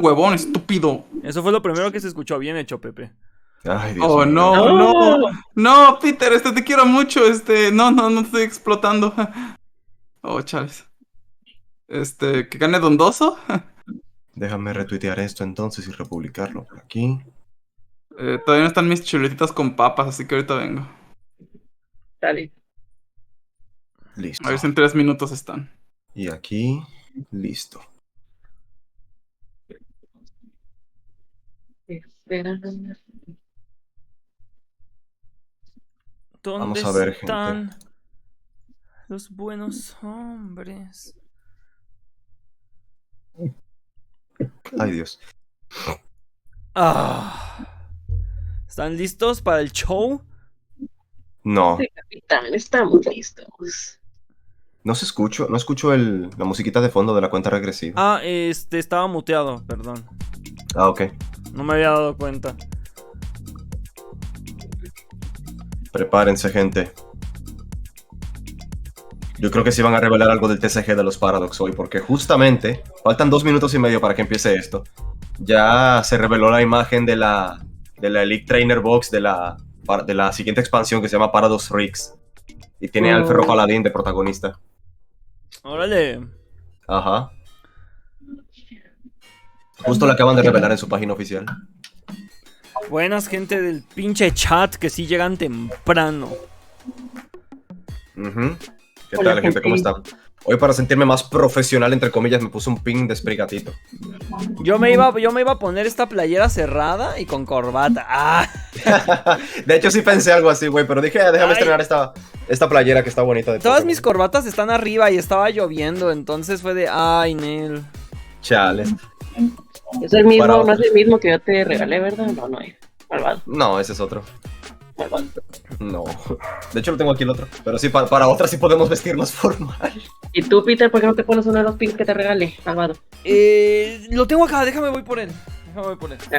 Huevón, estúpido. Eso fue lo primero que se escuchó. Bien hecho, Pepe. Ay, Dios Oh, mío. no, Peter, te quiero mucho, no te estoy explotando. Oh, chales. Que gane Dondoso. Déjame retuitear esto entonces y republicarlo por aquí. Todavía no están mis chuletitas con papas, así que ahorita vengo. Dale. A Listo. ver si en 3 minutos están. Y aquí, listo. Espera. ¿Dónde Vamos a ver, están gente. los buenos hombres? Ay, Dios. ¿Están listos para el show? No, Sí, capitán, estamos listos. no escucho la musiquita de fondo de la cuenta regresiva. Estaba muteado, perdón. Ah, ok. No me había dado cuenta. Prepárense, gente. Yo creo que sí van a revelar algo del TCG de los Paradox hoy, porque justamente faltan 2 minutos y medio para que empiece esto. Ya se reveló la imagen de la Elite Trainer Box de la siguiente expansión que se llama Paradox Rix. Y tiene al Ferro Paladín de protagonista. Órale. Ajá. Justo lo acaban de revelar en su página oficial. Buenas, gente del pinche chat que sí llegan temprano. ¿Qué Hola, tal, gente? ¿Cómo están? Hoy, para sentirme más profesional, entre comillas, me puse un pin de Sprigatito. Yo me iba a poner esta playera cerrada y con corbata. De hecho, sí pensé algo así, güey, pero dije, déjame estrenar esta playera que está bonita. Todas Pokémon. mis corbatas están arriba y estaba lloviendo, entonces fue de, ay, Nel. Chales. Es el mismo, no es el mismo que yo te regalé, ¿verdad? No es. Malvado. No, ese es otro. Malvado. No. De hecho, lo tengo aquí el otro. Pero sí, para otra sí podemos vestirnos formal. ¿Y tú, Peter, por qué no te pones uno de los pins que te regalé, malvado? Lo tengo acá, déjame voy por él. Ah,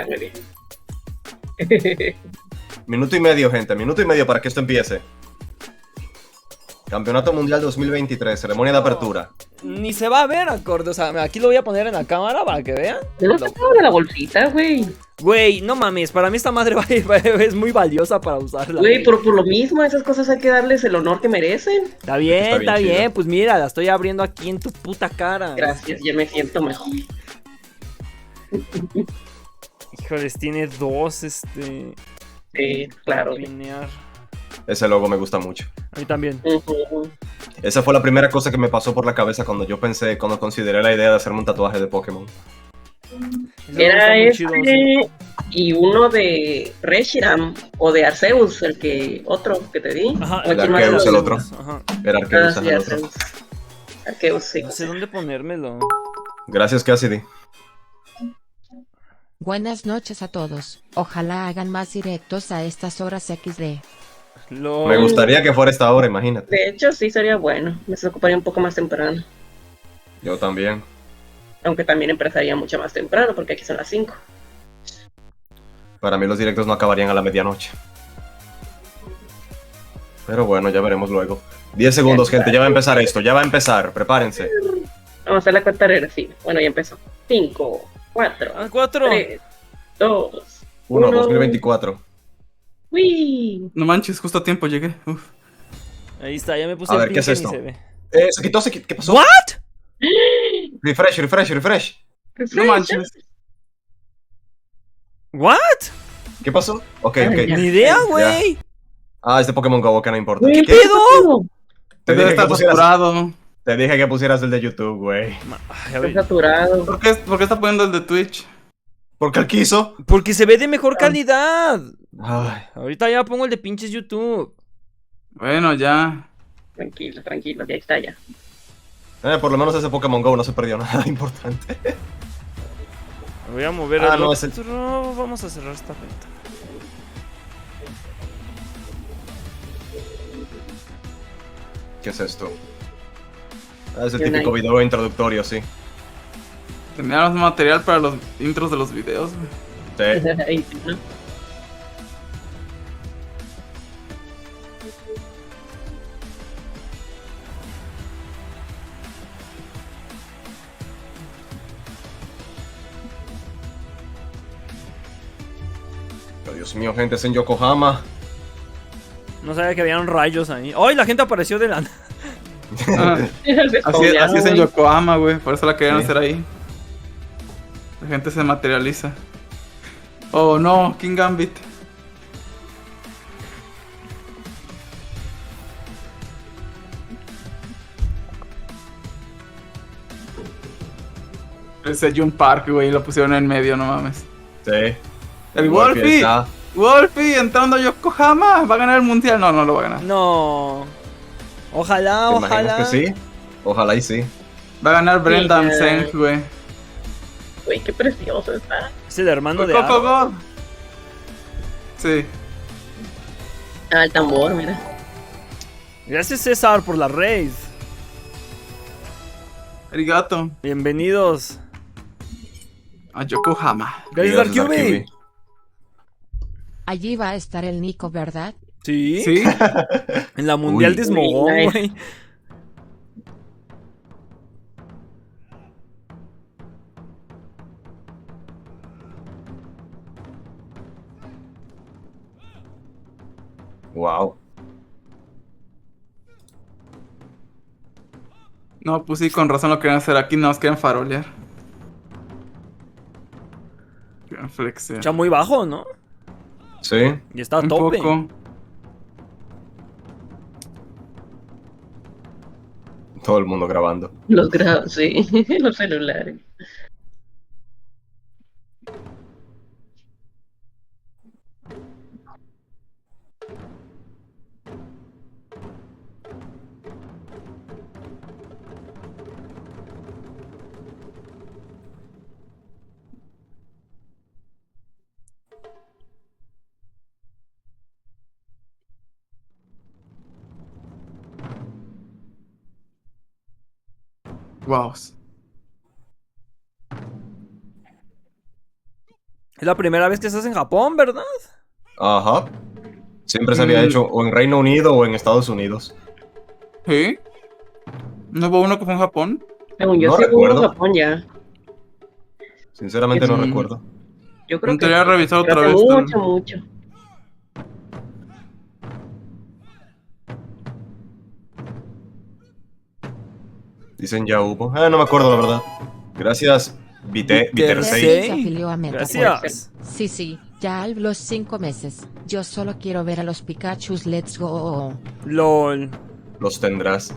muy bien. Minuto y medio, gente. Minuto y medio para que esto empiece. Campeonato Mundial 2023. Ceremonia de apertura. Ni se va a ver acorde, o sea, aquí lo voy a poner en la cámara para que vean. ¿Te lo has sacado de la bolsita, güey? Güey, no mames, para mí esta madre es muy valiosa para usarla. Güey, por lo mismo, a esas cosas hay que darles el honor que merecen. Está bien, Está bien, pues mira, la estoy abriendo aquí en tu puta cara. Gracias, ya me siento mejor. Híjoles, tiene dos, Sí, claro. Alinear. Ese logo me gusta mucho. A mí también. Esa fue la primera cosa que me pasó por la cabeza cuando consideré la idea de hacerme un tatuaje de Pokémon. Era Está muy este chido, sí. y uno de Reshiram o de Arceus, otro que te di. Ajá, El ¿O quién Arceus, más el era? otro. Ajá. Era Ah, Arceus, sí, el otro. Arceus. Arceus, sí. No sé dónde ponérmelo. Gracias, Cassidy. Buenas noches a todos. Ojalá hagan más directos a estas horas XD. Me gustaría que fuera esta hora, imagínate. De hecho, sí sería bueno. Me ocuparía un poco más temprano. Yo también. Aunque también empezaría mucho más temprano, porque aquí son las 5. Para mí los directos no acabarían a la medianoche. Pero bueno, ya veremos luego. 10 segundos, gente, ya va a empezar esto, ya va a empezar, prepárense. Vamos a hacer la cuenta regresiva. Bueno, ya empezó. 5, 4, 4. 3, 2, 1, 2024. ¡Uy! No manches, justo a tiempo llegué. Uf. Ahí está, ya me puse A el ver, pin ¿qué es que esto? ni se ve. ¿Qué pasó? ¿What? Refresh. No manches. ¿What? ¿Qué pasó? Ok. Ni idea, güey. Es de Pokémon Go, que no importa. ¿Qué pedo? Te Debe dije estar que pusieras, saturado. te dije que pusieras el de YouTube, güey. Ay, a ver. Está saturado. ¿Por qué está poniendo el de Twitch? Porque él quiso. Porque se ve de mejor calidad. Ay, Ahorita ya pongo el de pinches YouTube. Bueno, ya. Tranquilo, ya está ya. por lo menos ese Pokémon Go no se perdió nada importante. Voy a mover Ah, el no, es el- otro. Vamos a cerrar esta ventana. ¿Qué es esto? Es el típico video introductorio, sí. Tenía más material para los intros de los videos, güey. Sí. Ahí, ¿no? Dios mío, gente, es en Yokohama. No sabía que habían rayos ahí. ¡Ay, la gente apareció de la... Ah, así es en Yokohama, güey. Por eso la querían Sí. hacer ahí. La gente se materializa. Oh no, King Gambit. Ese Jun Park, güey, lo pusieron en medio, no mames. Sí. El Wolfie Wolfie. está. Wolfie entrando a Yokohama. ¿Va a ganar el mundial? No, no lo va a ganar. No. Ojalá, ¿Te imaginas ojalá. que sí? Ojalá y sí. Va a ganar Brendan Sí, Zeng, güey. Güey, qué precioso está. Es el hermano de Coco Aro. God. Sí. Ah, el tambor, mira. Gracias, César, por la raid. Arigato. Bienvenidos. A Yokohama. Gracias, Arkyubi. Allí va a estar el Nico, ¿verdad? Sí. ¿Sí? En la Mundial Uy. de Smogón, Uy, nice. güey. Wow. No, pues sí, con razón lo querían hacer aquí. Nos quieren farolear. Quieren flexear. Escucha muy bajo, ¿no? Sí. Y está a Un tope. poco. Todo el mundo grabando. Los grados, sí. Los celulares. Wow. Es la primera vez que estás en Japón, ¿verdad? Ajá. Siempre se había hecho o en Reino Unido o en Estados Unidos. ¿Sí? ¿No hubo uno que fue en Japón? Según yo, No sí hubo recuerdo. en Japón ya. Sinceramente no Mm. recuerdo. Yo creo No que te voy a sí, revisar pero otra hace vez. mucho, mucho. Dicen ya hubo. No me acuerdo la verdad. Gracias, Vitersei. Tercei se afilió a Meta. Gracias. Sí, sí, ya a los 5 meses. Yo solo quiero ver a los Pikachus, let's go. LOL. Los tendrás.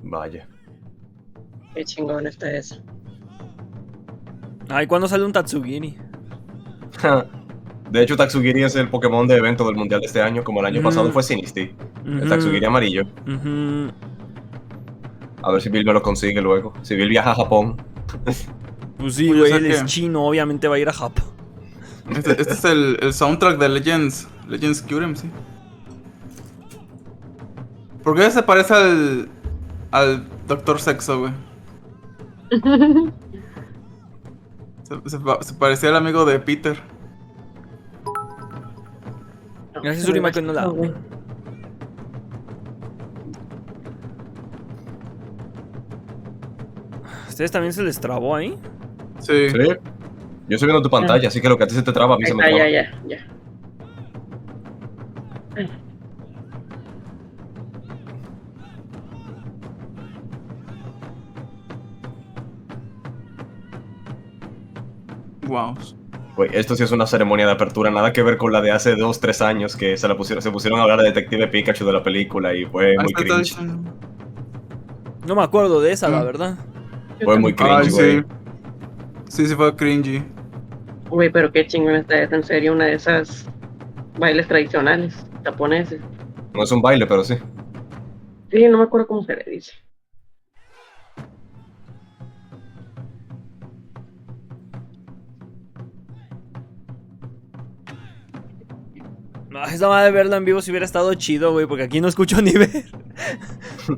Vaya. Qué chingón está eso. Ay, ¿cuándo sale un Tatsugiri? De hecho, Tatsugiri es el Pokémon de evento del Mundial de este año, como el año pasado fue Sinistea. El Tatsugiri amarillo. Ujú. A ver si Bill me lo consigue luego. Si Bill viaja a Japón. Pues sí, Pues yo güey, sé él es que- chino, obviamente va a ir a Japón. Este es el soundtrack de Legends. Legends Kyurem, sí. ¿Por qué se parece al Doctor Sexo, güey? Se parecía al amigo de Peter. Gracias, Urimaki, no la- güey. ¿Ustedes también se les trabó ahí? Sí. Sí. Yo estoy viendo tu pantalla, así que lo que a ti se te traba, a mí Ahí se me está, traba. ya. Wow. Güey, esto sí es una ceremonia de apertura, nada que ver con la de hace 2-3 años que se pusieron a hablar de Detective Pikachu de la película y fue muy cringe. No me acuerdo de esa, la Mm. verdad. Fue muy Ay, cringe, güey. sí. Sí, fue cringy. Güey, pero qué chingón está eso, en serio, una de esas bailes tradicionales japoneses. No es un baile, pero sí. Sí, no me acuerdo cómo se le dice. No, esa madre de verlo en vivo si hubiera estado chido, güey, porque aquí no escucho ni ver.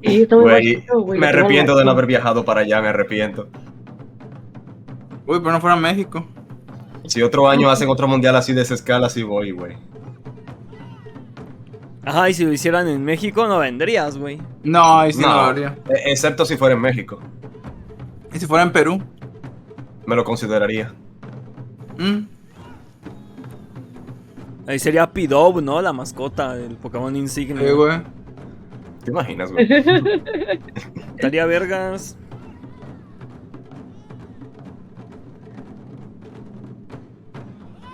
Y está muy Güey, bajito, güey. me lo tengo arrepiento de no loco. haber viajado para allá, me arrepiento. Uy, pero no fuera a México. Si otro año hacen otro mundial así de esa escala, sí voy, güey. Ajá, y si lo hicieran en México no vendrías, güey. No, ahí sí no lo No, haría. excepto si fuera en México. ¿Y si fuera en Perú? Me lo consideraría. Mm. Ahí sería Pidove, ¿no? La mascota del Pokémon insignia. Güey. ¿Te imaginas, güey? Estaría vergas.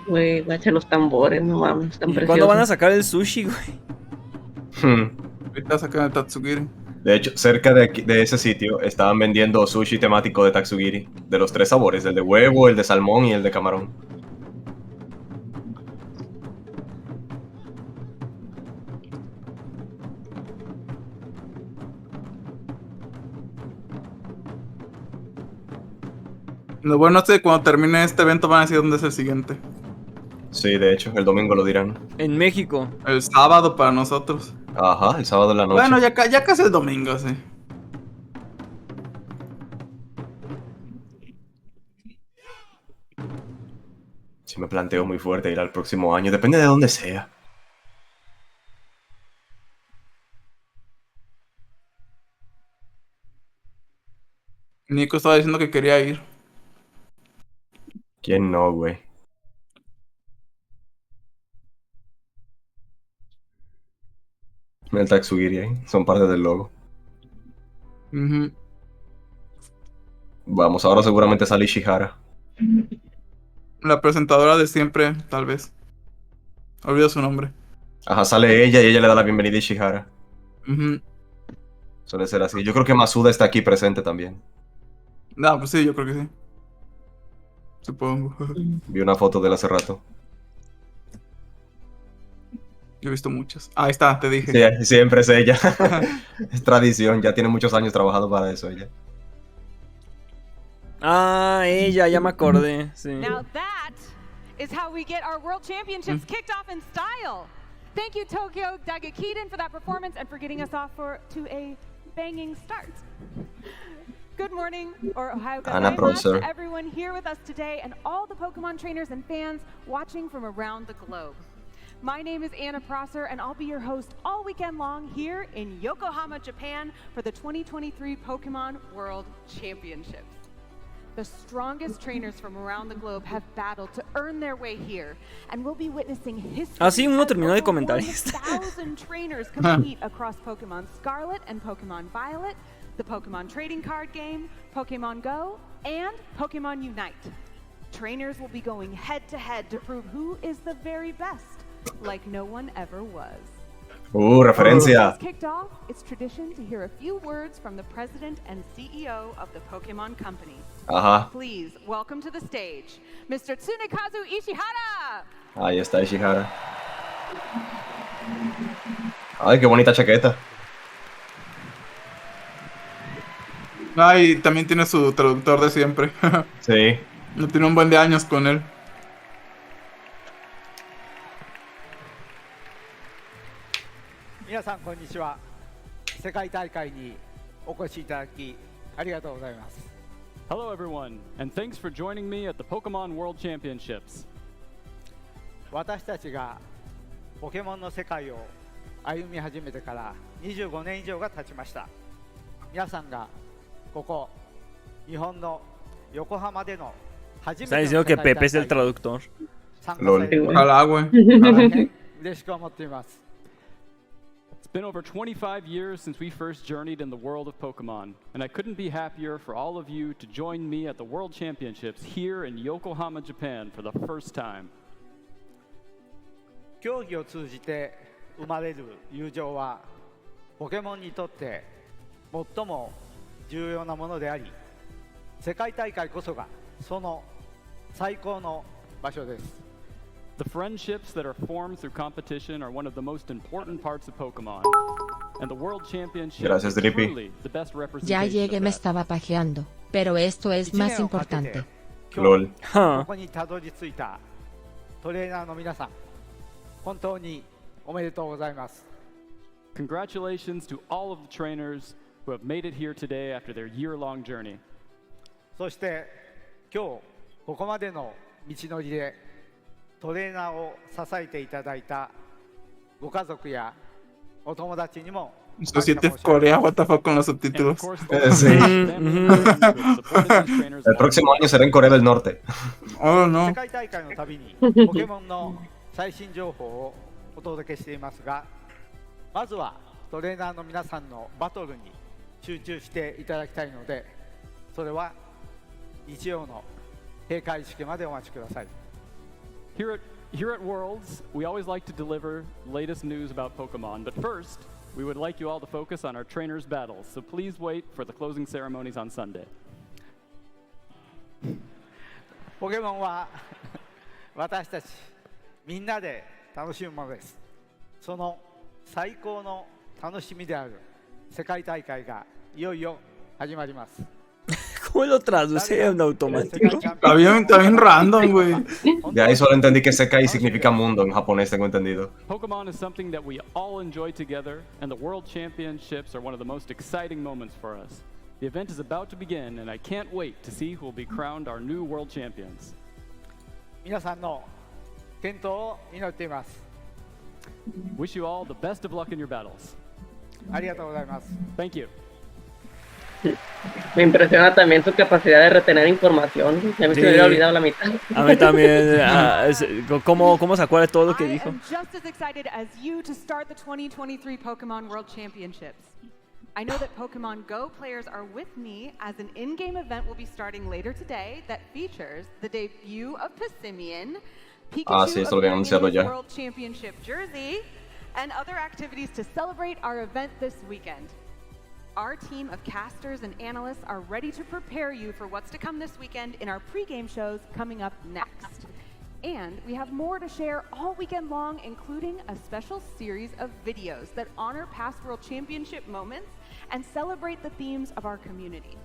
Güey, guacha los tambores, no mames, están ¿Y preciosos. cuándo van a sacar el sushi, güey? Ahorita sacan el Tatsugiri. De hecho, cerca de ese sitio estaban vendiendo sushi temático de Tatsugiri. De los 3 sabores, el de huevo, el de salmón y el de camarón. Lo bueno es que cuando termine este evento van a decir dónde es el siguiente. Sí, de hecho, el domingo lo dirán. En México. El sábado para nosotros. Ajá, el sábado en la noche. Bueno, ya casi el domingo, sí. Sí me planteo muy fuerte ir al próximo año. Depende de dónde sea. Nico estaba diciendo que quería ir. ¿Quién no, güey? El Tatsugiri ahí. Son parte del logo. Ujú. Vamos, ahora seguramente sale Ishihara. La presentadora de siempre, tal vez. Olvido su nombre. Ajá, sale ella y ella le da la bienvenida a Ishihara. Ujú. Suele ser así. Yo creo que Masuda está aquí presente también. No, pues sí, yo creo que sí. Supongo. Vi una foto de él hace rato. Yo he visto muchas. Ahí está, te dije. Sí, siempre es ella. Es tradición, ya tiene muchos años trabajando para eso ella. Ah, ella, ya me acordé. Sí. Now that is how we get our World Championships kicked off in style. Thank you, Tokyo Dagakiden, for that performance and for getting us off to a banging start. Good morning, or Ohio Anna gozaimasu Prosser. to everyone here with us today and all the Pokemon trainers and fans watching from around the globe. My name is Anna Prosser, and I'll be your host all weekend long here in Yokohama, Japan for the 2023 Pokemon World Championships. The strongest trainers from around the globe have battled to earn their way here, and we'll be witnessing history. Ah, sí, uno as terminó de over comentarista. 1,000 trainers compete across Pokemon Scarlet and Pokemon Violet, the Pokemon Trading Card Game, Pokemon Go, and Pokemon Unite. Trainers will be going head-to-head to prove who is the very best, like no one ever was. Referencia. Since kicked off, it's tradition to hear a few words from the president and CEO of the Pokemon Company. Ajá, Please welcome to the stage, Mr. Tsunekazu Ishihara. ahí está Ishihara. Ay, qué bonita chaqueta. Ay, también tiene su traductor de siempre. Sí. No tiene un buen de años con él. 皆さんこんにちは。世界大会にお越しいただきありがとうございます。 Hello, everyone, and thanks for joining me at the Pokemon World Championships. 私たちがポケモンの世界を歩み始めてから25年以上が経ちました。皆さんがここ日本の横浜での初め Está ての diciendo 世 que 界 Pepe es el 大会に traductor. 参加されて Ojalá, güey. 大変嬉しく思っています。 It's been over 25 years since we first journeyed in the world of Pokemon, and I couldn't be happier for all of you to join me at the World Championships here in Yokohama, Japan for the first time. 競技を通じて生まれる友情はポケモンにとって最も重要なものであり、世界大会こそがその最高の場所です。 The friendships that are formed through competition are one of the most important parts of Pokemon, and the World Championship Gracias, is Drippy. truly the best Ya representation llegué, of me that. estaba pajeando. Pero esto es 1 más 年をかけて importante. 今 LOL. 日ここにたどり着いたトレーナーの皆さん、本当におめでとうございます。 Congratulations to all of the trainers who have made it here today after their year-long journey. そして今日ここまでの道のりでトレーナーを支えていただいたご家族やお友達にも Esto sí te es Corea, what the fuck con los And of subtítulos. course, Sí. family and friends who have supported these trainers El próximo año será en Corea del Norte. Oh, no. 世界大会のたびにポケモンの最新情報をお届けしていますが、まずはトレーナーの皆さんのバトルに集中していただきたいので、それは日曜の閉会式までお待ちください。 Here at Worlds, we always like to deliver the latest news about Pokemon, but first, we would like you all to focus on our trainers' battles, so please wait for the closing ceremonies on Sunday. ポケモンは私たちみんなで楽しむものです。その最高の楽しみである世界大会がいよいよ始まります。 ¿Cómo lo traduce en automático? Está bien random, güey. De ahí solo entendí que Sekai significa mundo en japonés, tengo entendido. Pokemon is something that we all enjoy together, and the World Championships are one of the most exciting moments for us. The event is about to begin, and I can't wait to see who will be crowned our new World Champions. 皆さんの健闘を祈っています。 Wish you all the best of luck in your battles. ありがとうございます。 Thank you. Me impresiona también su capacidad de retener información. A mí se me hubiera olvidado la mitad. A mí también. ¿Cómo se acuerda de todo lo que I dijo? am just as excited as you to start the 2023 Pokemon World Championships. I know that Pokemon Go players are with me as an in-game event will be starting later today that features the debut of Passimian, Pikachu sí, esto lo habían anunciado appearing in his ya. World Championship jersey, and other activities to celebrate our event this weekend. Our team of casters and analysts are ready to prepare you for what's to come this weekend in our pregame shows coming up next. And we have more to share all weekend long, including a special series of videos that honor past World Championship moments and celebrate the themes of our community.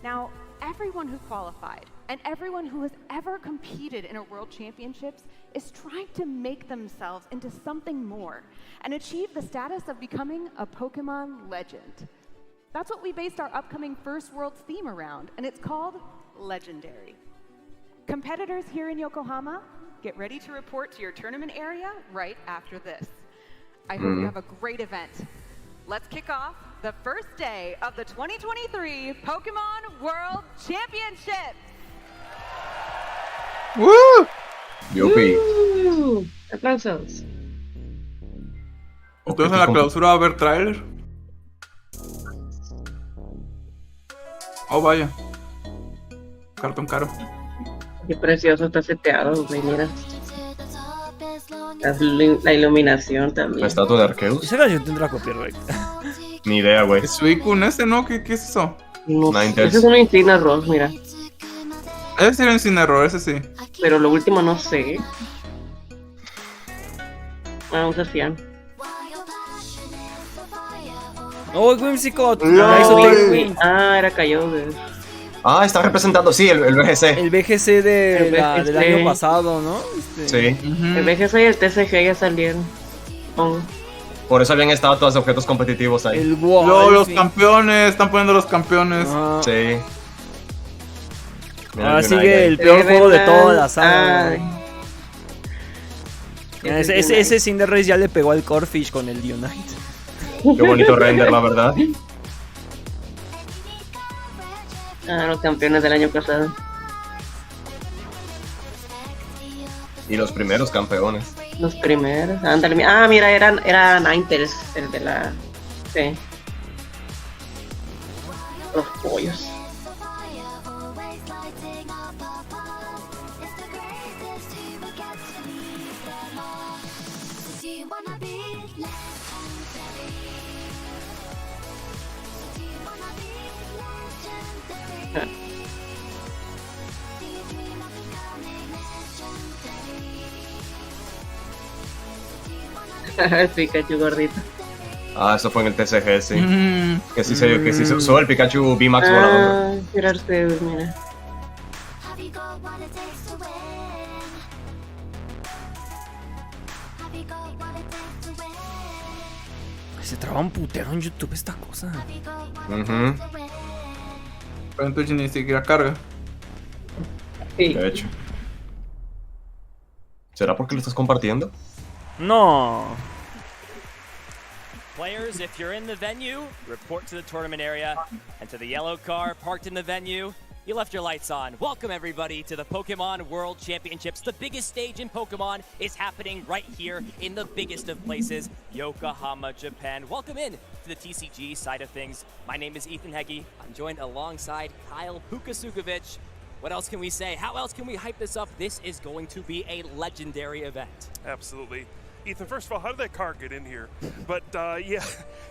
Now, everyone who qualified and everyone who has ever competed in a World Championships is trying to make themselves into something more and achieve the status of becoming a Pokemon legend. That's what we based our upcoming First Worlds theme around, and it's called Legendary. Competitors here in Yokohama, get ready to report to your tournament area right after this. I hope you have a great event. Let's kick off the first day of the 2023 Pokemon World Championships. ¡Woo! Yupi. Aplausos. Entonces en la clausura va a haber tráiler. Oh, vaya. Cartón caro. Qué precioso está seteado, güey, mira. La iluminación La también. estatua de Arceus. Esa canción tendrá copyright. Ni idea, güey. Es Suicune ese, ¿no? ¿Qué es eso? No, Ninetales. ese es un Insignia Ross, mira. Ese sí era sin error, ese sí. Pero lo último no sé. Ah, un Zacian. Oh, Whimsicott. No, Ya hizo güey. Tailwind. Ah, era Kyogre. Ah, está representando, sí, el BGC. El BGC El del BGC. año pasado, ¿no? Sí. El BGC y el TCG ya salieron. Oh. Por eso habían estatuas de objetos competitivos ahí. El WoW. Los campeones, están poniendo los campeones. Ajá. Sí. Mira, Ahora el sigue Unite el peor juego de toda la saga. Ay. Ese Cinderace ya le pegó al Corfish con el Unite. ahí. Qué bonito render, la verdad. Ah, los campeones del año pasado. Y los primeros campeones. Los primeros. Ándale. Ah, mira, era Ninetales, el de la. Sí. Los pollos. El Pikachu gordito. Ah, eso fue en el TCG, sí. Mm. Que sí se usó el Pikachu VMAX volador. Ah, mira Arceus, mira. Se traba un putero en YouTube esta cosa. Ujú, Pero en Twitch ni siquiera carga. Sí. de hecho. ¿Será porque lo estás compartiendo? No. Players, if you're in the venue, report to the tournament area. And to the yellow car parked in the venue, you left your lights on. Welcome everybody to the Pokemon World Championships. The biggest stage in Pokemon is happening right here in the biggest of places, Yokohama, Japan. Welcome in to the TCG side of things. My name is Ethan Heggie. I'm joined alongside Kyle Pukasukovic. What else can we say? How else can we hype this up? This is going to be a legendary event. Absolutely. Ethan, first of all, how did that car get in here? But yeah,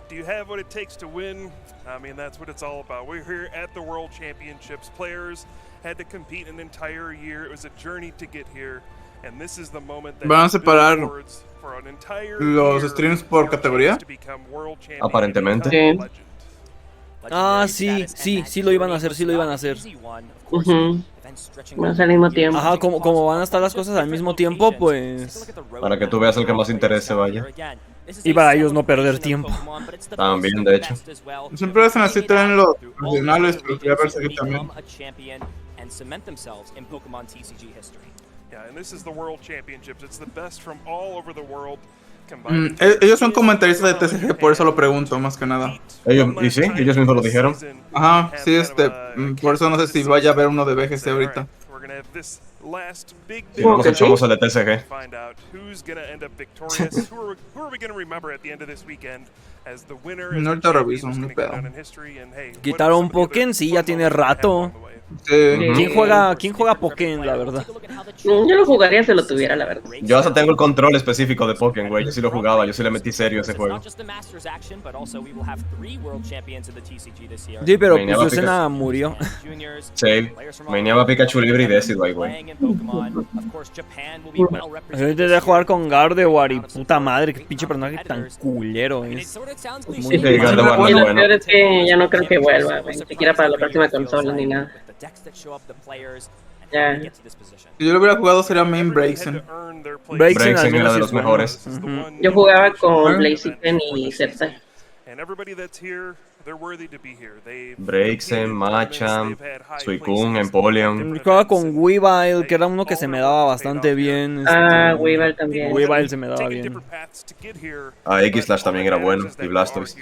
do you have what it takes to win? I mean, that's what it's all about. We're here at the World Championships. Players had to compete an entire year. It was a journey to get here. And this is the moment that Van a separar for an entire los year streams por categoría. to become world champion. Aparentemente. Sí. Ah, sí lo iban a hacer, sí lo iban a hacer. Más al mismo tiempo. Ajá, como van a estar las cosas al mismo tiempo, pues... Para que tú veas el que más interese, vaya. Y para ellos no perder tiempo. También, de hecho. Siempre hacen así también los profesionales, pero quería verse aquí también. Yeah, and this is the World Championships. It's the best from all over the world. Ellos son comentaristas de TCG, por eso lo pregunto, más que nada. Y sí, ellos mismos lo dijeron. Ajá, sí, por eso no sé si vaya a haber uno de BGC ahorita. Si no nos echamos el de TCG. No, ahorita reviso, no pedo. Quitaron Pokémon, sí, ya tiene rato. Sí. ¿Quién juega Pokémon, la verdad? Yo lo jugaría si lo tuviera, la verdad. Yo hasta tengo el control específico de Pokémon, güey. Yo sí lo jugaba, yo sí le metí serio a ese juego. Sí, pero Meneaba pues su escena murió. Sí, meneaba Pikachu libre y Decidueye, güey. Ahorita de jugar con Gardevoir y puta madre, qué pinche personaje tan culero es. Sí, Gardevoir Y no es lo bueno. peor es que ya no creo que vuelva, güey, ni siquiera para la próxima consola ni nada. Ya. Si yo lo hubiera jugado sería Main Braixen. Braixen era de los mejores. Yo jugaba con Blaziken y Zeta. Braixen, Machamp, Suicune, Empoleon. Jugaba con Weavile, que era uno que se me daba bastante bien. Ah, Weavile también. Weavile se me daba bien. X-Slash también era bueno, y Blastoise.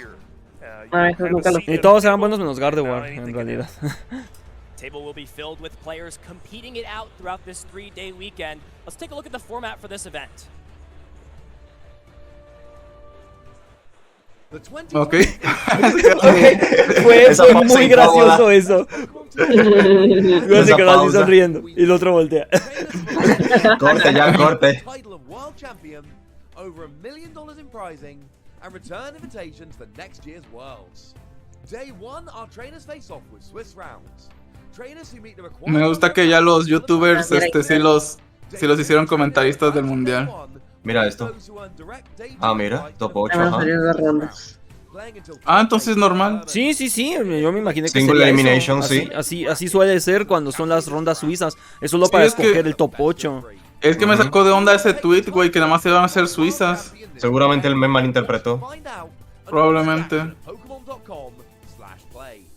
Ah, eso nunca lo Y todos eran buenos menos Gardevoir, en realidad. Table will be filled with players competing it out throughout this 3-day weekend. Let's take a look at the format for this event. Ok. Fue muy gracioso eso. Luego se quedó así sonriendo y el otro voltea. Corte ya, corte. Title of World Champion, over $1 million in prizing, and return invitations for next year's Worlds. Day 1, our trainers face off with Swiss rounds. Trainers who meet the requirements. Me gusta que ya los youtubers sí los hicieron comentaristas del mundial. Mira esto. Ah, mira, top 8, Van a ajá. salir 2 rondas. Ah, entonces es normal. Sí, yo me imaginé que Single sería elimination, eso. sí. Así suele ser cuando son las rondas suizas. Es solo para es que- escoger el top 8. Es que me sacó de onda ese tweet, güey, que nada más se iban a hacer suizas. Seguramente él me malinterpretó. Probablemente. Pokemon.com/play.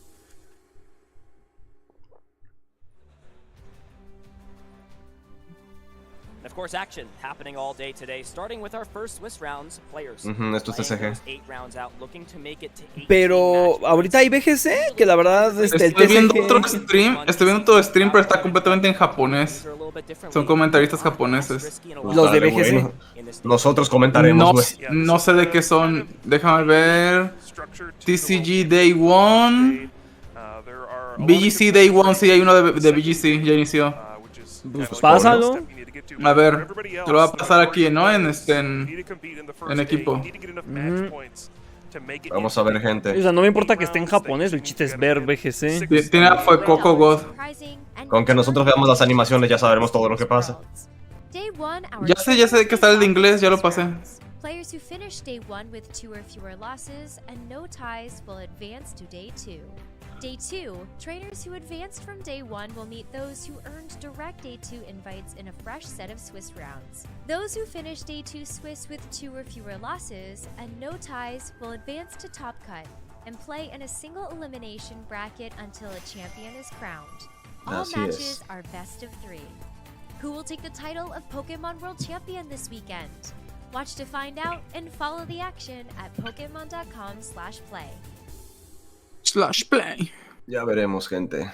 And of course, action happening all day today, starting with our first Swiss rounds. Players Esto es playing TCG. those 8 rounds out, looking to make it to 18 Pero matches. ahorita hay BGC, que la verdad el Estoy viendo otro TCG... stream, estoy viendo otro stream, pero está completamente en japonés. Son comentaristas japoneses. Los de Dale, BGC. bueno. Nosotros comentaremos, No, güey. no sé de qué son. Déjame ver. TCG Day 1. BGC Day 1, sí, hay uno de BGC, ya inició. Pues pásalo. A ver, te lo voy a pasar aquí, ¿no? En equipo. Vamos a ver, O gente. sea, no me importa que esté en japonés, el chiste es ver BGC. Tiene a fue Coco God. Con que nosotros veamos las animaciones ya sabremos todo lo que pasa. Ya sé que está el de inglés, ya lo pasé. Players who finish day 1 with 2 or fewer losses and no ties will advance to day 2. Day 2, trainers who advanced from Day 1 will meet those who earned direct Day 2 invites in a fresh set of Swiss rounds. Those who finish Day 2 Swiss with 2 or fewer losses and no ties will advance to Top Cut and play in a single elimination bracket until a champion is crowned. All matches are best of 3. Who will take the title of Pokemon World Champion this weekend? Watch to find out and follow the action at pokemon.com/play. /play. Ya veremos, gente.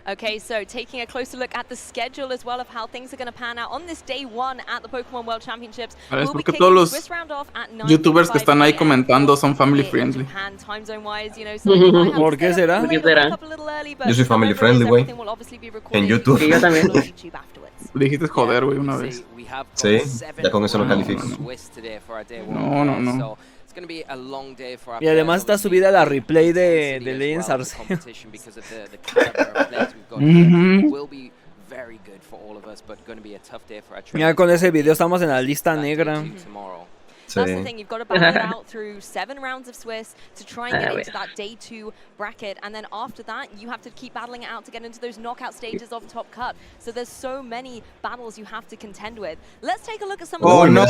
Okay, so taking a closer look at the schedule as well of how things are going to pan out on this day 1 at the Pokemon World Championships. Es porque todos los youtubers que están ahí comentando son family friendly. ¿Por qué será? Yo soy family friendly, güey. En YouTube. Yo también. Dijiste joder, güey, una vez. Sí, ya con eso no califico. No. Y además está subida la replay de Legends Arceus. Ya con ese video estamos en la lista negra. That's the thing, you've got to battle it out through 7 rounds of Swiss to try and get into that Day 2 bracket, and then after that, you have to keep battling it out to get into those knockout stages of Top Cut. So there's so many battles you have to contend with. Let's take a look at some of the... no!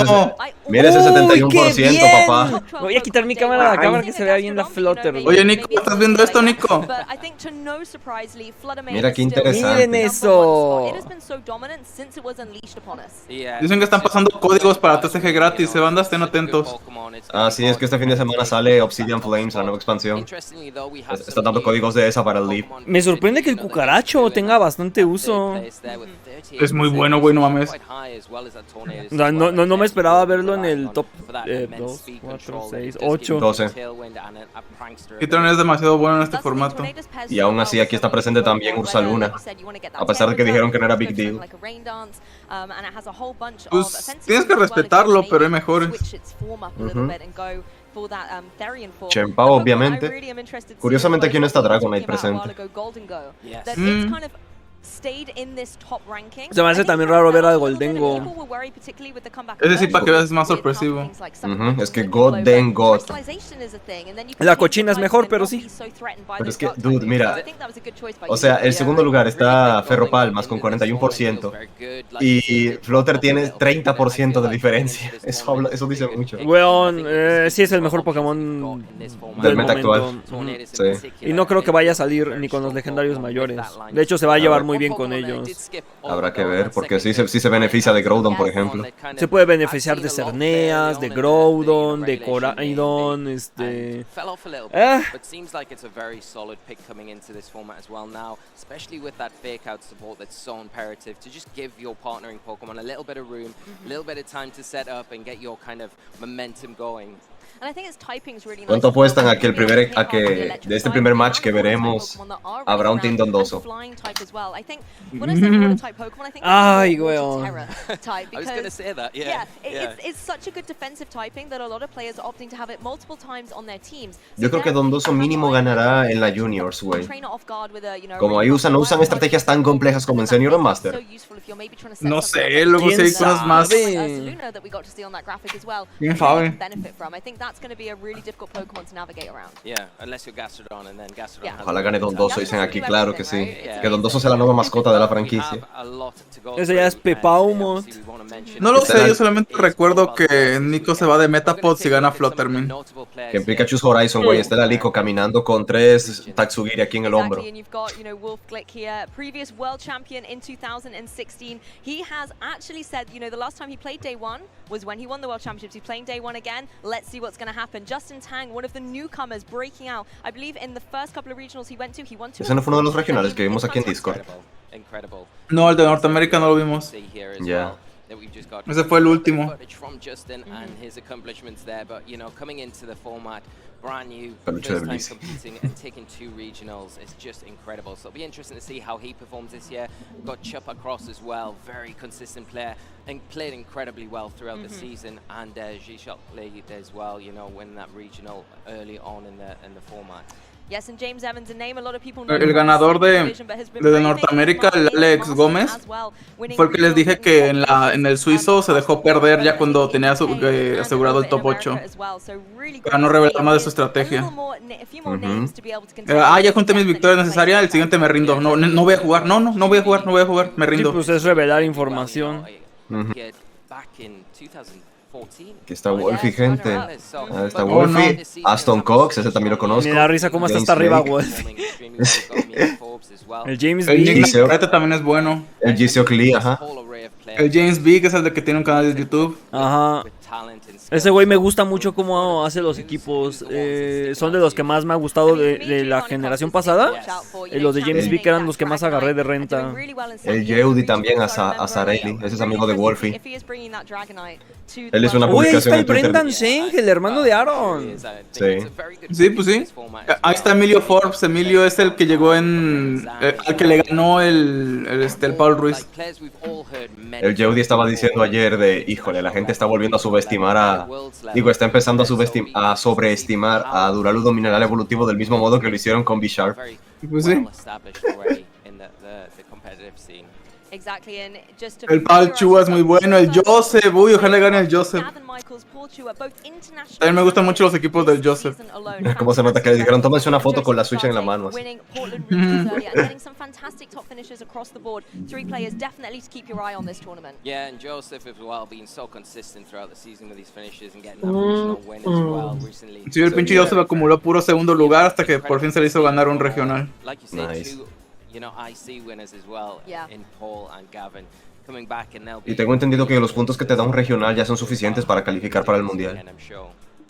Mira ese 71%, papá. Voy a quitar mi cámara de la cámara que se vea bien la Flutter. Oye, Nico, ¿estás viendo esto, Nico? Mira qué interesante. Miren eso. Dicen que están pasando códigos para TCG gratis, se van a estén atentos. Ah, sí, es que este fin de semana sale Obsidian Flames, la nueva expansión. Está dando códigos de esa para el Leap. Me sorprende que el cucaracho tenga bastante uso. Es muy bueno, güey, no mames. No me esperaba verlo en el top 2, 4, 6, 8. 12. Kitron es demasiado bueno en este formato. Y aún así aquí está presente también Ursaluna, a pesar de que dijeron que no era big deal. Pues tienes que respetarlo, pero hay mejores. Chempao, obviamente. Curiosamente aquí no está Dragonite presente. Se me hace también raro ver al Goldengo. Es decir, para que veas es más sorpresivo. Es que God. La cochina es mejor, pero sí. Pero es que, dude, mira. O sea, el segundo lugar está Ferropalmas con 41%. Y Flutter tiene 30% de diferencia. Eso dice mucho. Weón, sí es el mejor Pokémon del meta actual. Sí. Y no creo que vaya a salir ni con los legendarios mayores. De hecho, se va a llevar muy bien con ellos. Habrá que ver, porque sí se beneficia de Groudon, por ejemplo. Se puede beneficiar de Cerneas, de Groudon, de Coraidon, Fell off a little bit, but seems like it's a very solid pick coming into this format as well now, especially with that fake out support that's so imperative to just give your partnering Pokemon a little bit of room, a little bit of time to set up and get your kind of momentum going. ¿Cuánto apuestan a que de este primer match que veremos habrá un Team Dondoso? Ay, weón. I was going to say that, yeah. It's such a good defensive typing that a lot of players are opting to have it multiple times on their teams. Yo creo que Dondoso mínimo ganará en la Juniors, güey. Como ahí no usan estrategias tan complejas como en Senior o Master. No sé, luego sí hay cosas más. ¿Quién sabe? That's going to be a really difficult Pokemon to navigate around. Yeah, unless you're Gastrodon, and then Gastrodon. Ojalá gane Dondoso, dicen aquí, claro que sí. Que Dondoso sea la nueva mascota de la franquicia. Ese ya es Pepaumot. No lo sé, yo solamente recuerdo que Nico se va de Metapod si gana Flutterman. Que en Pikachu's Horizon, güey, está la Lico caminando con 3 Tatsugiri aquí en el hombro. And you've got, Wolf Glick here, previous world champion in 2016. He has actually said, the last time he played Day 1 was when he won the World Championships. He's playing Day 1 again. Let's see what's going to happen. Justin Tang, one of the newcomers, breaking out. I believe in the first couple of regionals he went to, he won 2. Ese no fue uno de los regionales que vimos aquí en Discord. No, el de Norteamérica no lo vimos. Ya. Ese fue el último. From Justin and his accomplishments there, but coming into the format, brand new, Peluche de first time competing and taking 2 regionals, it's just incredible. So it'll be interesting to see how he performs this year. We've got Chup across as well, very consistent player and played incredibly well throughout the season. And G-Shot played as well, win that regional early on in the format. Yes, and James Evans, a name a lot of people know El from ganador the de division, but has been desde really making Norteamérica, his el mark in Alex Masters Gómez, as well, winning fue el que les dije regionals que and en el suizo se dejó perder ya cuando tenía asegurado el top 8. Para no revelar más de su estrategia. Ya junté mis victorias necesarias, el siguiente me rindo. No voy a jugar, no voy a jugar, me Sí, rindo. pues es revelar información. Aquí está Wolfie, gente. Ahí está Wolfie. Aston Cox, ese también lo conozco. Me da risa cómo está hasta arriba Wolfie. El James B. Este también es bueno. El Giseok Lee, ajá. El James B, que es el de que tiene un canal de YouTube. Ajá. Ese güey me gusta mucho cómo hace los equipos. Son de los que más me ha gustado de la generación pasada. Los de James B, que eran los que más agarré de renta. El Yeudi también, a Sarelli. Ese es amigo de Wolfie. Él es una Uy, ahí publicación está el en Twitter. Brendan Seng, el hermano de Aaron. Sí. Sí, pues sí. Ahí está Emilio Forbes. Emilio es el que llegó al que le ganó el Paul Ruiz. El Yeudi estaba diciendo ayer de, híjole, la gente está volviendo a subestimar está empezando a sobreestimar a Duraludo Mineral Evolutivo del mismo modo que lo hicieron con B-Sharp. Pues sí. El Paul Chua es muy bueno, el Joseph, uy, ojalá gane el Joseph. También me gustan mucho los equipos del Joseph. ¿Cómo se nota que le dijeron, tómense una foto con la Switch en la mano? Así. Yeah, and Joseph as well being so consistent throughout the season with his finishes and getting that regional win as well recently. Sí, el pinche Joseph acumuló puro segundo lugar hasta que por fin se le hizo ganar un regional. Like you said, two, IC winners as well in Paul and Gavin. Y tengo entendido que los puntos que te da un regional ya son suficientes para calificar para el Mundial.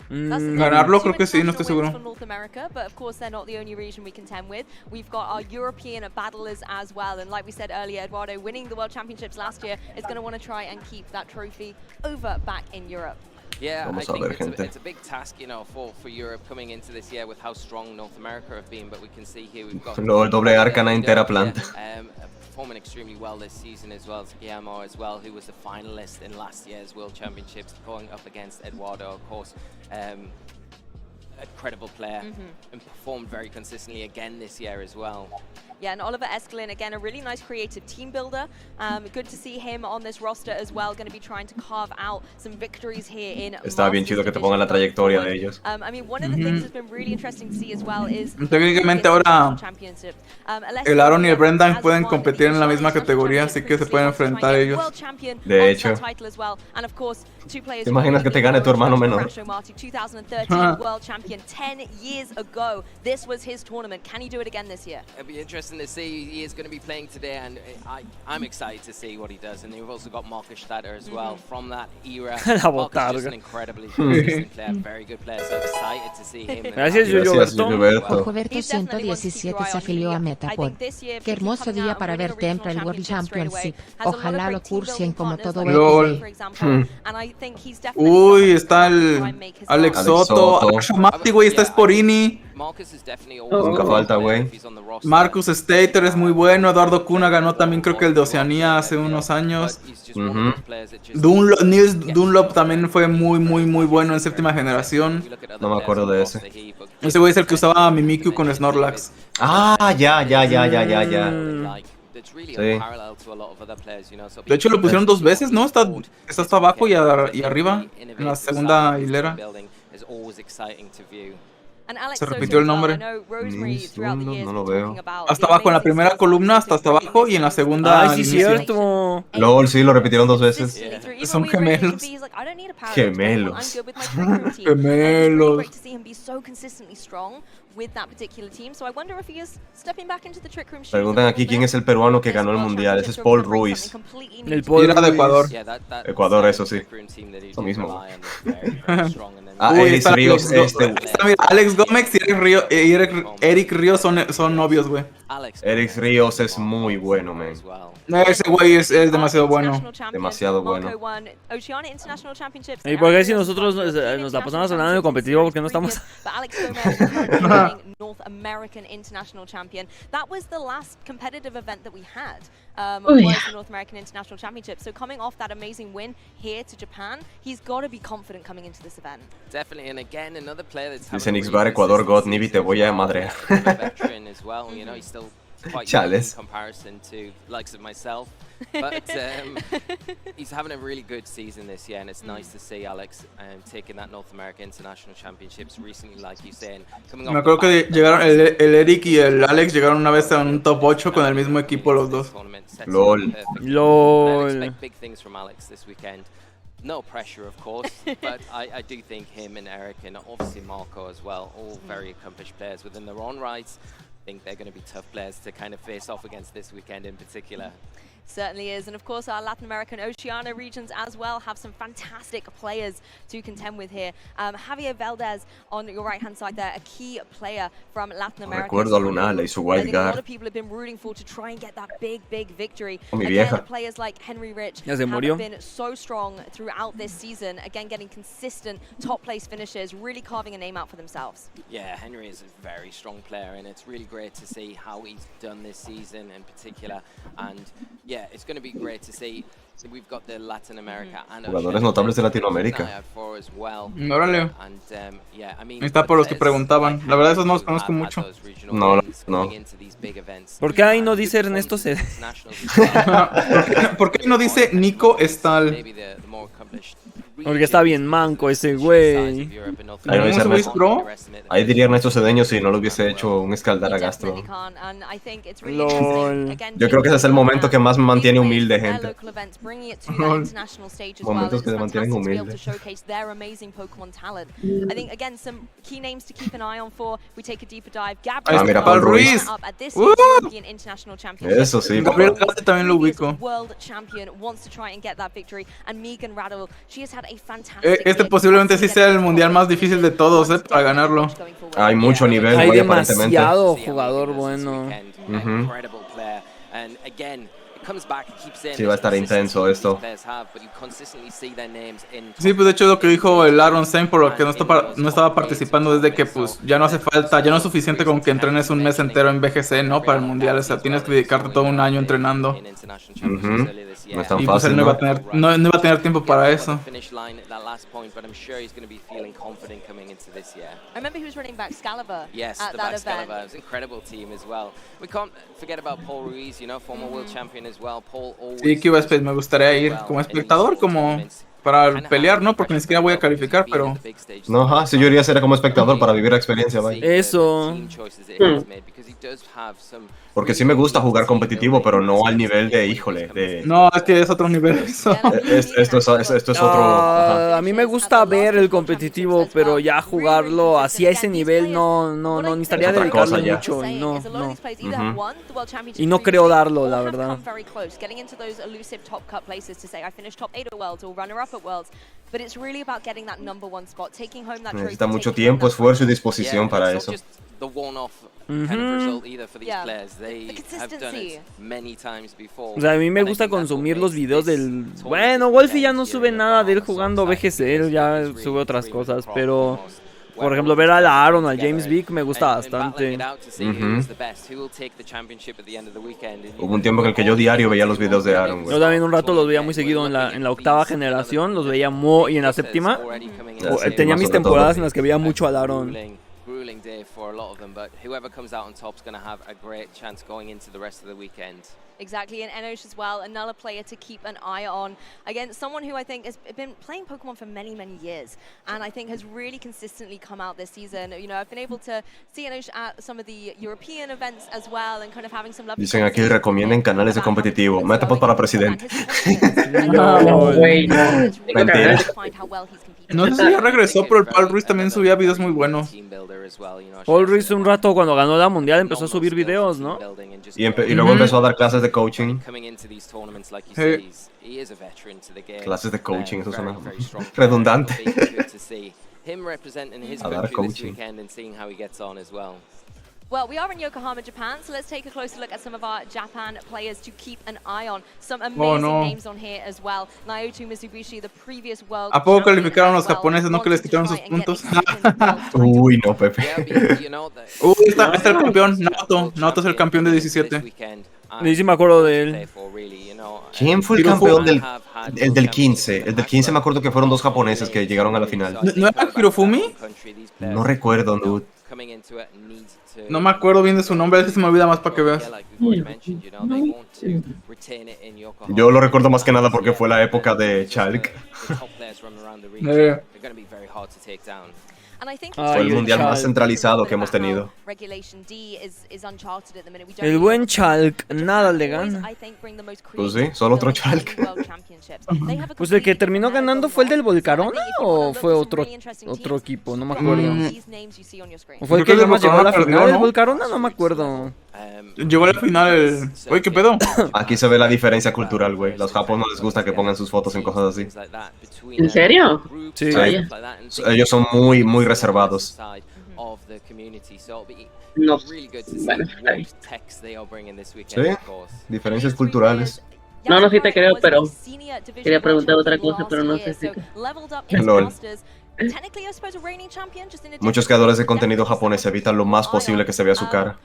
Ganarlo creo que sí, no estoy seguro. North America, but of course they're not the only region we contend with. We've got our European battlers as well, and like we said earlier, Eduardo winning the World Championships last year is going to want to try and keep that trophy over back in Europe. Yeah, I think it's a big task, for Europe coming into this year with how strong North America have been, but we can see here we've got el doble Arcana entera planta. Performing extremely well this season as well. Guillermo as well, who was the finalist in last year's World Championships, going up against Eduardo, of course. A credible player and performed very consistently again this year as well. Yeah, and Oliver Eskelin, again, a really nice creative team builder. Good to see him on this roster as well, going to be trying to carve out some victories here in Está bien chido que te pongan la trayectoria de ellos. I mean, one of the things that's been really interesting to see as well is técnicamente ahora el Aaron y el Brendan pueden competir en la misma categoría, así que se pueden enfrentar ellos. De hecho. ¿Te imaginas que te gane tu hermano menor? 10 years ago, this was his tournament. Can he do it again this year? It'll be interesting to see. He is going to be playing today, and I'm excited to see what he does. And we've also got Marcus Stadter as well from that era. Marcus is just an incredibly consistent player, very good player. So excited to see him. Gracias, Gilberto. Jocoberto 117 se afilió a Metapod. Qué hermoso día para ver Temple el World Championship. Ojalá lo cursen como todo LOL. Uy, está el Alex Soto. Mati, güey, está Sporini. Nunca falta, güey. Marcus Stater es muy bueno. Eduardo Cuna ganó también, creo que el de Oceanía hace unos años. Nils Dunlop también fue muy bueno en séptima generación. No me acuerdo de ese. Ese güey es el que usaba Mimikyu con Snorlax. Ah, ya. Sí. De hecho lo pusieron 2 veces, ¿no? Está hasta abajo y arriba, en la segunda hilera. Se repitió el nombre. No lo veo. Hasta abajo, en la primera columna, hasta abajo, y en la segunda. ¡Ay, sí, cierto! LOL, sí, lo repitieron 2 veces. Son gemelos. Gemelos. Gemelos. Preguntan aquí quién es el peruano que ganó el mundial. Ese es Paul Ruiz. El Paul era de Ecuador. Ecuador, eso sí. Lo mismo. Eric Ríos, Alex Gómez y Eric Ríos son novios, güey. Eric Ríos es muy bueno, man. Ese güey es demasiado bueno. Demasiado bueno. ¿Y por qué si nosotros nos la pasamos hablando de competitivo, por qué no estamos? North American International Champion. That was the last competitive event that we had. Uy. Was the North American International Championship. So coming off that amazing win here to Japan, he's got to be confident coming into this event. Definitely, and again, another player that's Dice Nixbar, Ecuador, God, Nibi, te voy a madrear. veteran as well. You know, he's still quite young in Chales. comparison to likes of myself. But he's having a really good season this year, and it's nice to see Alex taking that North American International Championships recently, like you saying. Me acuerdo que llegaron el Eric y el Alex llegaron una vez a un top 8 con el mismo equipo los dos. LOL. LOL. Expect big things from Alex this weekend. No pressure, of course, but I do think him and Eric and obviously Marco as well, all very accomplished players within their own rights. I think they're going to be tough players to kind of face off against this weekend in particular. Certainly is, and of course our Latin American Oceania regions as well have some fantastic players to contend with here. Javier Valdez on your right hand side there, a key player from Latin America. Recuerdo a Lunala y su I think a lot wildcard. of people have been rooting for to try and get that big victory. Oh, mi Again, vieja. players like Henry Rich Ya se have murió. been so strong throughout this season, again getting consistent top place finishes, really carving a name out for themselves. Yeah, Henry is a very strong player, and it's really great to see how he's done this season in particular. And yeah, it's going to be great to see. We've got the Latin America and Jugadores notables de Latinoamérica. as well. Órale. And yeah, I mean, Ahí está por los que preguntaban. La verdad esos no los conozco mucho. No, no. ¿Por qué ahí no dice Ernesto C? ¿Por qué no dice Nico Stahl? Porque está bien manco ese güey. Ahí, dice Ernesto, ahí diría Ernesto Cedeño si no lo hubiese hecho un escaldar a Gastro. LOL. Yo creo que ese es el momento que más me mantiene humilde, gente. Momentos que te mantienen humilde. I think again some key names to keep an eye on for. We take a deeper dive. Ah, mira, Paul Ruiz. Up at this European International Championship. Eso sí, Gabriel papá. Gatti también lo ubico. World champion wants to try and get that victory, and Megan Rattle, she has had a fantastic. Este posiblemente sí sea el mundial más difícil de todos, para ganarlo. Hay mucho nivel, Hay güey, aparentemente. demasiado jugador bueno. Incredible player, and again, it comes back, it keeps saying Sí, va a estar intenso esto. Sí, pues de hecho es lo que dijo el Aaron Stein, por lo que no estaba participando desde que pues ya no hace falta, ya no es suficiente con que entrenes un mes entero en BGC, ¿no? Para el mundial, o sea, tienes que dedicarte todo un año entrenando. No es tan Y pues fácil, él no ¿no? iba a tener tiempo para eso. I remember he was running back Excalibur Yes, at the that back Excalibur. event. It was an incredible team as well. We can't forget about Paul Ruiz, you know, former world champion as well. Paul always Sí, que pues, me gustaría ir como espectador, como para pelear, ¿no? Porque ni siquiera voy a calificar, pero... No, ajá, si yo iría a ser como espectador para vivir la experiencia, vaya. Eso. Porque sí me gusta jugar competitivo, pero no al nivel de, híjole, de... No, es que es otro nivel eso. Esto es otro... ajá. A mí me gusta ver el competitivo, pero ya jugarlo así a ese nivel no necesitaría Es otra cosa dedicarle ya. mucho y no. Y no creo darlo, la verdad. Necesita mucho tiempo, esfuerzo y disposición para eso. the one-off kind of result either for these players. They have done it many times before. O sea, a mí me gusta consumir los videos del... Bueno, Wolfie ya no sube nada de él jugando BGC, él ya sube otras cosas, pero... Por ejemplo, ver a la Aaron, al James Vick me gusta bastante. Hubo un tiempo en el que yo diario veía los videos de Aaron, güey. Yo también un rato los veía muy seguido en la octava generación, los veía muy... Y en la séptima, tenía mis temporadas en las que veía mucho a la Aaron. Grueling day for a lot of them, but whoever comes out on top is going to have a great chance going into the rest of the weekend. Exactly, and Enosh as well, another player to keep an eye on. Again, someone who I think has been playing Pokemon for many, many years, and I think has really consistently come out this season. You know, I've been able to see Enosh at some of the European events as well, and kind of having some lovely... Dicen aquí, recomienden canales de competitivo. Metapod para presidente. No, güey, no. Mentira. No sé si ya regresó, pero el Paul Ruiz también subía videos muy buenos. Paul Ruiz un rato cuando ganó la Mundial empezó a subir videos, ¿no? Y luego empezó a dar clases de coaching. Clases de coaching, eso suena redundante. Him representing his A dar country this coaching. weekend and seeing how he gets on as well. Well, we are in Yokohama, Japan, so let's take a closer look at some of our Japan players to keep an eye on. Some amazing names on here as well. Naoto Mitsubishi, the previous world ¿A poco calificaron los japoneses, no que les quitaron sus puntos? Uy, no, Pepe. Uy, está el campeón, Naoto es el campeón de 17. Ni si me acuerdo de él. ¿Quién fue el campeón del 15? El del 15 me acuerdo que fueron dos japoneses que llegaron a la final. ¿No era Hirofumi? No recuerdo, dude. No me acuerdo bien de su nombre, a veces se me olvida más para que veas. Yo lo recuerdo más que nada porque fue la época de Chalk. Fue el mundial más centralizado que hemos tenido. El buen Chalk, nada le gana. Pues sí, solo otro Chalk. Pues el que terminó ganando fue el del Volcarona o fue otro equipo, no me acuerdo. ¿O fue el que más llegó a la final del Volcarona? No me acuerdo. Llegó a la final el... Oye, ¿qué pedo? Aquí se ve la diferencia cultural, güey. Los japoneses no les gusta que pongan sus fotos en cosas así. ¿En serio? Sí. Ellos son muy, muy reservados. No. Bueno, sí, diferencias culturales. No, sí te creo, pero quería preguntar otra cosa, pero no sé si... LOL. Muchos creadores de contenido japonés evitan lo más posible que se vea su cara.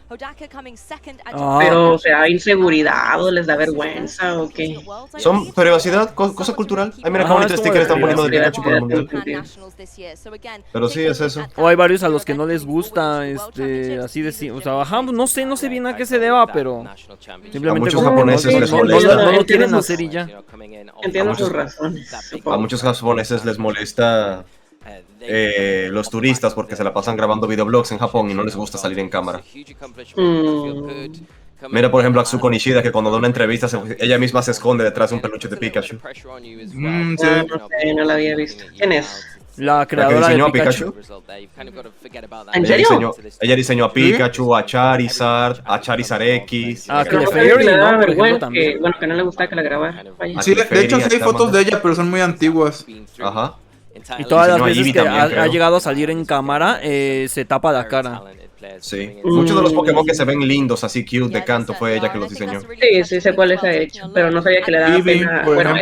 Pero, o sea, inseguridad o les da vergüenza o qué. Son privacidad, cosa cultural. Ay, mira cómo ahorita sticker están poniendo de Pikachu para el mundial. Pero sí, es eso. O hay varios a los que no les gusta, así de, o sea, ajá, no sé bien a qué se deba, pero simplemente a muchos japoneses les molesta. No lo quieren hacer y ya. Entiendo sus razones. A muchos japoneses les molesta los turistas porque se la pasan grabando videoblogs en Japón y no les gusta salir en cámara. Mira, por ejemplo, a Atsuko Nishida, que cuando da una entrevista ella misma se esconde detrás de un peluche de Pikachu. Sí. No la había visto. ¿Quién es? La creadora de Pikachu. ¿En serio? Ella diseñó a Pikachu, a Charizard, a Charizard X. A Clefairy, ¿no? Por ejemplo, también. Bueno, que no le gustaba que la grabara. Sí, de hecho sí hay fotos de ella, pero son muy antiguas. Ajá. Y todas las veces que ha llegado a salir en cámara, se tapa la cara. Sí. Muchos de los Pokémon que se ven lindos, así cute de canto, fue ella que los diseñó. Sí, sé cuáles ha hecho, pero no sabía que le daba pena. Bueno,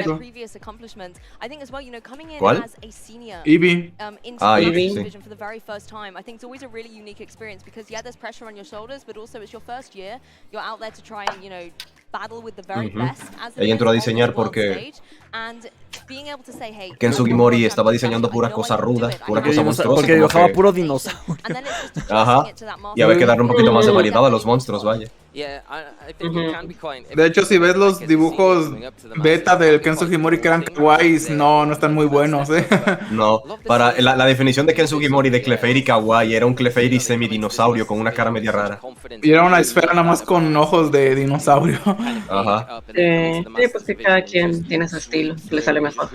¿Cuál? Eevee. Ah, Eevee, sí. Ella entró a diseñar porque Ken Sugimori estaba diseñando pura cosa ruda, pura cosa monstruosa. Porque dibujaba puro dinosaurio. Ajá. Y había que darle un poquito más de variedad a los monstruos, vaya. De hecho, si ves los dibujos beta del Ken Sugimori que eran kawaiis, no están muy buenos, No, para la definición de Ken Sugimori de Clefairy kawaii era un Clefairy semidinosaurio con una cara media rara. Y era una esfera nada más con ojos de dinosaurio. Ajá. Sí, pues que cada quien tiene su estilo, le sale mejor.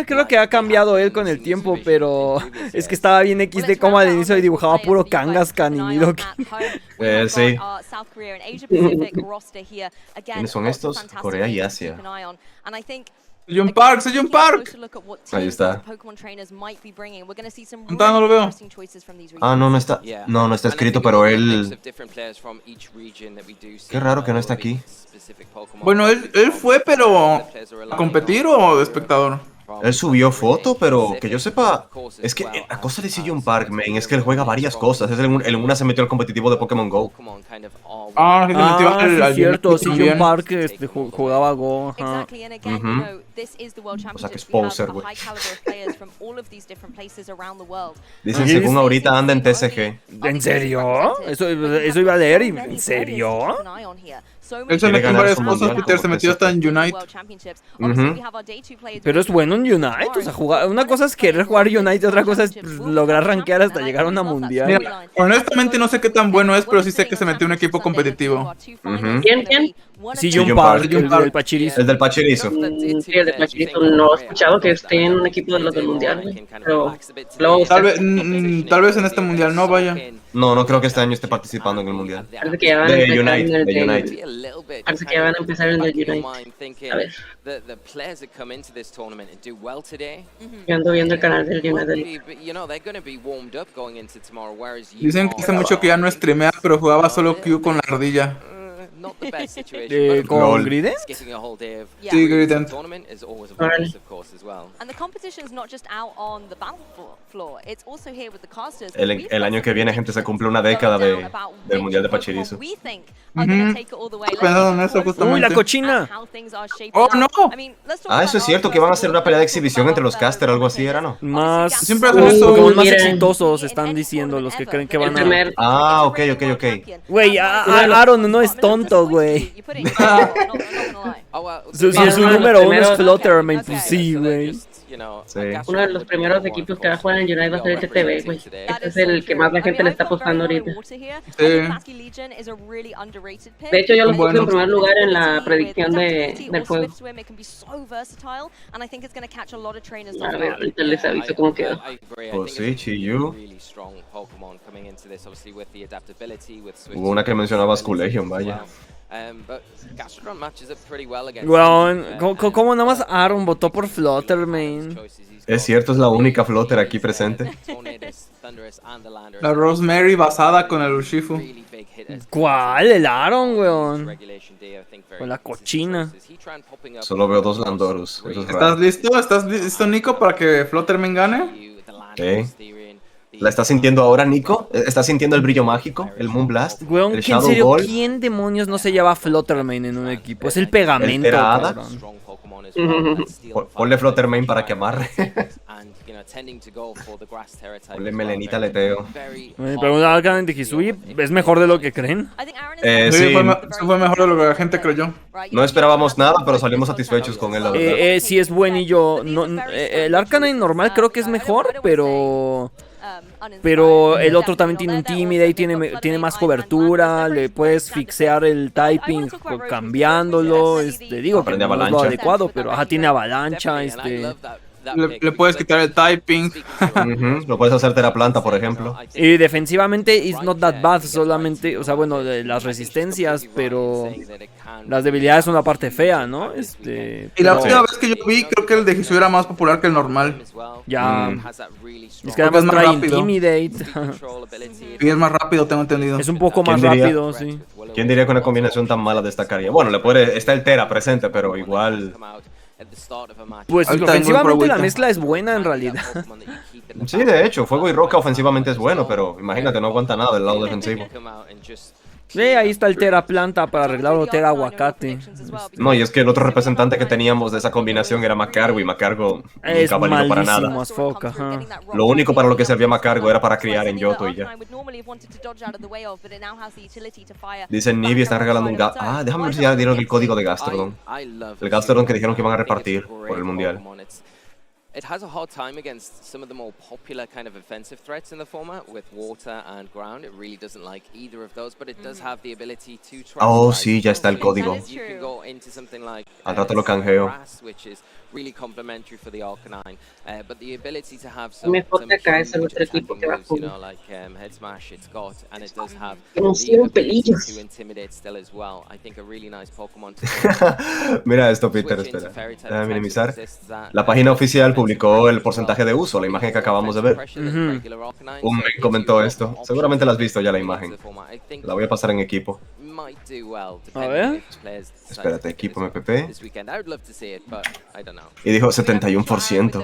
Creo que ha cambiado él con el tiempo, pero es que estaba bien XD como al inicio y dibujaba puro Kangaskhan y Nidoking. Sí. ¿Quiénes son estos? Corea y Asia. Sejun Park. Ahí está. No lo veo. Ah, no está. No está escrito, pero él... Qué raro que no está aquí. Bueno, él fue, pero ¿a competir o de espectador? Él subió foto, pero que yo sepa, es que la cosa de Sejun Park, man, es que él juega varias cosas. En una se metió al competitivo de Pokémon GO. Sí, cierto, Sejun Park jugaba GO. Ajá. O sea que es poser, güey. Dicen, según ahorita anda en TCG. ¿En serio? Eso iba a leer y... ¿En serio? Él se metió en varias cosas, Peter, se metió hasta en Unite. Pero es bueno en Unite, o sea, una cosa es querer jugar Unite y otra cosa es lograr rankear hasta llegar a una mundial. Mira, honestamente no sé qué tan bueno es, pero sí sé que se metió en un equipo competitivo. ¿Quién? Sejun Park, el del Pachirizo. El del Pachirizo. Sí, el del Pachirizo. No he escuchado que esté en un equipo de los del mundial, pero tal vez en este mundial no vaya. No, no creo que este año esté participando en el Mundial. Parece que ya van a De empezar en el Unite, de de... Unite. Parece que ya van a empezar en el Unite. A ver. The players that come into this tournament and do well today. Yo ando viendo el canal del United. You know, they're going to be warmed up going into tomorrow, whereas you Dicen que hace mucho que ya no streamea, pero jugaba solo Q con la ardilla. not the best situation. ¿Con Grident? Skipping a whole day of Sí, Grident. tournament is always a bonus, of course, as well. And the competition's not just out on the battle floor, it's also here with the casters. El año que viene, gente, se cumple una década del Mundial de Pachirisu. Pensando en eso justamente. ¡Uy, la cochina! ¡Oh, no! Ah, eso es cierto, que van a hacer una pelea de exhibición entre los casters, algo así era, ¿no? Más, Siempre hacen eso. Pokémon más exitosos están diciendo los que creen que van a... Ah, ok. Güey, Aaron no es tonto, güey. Si su número uno es Fluttermane, pues sí, güey. Sí. Uno de los primeros equipos que va a jugar en el United va a ser el TTV, güey. Este es el que más la gente le está apostando ahorita. De hecho, yo lo puse en primer lugar en la predicción del juego. A ver, ahorita les aviso cómo quedó. Pues sí, Chiyu. Hubo una que mencionaba Skulegion, vaya. Weón, ¿cómo nada más Aaron votó por Fluttermane? Es cierto, es la única Flutter aquí presente. La Rosemary basada con el Urshifu. ¿Cuál? El Aaron, weón. Con la cochina. Solo veo dos Landorus. Eso es raro. ¿Estás listo? ¿Estás listo, Nico, para que Fluttermane gane? Sí. ¿La estás sintiendo ahora, Nico? ¿Estás sintiendo el brillo mágico? ¿El Moonblast? Weón, ¿El ¿en Shadow serio? Ball? ¿Quién demonios no se lleva Fluttermane en un equipo? Es el pegamento, ¿El Terada? cabrón. Ponle Fluttermane para que amarre. Ponle Melenita Aleteo. Me pregunta Arcanen de Hisui, ¿es mejor de lo que creen? Sí, Fue mejor de lo que la gente creyó. no esperábamos nada, pero salimos satisfechos con él, la verdad. Sí es buenillo. El Arcanine normal creo que es mejor, pero el otro también tiene Intimidate, tiene más cobertura, le puedes fixear el typing cambiándolo, digo que Aprende no es lo avalancha. adecuado, pero tiene avalancha, Le puedes quitar el typing. Lo puedes hacer Teraplanta, por ejemplo. Y defensivamente it's not that bad, solamente, o sea, bueno, las resistencias, pero las debilidades son la parte fea, ¿no? Y la última vez que yo vi, creo que el de Hisui era más popular que el normal. Ya. Es que Porque además es más trae rápido. Intimidate. Y es más rápido, tengo entendido. Es un poco más ¿Quién diría? rápido, sí. ¿Quién diría que una combinación tan mala destacaría? Bueno, está el Tera presente, pero igual... Pues Ahorita ofensivamente la agüita. mezcla es buena en realidad. Sí, de hecho, Fuego y Roca ofensivamente es bueno, pero imagínate, no aguanta nada del lado defensivo. Sí, ahí está el Tera Planta para arreglarlo, Tera Aguacate. No, y es que el otro representante que teníamos de esa combinación era Macargo, y Macargo Es nunca valió para nada. malísimo as fuck, ajá. Lo único para lo que servía Macargo era para criar en Yoto y ya. Dicen Nibi está regalando un Ah, déjame ver si ya dieron el código de Gastrodon. El Gastrodon que dijeron que iban a repartir por el Mundial. It has a hard time against some of the more popular kind of offensive threats in the format with water and ground. It really doesn't like either of those, but it does have the ability to try. Oh, sí, ya está el código. You can go into something like Al rato lo canjeo. grass, which is really complementary for the Arcanine, but the ability to have some Mejor te cae huge ese otro equipo attacking que va a moves, you jugar. know, like Head Smash, it's got, and it does have Como the 100 ability pelillos. to intimidate still as well. I think a really nice Pokemon to Mira esto, Peter, espera. Déjame minimizar. La página oficial publicó el porcentaje de uso, la imagen que acabamos de ver. Un men comentó esto. Seguramente la has visto ya la imagen. La voy a pasar en equipo. A ver. Espérate, equipo MPP. This weekend. I would love to see it, but I don't know. Y dijo 71%.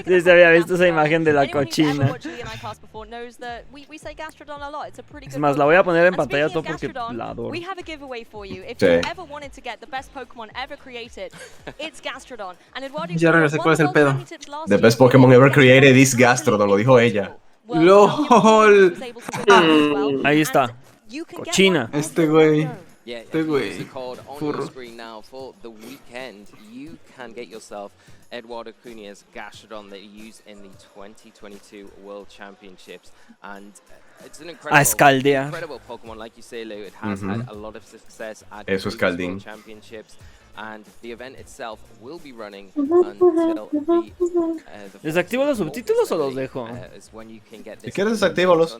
Sí, se había visto esa imagen de la cochina. Es más, la voy a poner en pantalla todo porque la adoro. We have a giveaway for you. If Sí. you ever wanted to get the best Pokemon ever created, it's Gastrodon. And Eduardo Ya regresé, ¿cuál es el pedo? The best Pokémon ever created is Gastrodon, lo dijo ella. LOL. Ahí está. Cochina. Este güey. Yeah, Este if you use the güey. code on Furro. your screen now for the weekend, you can get yourself Eduardo Cunha's Gastrodon that you use in the 2022 World Championships, and it's an A escaldear. incredible Pokemon, like you say, Lou. It has had a lot of success at Eso es previous Caldín. World Championships. ¿Desactivo los subtítulos o los dejo? Si quieres, desactívalos.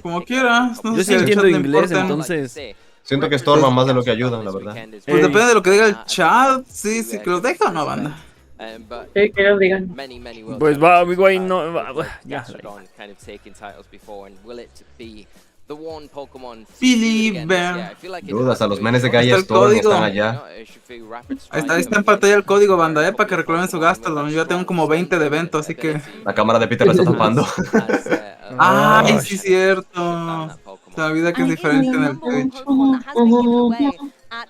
Como quieras. No Yo sé sí si el entiendo chat le inglés, importa. entonces. Siento que estorban más de lo que ayudan, la verdad. Pues depende de lo que diga el chat. Sí, que los deja o no, banda. Sí, que ellos digan. Pues va, güey, no. Ya. Dudas, a los menes de calle Ahí está el Storm código. están allá. Ahí está en pantalla el código, banda, para que reclamen su Gastrodon. Yo ya tengo como 20 de evento, así que... La cámara de Peter la está tapando. ¡Ay, sí, cierto! Se me olvida que es diferente en el Twitch.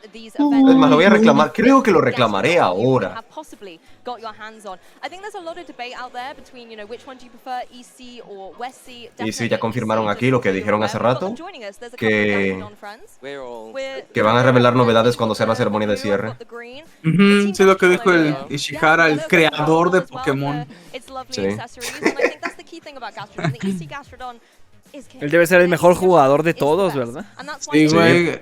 Es más, lo voy a reclamar. Creo que lo reclamaré ahora. Y sí, ya confirmaron aquí lo que dijeron hace rato, que van a revelar novedades cuando sea la ceremonia de cierre. Sí, lo que dijo el Ishihara, el creador de Pokémon. Sí. Él debe ser el mejor jugador de todos, ¿verdad? Sí, güey.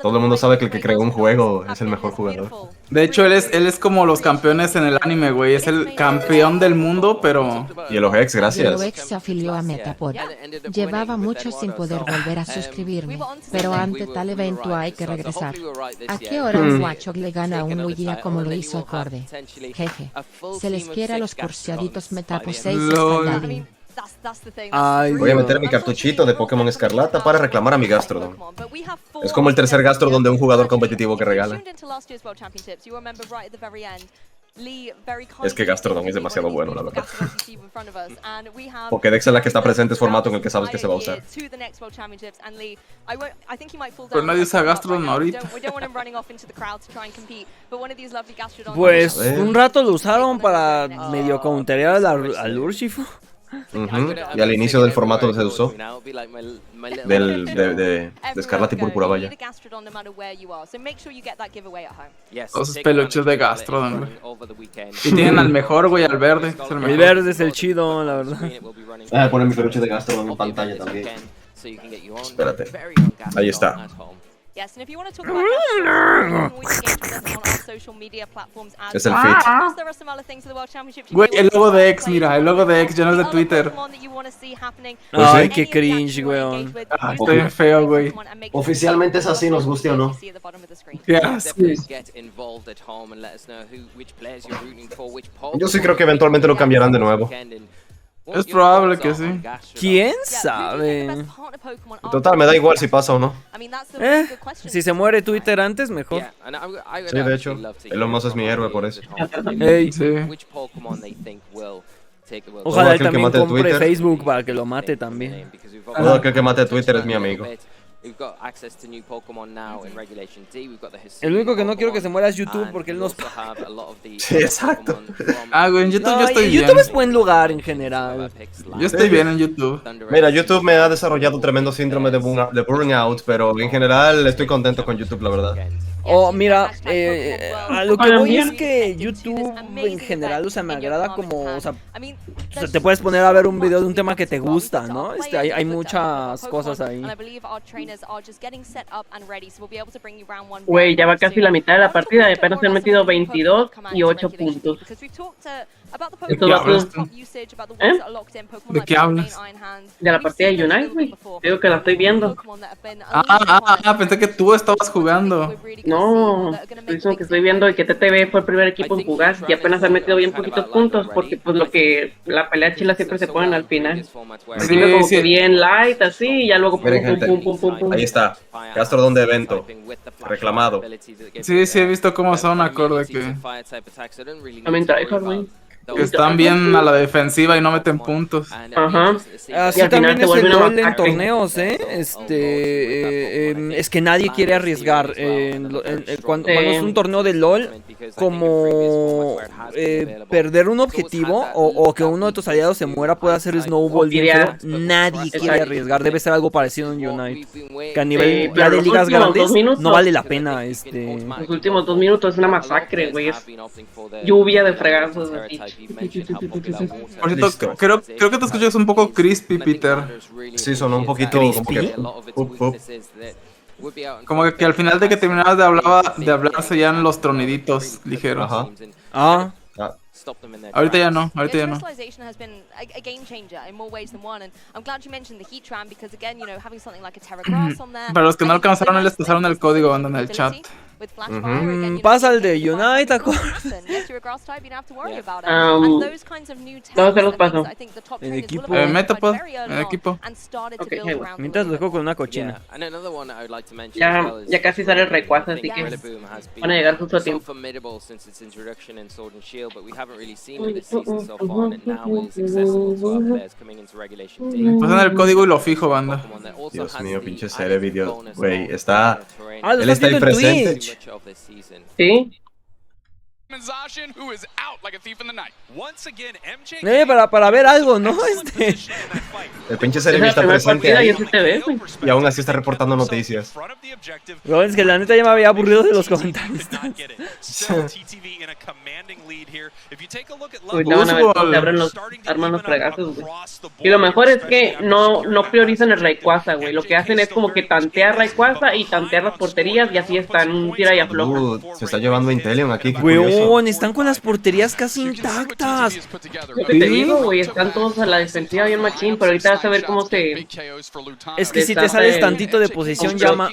Todo el mundo sabe que el que creó un juego es el mejor jugador. De hecho, él es como los campeones en el anime, güey. Es el campeón del mundo, pero... Y el OX, gracias. El OX se afilió a Metapod. Llevaba mucho sin poder volver a suscribirme, pero ante tal evento hay que regresar. ¿A qué hora un guacho le gana a un Lugia como lo hizo Acorde? Jeje. Se les quiere a los cursiaditos Metapod 6 escandalín. Voy a meter mi cartuchito de Pokémon Escarlata para reclamar a mi Gastrodon. Es como el tercer Gastrodon de un jugador competitivo que regala. Es que Gastrodon es demasiado bueno, la verdad. Pokédex es la que está presente, es formato en el que sabes que se va a usar. Pero nadie usa Gastrodon ahorita. Pues un rato lo usaron para medio counterear al Urshifu. Y al inicio del formato se usó. De Escarlata y Púrpura, vaya. Todos esos peluches de Gastrodon, güey. Y tienen al mejor, güey, al verde. El verde es el chido, la verdad. Voy a poner mi peluche de Gastrodon en pantalla también. Espérate. Ahí está. Es el fit. Güey, el logo de X, mira, el logo de X ya no es de Twitter. Ay, qué cringe, weón. Estoy bien feo, güey. Oficialmente es así, nos guste o no. Yo sí creo que eventualmente lo cambiarán de nuevo. Es probable que sí. ¿Quién sabe? Total, me da igual si pasa o no. Si se muere Twitter antes, mejor. Sí, de hecho. Elon Musk es mi héroe por eso. Ey. Sí. Ojalá él aquel que también mate compre Twitter. Facebook para que lo mate también. Todo aquel que mate Twitter es mi amigo. El único que no quiero que se muera es YouTube porque él nos... Sí, exacto. Güey, en YouTube No, yo estoy YouTube bien. es buen lugar en general. Yo estoy bien en YouTube. Mira, YouTube me ha desarrollado un tremendo síndrome de burnout, pero en general estoy contento con YouTube, la verdad. Mira, a lo que voy es que YouTube en general, o sea, me agrada como, o sea, te puedes poner a ver un video de un tema que te gusta, ¿no? Hay muchas cosas ahí. Güey, ya va casi la mitad de la partida, apenas se han metido 22 y 8 puntos. Estos vatos... ¿De qué hablas? De la partida de Unite, güey. Digo que la estoy viendo. Pensé que tú estabas jugando. No, estoy diciendo que estoy viendo que TTV fue el primer equipo en jugar y apenas han metido bien poquitos puntos porque pues lo que la pelea chila siempre se ponen al final. Sí, Como sí. que bien light así y ya luego pum, Miren, gente, pum, pum, pum, pum. ahí está. Gastrodon de evento. Reclamado. Sí, he visto cómo son, acorde que También tryhard, güey. están bien a la defensiva y no meten puntos. Ajá. Así Y al también final te es vuelve el una LOL en masacre. torneos, es que nadie quiere arriesgar. Cuando es un torneo de LOL, como perder un objetivo o que uno de tus aliados se muera puede hacer snowball bien feo. Nadie quiere arriesgar, debe ser algo parecido en Unite. Que a nivel ya de los ligas últimos grandes 2 minutos. no vale la pena. Los últimos 2 minutos es una masacre, güey. Es lluvia de fregazos así. Por cierto, creo que te escuchas un poco crispy, Peter. Sí, sonó un poquito como que... Como que al final de que terminabas de hablar se oían los troniditos ligeros. Ajá. Ah. Ahorita ya no, ahorita ya no. Specialization has been a game changer in more ways than one, and I'm glad you mentioned the heat tram because again, you know, having something like a Terra Grass on there. Para los que no alcanzaron, les pasaron el código, andan en el chat. Pasa el de Unite, ¿Dónde se los paso? En equipo. Metapod, en equipo. Okay, Mientras lo dejo con una cochina. Ya casi sale el Rayquaza, así que van a llegar justo a tiempo. Pasan el código y lo fijo, banda. Dios mío, pinche serie video. Güey, está... Ah, lo él estás está ahí viendo en presente. Twitch. Sí. Para ver algo, ¿no? El pinche serie está presente ahí. Y aún así está reportando noticias. Bro, es que la neta ya me había aburrido de los comentarios. Ahorita van a ver cómo se abren los arman los fregazos, güey. Y lo mejor es que no priorizan el Rayquaza, güey. Lo que hacen es como que tantear Rayquaza y tantear las porterías y así están un tira y afloja. Se está llevando Inteleon aquí. Weón, están con las porterías casi intactas. Lo que te digo, güey, están todos a la defensiva bien machín, pero ahorita vas a ver cómo se... Es que si te sales tantito de posesión llama...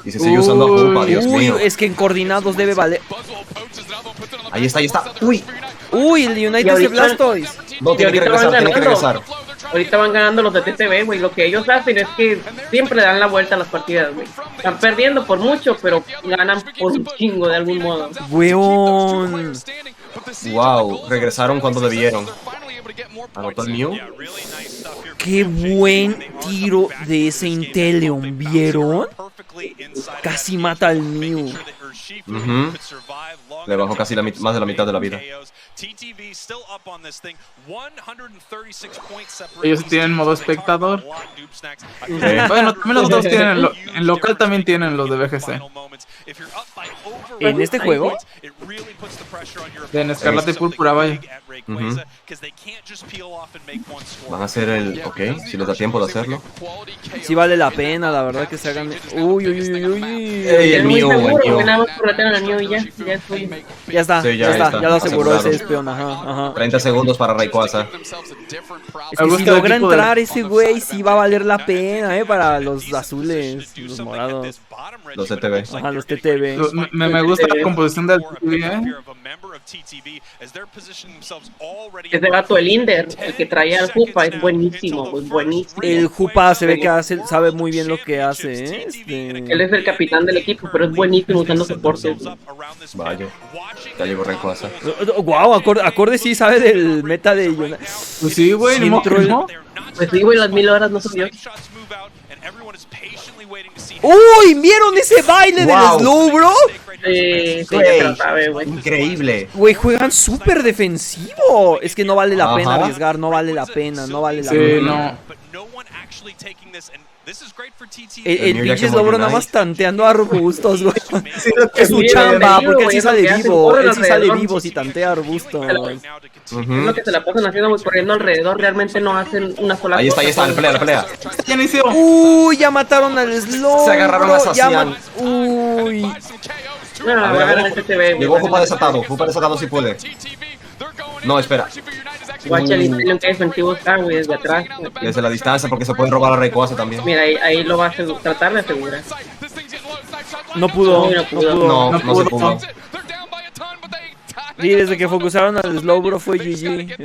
Y se sigue usando Jupa, Dios mío. Es que en coordinados debe valer. Ahí está, ahí está. Uy. Uy, el United se Blastoise. No, tiene que regresar, tiene que regresar. Ahorita van ganando los de TTV, güey. Lo que ellos hacen es que siempre dan la vuelta a las partidas, güey. Están perdiendo por mucho, pero ganan por un chingo de algún modo. Weón. Wow, regresaron cuando debieron. ¿Anotó el Mew? Qué buen tiro de ese Inteleon, ¿vieron? Casi mata al Mew. Le bajó casi más de la mitad de la vida. Ellos tienen modo espectador. Bueno, también los dos tienen, en local también tienen los de BGC. ¿En este juego? En Escarlata y Púrpura, vaya. Van a hacer el... Ok, si les da tiempo de hacerlo. Sí vale la pena, la verdad que se hagan... Uy. El Mew, Ya está, sí, ya lo aseguró ese espion, ajá. 30 segundos para Rayquaza. Es que si logra entrar ese güey, sí va a valer la pena, para los azules, los morados. Los TTV. Ajá, los TTV. Me gusta la composición del TTV, Ese gato, el Inder, el que traía al Jupa, es buenísimo, güey, buenísimo. El Jupa se ve que sabe muy bien lo que hace, Él es el capitán del equipo, pero es buenísimo usando soportes. Vaya, ya llegó Rayquaza. Guau, acorde sí sabe del meta de Yona. Pues sí, güey, sí, ¿no? Pues sí, güey, las 1000 horas no subió. ¡Uy! ¿Vieron ese baile del slow, bro? Increíble. Güey, juegan súper defensivo. Es que no vale la pena arriesgar, no vale la pena. Sí, no. El pinche Slowbro nada más tanteando arbustos, güey. Es su chamba, porque él sí sale vivo. Él sí sale vivo si tantea arbustos. Lo que se la pasan haciendo, muy corriendo alrededor, realmente no hacen una sola cosa. Ahí está, la pelea. Uy, ya mataron al Slow. Se agarraron a Sacian. Uy. Llegó Jupa desatado si puede. No, espera. Guacha, el Inteleon que defensivo está, güey, desde atrás. Desde la distancia, porque se pueden robar a Rayquaza también. Mira, ahí lo va a tratar de asegurar. No pudo. No se pudo. Y desde que focusaron al Slowbro fue GG.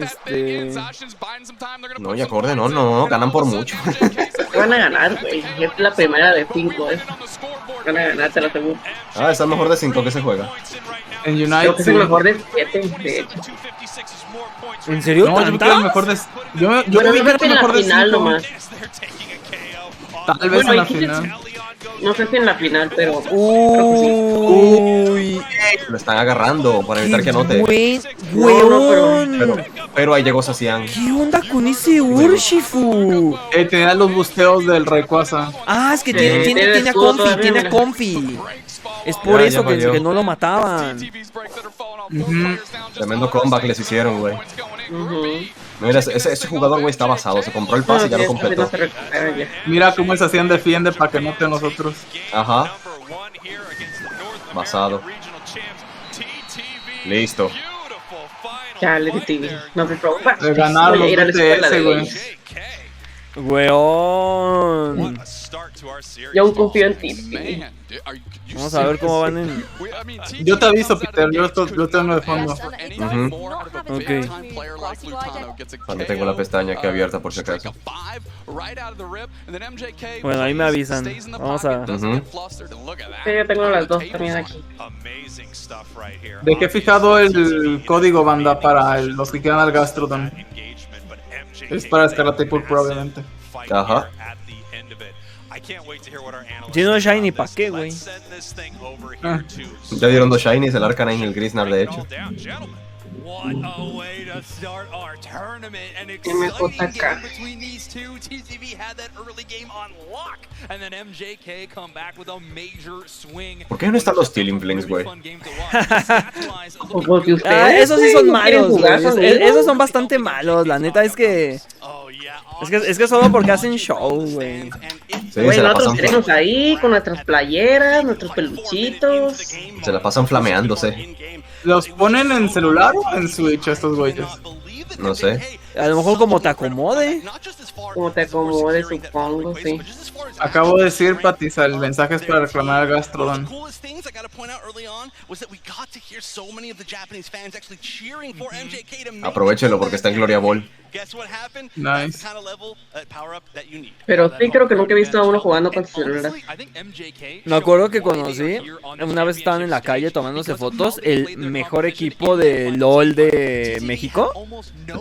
No, y acorde, no, ganan por mucho. Van a ganar, güey. Es la primera de 5, Van a ganar, te lo aseguro. Es el mejor de 5 que se juega. En United. Creo que es el mejor de 7, de hecho. ¿En serio? No, yo creo que el mejor de... Yo creo que el mejor de 5. Tal vez en la final. No sé si en la final, pero... Uy. Lo están agarrando para evitar que anote. Pero ahí llegó Sacian. ¿Qué onda con ese Urshifu? Tenía los busteos del Rayquaza. Es que tiene a Comfy. Es por eso que no lo mataban. Tremendo comeback les hicieron, güey. Mira, ese jugador, güey, está basado. Se compró el pase y ya lo completó. Mira cómo el Sacian defiende para que noten nosotros. Ajá. Basado. Listo. Chale, TV. No se preocupa. De ganar los BTS, güey. Weón. Yo aún confío en ti. Vamos a ver cómo van en... Yo te aviso, Peter, yo tengo de fondo. Ok. También tengo la pestaña aquí abierta por si acaso. Bueno, ahí me avisan. Vamos a... Sí, yo tengo las dos también aquí. Dejé fijado el código, banda, para los que quedan al Gastrodon. Es para descargarte probablemente. Ajá. Si no es Shiny, ¿pa' qué, güey? Ya dieron 2 Shinies, el Arcanine y el Grisnar, de hecho. MJK. ¿Por qué no están los Stealing Flames, güey? Esos sí son malos, güey. Esos son bastante malos, la neta es que... Es que solo porque hacen show, güey. Sí, Güey, nosotros tenemos ahí con nuestras playeras, nuestros peluchitos. Se la pasan flameándose. ¿Los ponen en celular o en Switch estos güeyes? No sé. A lo mejor como te acomode. Como te acomode, supongo, sí. Acabo de decir, Patiza, el mensaje es para reclamar al Gastrodon. Aprovechelo porque está en Gloria Ball. Nice. Pero sí creo que nunca he visto a uno jugando con su celular. Me acuerdo que conocí, una vez estaban en la calle tomándose fotos, el mejor equipo de LOL de México.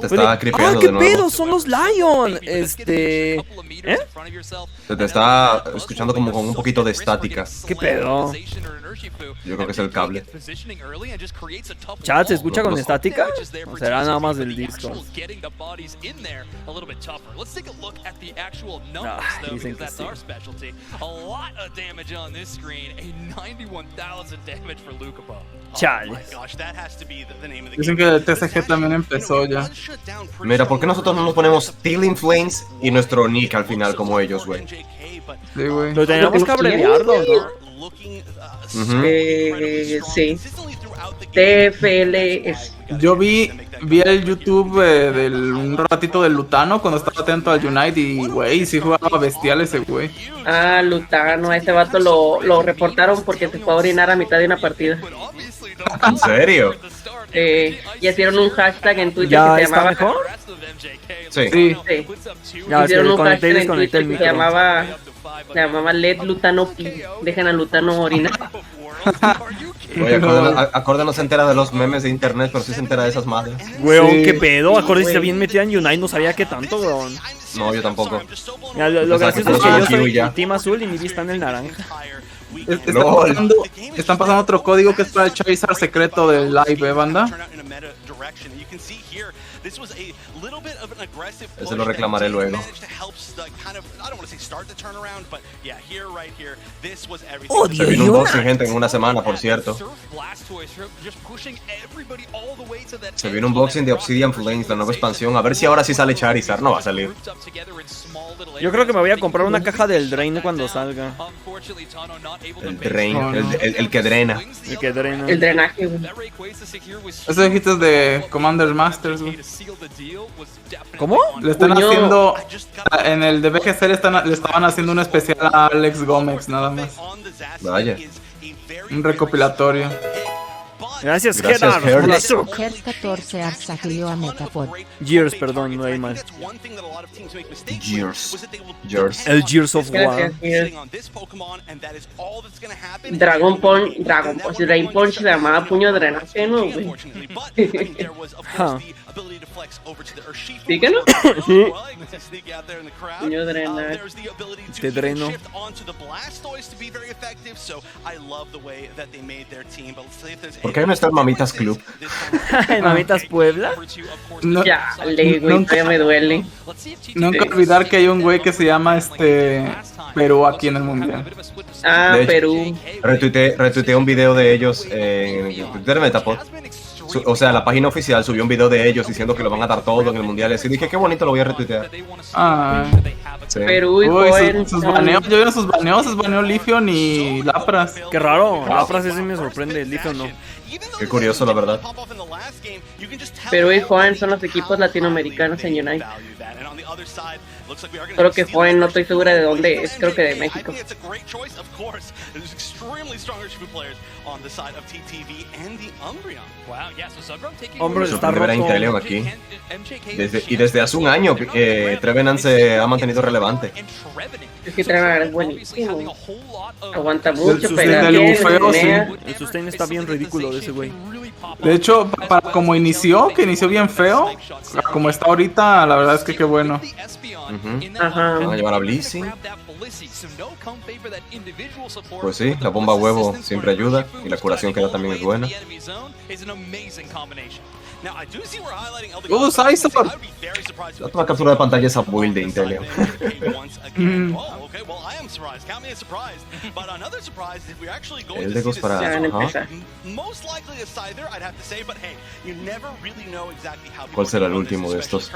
Se te está cripeando ¡Ah, qué de nuevo. pedo! ¡Son los Lion! ¿Eh? Se te está escuchando como con un poquito de estática. ¿Qué pedo? Yo creo que es el cable. ¿Chat se escucha con estática? ¿O será nada más del disco? Dicen que sí. Chale. Dicen que el TCG también empezó ya. Mira, ¿por qué nosotros no nos ponemos Stealing Flames y nuestro nick al final como ellos, güey? Sí, güey. Lo tenemos que abreviarlo, ¿no? Sí. TFLS. Yo vi el YouTube un ratito del Lutano cuando estaba atento al Unite y, güey, sí jugaba bestial ese güey. Ah, Lutano, a ese vato lo reportaron porque se fue a orinar a mitad de una partida. ¿En serio? Y hicieron un hashtag en Twitter ¿Ya que se está llamaba... mejor? Sí. Ya, Hicieron un hashtag en desconecté Twitter el que se llamaba Let Lutano Pi. Dejen a Lutano orinar. Oye, Acorde no se entera de los memes de internet, pero sí se entera de esas madres. Weón, Sí. qué pedo. Acorde está bien metida en Unite, no sabía que tanto, weón. No, yo tampoco. Mira, lo Pensaba gracioso que es que yo Q soy y ya. el team azul y mi está en el naranja. Están pasando otro código que es para el Charizard secreto del live, banda. Ese lo reclamaré luego. Se vino un boxing, gente, en una semana, por cierto. Se vino un boxing de Obsidian Flames, la nueva expansión. A ver si ahora sí sale Charizard. No va a salir. Yo creo que me voy a comprar una caja del Drain cuando salga. El Drain, el que drena. El que drena. El drenaje, güey. Eso dijiste de Commander Masters, güey. ¿Cómo? Le están haciendo. En el de BGC le estaban haciendo un especial a Alex Gómez, nada más. Vaya. Un recopilatorio. Gracias, Gracias, Gerard. Gerard. por la sub. Hers 14 afilió a Metapod. Gears, perdón, no hay más. Gears. El Gears of War. Gracias, Gears. Dragon Punch se llamaba puño drenaje, ¿no, güey? ¿Sí que no? Sí. Puño drenaje. Te dreno. ¿Por qué no está el Mamitas Club? ¿En Mamitas Puebla? No, Ya, güey, todavía me duele. nunca olvidar que hay un güey que se llama Perú aquí en el Mundial. Ah, De hecho, Perú. Retuiteé un video de ellos en Twitter Metapod. o sea, la página oficial subió un video de ellos diciendo que lo van a dar todo en el Mundial. Y dije, qué bonito, lo voy a retuitear. Sí. Pero Uy, sus baneos, yo vieron sus baneos, baneó Lifion y Lapras. Qué raro, Lapras ese me sorprende, Lifion no. Qué curioso, la verdad. Pero hoy juegan son los equipos latinoamericanos en United. Creo que juegan, no estoy segura de dónde es, creo que de México. Hombre, Me está sorprende ver a roto. Inteleon aquí. Desde hace un año, Trevenant se ha mantenido relevante. Es que Trevenant es buenísimo. Aguanta mucho, El pega sustain bien, del feo, sí. pelea. El sustain está bien ridículo de ese güey. De hecho, para como inició, que inició bien feo, como está ahorita, la verdad es que qué bueno. Ajá. Van a llevar a Blissey. Pues sí, la bomba huevo siempre ayuda y la curación que da también es buena. Scizor. La última captura de pantalla es a build de Inteleon. El de Ghost para... Ajá. ¿Cuál será el último de estos?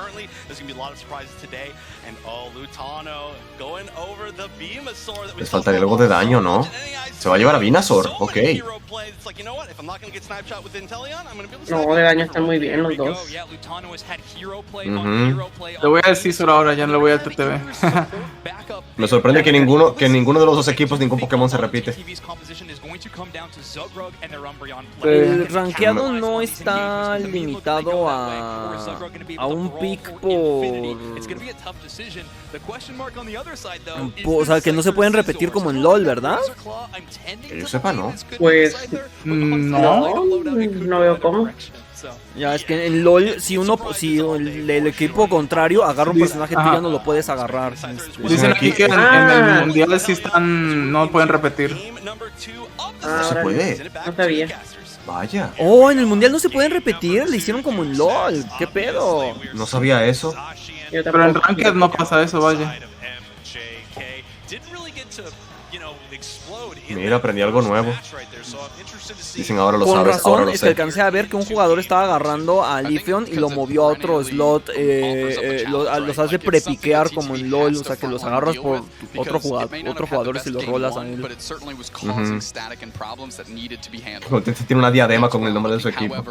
Les faltaría algo de daño, ¿no? Se va a llevar a Venusaur, ok. No, de daño están muy bien los dos. Le voy al Scizor ahora, ya no le voy al TTV. Me sorprende que ninguno de los dos equipos, ningún Pokémon se repite. El rankeado no está limitado a un pick o sea, que no se pueden repetir como en LoL, ¿verdad? Que yo sepa, ¿no? Pues no veo cómo. Ya, es que en LoL, si el equipo contrario agarra un personaje, tú ya no lo puedes agarrar. Dicen aquí que en el Mundial sí están, no pueden repetir. No se puede. No sabía. Vaya. Oh, en el Mundial no se pueden repetir, le hicieron como en LoL. ¿Qué pedo? No sabía eso. Pero en Ranked no pasa eso, vaya. Mira, aprendí algo nuevo. Dicen ahora lo Con sabes, razón, ahora lo es que sé. alcancé a ver que un jugador estaba agarrando a Lifion y lo movió a otro slot. Los hace prepiquear como en LoL, o sea que los agarras por otro jugador y los rolas a él. Tiene una diadema con el nombre de su equipo.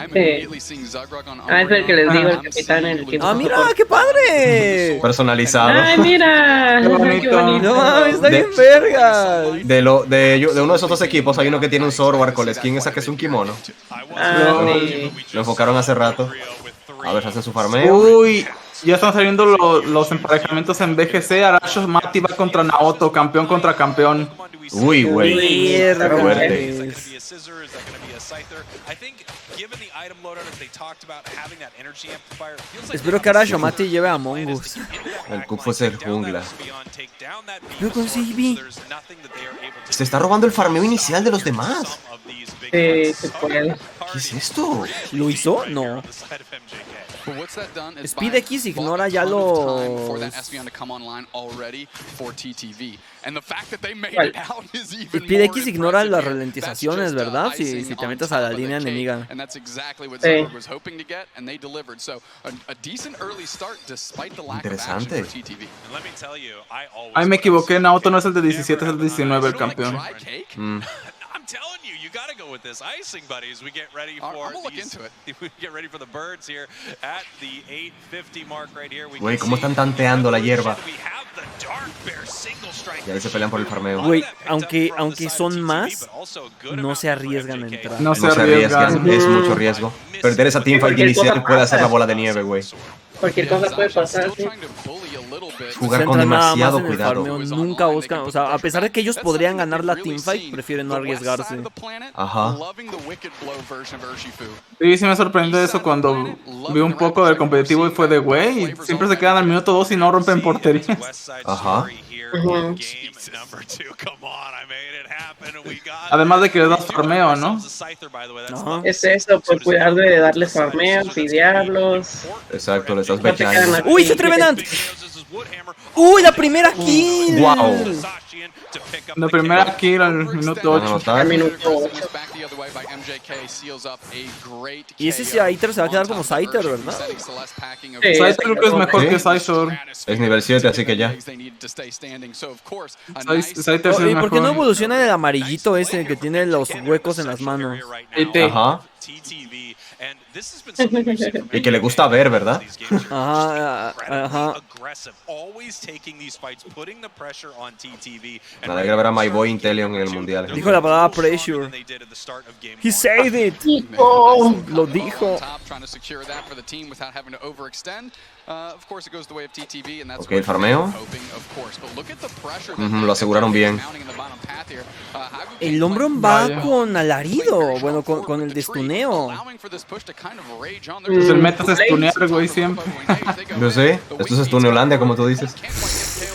Es el que les digo, el capitán, el equipo. ¡Ah, mira, qué padre! Personalizado. ¡Ay, mira! Qué bonito. No mames, está bien verga. De uno de esos dos equipos hay uno que tiene un Zoroark con la skin esa que es un kimono. Lo enfocaron hace rato. A ver, hacen su farmeo. Uy, ya están saliendo los emparejamientos en BGC. Aracho Mati va contra Naoto, campeón contra campeón. Uy, güey. Está fuerte. Espero que ahora Shomati lleve a Among Us. El Cup fue ser jungla. Yo conseguí. Se está robando el farmeo inicial de los demás. Se puede. ¿Qué es esto? ¿Lo hizo? No. Speed X ignora ya los... Speed X ignora las ralentizaciones, ¿verdad? Si te metes a la línea enemiga. Interesante. Ay, me equivoqué, Naoto no es el de 17, es el de 19 el campeón. Telling you, you gotta go with this icing, buddies. We get ready for we get ready for the birds here at the 850 mark right here. Güey, cómo están tanteando la hierba. Y ahí se pelean por el farmeo. Güey, aunque son más, no se arriesgan a entrar. No se arriesgan. Es mucho riesgo. Perder esa teamfight inicial puede hacer la bola de nieve, güey. Cualquier cosa puede pasar, sí. Jugar con demasiado cuidado. Nunca buscan, o sea, a pesar de que ellos podrían ganar la teamfight, prefieren no arriesgarse. Ajá. Sí, sí me sorprendió eso cuando vi un poco del competitivo y fue de güey, siempre se quedan al minuto 2 y no rompen porterías. Ajá. Además de que les das farmeo, ¿no? Es eso, por cuidar de darles farmeo, fidearlos. Exacto, le estás beteando. ¡Uy, se Trevenant! ¡Uy, la primera kill! Wow. La primera kill al minuto 8. Al minuto 8. Y ese Scyther se va a quedar como Scyther, ¿verdad? Scyther creo que es mejor que Scizor. Es nivel 7, así que ya. Scyther sí ¿Y es por qué no mejor. evoluciona el amarillito ese que tiene los huecos en las manos? Ajá. Y que le gusta ver, ¿verdad? Ajá, ajá. Me alegra ver a my boy Inteleon en el mundial. Dijo la palabra pressure. He said it. Lo dijo. Ok, el farmeo. Lo aseguraron bien. El Umbreon va con alarido. Bueno, con el destuneo. Pues el meta es stunear, güey, siempre. Yo sé, esto es Stuneolandia, como tú dices.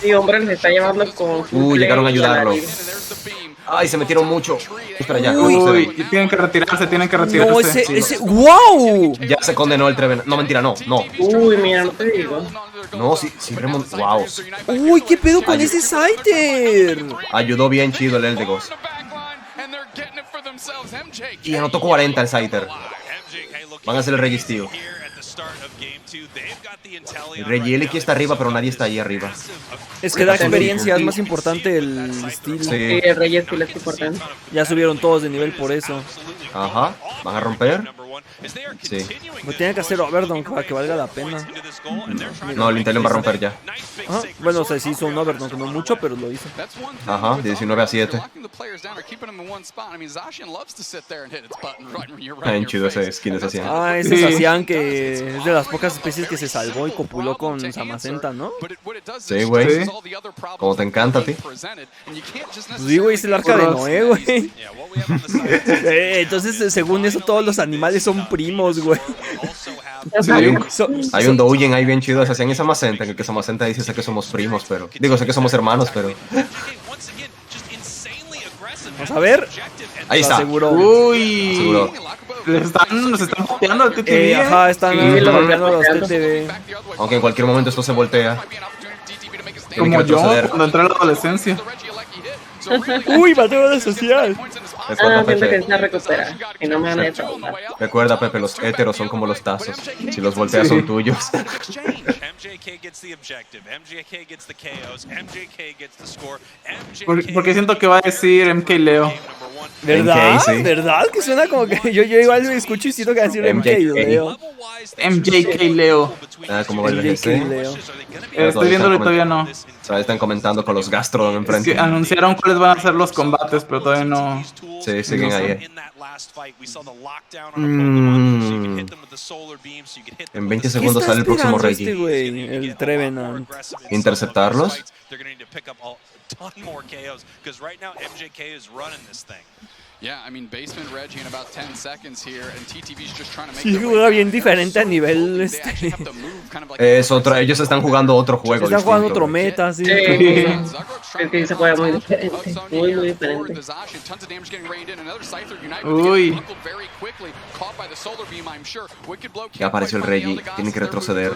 Sí, hombre, se está llevando con... Llegaron a ayudarlo. Ay, se metieron mucho. Espera ya. Uy, y tienen que retirarse, tienen que retirarse. No, ese, ¡wow! Ya se condenó el Treven. No, mentira, no. Uy, mira, no te digo. No, sí, wow. Uy, ¿qué pedo con ese Scyther? Ayudó bien chido el Eldegos. Y anotó 40 el Scyther. Van a hacer el Registío. El Regieleki está arriba, pero nadie está ahí arriba. Es que da experiencia, es más importante el estilo. Sí. El Reyes sí es importante. Ya subieron todos de nivel por eso. Ajá. ¿Van a romper? Sí. Pues tiene que hacer overdone para que valga la pena. No, el Inteleon va a romper ya. Ajá. Bueno, o sea, sí hizo un overdone, no mucho, pero lo hizo. Ajá, 19-7. Bien chido ese skin de Zacian. Ah, ese Zacian que es de las pocas especies que se salvó y copuló con Samacenta, ¿no? Sí, güey. Como te encanta a ti. Pues digo, es el arca de Noé, güey. Entonces, según eso, todos los animales son primos, güey. Sí, hay un Douyin ahí bien chido de Zacian y Samacenta, que Samacenta dice sé que somos primos, pero... Digo, sé que somos hermanos, pero... Vamos a ver. Ahí está. Uy. Seguro. Nos están puteando al TTV. Ajá, están golpeando a los TTV. Aunque en cualquier momento esto se voltea. Como yo, cuando entré a la adolescencia. Uy, mateo de social. Recuerda, siento que Pepe. se recupera. Y no me van a defraudar. Recuerda, Pepe, los héteros son como los tazos. Si los volteas son tuyos. Porque siento que va a decir MK Leo. ¿Verdad? MK, sí. ¿Verdad? Que suena como que yo igual me escucho y siento que va a decir MK Leo. MJK Leo. Ah, como el MJK VGC. Leo. Estoy viéndolo y todavía no. Todavía están comentando con los Gastrodon Es enfrente. que anunciaron cuáles van a ser los combates, pero todavía no. Sí, siguen no sé. ahí. En 20 segundos sale el próximo Regi. El Trevenant. ¿Interceptarlos? Sí, juega bien diferente a nivel Es otro, ellos están jugando otro juego. Están jugando distinto. otro meta, sí. Es que se juega muy diferente. Muy diferente. Uy. Ya apareció el Regi. Tienen que retroceder.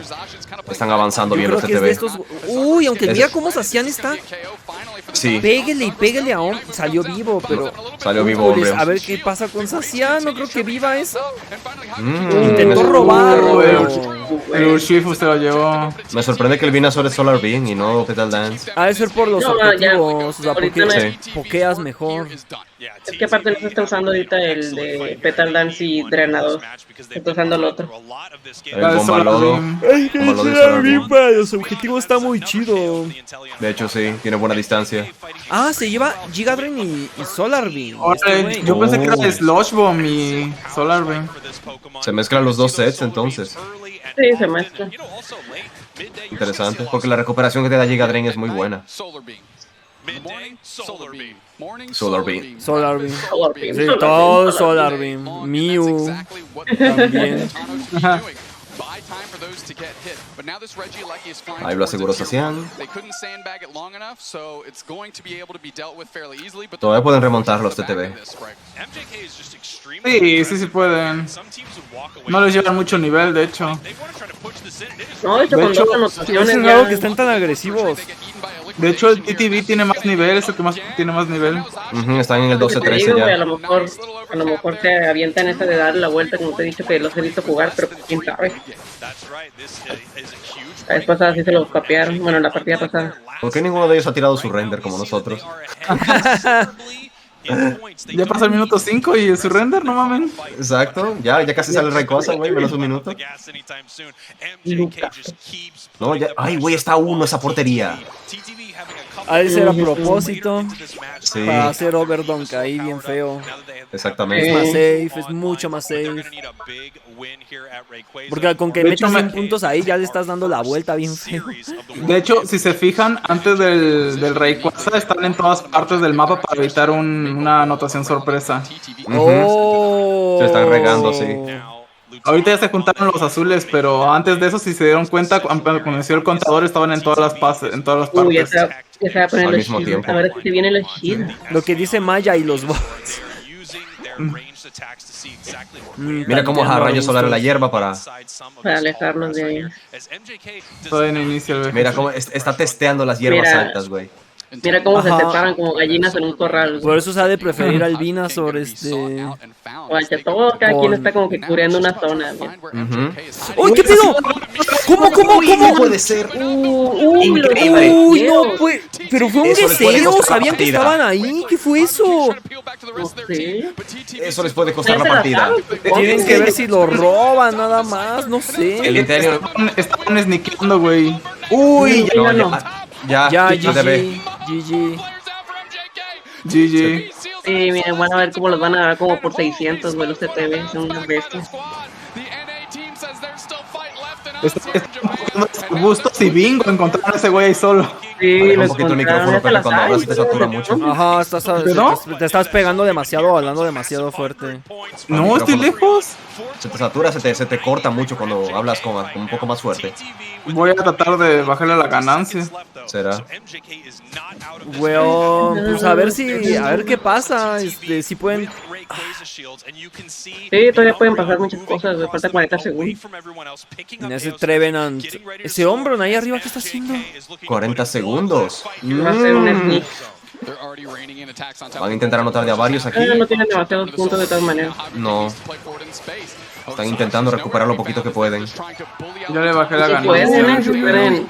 Están avanzando bien Creo los que es de TTV. estos... Uy, aunque mira cómo Zacian está. Sí. Pégale y pégale a Om. Salió vivo, pero... Salió vivo, hombre. A ver qué pasa con Zacian. No creo que viva eso. Mm. Intentó robarlo. El Urshifu se lo llevó. Me sorprende que el Venusaur es Solar Beam y no Petal Dance. Ha de ser por los No, objetivos. O sea, ahorita porque Sí. pokeas mejor. Es que aparte no se está usando ahorita el de Petal Dance y Drenador. Se está usando el otro. El Bomba Lodo. Ay, que Bomba Lodo y será Solar bien Beam. para los objetivos está muy chido. De hecho, sí, tiene buena distancia. Ah, se lleva Gigadren y Solar Beam. Órale, yo pensé que era de Slush Bomb y Solar Beam. Se mezclan los dos sets entonces. Sí, se mezcla. Interesante, porque la recuperación que te da Gigadren es muy buena. Solar Beam. Solar Beam. Solar Beam. Sí, todo Solar Beam. Mew también. Ahí lo aseguró Sacian. Todavía pueden remontar los TTV. Sí pueden. No les llevan mucho nivel, de hecho. No, de hecho, con dos anotaciones es raro que estén tan agresivos. De hecho, el TTV tiene más nivel, es el que más tiene más nivel. Están en el 12-13 ya. A lo mejor se avientan esa de darle la vuelta, como te he dicho, que los he visto jugar, pero quién sabe. La vez pasada sí se los capearon, bueno, la partida pasada. ¿Por qué ninguno de ellos ha tirado su render como nosotros? Ya pasó el minuto 5 y su render, no mamen. Exacto, ya casi sale el Rayquaza, güey, menos un minuto. No, ya, ay, güey, está 1 esa portería. Ha de ser a propósito. Sí. Para hacer overdunk ahí bien feo. Exactamente. Es más safe, es mucho más safe. Porque con que metas 100 puntos ahí ya le estás dando la vuelta bien feo. De hecho, si se fijan, antes del Rayquaza están en todas partes del mapa para evitar una anotación sorpresa. Oh. Se están regando, sí. Ahorita ya se juntaron los azules, pero antes de eso, si se dieron cuenta, cuando inició el contador, estaban en todas las partes. Ya se va a poner al los mismo shields. tiempo. A ver si te vienen los shields. Lo que dice Maya y los bots. Mira cómo rayo solar en la hierba para alejarnos de ellos. Todavía no inicia el BG. Mira cómo está testeando las hierbas altas, güey. Mira cómo se separan como gallinas en un corral. Por eso se ha de preferir al Vina sobre cada quien está como que cubriendo una zona. ¡Uy, qué pedo! ¿Cómo? No puede ser. Increíble. Uy, no, pues. Pero fue un deseo. Sabían que estaban ahí. ¿Qué fue eso? Eso les puede costar la partida. Tienen que ver si lo roban, nada más. No sé. El interior. Estaban sneakeando, güey. Uy, ya, GG. GG. Sí, miren, van a ver cómo los van a dar como por 600, güey, los TTV, son unas bestias. Bustos y bingo encontraron a ese güey ahí solo. Sí, un poquito el micrófono para que cuando hablas te satura mucho. Ajá, te estás pegando demasiado, hablando demasiado fuerte. No, estoy lejos. Se te satura, se te corta mucho cuando hablas con un poco más fuerte. Voy a tratar de bajarle la ganancia. ¿Será? Weón, pues a ver qué pasa, si pueden... Sí, todavía pueden pasar muchas cosas, me falta 40 segundos. En ese Trevenant, ese hombro ahí arriba, ¿qué está haciendo? 40 segundos. Va a ser un sneak. Van a intentar anotar de a varios aquí. No tienen demasiados puntos de todas maneras. No. Están intentando recuperar lo poquito que pueden. Yo le bajé la ganancia.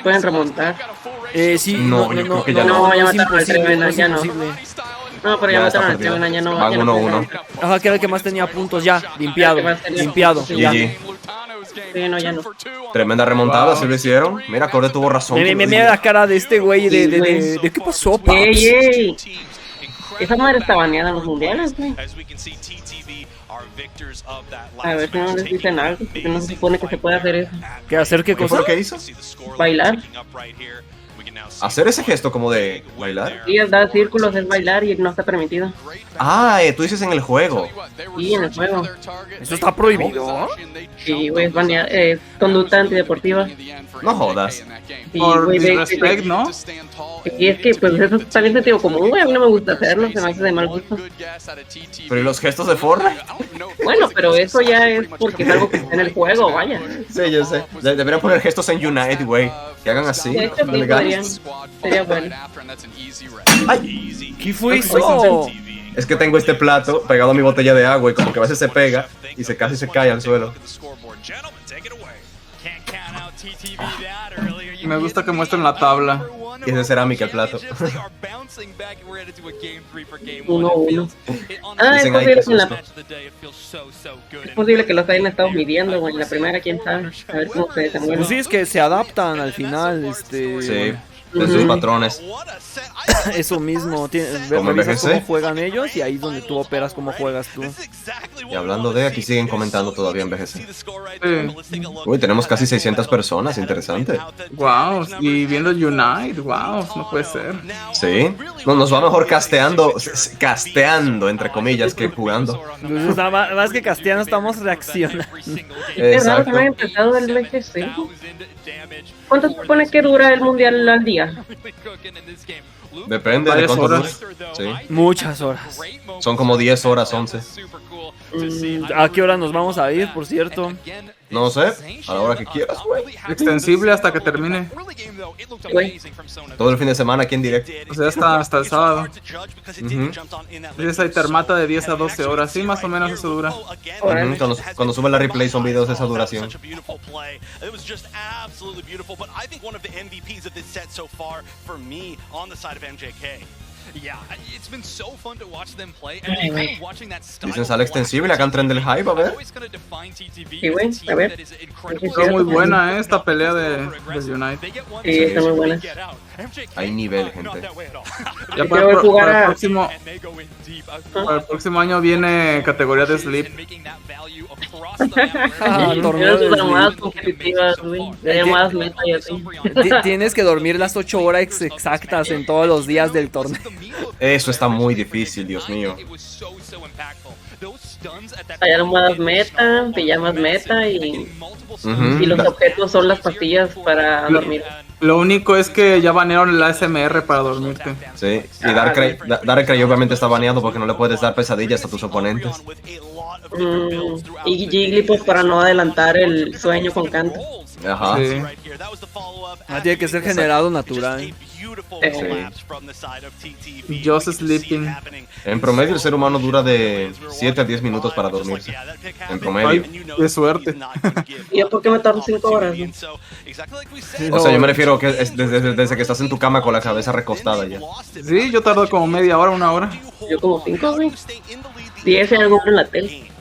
Pueden remontar. Sí, no, yo creo que ya no. Ya es mataron al Trevenant, ya no. imposible. No, pero ya mataron al Trevenant, ya no. Van 1-1. Ajá, que era el que más tenía puntos ya, limpiado. Ya. GG. Sí, no, ya no. Tremenda remontada, ¿sí lo hicieron? Mira, Corde tuvo razón. Mira la cara de este güey de ¿qué pasó, paps? ¡Ey! Esa madre está baneada en los mundiales, güey. A ver si no les dicen algo, porque no se supone que se puede hacer eso. ¿Qué hacer qué cosa? ¿Qué hizo? Bailar. ¿Hacer ese gesto como de bailar? Sí, es dar círculos, es bailar y no está permitido. Ah, tú dices en el juego. Sí, en el juego. ¿Eso está prohibido? Sí, güey, es conducta antideportiva. No jodas. Sí, Por güey, disrespect, ¿no? Y es que, pues, eso está bien sentido común, güey. A mí no me gusta hacerlo, se me hace de mal gusto. ¿Pero y los gestos de Fortnite? Bueno, pero eso ya es porque es algo que está en el juego, vaya. Sí, yo sé. Deberían poner gestos en Unite, güey. Que hagan así. De hecho, sí, podrían. Sería bueno. ¡Ay! ¿Qué fue eso? Es que tengo este plato pegado a mi botella de agua y como que a veces se pega y casi se cae al suelo. Me gusta que muestren la tabla. Y es de cerámica el plato. 1-1. Ah, es posible que los hayan estado midiendo, güey. La primera, quién sabe. A ver cómo se desenvuelve. Pues sí, es que se adaptan al final, Sí. de sus patrones. Eso mismo, ¿Cómo revisas cómo envejece? juegan ellos y ahí es donde tú operas cómo juegas tú. Y hablando de, aquí siguen comentando todavía envejecer. Uy, tenemos casi 600 personas, interesante. Wow, y viendo Unite, wow, no puede ser. Sí, nos va mejor casteando, entre comillas, que jugando. Entonces, más que castellano estamos reaccionando. Es raro que no haya empezado el BGC. ¿Cuánto se supone que dura el mundial al día? Depende de cuánto dure. Sí. Muchas horas. Son como 10 horas, 11. ¿A qué hora nos vamos a ir, por cierto? No sé, a la hora que quieras, güey. Extensible hasta que termine. Todo el fin de semana aquí en directo. O sea, hasta el sábado. Ujú. Esa intermata de 10 a 12 horas, sí, más o menos eso dura. Ujú, cuando sube la replay son videos de esa duración. It was just absolutely beautiful, but I think one of the MVPs of this set so far for me on the side of MJK. Yeah, it's been so fun to watch them play. And kind of watching that style. Dicen sale extensible, acá entren del hype, a ver. Sí, güey, a ver. Está muy buena esta pelea de Unite. Sí, está muy buena. Hay nivel, gente. Ya para el próximo año viene categoría de Sleep. Torneo de llamadas competitivas, güey. De llamadas meta y así. Tienes que dormir las 8 horas exactas en todos los días del torneo. Eso está muy difícil, Dios mío. Hay llamadas meta, pijamas meta y Ujú. los objetos son las pastillas para dormir. Lo único es que ya banearon el ASMR para dormirte. Sí, y Darkrai obviamente está baneado porque no le puedes dar pesadillas a tus oponentes. Y Jigglypuff para no adelantar el sueño con canto. Ajá. Sí. Tiene que ser generado natural. Just sleeping. En promedio el ser humano dura de 7 a 10 minutos para dormirse. En promedio. Ay, qué suerte. ¿Y yo por qué me tardo 5 horas? ¿No? O sea, yo me refiero que es desde que estás en tu cama con la cabeza recostada ya. Sí, yo tardo como media hora, 1 hora. Yo como 5, güey. 10 y algo en la tele.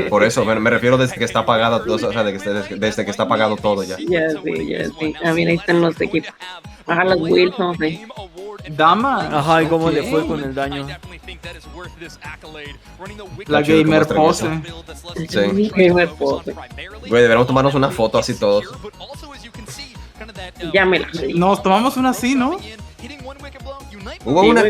Por eso, me refiero desde que está apagado, o sea, desde que está apagado todo ya. Ya sí. Ah, mira, ahí están los equipos. Ajá, los Wilson, sí. Dama. Ajá, ¿y cómo le fue con el daño? La gamer pose. Sí. Gamer pose. Güey, deberíamos tomarnos una foto así todos. Ya me la Nos tomamos una así, ¿no? Hubo una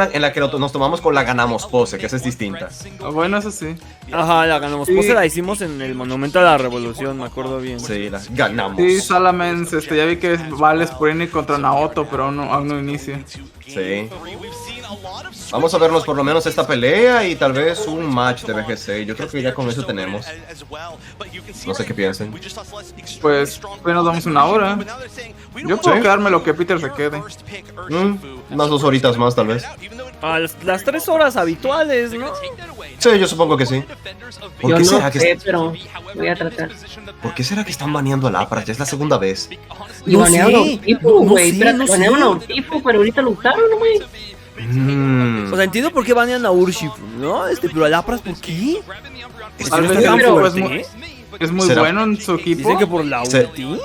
en la que nos tomamos con la ganamos pose, que esa es distinta. Bueno, eso sí. Ajá, la ganamos. Pose la hicimos en el Monumento a la Revolución, me acuerdo bien. Sí, la ganamos. Sí, Salamence, ya vi que vale Spurini contra Naoto, pero aún no inicia. Sí. Vamos a vernos por lo menos esta pelea y tal vez un match de BGC. Yo creo que ya con eso tenemos. No sé qué piensen. Pues nos damos 1 hora. Yo puedo quedarme lo que Peter se quede. Unas 2 horitas más tal vez. Las 3 horas habituales, ¿no? Sí, yo supongo que sí. ¿Por Yo qué no será que sé, pero voy a tratar. ¿Por qué será que están baneando a Lapras? Ya es la segunda vez. Y banearon a Urtifu, güey. sé, Espérate, no sé. banearon a Urtifu, pero ahorita lo usaron, güey. O sea, entiendo por qué banean a Urshifu, ¿no? Pero a Lapras, ¿por qué? Tal vez es muy ¿Será? bueno en su equipo. Dicen que por la ulti.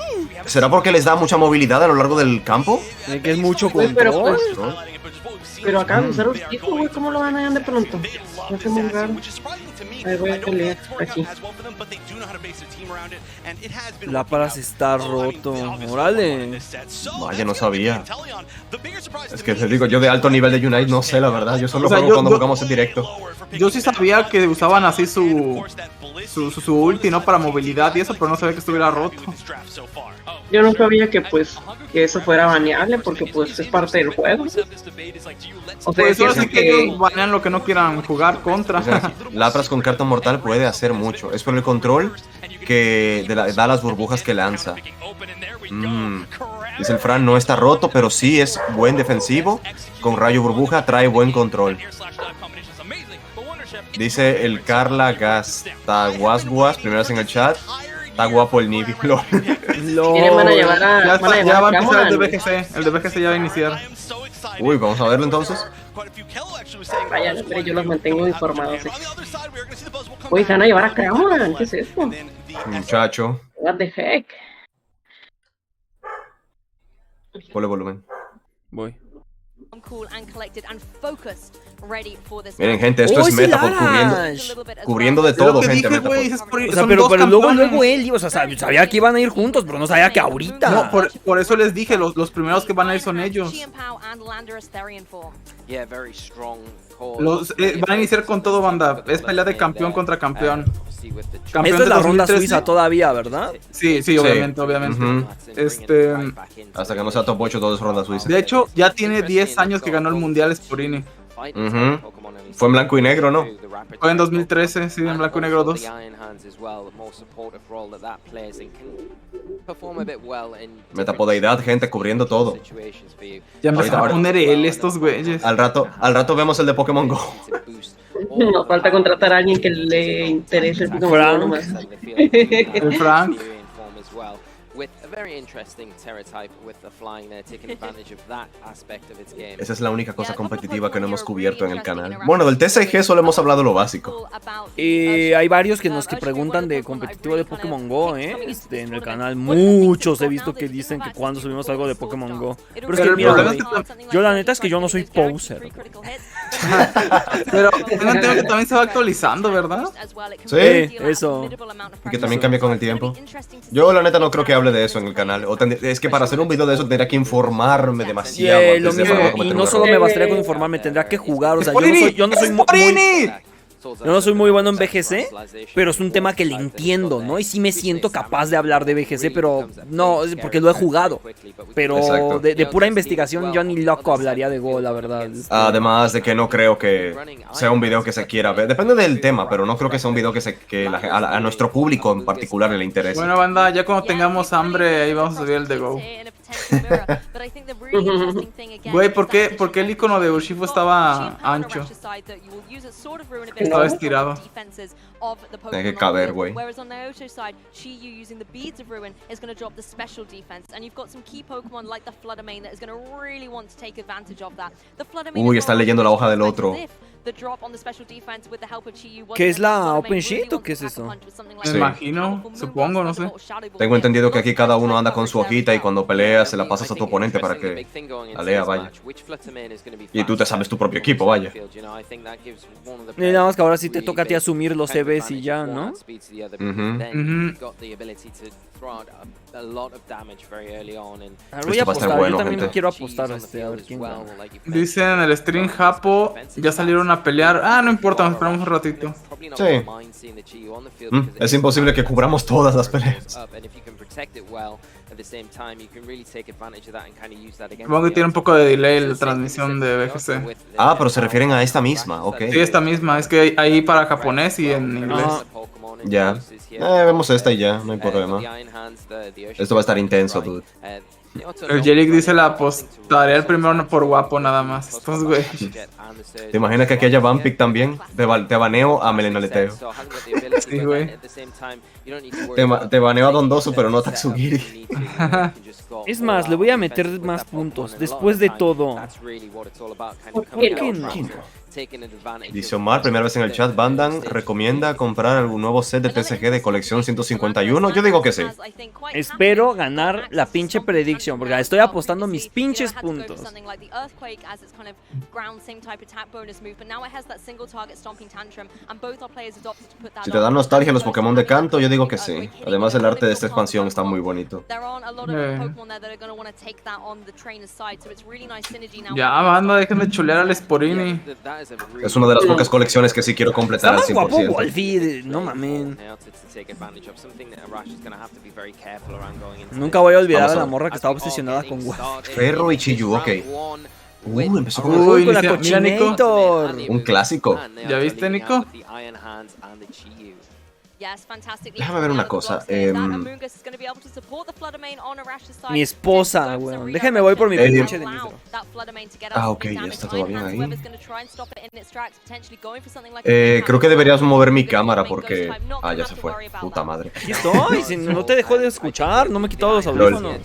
¿Será porque les da mucha movilidad a lo largo del campo? Que es mucho Güey, control. pero acaban de usar Urtifu, güey. ¿Cómo lo van a de pronto? No sé, muy raro. Ahí voy a pelear aquí. Lapras está roto. Órale. Vaya, no sabía. Es que te digo, yo de alto nivel de Unite no sé, la verdad. Yo solo O sea, juego cuando jugamos en directo. Yo sí sabía que usaban así su ulti, ¿no? Para movilidad y eso, pero no sabía que estuviera roto. Yo no sabía que pues que eso fuera baneable porque pues es parte del juego. O sea, Pues es ahora sí que ellos banean lo que no quieran jugar contra. O sea, Lapras con carta mortal puede hacer mucho. Es por el control que da las burbujas que lanza. Dice el Fran, no está roto, pero sí es buen defensivo. Con rayo burbuja trae buen control. Dice el Carla Gastaguasguas, primeras en el chat. Está guapo el Nibi. Miren, van a llevar a Ya va a empezar el de Cameron. BGC. El de BGC ya va a iniciar. Uy, vamos a verlo entonces. Vaya, hombre, yo los mantengo informados. Uy, se van a llevar a Cameron. ¿Qué es esto? Muchacho. What the heck? Ponle volumen. Voy. Cool and collected and focused, ready for this. Miren, gente, esto es meta cubriendo de todo, gente. Dije, güey, o sea, pero luego él, o sea, sabía que iban a ir juntos, pero no sabía que ahorita. No, por eso les dije, los primeros que van a ir son ellos. Van a iniciar con todo, banda. Es pelea de campeón contra campeón. Esto es la ronda suiza todavía, ¿verdad? Sí, obviamente. Hasta que no sea top 8, todo es ronda suiza. De hecho, ya tiene 10 años que ganó el Mundial Sporini. Fue en blanco y negro, ¿no? Fue en 2013, sí, en blanco y negro 2. Metapodeidad, gente, cubriendo todo. Ya empezaron a poner estos güeyes. Al rato vemos el de Pokémon Go. Nos falta contratar a alguien que le interese el Pokémon Go nomás. El Frank. Esa es la única cosa competitiva que no hemos cubierto en el canal. Bueno, del TCG solo hemos hablado lo básico. Hay varios que nos preguntan de competitivo de Pokémon Go, en el canal. Muchos he visto que dicen que cuando subimos algo de Pokémon Go. Pero es que mira, güey, yo la neta es que yo no soy poser. Pero tengo entendido que también se va actualizando, ¿verdad? Sí, eso. Y que también cambia con el tiempo. Yo la neta no creo que hable de eso en el canal. Es que para hacer un video de eso tendría que informarme demasiado. Lo mismo, y no solo me bastaría con informarme, tendría que jugar. O sea, yo no soy muy bueno en BGC, pero es un tema que le entiendo, ¿no? Y sí me siento capaz de hablar de BGC, pero no, porque lo he jugado. Pero de pura investigación yo ni loco hablaría de Go, la verdad. Además de que no creo que sea un video que se quiera ver. Depende del tema, pero no creo que sea un video que a nuestro público en particular le interese. Bueno, banda, ya cuando tengamos hambre, ahí vamos a subir el de Go. Güey, ¿por qué el icono de Urshifu estaba ancho? Estaba estirado. Tiene que caber, güey. Uy, está leyendo la hoja del otro. ¿Qué es la Open Sheet o qué es eso? Me imagino, supongo, no sé. Tengo entendido que aquí cada uno anda con su hojita y cuando peleas se la pasas a tu oponente para que la lea, vaya. Y tú te sabes tu propio equipo, vaya. Y nada más que ahora sí te toca a ti asumir los EVs y ya, ¿no? Voy a apostar, bueno, yo también gente. Quiero apostar a ver quién gana. Dicen en el stream Japo, ya salieron a pelear. No importa, nos esperamos un ratito. Sí. Es imposible que cubramos todas las peleas. Supongo que tiene un poco de delay la transmisión de BGC. Pero se refieren a esta misma, ok. Sí, esta misma, es que ahí para japonés y en inglés. Ya. Vemos esta y ya, no hay problema. Esto va a estar intenso, dude. El Jellic dice la apostaré el primero por guapo nada más. Estos güey. ¿Te imaginas que aquí haya Vampic también? Te baneo a Melenoleteo. Sí, güey. Te baneo a Dondoso, pero no a Tatsugiri. Es más, le voy a meter más puntos. Después de todo. ¿Por qué no? Dice Omar, primera vez en el chat, Bandan recomienda comprar algún nuevo set de TCG de colección 151. Yo digo que sí. Espero ganar la pinche predicción, porque estoy apostando mis pinches puntos. Si te dan nostalgia los Pokémon de canto, yo digo que sí. Además, el arte de esta expansión está muy bonito. Ya, banda, déjenme chulear al Sporini. Es una de las pocas colecciones que sí quiero completar al 100%. Guapo Wolfie, no mamen. Nunca voy a olvidar a la morra que estaba obsesionada con Wolfie. Ferro y Chiyu, ok. Empezó con la Cochinator. Un clásico. ¿Ya viste, Nico? Déjame ver una cosa. Mi esposa, weón. Déjame voy por mi pinche de nitro. Ok, ya está todo bien ahí. Creo que deberías mover mi cámara porque... ya se fue. Puta madre. Aquí estoy, si no te dejó de escuchar, no me he quitado los audífonos.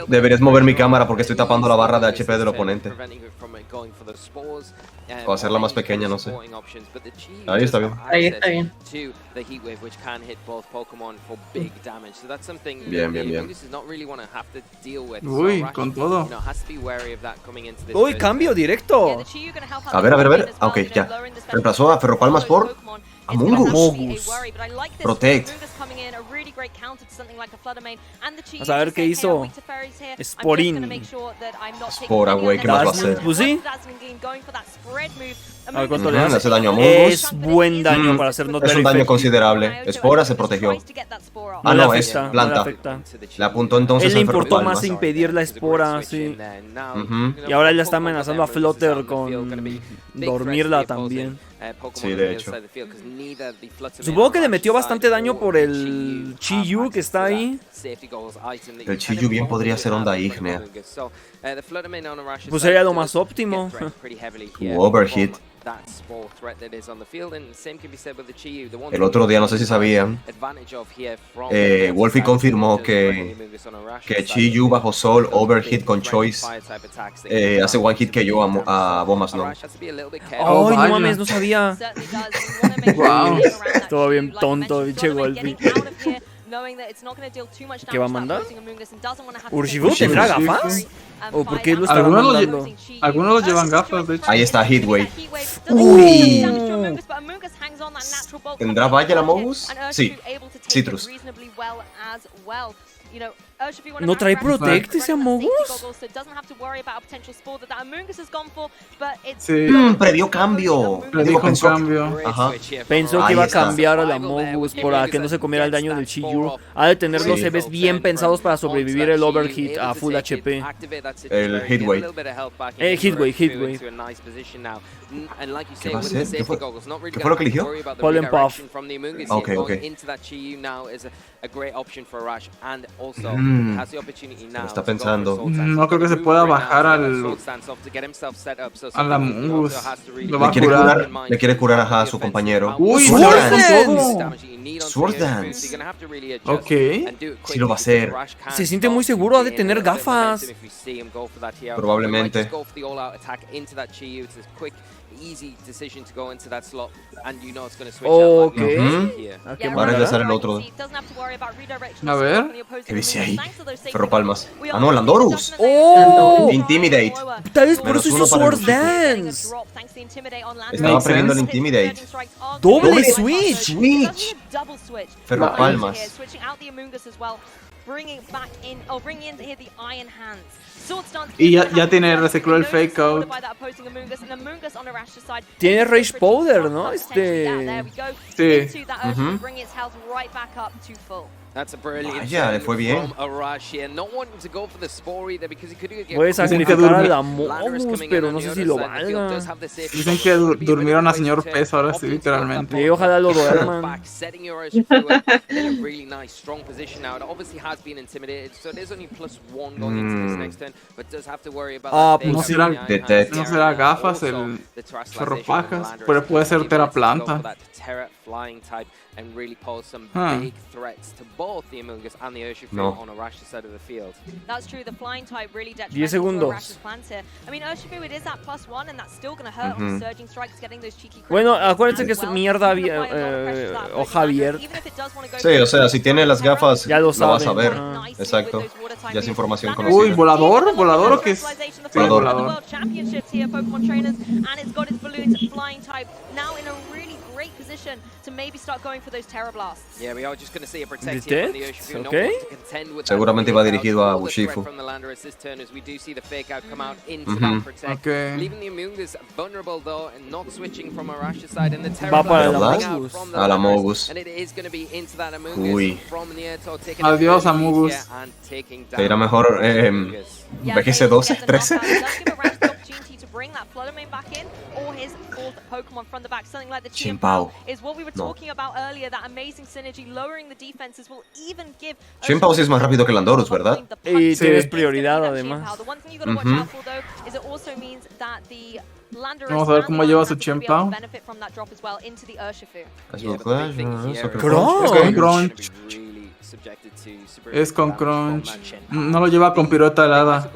Deberías mover mi cámara porque estoy tapando la barra de HP del oponente. O hacerla más pequeña, no sé. Ahí está bien. Ahí está bien. can hit both Pokemon for big damage. So that's something Bien, the bien, bien. Amoonguss does not really want to have to deal with. Uy, So Rash, con todo. you know, has to be wary of that coming into this Uy, first cambio phase. directo. A ver. Ah, ok, ya. Reemplazó a Ferropalmas por Amoonguss. Protect. Vamos a ver qué hizo. Sporin. Spora, güey, ¿qué más va a hacer? Pues sí. A ver cuánto le Le hace. hace daño a Amoonguss. Es buen daño para hacer not Es very un daño effective. considerable. Espora se protegió. Ah, No no, le es afecta, no le planta. afecta. Le apuntó entonces Él le a importó Ferropalmas. más impedir la espora, sí. Ujú. Y ahora él está amenazando a Flutter con dormirla también. Sí, de hecho. Supongo que le metió bastante daño por el Chi-Yu que está ahí. El Chi-Yu bien podría ser onda ígnea. Pues sería lo más óptimo. U overhit. El otro día, no sé si sabían, Wolfie confirmó que Chi-Yu bajo Sol, overhit con Choice, hace one hit que yo a Bombas, ¿no? Ay, no mames, no sabía. Wow. Todo bien tonto, pinche Wolfie. ¿Qué va a mandar? ¿Urshifu tendrá gafas? ¿O por qué lo estará mandando? Algunos los llevan gafas, de hecho. Ahí está Heatwave. ¡Uy! ¿Tendrá valla la Amoonguss? Sí. Citrus. ¿No trae Protect ese Amoonguss? Sí. Predió cambio. Predijo un cambio. Ajá. Pensó que Ahí iba a está. cambiar al Amoonguss para que no se comiera el daño del Chi-Yu. Ha de tener los Sí. EVs bien pensados para sobrevivir el overhit a full HP. El Heatwave. Heatwave. ¿Qué va a hacer? ¿Qué fue lo que eligió? Pollen Puff. Ok, ok. Lo está pensando. No creo que se pueda bajar al Amoonguss. Lo va a curar. Le quiere curar a su compañero. Uy, Sword no, Dance. con todo. Sword Dance. Ok. Sí lo va a hacer. Se siente muy seguro, ha de tener gafas. Probablemente. Ok. Va a regresar el otro. A ver. ¿Qué dice ahí? Ferropalmas. Ah, no, Landorus. ¡Oh! Intimidate. Tal vez por Menos eso uno hizo para el Sword Dance. Estaba aprendiendo el Intimidate. Doble Switch. Ferropalmas. Y ya tiene recicló el Fake Out. Tiene Rage Powder, ¿no? Sí. Ujú. Vaya, le fue bien. Puede sacrificar al Amoonguss, pero no sé si lo valga. Dicen que durmieron a señor Peso ahora sí, literalmente. Sí, ojalá lo duerman. Ah, pues No sí. será gafas el Ferropajas, pero puede ser Teraplanta. Ah. No. 10 segundos. Bueno, acuérdense que es mierda hoja abierta. Sí, o sea, si tiene las gafas, Ya lo vas a saben. ver. Ah. Exacto. Ya es información conocida. Uy, volador, volador o qué es? Sí, Volador. ¿Ok? Seguramente va dirigido a Bushifu. Va para el ¿Verdad? Amoonguss. A la Amoonguss. Uy. Adiós, Amoonguss. Te irá mejor BGC 12, 13. Chimpao. No. Chimpao sí es más rápido que Landorus, ¿verdad? Y Sí. tienes prioridad además. Vamos a ver cómo lleva su Chimpao. Eso creo que- Crunch. Ok. Crunch. Es con crunch. No lo lleva con pirueta helada.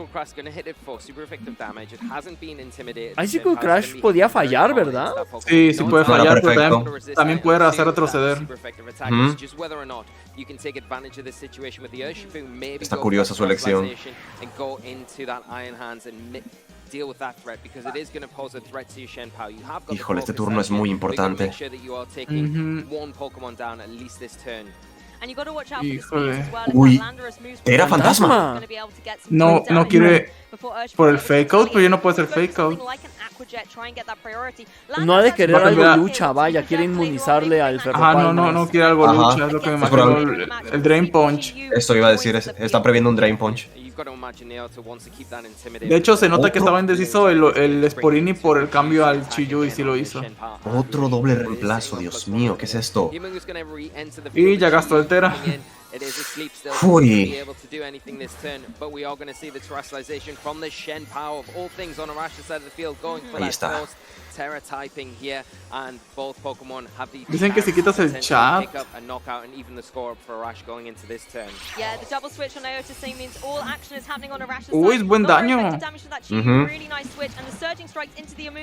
Icicle Crash podía fallar, ¿verdad? Sí, sí puede fallar, pero también puede hacer retroceder. Está curiosa su elección. Híjole, este turno es muy importante. Híjole. Uy, ¿era fantasma? No, no quiere por el fake out, pero ya no puede hacer fake out. No ha de querer algo lucha, vaya, quiere inmunizarle al ferropalmas. No quiere algo lucha, es lo que me imagino. El Drain Punch. Esto iba a decir, está previendo un Drain Punch. De hecho, se nota que estaba indeciso el Sporini por el cambio al Chiyu y sí lo hizo. Otro doble reemplazo, Dios mío, ¿qué es esto? Y ya gastó el Tera. Uy. Ahí está. Dicen que si quitas el chat. Uy, es buen daño.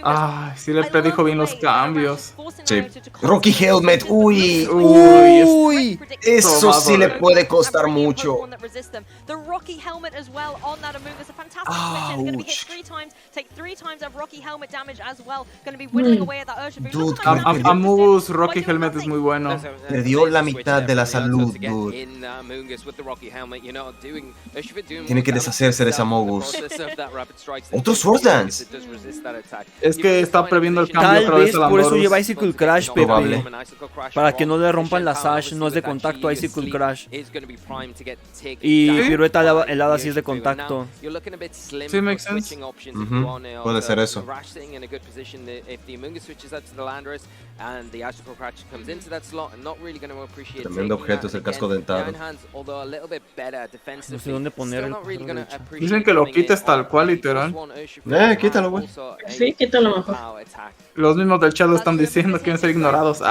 Ah, sí le predijo bien los cambios. Sí. Rocky Helmet, uy. Uy, eso sí le puede costar mucho. Dude, Amogus Rocky Helmet es muy bueno. Perdió la mitad de la salud, dude. Tiene que deshacerse de esa Amogus. Otro Sword Dance. Es que está previendo el cambio Tal otra vez vez a por eso Lamborus. lleva Icicle Crash, Pepe. Probable. Para que no le rompan la Sash, no es de contacto Icicle Crash. Y pirueta helada sí es de contacto. Sí, makes sense. Puede ser eso. Tremendo objeto es el casco dentado. No sé dónde poner el... Dicen que lo quites tal cual, literal. Quítalo, güey. Sí, quítalo mejor. Los mismos del chat lo están diciendo, quieren ser ignorados.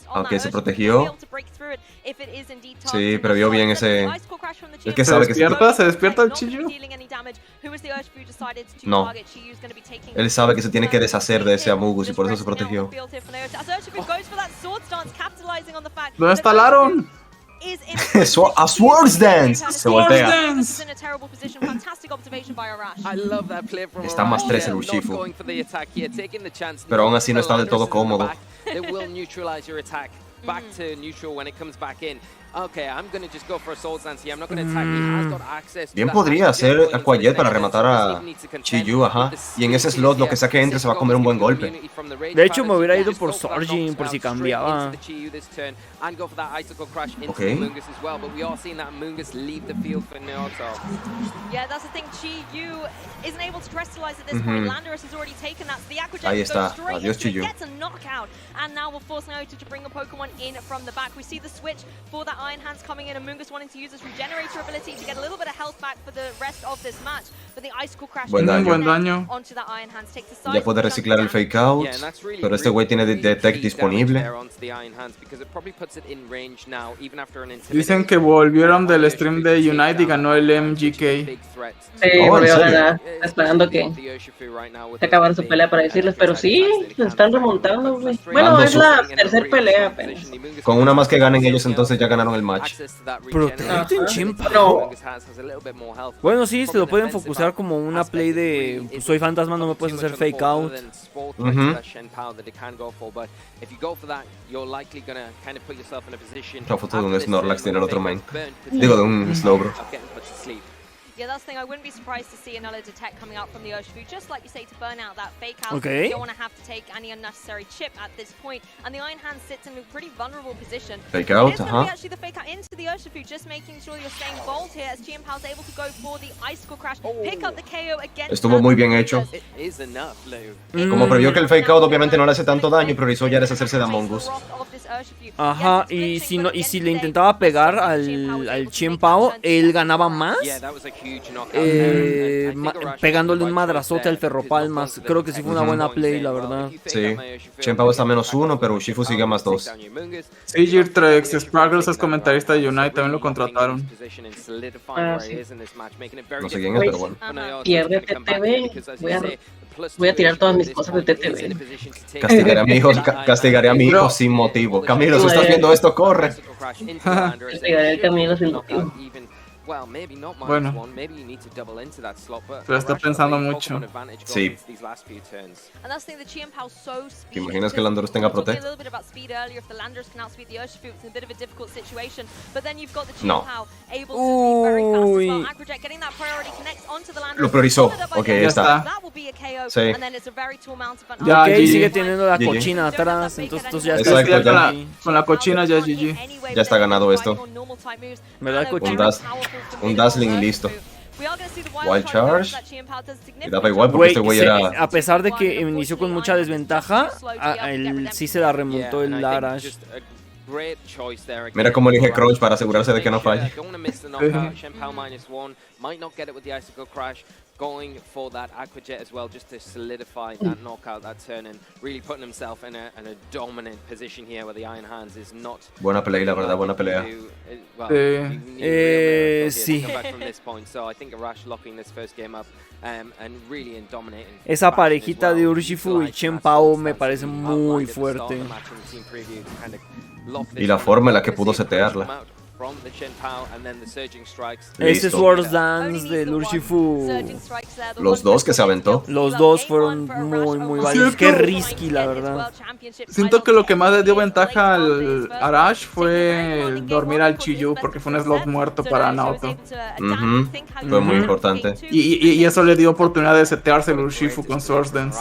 Aunque se protegió. Sí, previó bien ese... Es que sabe que se despierta el Chiyu. No. Él sabe que se tiene que deshacer de ese Amogus y por eso se protegió. ¿Dónde está Laron? A Swords Dance. Se voltea. Está más 3 el Urshifu. Pero aún así no está del todo cómodo. Bien podría hacer Aquajet para rematar a Chiyu, ajá. Y en ese slot lo que sea que entre se va a comer un buen golpe. De hecho, me hubiera ido por Sorgin por si cambiaba. Ok. Ahí está. Adiós, Chiyu. For that Iron Hands coming in, Amogus wanting to use his regenerator ability to get a little bit of health back for the rest of this match. But the Icicle Crash buen daño. onto that Iron Hands takes the side. Ya puede reciclar el Fake Out, pero este güey tiene Detect disponible. Dicen que volvieron del stream de Unite y ganó el MGK. Sí, volvió a ganar. Esperando que se acabara su pelea para decirles, pero sí, se están remontando, güey. Bueno, es la tercera pelea apenas. Con una más que ganen ellos, entonces ya ganaron el match. Protecting Chimpao. Bueno, sí, se lo pueden focusar como una play de pues, soy fantasma, no me puedes hacer fake out. La foto de un Snorlax tiene el otro main. Digo, de un Slowbro. Yeah, that's the thing. I wouldn't be surprised to see another detect coming out from the Urshifu, just like you say, to burn out that fake out. Okay. You don't want to have to take any unnecessary chip at this point. And the Iron Hand sits in a pretty vulnerable position. Fake out, It's going to be actually the fake out into the Urshifu, just making sure you're staying bold here as Chimpao able to go for the Icicle Crash, pick up the KO against. Estuvo muy bien hecho. Como previó que el Fake Out obviamente no le hace tanto daño, priorizó ya deshacerse de Among Us. Ajá, y si le intentaba pegar al Chimpao, él ganaba más. pegándole un madrazote al Ferropalmas. Creo que sí fue una buena play, la verdad. Sí, Chen Pao está a -1, pero Urshifu sigue a +2. Sí, Jirtrex, Sparkles es comentarista de Unite, también lo contrataron. Ah, sí. No sé quién es, pero bueno. Pierde TTV. Voy a tirar todas mis cosas de TTV. Castigaré a mi hijo sin motivo. Camilo, si estás viendo esto, corre. Castigaré a Camilo sin motivo. Bueno, pero está pensando mucho. Sí. ¿Te imaginas que Landorus tenga Prote? No. Uy. Lo priorizó. Ok, ya está. Sí. Ya, Ok, GG. sigue teniendo la GG. cochina atrás, entonces ya Exacto, está. ya. Con la cochina ya GG. Ya está ganado esto. ¿Verdad, Un, cochina? un Dazzling y listo. Wild Charge. Y daba igual porque Güey, este güey era... a pesar de que inició con mucha desventaja, él sí se la remontó el Arash. Mira cómo elige Crunch para asegurarse de que no falle. Going for that Aquajet as well, just to solidify that knockout, that turn, and really putting himself in a dominant position here where the Iron Hands is not. Buena pelea, la verdad, buena pelea. Sí. Esa parejita de Urshifu y Chen Pao me parece muy fuerte. Y la forma en la que pudo setearla. Ese Swords Dance del Urshifu. Los dos que se aventó. Los dos fueron muy válidos. Qué risky, la verdad. Siento que lo que más le dio ventaja al Arash fue el dormir al Chiyu, porque fue un slot muerto para Naoto. Fue muy importante. Y eso le dio oportunidad de setearse el Urshifu con Swords Dance.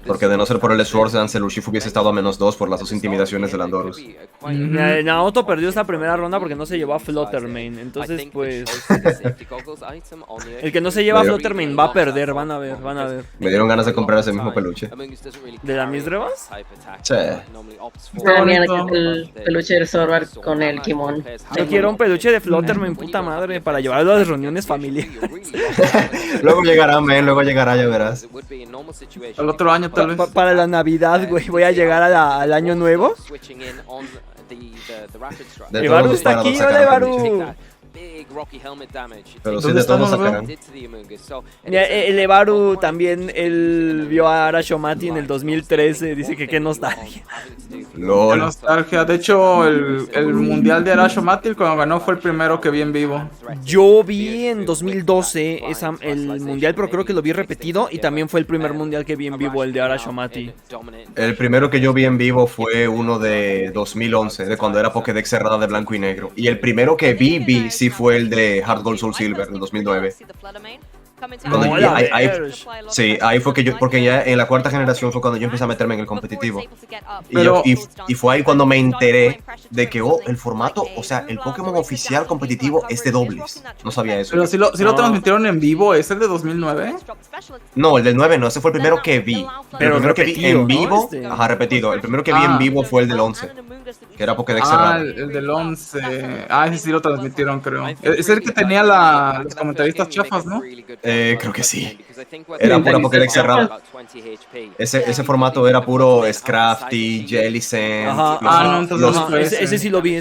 Porque de no ser por el Swords Dance, el Urshifu hubiese estado a -2 por las dos intimidaciones de Landorus. Naoto perdió esta primera ronda porque no se llevó a Fluttermane. Entonces, pues. El que no se lleva a Fluttermane va a perder. Van a ver. Me dieron ganas de comprar ese mismo peluche. ¿De la Misdrebas? Sí. Mira, el peluche del Zorbar con el Kimon. Yo quiero un peluche de Fluttermane, puta madre, para llevarlo a las reuniones familiares. Luego llegará, luego llegará, ya verás. El otro año tal vez. Para la Navidad, güey. Voy a llegar al año nuevo. Evaru está aquí, hola Evaru. Pero sí, de todos sacarán. El Evaru también, él vio a Arashomati en el 2013, dice que qué nostalgia. Qué nostalgia. De hecho, el Mundial de Arashomati cuando ganó fue el primero que vi en vivo. Yo vi en 2012 el Mundial, pero creo que lo vi repetido y también fue el primer Mundial que vi en vivo, el de Arashomati. El primero que yo vi en vivo fue uno de 2011, de cuando era Pokédex cerrada de blanco y negro. Y el primero que vi sí fue el de Heart Gold Soul Silver del 2009. Ahí fue que yo, porque ya en la cuarta generación fue cuando yo empecé a meterme en el competitivo. Y fue ahí cuando me enteré de que, el formato, o sea, el Pokémon oficial competitivo es de dobles. No sabía eso. Pero si lo transmitieron en vivo, ¿es el de 2009? No, el del 9 no, ese fue el primero que vi. Pero el primero que vi en vivo, ¿no? ajá, repetido. El primero que vi en vivo fue el del 11, que era Pokédex cerrado. El del 11. Ese sí lo transmitieron, creo. Es el que tenía los comentaristas chafas, ¿no? Creo que sí. Era pura Pokédex cerrada. Ese formato era puro Scrafty, Jellicent. No, entonces ese sí lo vi.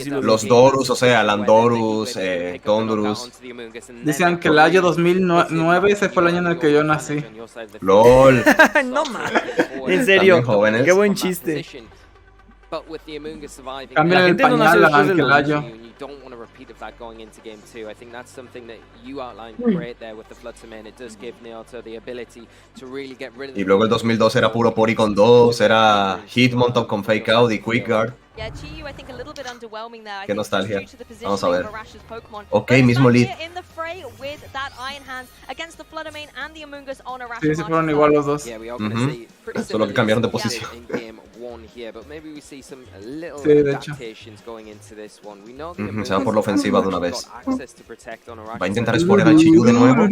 Los Dorus, o sea, Landorus, Tondurus. Decían que el año 2009 ese fue el año en el que yo nací. LOL. No mames. En serio, qué buen chiste. Cambien el pañal a Ankelayo. Y luego el 2002 era puro Porygon 2, era Hitmontop con Fake Out y Quick Guard. Qué nostalgia. Vamos a ver. Ok, mismo lead. Sí, fueron igual los dos. Solo que cambiaron de posición. Sí, de hecho. Se va por la ofensiva de una vez. Va a intentar spoiler al Chiyu de nuevo,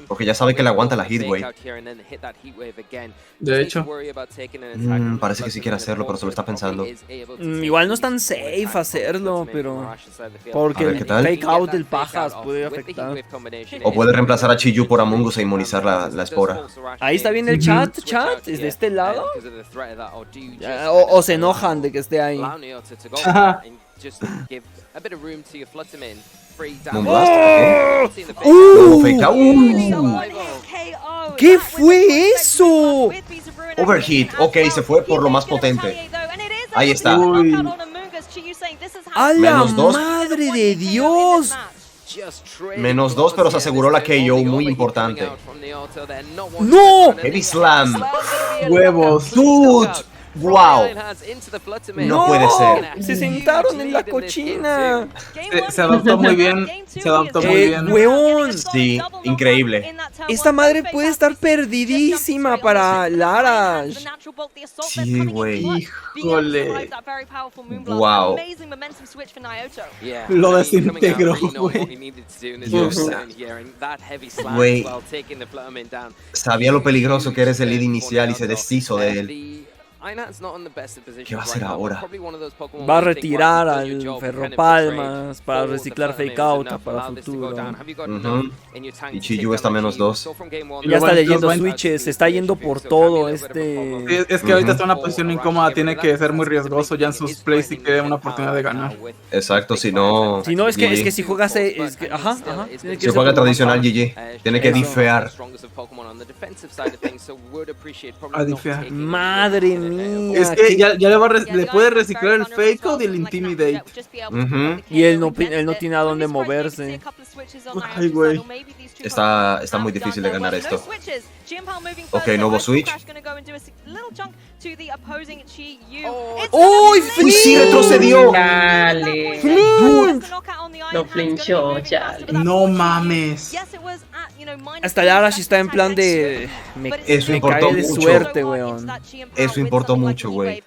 porque ya sabe que le aguanta la Heatwave. De hecho. Parece que sí quiere hacerlo, pero se lo está pensando. Igual no es tan safe hacerlo, pero... Porque A ver, ¿qué tal? el fake out del Pajas puede afectar. O puede reemplazar a Chiyu por Among Us e inmunizar la espora. Ahí está bien el chat, ¿es de este lado? O se enojan de que esté ahí. Moonblast, ¿ok? Fake out. ¿Qué fue eso? Overheat, ok, se fue por lo más potente. Ahí está. ¡A la -2. madre de Dios! -2, pero se aseguró la KO muy importante. ¡No! Heavy Slam. Huevos. Dude. Wow. No puede ser. Se sentaron en la cochina. Se adaptó muy bien. Se adaptó muy bien. Weón. Sí, increíble. Esta madre puede estar perdidísima para Larash. Sí, güey. Híjole. Wow. Lo desintegró, güey. Dios. Güey. Sabía lo peligroso que era ese lead inicial y se deshizo de él. ¿Qué va a hacer ahora? Va a retirar al Ferropalmas para reciclar fake out para futuro. Y Chiyu está -2. Ya está leyendo switches, se está yendo por todo este... Es que ahorita está en una posición incómoda, tiene que ser muy riesgoso ya en sus plays si quiere una oportunidad de ganar. Exacto, si no... Si no, es que si juegas... Ajá. Si juega tradicional GG, tiene que difear. A difear. Madre mía. Es que ya le puede reciclar el fake out y el intimidate. Y él no tiene a dónde moverse. Ay, güey. Está muy difícil de ganar esto. Ok, nuevo switch. ¡Uy, ¡Uy, sí retrocedió! Dale. Lo flinchó, chale. No mames. Hasta Larash está en plan de... Eso me importó cae de mucho. suerte, weón. Eso importó mucho, güey.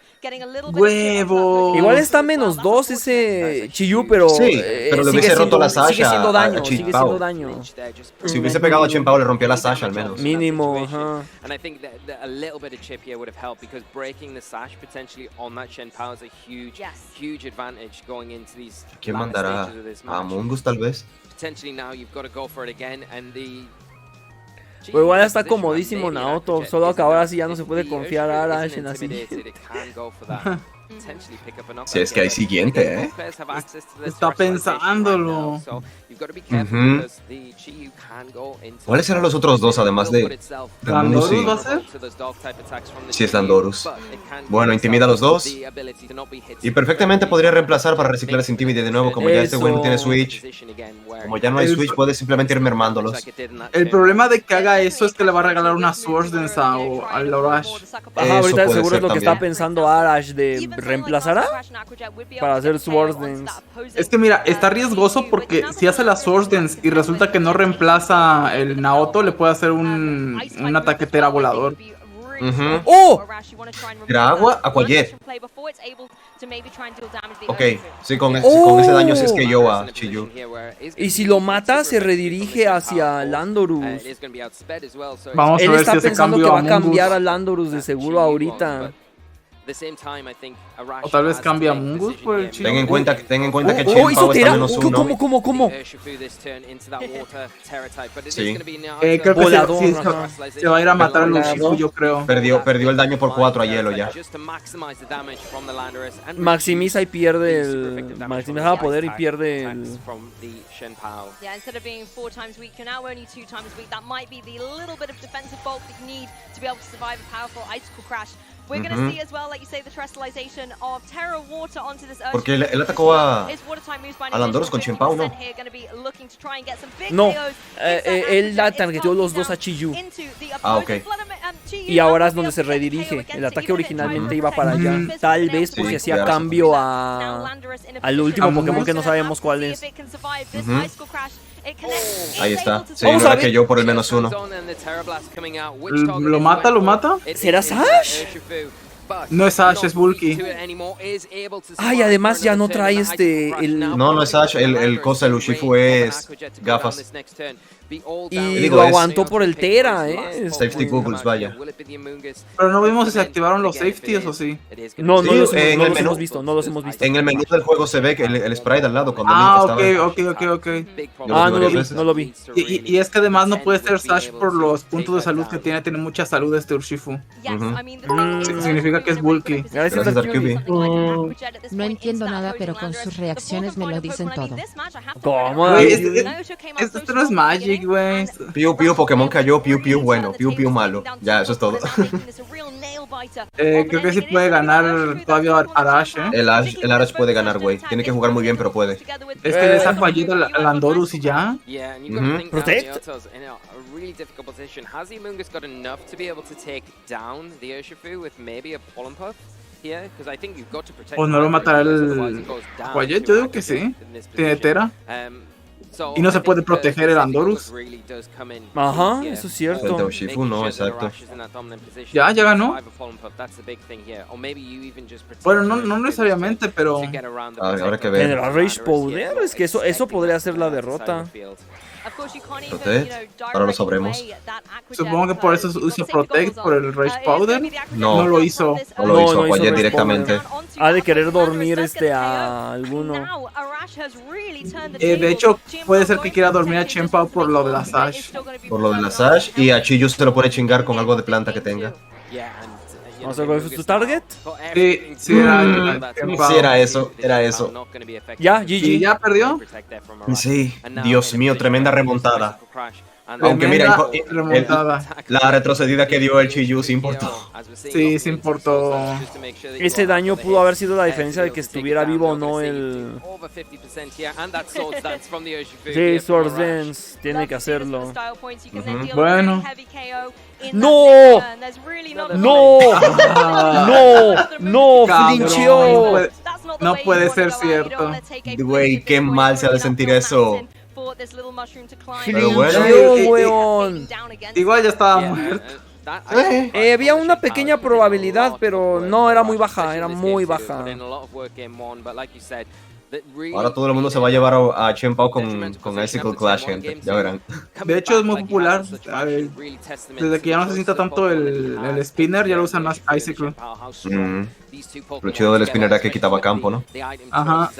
Huevo. Igual está -2 ese Chiyu, pero... Sí, pero le hubiese roto la Sasha Sigue siendo daño, a sigue Chen Pao. siendo daño. Si hubiese pegado a Chen Pao, le rompía la Sasha al menos. Mínimo, ajá. And I think that a little bit of chip here would have helped because breaking the sash potentially on that Shen Pao is a huge advantage going into these ¿Quién latter mandará? stages of this ¿A match. Among Us tal vez? Potentially now you've got to go for it again and the Pero igual está comodísimo Naoto, solo que ahora sí ya no se puede confiar a Arash en la siguiente. Si es que hay siguiente, ¿eh? Está pensándolo. ¿Cuáles eran los otros dos además de Among Us? ¿Landorus va a ser? Sí, es Landorus. Bueno, intimida a los dos. Y perfectamente podría reemplazar para reciclar ese Intimidate de nuevo. Como ya este güey no tiene Switch. Como ya no hay Switch, puede simplemente ir mermándolos. El problema de que haga eso es que le va a regalar una Swords Dance al Arash. Ajá, ahorita seguro es lo que está pensando Arash de reemplazará para hacer Swords Dance. Es que mira, está riesgoso porque si hace la Swords Dance y resulta que no reemplaza el Naoto, le puede hacer un ataque Tera volador. ¡Oh! ¿Tira agua? Aquajet. Ok, sí, con ese daño sí es que yo a Chiyu. Y si lo mata, se redirige hacia Landorus. Vamos a Él ver está si ese pensando cambio que va a a Mungus. cambiar a Landorus de seguro ahorita. O tal vez cambia a Mungus por el Chiyu. Ten en cuenta que Chen hizo Pao está Tera. -1. ¿Cómo? Sí. Creo que Volador, se va a ir a matar al Urshifu, yo creo. Perdió el daño por 4 a hielo ya. Maximiza y pierde el... Maximiza poder y pierde el... Yeah, instead of being 4 times weak, you're now only 2 times weak. That might be the little bit of defensive bulk that you need to be able to survive a powerful icicle crash. We're going to see as well, like you say, the terrestrialization of Terra Water onto this Earth. Porque él atacó a Landorus con Chen Pao, ¿no? No, él la targeteó los dos a Chiyu. Ah, ok. Y ahora es donde se redirige. El ataque originalmente iba para allá. Tal vez porque hacía cambio al último Pokémon que no sabemos cuál es. Ahí está. Se llenó la que yo por el -1. ¿Lo mata? ¿Será Sash? No es Ash, es Bulky. Ay, además ya no trae No es Ash, el cosa, el Urshifu es gafas. Y lo aguantó por el Tera, Safety goggles, vaya. Pero no vimos si se activaron los safeties o sí. No, no los menú, hemos visto, no los hemos visto. En el menú del juego se ve que el sprite al lado cuando ok. No lo vi. Y es que además no puede ser Sash por los puntos de salud que tiene mucha salud este Urshifu. Significa que es bulky. Gracias, RQB. No entiendo nada, pero con sus reacciones me lo dicen todo. ¿Cómo? Esto no es Magic, güey. Piu Piu Pokémon cayó, Piu Piu bueno, Piu Piu malo. Ya, eso es todo. Creo que sí puede ganar todavía Arash, El Arash puede ganar, güey. Tiene que jugar muy bien, pero puede. Es que les ha fallado el Andorus y ya. Protect. Really difficult position. Has Mungus got enough to be able to take down the Urshifu with maybe a Pollen Puff here? Because I think you've got to protect. O no lo matará el Quiet, yo digo que sí. Tiene Tera. Y no se puede proteger el Andorus. Ajá, eso es cierto. El Urshifu no, exacto. Ya ganó. Bueno, no necesariamente, pero Habrá que ver. General Rage Powder, es que eso podría ser la derrota. Protect, ahora lo sabremos. Supongo que por eso hizo Protect, por el Rage Powder. No lo hizo. No lo hizo hizo Quiet Rage directamente. Ha de querer dormir a alguno. De hecho, puede ser que quiera dormir a Chien-Pao por lo de la Sash. Por lo de la Sash, y a Chiyu se lo puede chingar con algo de planta que tenga. Vamos a ver tu target. Sí, era eso. Ya, GG. ¿Y ya perdió? Sí, Dios mío, tremenda remontada. Aunque Tremenda mira, remontada. la retrocedida que dio el Chiyu sí importó. Sí, sí importó. Ese daño pudo haber sido la diferencia de que estuviera vivo o no el... Sí, Swords Dance tiene que hacerlo. Bueno. ¡No! ¡No! ¡Flincheó! No puede ser cierto. Güey, qué mal se ha de sentir eso. Pero bueno. Igual ya estaba muerto. Había una pequeña probabilidad, pero no era muy baja, era muy baja. Ahora todo el mundo se va a llevar a Chien-Pao con Icicle Clash, gente. Ya verán. De hecho es muy popular. Desde que ya no se sienta tanto el spinner, ya lo usan más Icicle. Lo chido del spinner era que quitaba campo, ¿no? Ajá.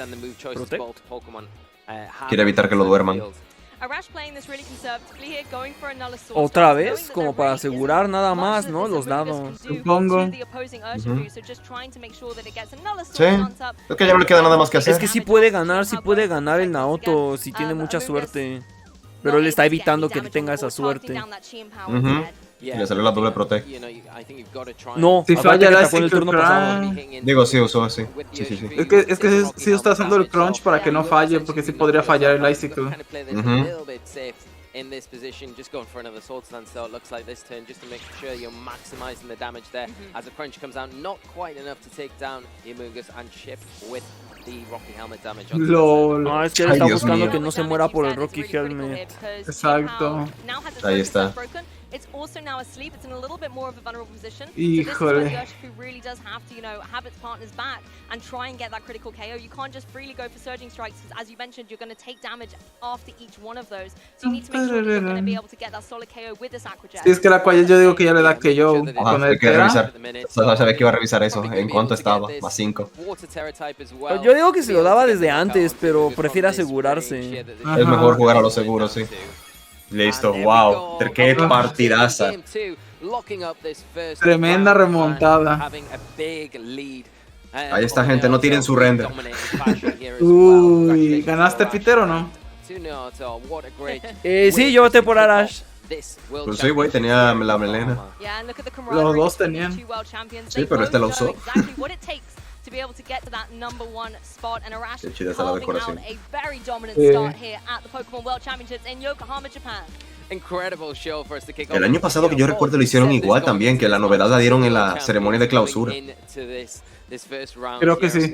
Quiere evitar que lo duerman. Otra vez, como para asegurar nada más, ¿no? Los dados. Supongo. Sí, es que ya no le queda nada más que hacer. Es que sí puede ganar el Naoto si tiene mucha suerte. Pero él está evitando que tenga esa suerte. Le salió la doble protect. No, si falla el Icicle turno pasado. Digo, sí, usó así. Sí. Es que sí está haciendo el crunch para que no falle, porque sí podría fallar el Icicle. In this position, just going for another sword stance, so it looks like this turn, just to make sure you're maximizing the damage there. As the crunch comes out, not quite enough to take down Mungus and Chip with the Rocky Helmet damage. No, es que él está buscando que no se muera por el Rocky Helmet. Exacto. Ahí está. It's also now asleep. It's in a little bit more of a vulnerable position. Híjole. This is where the Urshifu really does have to, have its partners back and try and get that critical KO. You can't just freely go for surging strikes because, as you mentioned, you're going to take damage after each one of those. So you need to make sure that you're going to be able to get that solid KO with this Aqua Jet. Sí, es que la Quiet yo digo que ya le da KO con el Tera. Sabía que iba a revisar eso, en cuánto estaba, más 5. Yo digo que se lo daba desde antes, pero prefiere asegurarse. Es mejor jugar a lo seguro, sí. Listo, wow, qué partidaza. Tremenda remontada. Ahí está, gente, no tiren su render. Uy, ¿ganaste Peter o no? Sí, yo voté por Arash. Pues sí, güey, tenía la melena. Los dos tenían. Sí, pero este lo usó. To be able to get to that #1 spot, and Arash Qué chida está la decoración. a very dominant start here at the Pokémon World Championships in Yokohama, Japan. Incredible show for us to kick off. El año pasado que yo recuerdo lo hicieron igual también, que la novedad la dieron en la ceremonia de clausura. Creo que sí,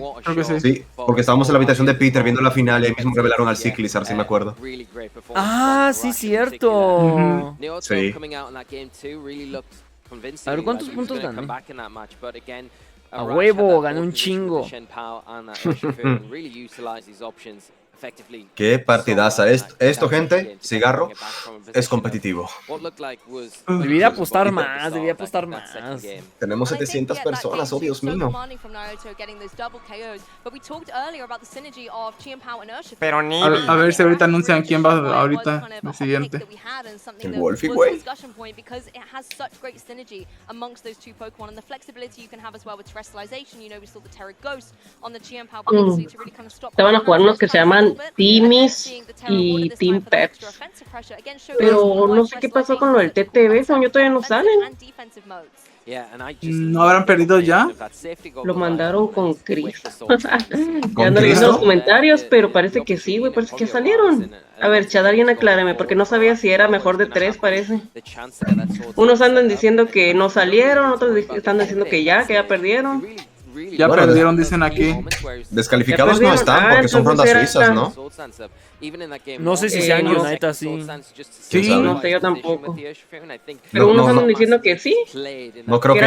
Sí, porque estábamos en la habitación de Peter viendo la final y ahí mismo revelaron al Cyclizar, si me acuerdo. Ah, sí, cierto. Sí. A ver, ¿cuántos puntos gané? A huevo, gané un chingo. Qué partidaza. Esto, gente, cigarro, es competitivo. Debería apostar más, Tenemos 700 personas, oh Dios mío. Pero ni... A ver si ahorita anuncian quién va ahorita el siguiente. El Wolfie, güey. Estaban a jugar unos que se llaman Timis y Team Peps. Pero no sé qué pasó con lo del TTV, según yo todavía no salen. ¿No habrán perdido ya? Lo mandaron con Cristo. Ya ando leyendo los comentarios, pero parece que sí, güey, parece que salieron. A ver, Chad, alguien aclárame, porque no sabía si era mejor de 3, parece. Unos andan diciendo que no salieron, otros están diciendo que ya perdieron. Ya perdieron, dicen aquí. Descalificados no están porque son rondas suizas, ¿no? No sé si sean United así. Sí, no sé, yo tampoco. Pero unos andan diciendo que sí. No creo que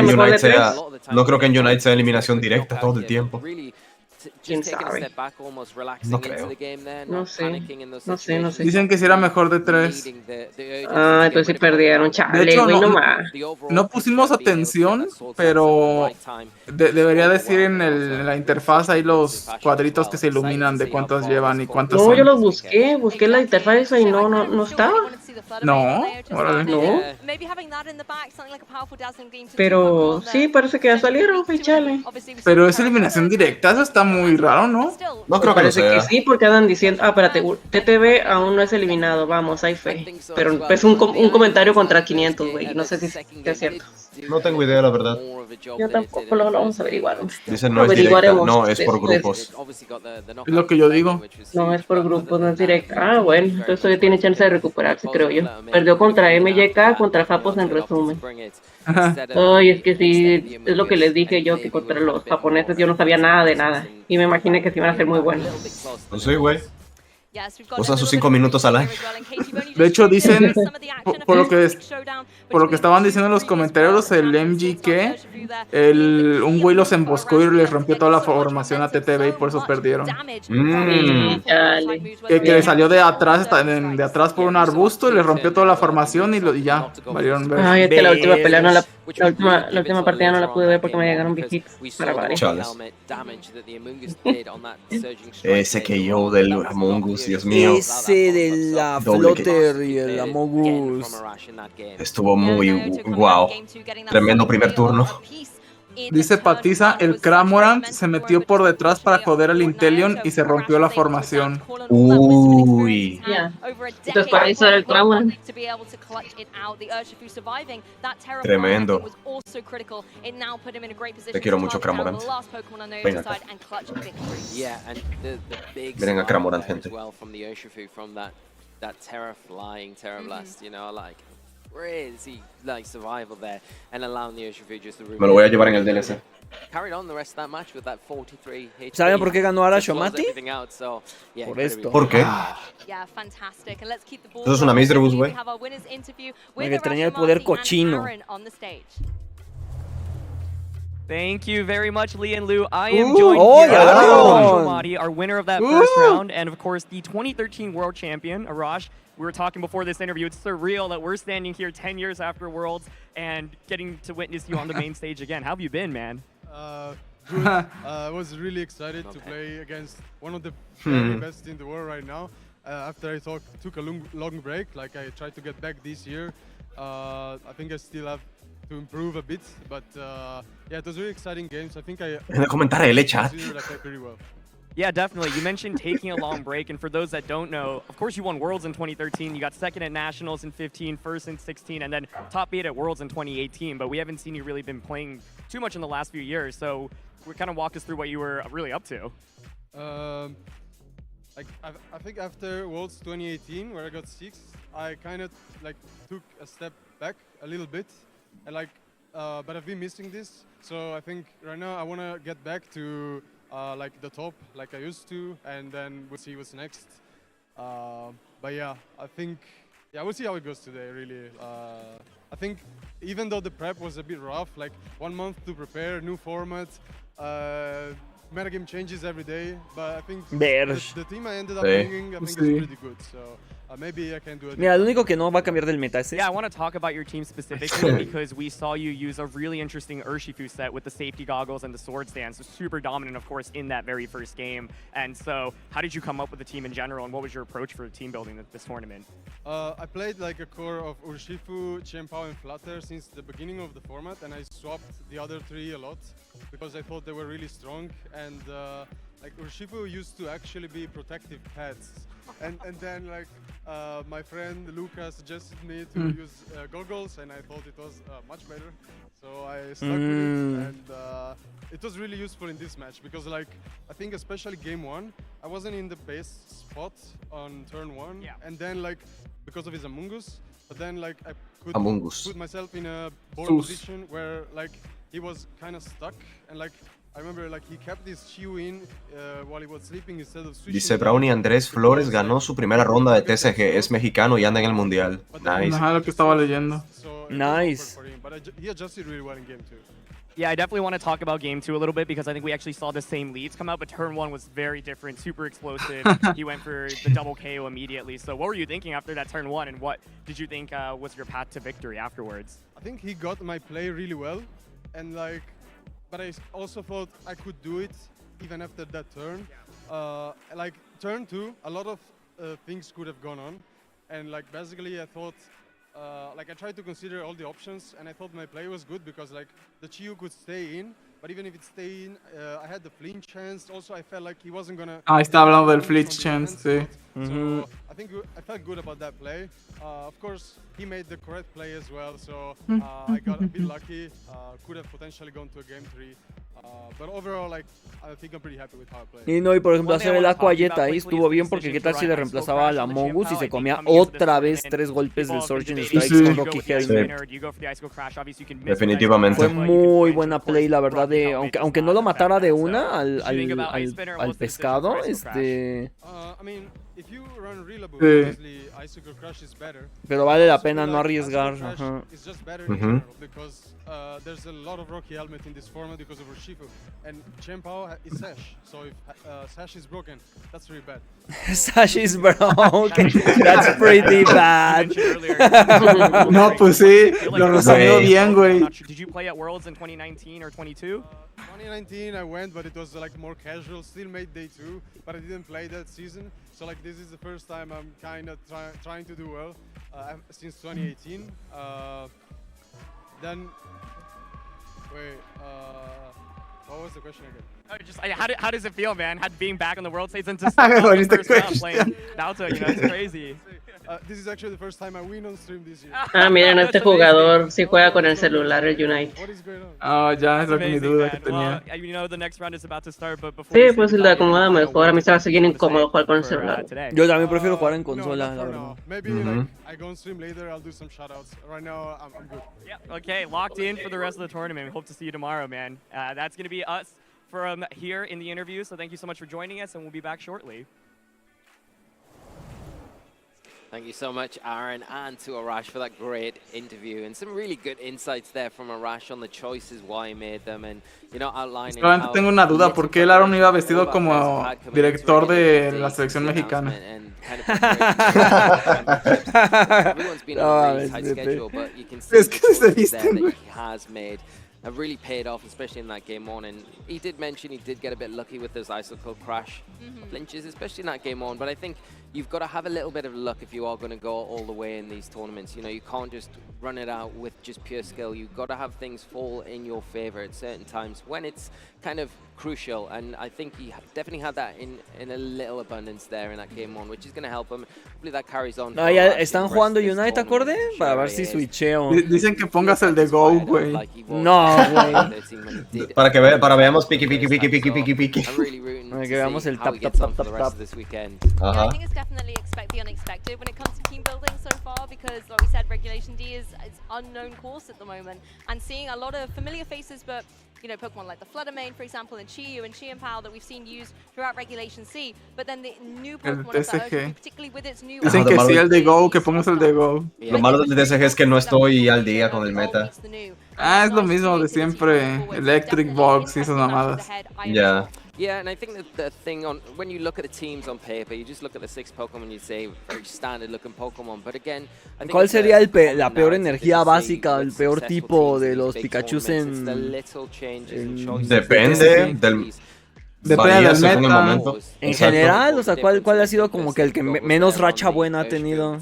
en United sea eliminación directa todo el tiempo. ¿Quién sabe? No creo. No sé. Dicen que si era mejor de 3. Ah, entonces sí perdieron, chale, De hecho, güey, nomás. no pusimos atención, pero debería decir en la interfaz ahí los cuadritos que se iluminan de cuántos llevan y cuántos No, son. yo los busqué la interfaz y no estaba. No, órale. No. Pero sí, parece que ya salieron, güey, chale. Pero es eliminación directa, eso está muy raro, ¿no? No creo que Parece que sí, porque andan diciendo, espérate, TTV aún no es eliminado, vamos, hay fe. Pero es un comentario contra 500, güey, no sé si es cierto. No tengo idea, la verdad. Yo tampoco, lo vamos a averiguar. Dicen no es directa, no, es por grupos. Es lo que yo digo. No, es por grupos, no es directa. Ah, bueno, entonces todavía tiene chance de recuperarse, creo yo. Perdió contra MYK, contra Japos en resumen. Ay, es que sí, es lo que les dije yo, que contra los japoneses yo no sabía nada de nada. Y me imaginé que sí iban a ser muy buenos. Pues sí, güey. Usa sus 5 minutos al año. De hecho, dicen, por lo que estaban diciendo en los comentarios, el MGK, un güey los emboscó y les rompió toda la formación a TTV y por eso perdieron. Que le salió de atrás por un arbusto y les rompió toda la formación y ya, valieron ver. Ay, es que la última pelea no la última partida no la pude ver porque me llegaron viejitos para varios. Chales. Ese que yo del Among Us, Dios mío. Ese de la Flotter y el Among Us. Estuvo muy guau. Tremendo primer turno. Dice Patiza, el Cramorant se metió por detrás para joder al Inteleon y se rompió la formación. Uy. Entonces para eso era el Cramorant. Tremendo. Te quiero mucho, Cramorant. Venga acá. Miren a Cramorant, gente. Me lo voy a llevar en el DLC. ¿Saben por qué ganó Arash Mati? Por esto. ¿Por qué? Eso es una Mistress, güey. Porque tenía el poder cochino. Thank you very much, Lee and Lou. I am joined here by Arash Mati, our winner of that first round, and of course the 2013 World Champion, Arash. We were talking before this interview. It's surreal that we're standing here 10 years after Worlds and getting to witness you on the main stage again. How have you been, man? Good. I was really excited to play against one of the very best in the world right now. After I took a long break, like I tried to get back this year, I think I still have to improve a bit, but yeah, it was really exciting games. I think I consider that I pretty well. Yeah, definitely. You mentioned taking a long break, and for those that don't know, of course you won Worlds in 2013, you got second at Nationals in 15, first in 16, and then top 8 at Worlds in 2018, but we haven't seen you really been playing too much in the last few years, so kind of walk us through what you were really up to. I think after Worlds 2018, where I got 6th, I kind of like took a step back a little bit, and but I've been missing this, so I think right now I want to get back to like the top, like I used to, and then we'll see what's next. But yeah, I think, we'll see how it goes today, really. I think even though the prep was a bit rough, like 1 month to prepare, new format, metagame changes every day, but I think the team I ended up bringing, I think is pretty good. So maybe I can do it. Mira, lo único que no va a cambiar del meta es Yeah, I want to talk about your team specifically because we saw you use a really interesting Urshifu set with the safety goggles and the sword stance. So super dominant, of course, in that very first game. And so how did you come up with the team in general, and what was your approach for team building this tournament? I played like a core of Urshifu, Qianpao, and Flutter since the beginning of the format, and I swapped the other 3 a lot because I thought they were really strong. And like Urshifu used to actually be protective pads, and then like my friend Luca suggested me to use goggles, and I thought it was much better, so I stuck with it, and it was really useful in this match because like I think especially game 1 I wasn't in the best spot on turn 1, and then like because of his Among Us, but then like I could put myself in a board position where like he was kind of stuck, and like I remember like he kept his Chiu in while he was sleeping instead of switching. Dice Brownie Andrés Flores ganó su primera ronda de TCG, es mexicano y anda en el Mundial. Nice. Ajá, lo que estaba leyendo. Nice. But he adjusted really well in game 2. Yeah, I definitely want to talk about game 2 a little bit because I think we actually saw the same leads come out, but turn 1 was very different, super explosive. He went for the double KO immediately. So what were you thinking after that turn 1, and what did you think was your path to victory afterwards? I think he got my play really well, and like, but I also thought I could do it even after that turn. Like turn 2, a lot of things could have gone on, and like basically I thought, like I tried to consider all the options, and I thought my play was good because like the Chiyu could stay in, but even if it stayed in, I had the flinch chance. Also, I felt like he wasn't gonna. Ah, está hablando del flinch chance, sí. So I think I felt good about that play. Of course, he made the correct play as well, so I got a bit lucky. Could have potentially gone to a game 3. But overall, like, I think I'm pretty happy with how I played. Y no, y por ejemplo hacer el Aquayeta ahí estuvo bien porque qué tal si le reemplazaba a la Mongoose y se comía otra vez 3 golpes del Surgeon Strikes con Rocky Helmet. Definitivamente. Fue muy buena play, la verdad, de aunque no lo matara de una al pescado, pero vale la pena no arriesgar. Ajá. There's a lot of Rocky Helmet in this format because of Urshifu, and Qianpao is Sash, so if Sash is broken, that's really bad. Sash is broken, that's pretty bad. No, pues sí, lo resolvió bien, güey. Did you play at Worlds in 2019 or 22? 2019 I went, but it was like more casual, still made day 2, but I didn't play that season, so like this is the first time I'm kind of trying to do well since 2018. Then, wait, what was the question again? Just how does it feel, man? Being back on the world stage and to start off the first round playing Naoto, you know, it's crazy. This is actually the first time I win on stream this year. Miren, este jugador sí juega con el celular, el Unite. Ya es lo que mi duda que tenía. Well, you know, the next round is about to start, but before Sí, pues lo acomoda mejor. A mí se me hace bien incómodo jugar con el celular. Yo también prefiero jugar en consola, la verdad. Maybe like I go on stream later, I'll do some shoutouts. Right now, I'm good. Yeah. Okay, locked in for the rest of the tournament. We hope to see you tomorrow, man. That's going to be us from here in the interview. So thank you so much for joining us, and we'll be back shortly. Thank you so much, Aaron, and to Arash for that great interview and some really good insights there from Arash on the choices, why he made them, and you know, outlining. Solamente tengo una duda, ¿por qué el Aaron iba vestido como director de la selección mexicana? Everyone's been on a really tight schedule, but you can see the choices there that he has made have really paid off, especially in that game 1. And he did mention he did get a bit lucky with those icicle crash flinches, especially in that game 1. But I think you've got to have a little bit of luck if you are going to go all the way in these tournaments. You know, you can't just run it out with just pure skill. You've got to have things fall in your favor at certain times when it's kind of crucial. And I think he definitely had that in a little abundance there in that game 1, which is going to help him. Hopefully that carries on. Ah, ya están jugando Unite, acorde, para ver si switcheo. Dicen que pongas el de Go, güey. No, güey. Para veamos piki. Ahí Que veamos el how tap, he tap, gets tap, on for tap, the rest tap. of this weekend. Yeah, I Ajá. think it's definitely expect the unexpected when it comes to team building so far because, like we said, Regulation D is unknown course at the moment. And seeing a lot of familiar faces, but, you know, Pokemon like the Fluttermane, for example, and Chi-Yu and Chi-Pao that we've seen used throughout Regulation C. But then the new El Pokemon of the TCG. Ursa, particularly with its new... Dicen que sí, el de Go, que pongas el de Go. Lo malo del TCG es que no estoy al día con el meta. Ah, es lo mismo de siempre. Electric Box y esas mamadas. Ya. Yeah, and I think that the thing when you look at the teams on paper, you just look at the 6 Pokemon and you say very standard looking Pokemon, but again, I think ¿Cuál it's the sería la peor narrative energía that you see básica, el with peor successful tipo teams de in los big Pikachus tournaments. It's the en... little changes and choices Depende del... Depende varía del según el meta. momento. En Exacto. general, o sea, ¿cuál ha sido como que el que menos racha buena ha tenido?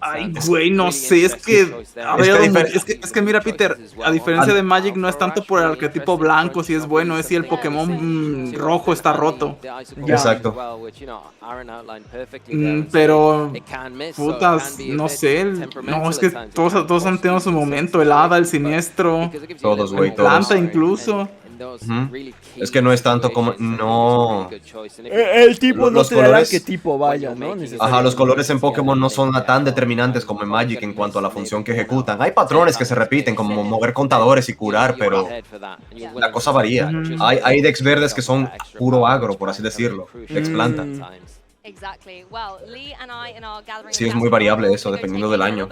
Ay, güey, no sé, es que ha variado mucho. Es que mira, Peter, a diferencia de Magic, no es tanto por el arquetipo blanco si es bueno, es si el Pokémon rojo está roto. Exacto. Pero, putas, no sé, no, es que todos han tenido su momento, el Hada, el Siniestro, Todos, güey, el Planta todos. incluso. Es que no es tanto como... No... El tipo no Los te da el colores- arquetipo, vaya, ¿no? Ajá, los colores en Pokémon no son tan determinantes como en Magic en cuanto a la función que ejecutan. Hay patrones que se repiten, como mover contadores y curar, pero la cosa varía. Hay decks verdes que son puro agro, por así decirlo. Decks planta. Sí, es muy variable eso, dependiendo del año.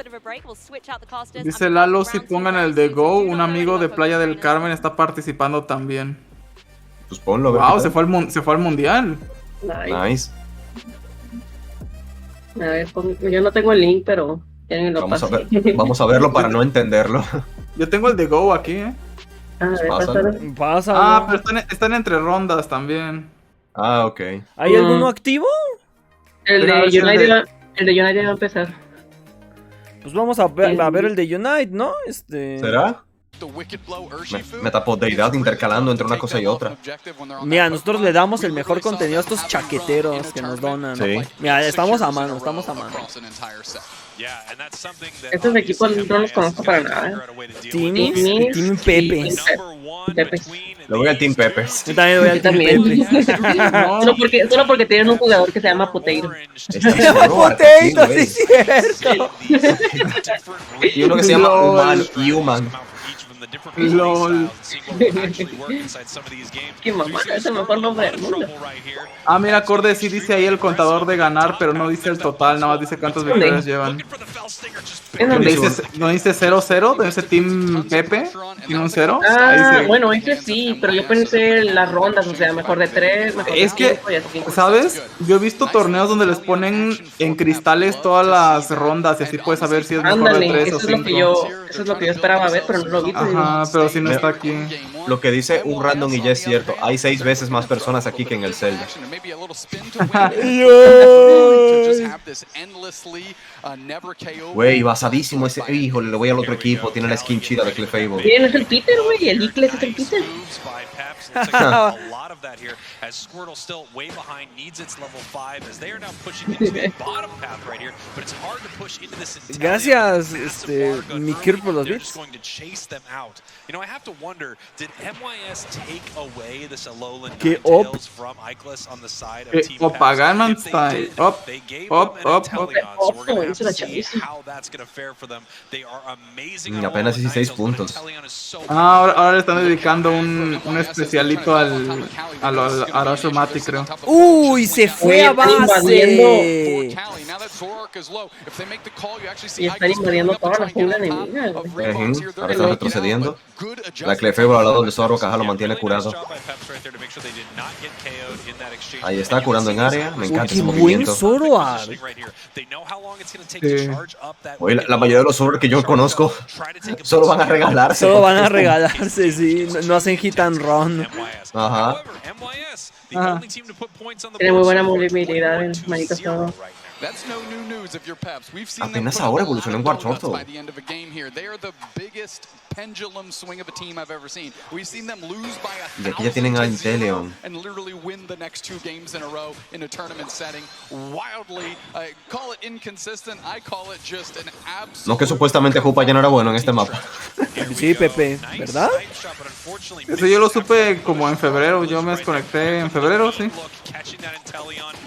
Dice Lalo, si pongan el de Go, un amigo de Playa del Carmen está participando también. Pues ponlo, a ver Wow, qué tal. se fue al Mundial. Nice. A ver, yo no tengo el link, pero tienen lo Vamos a verlo para no entenderlo. Yo tengo el de Go aquí, A ver, Pásalo. Pásalo. Ah, pero están entre rondas también. Ah, ok. ¿Hay alguno activo? El de United va a empezar. Pues vamos a ver el de Unite, ¿no? ¿Será? Me tapó Deidad intercalando entre una cosa y otra. Mira, nosotros le damos el mejor contenido a estos chaqueteros que nos donan. Sí. Mira, estamos a mano. Estos equipos no los conozco para nada. Timis y Team Pepe. Le voy al Team Pepe. Yo también voy al Team Pepe. Solo porque tienen un jugador que se llama Potato. Potato, sí es cierto. Y uno que se llama Human. LOL. Qué mamá, es el mejor nombre del mundo. Ah, mira, Acorde sí dice ahí el contador de ganar, pero no dice el total, nada más dice cuántas victorias llevan. ¿No dice 0-0? ¿No dice Team Pepe? ¿Tiene un 0? Ah, bueno, ese sí, pero yo pensé en las rondas, o sea, mejor de 3, mejor de 5 y así. ¿Sabes? Yo he visto torneos donde les ponen en cristales todas las rondas y así puedes saber si es mejor de 3 o 5. Eso es lo que yo esperaba ver, pero no lo vi. Ajá, pero si no está aquí. Lo que dice un random y ya es cierto. Hay 6 veces más personas aquí que en el Zelda. Güey, basadísimo ese. Híjole, le voy al otro equipo. Tiene la skin chida de Clefable. ¿Quién es el Peter, güey? El Icles es el Peter. A lot of that here as Squirtle still way behind, needs its level 5 as they are now pushing into the bottom path right here, but it's hard to push into this. Gracias, mi Kirk por los bits. Going to chase them out. You know, I have to wonder, did MYS take away this Alolan Ninetales from Iclus on the side of Team Gangnam Style. Up. We're going to have to see how that's going to fare for them. They are amazing. Apenas 16 puntos. Ah, ahora le están dedicando un especialito al Arashomatic, creo. Uy, se fue a base. Y están invadiendo toda la jungla enemiga. Ahora están retrocediendo. La Clefable al lado del Zorro Caja lo mantiene curado. Ahí está, curando en área. Me encanta ese movimiento. Oye, la mayoría de los Zoroark que yo conozco solo van a regalarse. Solo van a regalarse, sí. No hacen hit and run. Ajá. Tiene muy buena movilidad el manito Zorro. Apenas ahora evolucionó en Wartortle. Y aquí ya tienen a Inteleon. No que supuestamente Jupa ya no era bueno en este mapa. Sí, Pepe, ¿verdad? Eso yo lo supe como en febrero. Yo me desconecté en febrero, sí.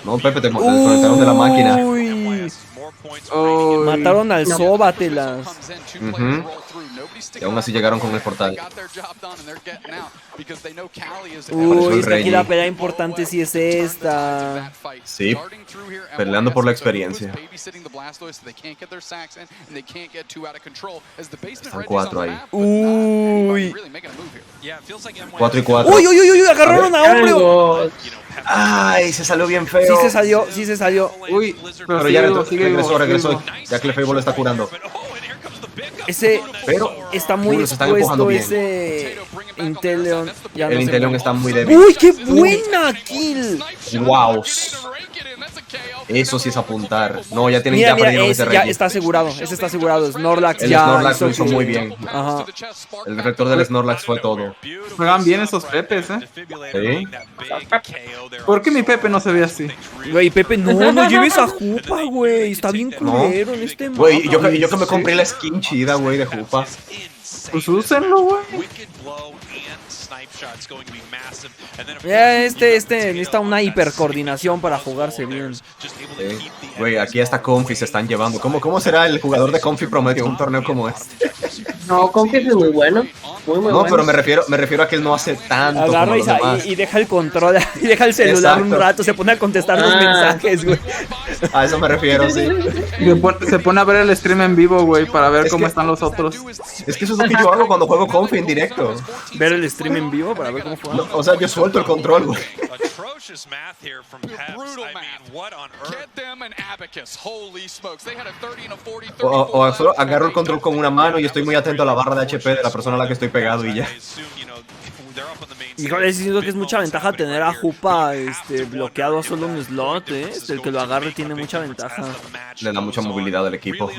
No, Pepe, te desconectaron de la máquina. Mataron al Zóbatelas. Y aún así llegaron con el portal. Uy, es que aquí la pelea importante sí es esta. Sí, peleando por la experiencia. Están 4 ahí. Uy. 4 y 4. Uy, uy, uy, uy, agarraron a hombre. Ay, se salió bien feo. Sí se salió. Uy, pero ya regresó. Ya que el Fable lo está curando. Ese pero está muy expuesto, ese Inteleon. El Inteleon está muy débil. ¡Uy, qué buena kill! ¡Wow! Eso sí es apuntar. No, ya tienen perdido ese rey. Ya está asegurado, ese está asegurado. Snorlax el ya Snorlax lo hizo muy bien. Ajá. El reflector del Snorlax fue todo. Juegan bien esos Pepes, Sí. ¿Por qué mi Pepe no se ve así? Güey, Pepe, no lleves a Jupa, güey. Está bien culero en este mapa. Güey, yo que me compré la skin chida, güey, de Jupa. Pues úsenlo, güey. Ya, este necesita una hipercoordinación para jugarse bien. Güey, aquí hasta Confi se están llevando. ¿Cómo será el jugador de Confi promedio en un torneo como este? No, Confi es muy bueno. Muy no, bueno. pero me refiero a que él no hace tanto. Agarra como los demás. y deja el control, y deja el celular un rato, se pone a contestar los mensajes, güey. A eso me refiero, sí. Se pone a ver el stream en vivo, güey, para ver cómo están los otros. Es que eso es lo que yo hago cuando juego Confi en directo. Ver el stream en vivo para ver cómo juega. No, o sea, yo suelto el control, güey. O solo agarro el control con una mano y estoy muy atento a la barra de HP de la persona a la que estoy pegado y ya. Híjole, siento que es mucha ventaja tener a Jupa bloqueado a solo un slot, el que lo agarre tiene mucha ventaja. Le da mucha movilidad al equipo.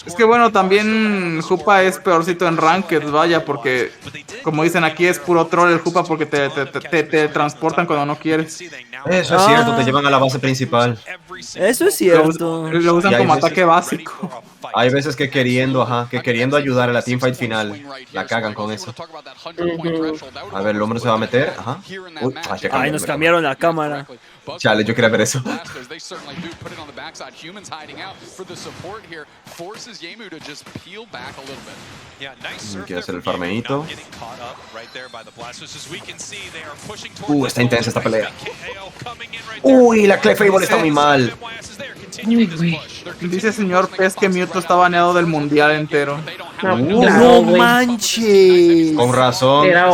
Es que bueno, también Jupa es peorcito en Ranked, vaya, porque como dicen aquí es puro troll el Jupa porque te transportan cuando no quieres. Eso es cierto, te llevan a la base principal. Eso es cierto. Lo usan como ataque básico. Hay veces que queriendo ayudar a la teamfight final, la cagan con eso. A ver, el hombre se va a meter. Ajá. Uy, ay, nos cambiaron la cámara. Chale, yo quería ver eso. Quiero hacer el farmeito. Está intensa esta pelea. Uy, la Clefable está muy mal. Dice señor Pez que Mewtwo está baneado del mundial entero. No manches. Con razón. Era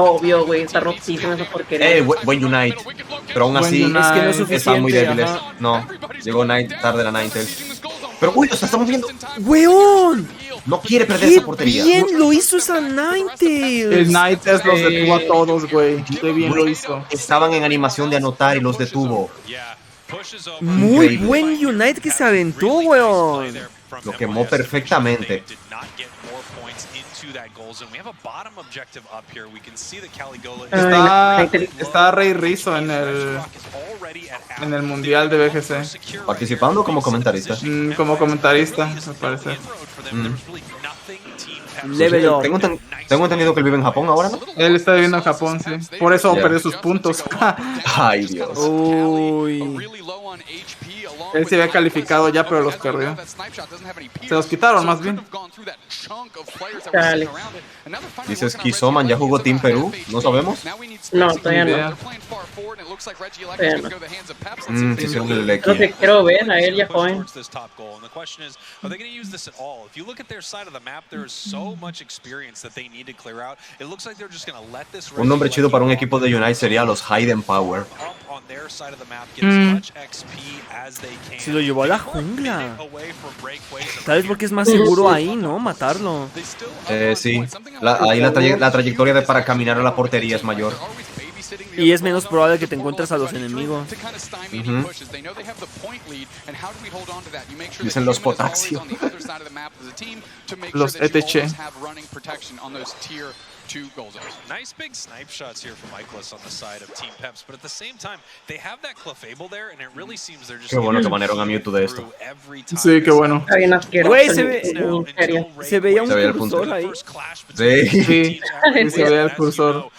obvio, güey. Está rotísima esa porquería. Buen Unite. Pero aún así, es que no es suficiente, están muy débiles. No, llegó tarde la Ninetales. Pero uy, nos estamos viendo. ¡Weón! No quiere perder esa portería. ¡Bien lo hizo esa Ninetales! El Ninetales los detuvo a todos, güey. Qué bien lo hizo. Estaban en animación de anotar y los detuvo. Muy buen Unite que se aventó, weón. Lo quemó perfectamente. Está Rey Rizzo en el Mundial de BGC. ¿Participando como comentarista? Como comentarista, me parece. Level up. Tengo entendido que él vive en Japón ahora, ¿no? Él está viviendo en Japón, sí. Por eso perdió sus puntos. Ay, Dios. Uy. Él se había calificado ya, pero los perdió. Se los quitaron, más bien. Dale. Dices Kizoman ya jugó Team Perú, ¿no sabemos? No, todavía no. Hicieron el Lecky. Lo que quiero ver, a él ya joven. Un nombre chido para un equipo de Unite sería los Hidden Power. Se lo llevó a la jungla. Tal vez porque es más seguro ahí, ¿no? Matarlo. Sí. Ahí la trayectoria para caminar a la portería es mayor. Y es menos probable que te encuentres a los enemigos. Dicen los potasio. Los ETC. 2 goal zones. Nice big snipe shots here from Michaelis on the side of Team Peps, but at the same time, they have that Clefable there, and it really seems they're just. Qué bueno que banearon a Mewtwo de esto. Sí, qué bueno. Güey, se veía un el cursor ahí. Sí. Sí, se veía el cursor.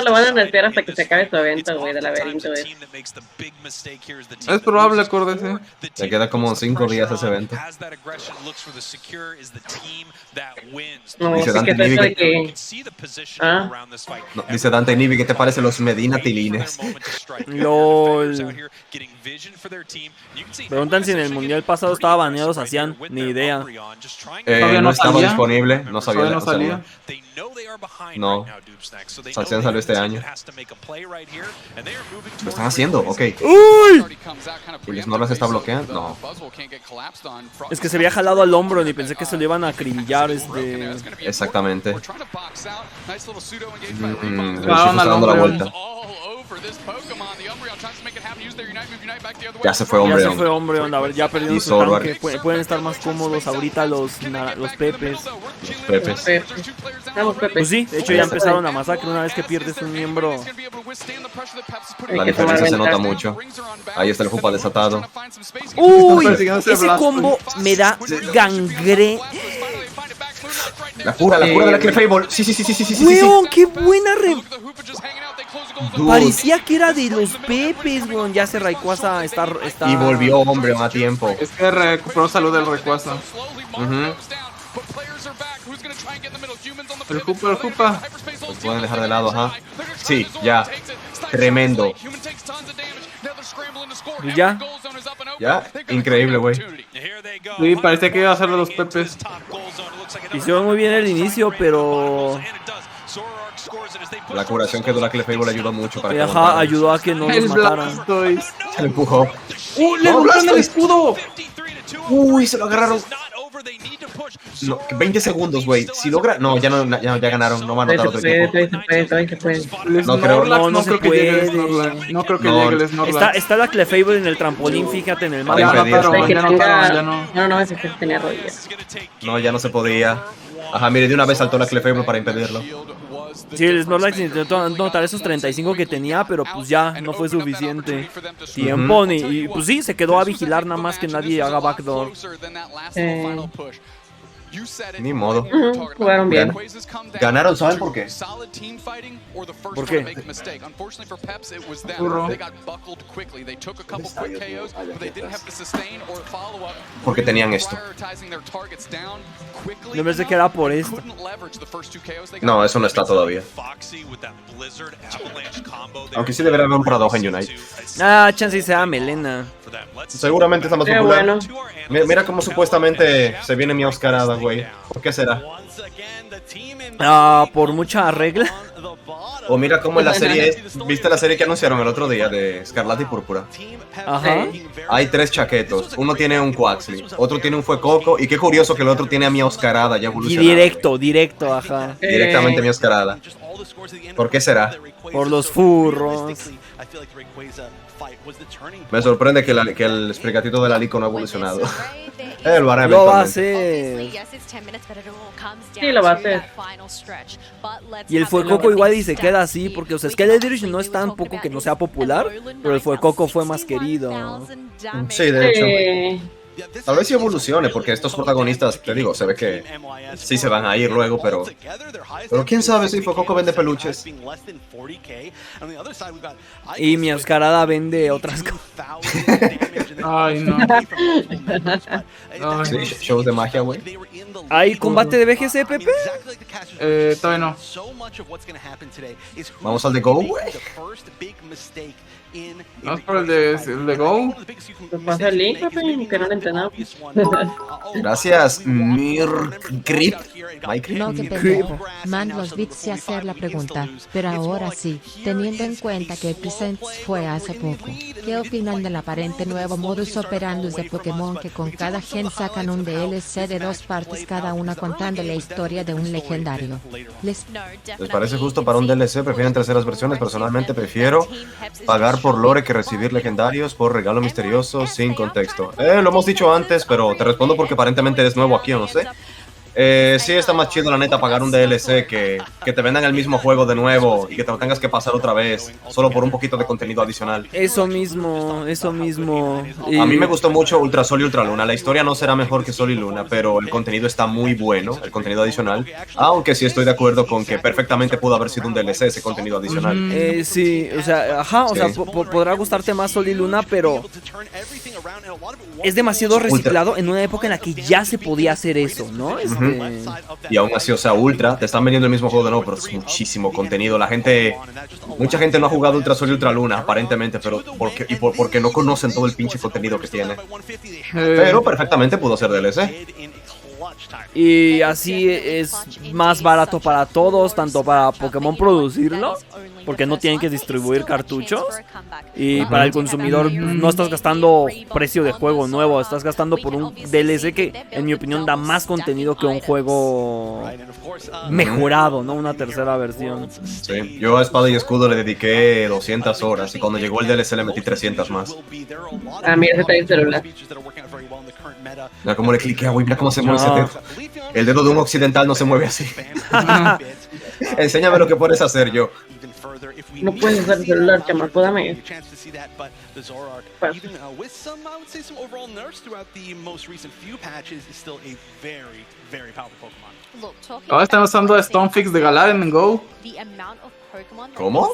Lo van a nerfear hasta que se acabe su evento, güey, de laberinto. Es probable, acuérdese. Le queda como 5 días a ese evento. No, Dice sí Dante que trata Nivi de que... No, dice Dante Nivi, ¿qué te parece los Medina Tilines? LOL. Preguntan si en el mundial pasado estaba baneado Sacian. Ni idea. No estaba disponible. No sabía. No salía. No. Sacian salió este año. Lo están haciendo, ok. ¡Uy! ¿Y el Snorlax está bloqueando? No. Es que se había jalado al hombro ni pensé que se lo iban a acribillar. Exactamente. Claro, está dando la vuelta. Ya se fue Umbreon. Ya se fue Umbreon, a ver, ya perdieron su tanque. Pueden estar más cómodos ahorita los Pepes. Pues sí, de hecho ya empezaron la masacre una vez que pierdes un miembro. La diferencia se nota mucho. Ahí está el Jupa desatado. ¡Uy! Ese combo me da gangre. La cura de la Clefable. Sí. ¡Weón, qué buena Parecía que era de los Pepes, weón. Ya se Rayquaza está... Y volvió Umbreon a tiempo. Es que recuperó salud del Rayquaza. El Jupa. Los pueden dejar de lado, ajá. Sí, ya. Tremendo. Ya, increíble, güey. Sí, parecía que iba a hacerlo los Pepes. Hicieron muy bien el inicio, pero... La curación que dio la Clefable ayudó mucho para que ajá, ayudó a que no los mataran. Se le empujó. ¡Le robaron el escudo! Uy, se lo agarraron. No, 20 segundos, güey. Si logra... No, ya ganaron. No van a anotar otro equipo. No creo, no creo que llegue el Snorlax. No creo que llegue el Snorlax. Está la Clefable en el trampolín, fíjate en el mapa. No, ese que tenía rodillas. No, ya no se podía. Ajá, mire, de una vez saltó la Clefable para impedirlo. Sí, el Snorlax intentó anotar esos 35 que tenía, pero pues ya no fue suficiente tiempo. Y pues sí, se quedó a vigilar nada más que nadie haga backdoor. Ni modo. Jugaron bien. Ganaron, ¿saben por qué? ¿Por qué? Porque tenían esto. Yo pensé que era por esto. No, eso no está todavía. Aunque sí debería haber un paradoja en Unite. Chance sea Melena. Seguramente está más popular. Bueno. Mira cómo supuestamente se viene mi Oscarada, güey. ¿Por qué será? Por mucha regla. O mira cómo en la serie, ¿viste la serie que anunciaron el otro día de Escarlata y Púrpura? Ajá. Hay 3 chaquetos. Uno tiene un Quaxly, otro tiene un Fuecoco y qué curioso que el otro tiene a mi Oscarada ya evolucionada. Y directo, ajá. Directamente mi Oscarada. ¿Por qué será? Por los furros. Me sorprende que el Sprigatito de la Lico no ha evolucionado. Lo va a hacer. Sí, lo va a hacer. Y el Fuecoco igual y se queda así, porque o sea, es que el Eldritch no es tan poco que no sea popular, pero el Fuecoco fue más querido. Sí, de hecho. Tal vez sí evolucione, porque estos protagonistas, te digo, se ve que sí se van a ir luego, pero quién sabe si Fuecoco vende peluches. Y mi Oscarada vende otras cosas. Ay, no. Sí, shows de magia, güey. ¿Hay combate de BGC, Pepe? Todavía no. Vamos al de Go, güey. Vamos por el de Go. Pasa el link, Pepe, que no lo entendamos. Gracias, Mirkrip. No te pendejo, mando los bits y hacer la pregunta, pero ahora sí, teniendo en cuenta que Epicenter fue hace poco, ¿qué opinan del aparente nuevo modus operandi de Pokémon que con cada gen sacan un DLC de 2 partes cada una contando la historia de un legendario? ¿Les parece justo para un DLC? ¿Prefieren terceras versiones? Personalmente prefiero pagar por lore que recibir legendarios por regalo misterioso sin contexto. Lo hemos dicho antes, pero te respondo porque aparentemente eres nuevo aquí, o no sé. Sí, está más chido la neta pagar un DLC que te vendan el mismo juego de nuevo y que te lo tengas que pasar otra vez, solo por un poquito de contenido adicional. Eso mismo, eso mismo. A mí me gustó mucho Ultra Sol y Ultra Luna. La historia no será mejor que Sol y Luna, pero el contenido está muy bueno, el contenido adicional. Aunque sí estoy de acuerdo con que perfectamente pudo haber sido un DLC ese contenido adicional. Sí, o sea, ajá, o sea, podrá gustarte más Sol y Luna, pero es demasiado reciclado en una época en la que ya se podía hacer eso, ¿no? Y aún así, o sea, Ultra, te están vendiendo el mismo juego de nuevo, pero es muchísimo contenido. Mucha gente no ha jugado Ultra Sol y Ultra Luna, aparentemente, pero porque no conocen todo el pinche contenido que tiene. Pero perfectamente pudo ser DLC. Y así es más barato para todos, tanto para Pokémon producirlo, porque no tienen que distribuir cartuchos, y para el consumidor no estás gastando precio de juego nuevo, estás gastando por un DLC que en mi opinión da más contenido que un juego mejorado, ¿no? Una tercera versión. Sí, yo a Espada y Escudo le dediqué 200 horas y cuando llegó el DLC le metí 300 más. Ah, mira, ese está en el celular. Mira cómo le cliqué, güey, mira cómo se mueve ese dedo. El dedo de un occidental no se mueve así. Enséñame lo que puedes hacer, yo. No puedes usar el celular, chamaco, dame. Ahora están usando Stonefix de Galarian en Go. ¿Cómo?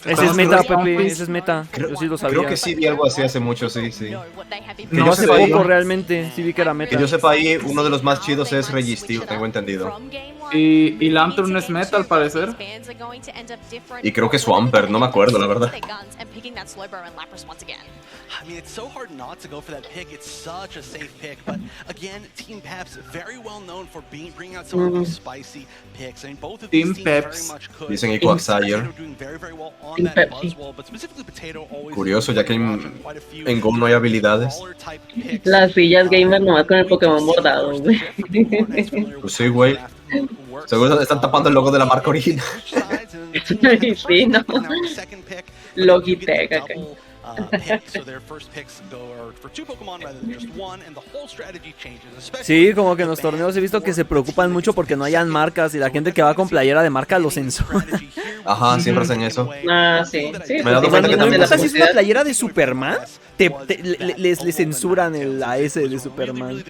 Ese es meta, Pepe, ese es meta. Yo sí lo sabía. Creo que sí vi algo así hace mucho, sí. No hace poco realmente, sí vi que era meta. Que yo sepa ahí, uno de los más chidos es Registeel, tengo entendido. Y Lantern es meta al parecer. Y creo que Swampert, no me acuerdo, la verdad. I mean, it's so hard not to go for that pick. It's such a safe pick, but again, Team Peps very well known for bringing out some of those spicy picks. I mean, both of these teams very much could. Dicen Equaxire. Doing very well on that Buzzwole, but specifically Potato always. Curioso, ya que en Go no hay habilidades. Las sillas gamer nomás con el Pokémon bordado, güey. Pues sí, güey. Seguro están tapando el logo de la marca original. Sí, no. Logitech acá. Sí, como que en los torneos he visto que se preocupan mucho porque no hayan marcas y la gente que va con playera de marca lo censura. Ajá, siempre hacen eso. Ah, sí. Me he dado cuenta que no también importa si es una playera de Superman, les censuran la S de Superman.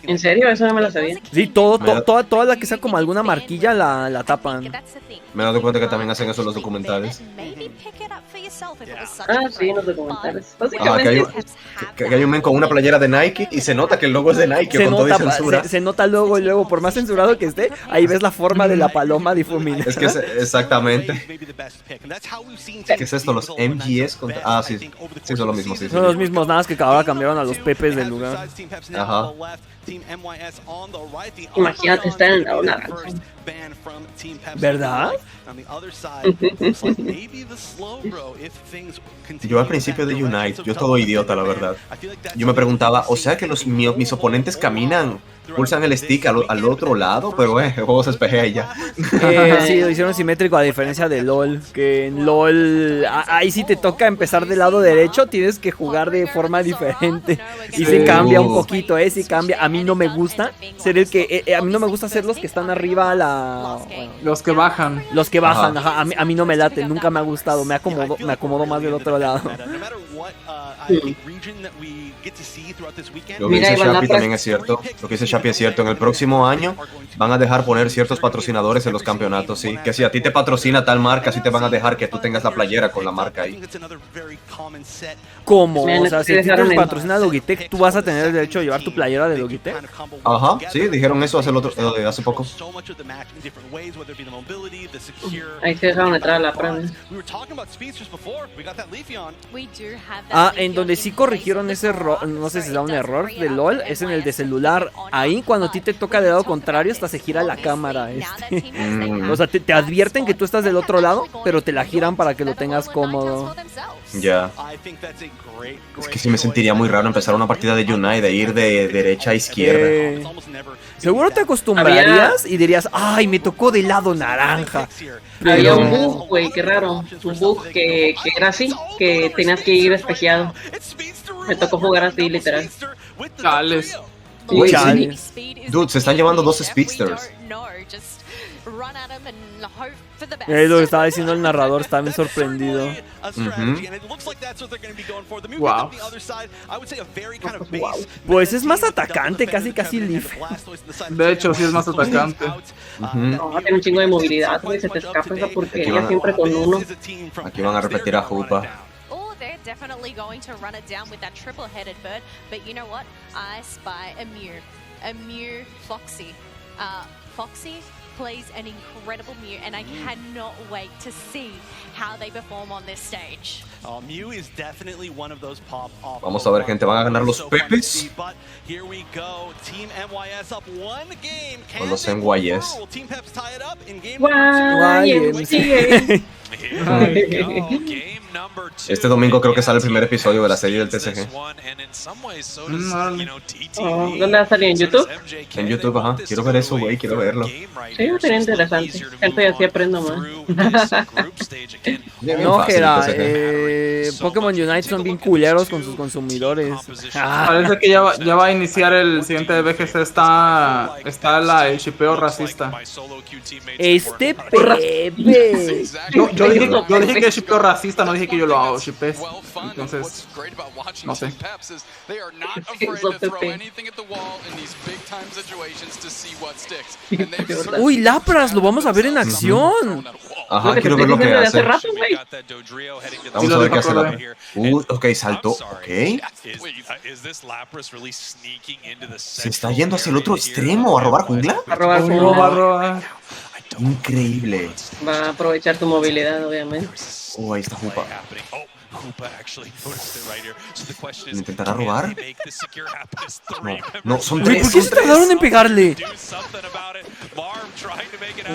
¿En serio? Eso no me lo sabía. Sí, toda la que sea como alguna marquilla la tapan. Me he dado cuenta que también hacen eso en los documentales. Ah, sí, en los documentales. Que hay un men con una playera de Nike y se nota que el logo es de Nike con toda censura. Se nota luego, por más censurado que esté, ahí ves la forma de la paloma difuminada. Es que exactamente. ¿Qué es esto? Los MGS contra... Ah, sí. Sí, son lo mismo, sí. Son los mismos, nada más que ahora cambiaron a los Pepes del lugar. Ajá. Imagínate estar en la naranja. ¿Verdad? Yo al principio de Unite, yo todo idiota, la verdad. Yo me preguntaba, o sea que mis oponentes caminan, pulsan el stick al otro lado, pero el juego se espejea y ya. Sí, lo hicieron simétrico a diferencia de LOL, que en LOL, ahí sí te toca empezar del lado derecho, tienes que jugar de forma diferente. Y se cambia un poquito, sí cambia. A mí no me gusta ser el que, a mí no me gusta ser los que están arriba los que bajan. Los que bajan, ajá. A mí no me late, nunca me ha gustado, me acomodo más del otro lado. Lo que dice Shapi también es cierto. Lo que dice Shapi es cierto. En el próximo año van a dejar poner ciertos patrocinadores en los campeonatos, sí. Que si a ti te patrocina tal marca, sí te van a dejar que tú tengas la playera con la marca ahí. ¿Cómo? O sea, si a ti te patrocina Logitech, ¿tú vas a tener el derecho de llevar tu playera de Logitech? Ajá, sí, dijeron eso hace poco. Ahí se dejaron entrar a la prueba. En donde sí corrigieron ese error, no sé si da un error de LOL, es en el de celular. Ahí cuando a ti te toca del lado contrario, hasta se gira la cámara. O sea, te advierten que tú estás del otro lado, pero te la giran para que lo tengas cómodo. Ya. Es que sí me sentiría muy raro empezar una partida de Unite, de ir de derecha a izquierda. Seguro te acostumbrarías y dirías, ay, me tocó del lado naranja. Había un bug, güey, qué raro. Un bug que era así, que tenías que ir espejeado. Me tocó jugar así, literal. Chales. Uy, Chale. Dude, se están llevando 2 speedsters. Es lo que estaba diciendo el narrador, estaba bien sorprendido. Wow. Pues es más atacante, casi Leaf. De hecho, sí es más atacante. No, tiene un chingo de movilidad, güey, se te escapa esa porquería siempre con uno. Aquí van a repetir a Hoopa. They're definitely going to run it down with that triple-headed bird, but you know what? I spy a Mew Foxy. Foxy plays an incredible Mew, and I cannot wait to see how they perform on this stage. Mew is definitely one of those pop-off. Vamos a ver, gente, van a ganar los Pepes. Here we go. Team MYS up 1 game. O los NYS. Team Peps tie it up in game Este domingo creo que sale el primer episodio de la serie del TCG. ¿Dónde va a salir? ¿En YouTube? En YouTube, ajá. Quiero ver eso, güey, quiero verlo. Sí, sería interesante. Gente, así aprendo más. No, Jera, Pokémon Unite son bien culeros con sus consumidores. Parece que ya va a iniciar el siguiente VGC. Está el shipeo racista. Este Pepe. Yo dije que es shipeo racista, no dije que yo lo hago shipes. Entonces, no sé. Uy, Lapras, lo vamos a ver en acción. Ajá, quiero ver lo que hace. Vamos a ver qué hace Lapras. Ok, saltó. Ok. Se está yendo hacia el otro extremo. ¿A robar jungla? A robar jungla. Increíble. Va a aprovechar tu movilidad, obviamente. Ahí está Hoopa. ¿Intentará robar? No, son Uy, 3. ¿por qué se tardaron en pegarle?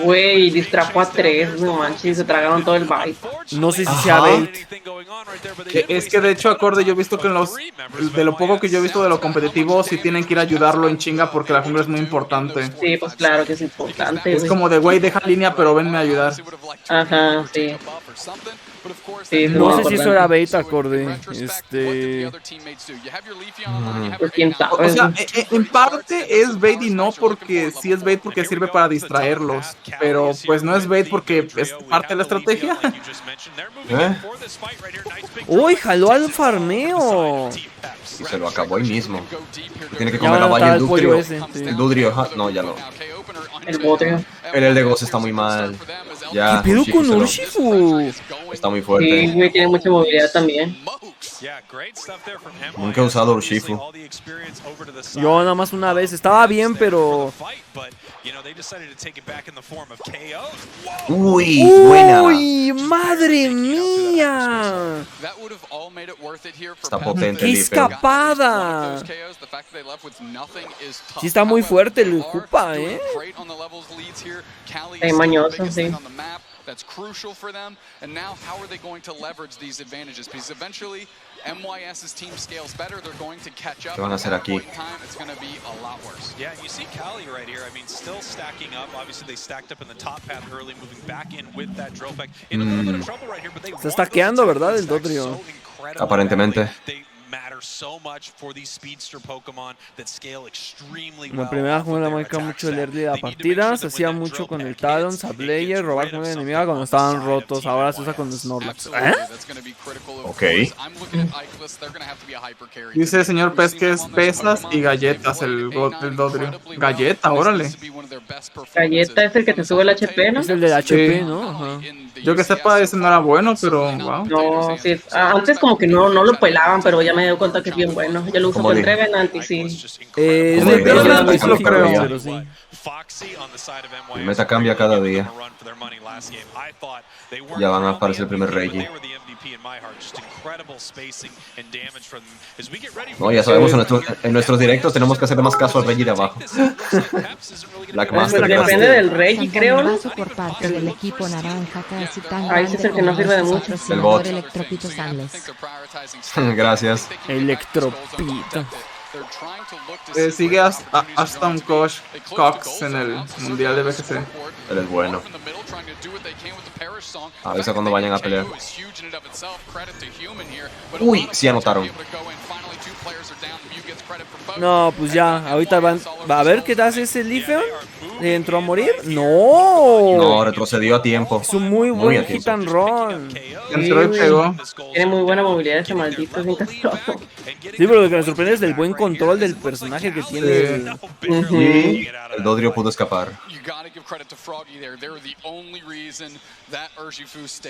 Güey, distrajo a 3, no manches, se tragaron todo el bait. No sé si sea bait. Es que de hecho, acorde, yo he visto que de lo poco que yo he visto de lo competitivo, sí tienen que ir a ayudarlo en chinga porque la jungla es muy importante. Sí, pues claro que es importante. Es como de, güey, deja línea, pero venme a ayudar. Ajá, sí. Sí, no sé si eso era bait, acorde. Pues quién sabe. O sea, en parte es bait y no, porque sí es bait porque sirve para distraerlos. Pero pues no es bait porque es parte de la estrategia. Uy, jaló al farmeo. Y se lo acabó ahí mismo. Tiene que comer la valla el Dudrio. El Dudrio, no, ya no. El Bodrio. El de Ghost está muy mal. Ya, ¿Qué pedo con Urshifu? Está muy fuerte. Sí, güey, tiene mucha movilidad también. Nunca he usado Urshifu. Yo nada más una vez. Estaba bien, pero... Uy, buena. Uy, madre mía. Está potente. ¡Qué escapada! Sí está muy fuerte el Hoopa, Es mañoso, sí. That's crucial for them. And now, how are they going to leverage these advantages? Because eventually, MYS's team scales better. They're going to catch up. ¿Qué van a hacer aquí? It's going to be a lot worse. Yeah, you see Cali right here. I mean, still stacking up. Obviously, they stacked up in the top path early, moving back in with that drill back. In a little bit of trouble right here, but they está stackeando, ¿verdad? El Dodrio. Aparentemente. Como primera jungla marca mucho el early de la partida, se hacía mucho con el Talon, Sablayer, robar jungla enemiga cuando estaban rotos, ahora se usa con Snorlax. Ok. Dice el señor Pez que es pesas y galletas el Dodrio. Galleta, órale. Galleta es el que te sube el HP, ¿no? Es el del HP, Sí. ¿no? Ajá. Yo que sepa, ese no era bueno, pero wow. No, sí. Antes como que no lo pelaban, pero ya me doy cuenta que es bien bueno. Yo lo uso con Revenant y sí. Lo creo. Pero sí. El meta cambia cada día. Ya van a aparecer el primer Reggie. No, ya sabemos, en nuestros directos tenemos que hacerle más caso al Reggie de abajo. Pues depende del Reggie, creo, ¿no? Por parte del equipo naranja casi tan Ahí sí es el que no sirve de mucho. El bot. Electropito Sandles. Gracias. Electropito. Sigue Aston Cox en el Mundial de BGC. Él es bueno. Avisa cuando vayan a pelear. Uy, sí anotaron. No, pues ya, ahorita va a ver qué hace ese Leafeon. ¿Entró a morir? ¡No! No, retrocedió a tiempo. Es un muy buen hit and run. Entró y pegó. Tiene muy buena movilidad ese maldito, es incapaz. Sí, pero lo que me sorprende es del buen control del personaje que tiene. Y el Dodrio pudo escapar.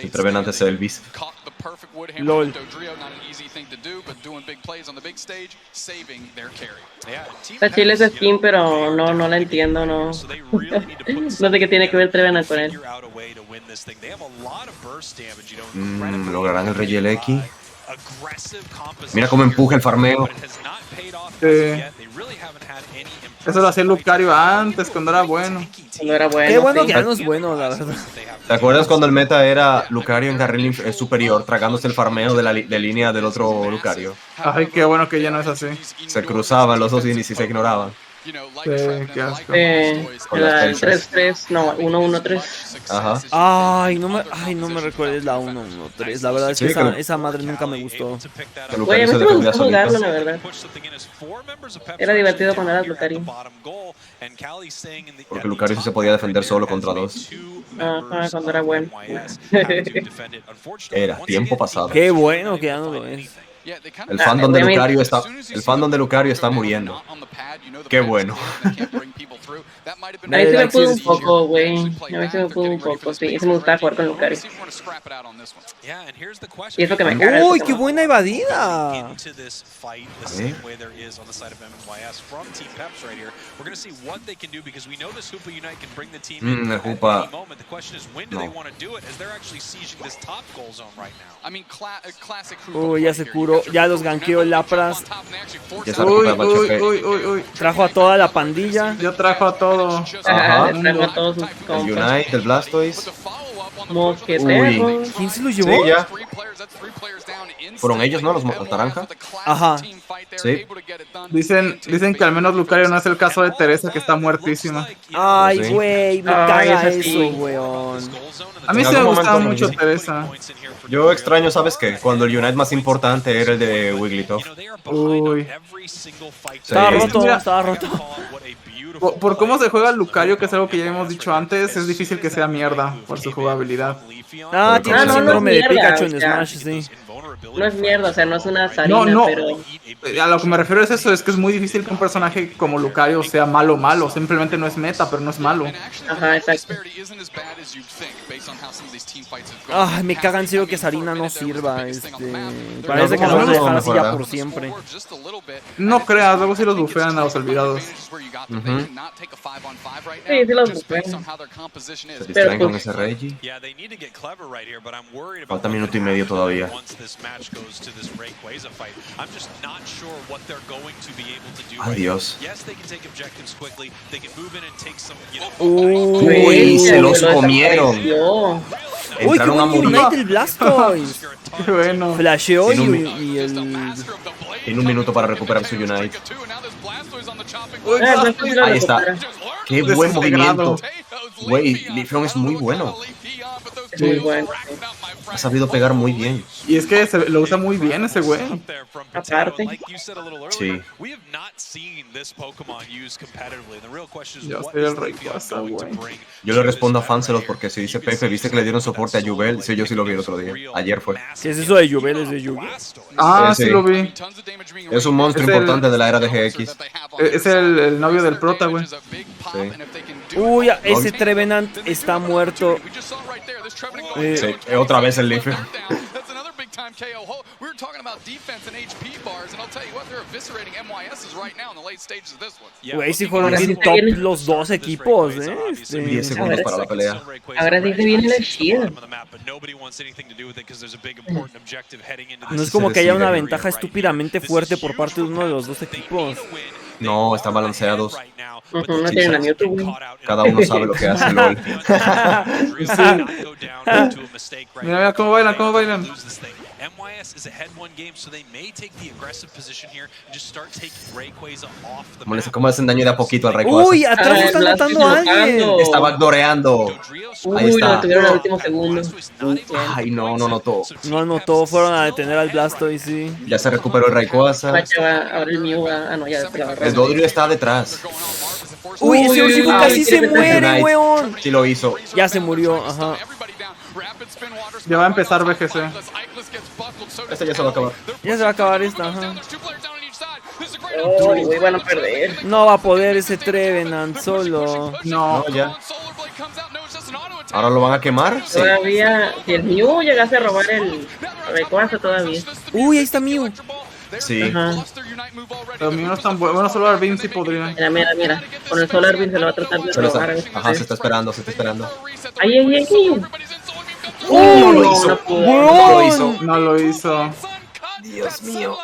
El Trevenant es Elvis. LOL. Está chile esa skin, pero no la entiendo, no. No sé qué tiene que ver Trevenant con él. Lograrán el Rey X. Mira cómo empuja el farmeo. Eso lo hacía Lucario antes, cuando era bueno. Cuando era bueno. Qué bueno sí. que ya no es bueno, la verdad. ¿Te acuerdas cuando el meta era Lucario en carril superior, tragándose el farmeo de la línea del otro Lucario? Ay, qué bueno que ya no es así. Se cruzaban los dos y se ignoraban. Sí, qué asco. Con las El 3-3, no, 1-1-3. Ajá. Ay, no me recuerdes la 1-1-3. La verdad es que Sí, esa madre nunca me gustó. Que Güey, a Lucario mí se sí me defendía gustó jugarlo, solito. la verdad. Era divertido cuando eras Lucario. Porque Lucario sí se podía defender solo contra dos. Ajá, cuando era bueno. Era tiempo pasado. Qué bueno que ya no lo es. El fandom de Lucario está muriendo. Qué bueno. A mí sí me pudo un poco, güey. A mí sí me pudo un poco, sí. Sí me gustaba jugar con Lucario. Y es lo que me caga. ¡Uy, qué buena evadida! El Jupa. Uy, ya se curó. Ya los ganqueó el Lapras. Ya se recupera el HP. Uy. Trajo a toda la pandilla. Ya trajo a todo. Ajá. Trajo a todos sus El compas. Unite, el Blastoise. Mosqueteros. ¿Quién se los Sí, llevó? ya. Fueron ellos, ¿no? Los naranja. Ajá. Sí. Dicen que al menos Lucario no es el caso de Teresa, que está muertísima. Ay, Sí. güey, me Ay, caga eso sí. eso, weón. A mí En sí me algún gustaba momento mucho Teresa. Yo extraño, ¿sabes qué? Cuando el Unite más importante era el de Wigglytuff. Uy. Estaba Sí. roto, Mira. estaba roto. Por cómo se juega Lucario, que es algo que ya hemos dicho antes, es difícil que sea mierda por su jugabilidad. Ah, tiene el no, no síndrome es de mierda, Pikachu en o sea. Smash, sí. No es mierda, o sea, no es una zarina, No. pero... A lo que me refiero es eso, es que es muy difícil que un personaje como Lucario sea malo. Simplemente no es meta, pero no es malo. Ajá, exacto. Ay, me caga en serio que Sarina no sirva. Parece que No, lo van a dejar no así ya mejorará. por siempre. No creas, luego sí los bufean a los olvidados. Ujú. Sí, sí los busqué. Se distraen con ese Reggie. Falta minuto y medio todavía. Adiós. Uy, se los comieron. Uy, qué Entraron a buen morir. Unite el Blastoise. Qué bueno. Flasheó En un y el... En un minuto para recuperar su Unite. Uy, Ahí está. Qué buen Desintegrado. movimiento. Güey, Leafeon es muy bueno. Es muy bueno. Ha sabido pegar muy bien. Y es que lo usa muy bien ese güey. Aparte. Sí. Yo soy el rey cosa, güey. Yo le respondo a Fancelot porque si dice Pepe, ¿viste que le dieron soporte a Yubel? Sí, yo sí lo vi el otro día. Ayer fue. ¿Qué es eso de Yubel? ¿Es de Yugi? Ah, Sí. sí lo vi. Es un monstruo Es el- importante de la era de GX. Es el novio del prota, güey. Sí. Uy, ese Trevenant está muerto. Sí, otra vez el Leafeon. Güey, si fueron bien top los dos equipos, 10 segundos para la pelea. Ahora sí se viene la chida. No es como que haya una ventaja estúpidamente fuerte por parte de uno de los dos equipos. No, están balanceados. No tienen a Mewtwo, güey. Cada uno sabe lo que hace, LOL. Mira cómo bailan, MYS is ahead one game, so they may take the aggressive position here and just start taking Rayquaza off the map. ¿Cómo le hacen daño de a poquito al Rayquaza? Uy, atrás está matando a alguien. Está backdoreando. Ahí Uy, está. lo tuvieron al último segundo. Ay, no anotó. No anotó, fueron a detener al Blastoise, sí. Ya se recuperó el Rayquaza. Ahora el Mew va. Ah, no, ya se la agarró. El Dodrio está detrás. Uy, ese Urshifu casi se muere, weón. Sí lo hizo. Ya se murió, ajá. Ya va a empezar BGC. Este ya se va a acabar. Ya se va a acabar esta, ajá. Uy, van a perder. No va a poder ese Trevenant solo. No, ya. ¿Ahora lo van a quemar? Sí. Todavía, si el Mew llegase a robar el Rayquaza todavía. Uy, ahí está Mew. Sí. Ajá. Los míos no están buenos. Bueno, solo Beam sí podría. Mira. Con el Solar Beam se lo va a tratar de robar. Ajá, se está esperando. Ahí. No lo hizo. No lo hizo. Dios mío.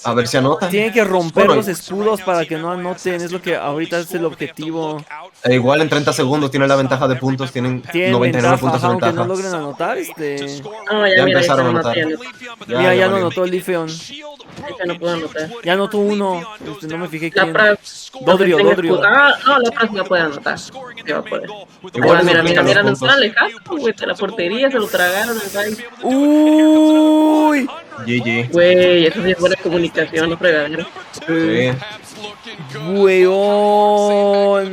A ver si anota. Tienen que romper los escudos para que no anoten. Es lo que ahorita es el objetivo. Igual en 30 segundos tiene la ventaja de puntos. Tienen 99 puntos de aunque ventaja. no logren anotar. Ya empezaron a anotar. Mira, ya no anotó el Lifeon. No puedo anotar. Ya anotó uno. No me fijé quién. Dodrio. Dodrio. No, Lapras no puede anotar. Ya va a poder. Mira, no están alejados, güey. De la portería se lo tragaron el país. Uy. GG. Güey, eso sí es buena comunicación, no fregadero. Sí. Weón.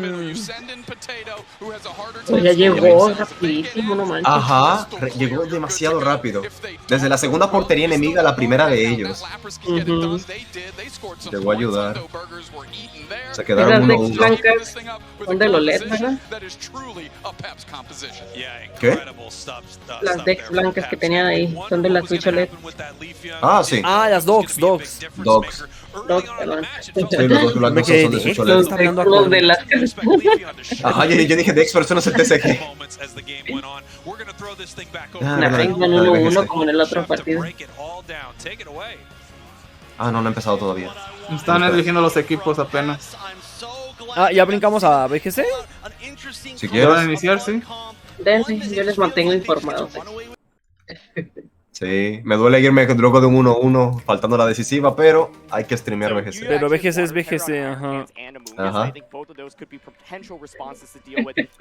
Pues ya llegó rapidísimo, no manches. Ajá, llegó demasiado rápido. Desde la segunda portería enemiga a la primera de ellos. Llegó a ayudar. Se quedaron Las 1-1. decks blancas son de Lolet, ¿verdad? ¿Qué? Las decks blancas que tenían ahí son de la Switch OLED. Ah, sí. Ah, las Dogs. Dogs. Perdón. Sí, los dos blancos son de Switch OLED. Los de las Ajá, yo dije Dex, pero eso no es el TCG. Van 1-1 como en el otro partido. Ah, no ha empezado todavía. Están eligiendo los equipos apenas. Ah, ¿ya brincamos a BGC? Si ¿Van quieres. a iniciar, sí? Dense, yo les mantengo informados. Sí, me duele irme luego de un 1-1 faltando la decisiva, pero hay que streamear BGC. Pero BGC es BGC, ajá. Ajá.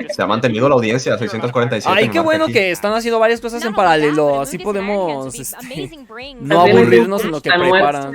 Se ha mantenido la audiencia, 647. Ay, qué bueno que están haciendo varias cosas en paralelo. Así podemos no aburrirnos en lo que preparan.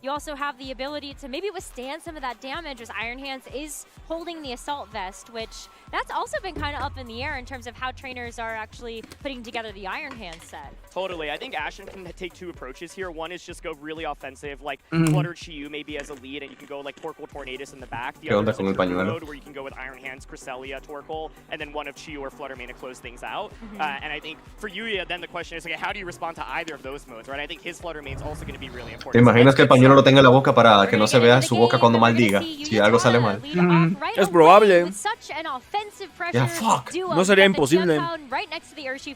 You also have the ability to maybe withstand some of that damage as Iron Hands is holding the Assault Vest, which that's also been kind of up in the air in terms of how trainers are actually putting together the Iron Hands set. Totally. I think Ashen can take two approaches here. One is just go really offensive, like Flutter Chiyu maybe as a lead, and you can go like Torkoal Tornadus in the back. The other is like the mode where you can go with Iron Hands, Cresselia, Torkoal, and then one of Chiyu or Flutter Mane to close things out. And I think for Yuya, then the question is, okay, how do you respond to either of those modes, right? I think his Flutter Mane is also going to be really important. ¿Te imaginas que el pañuelo lo tenga en la boca para que no se vea su boca cuando maldiga? Si algo sale mal. Es probable. Yeah, fuck. No sería imposible.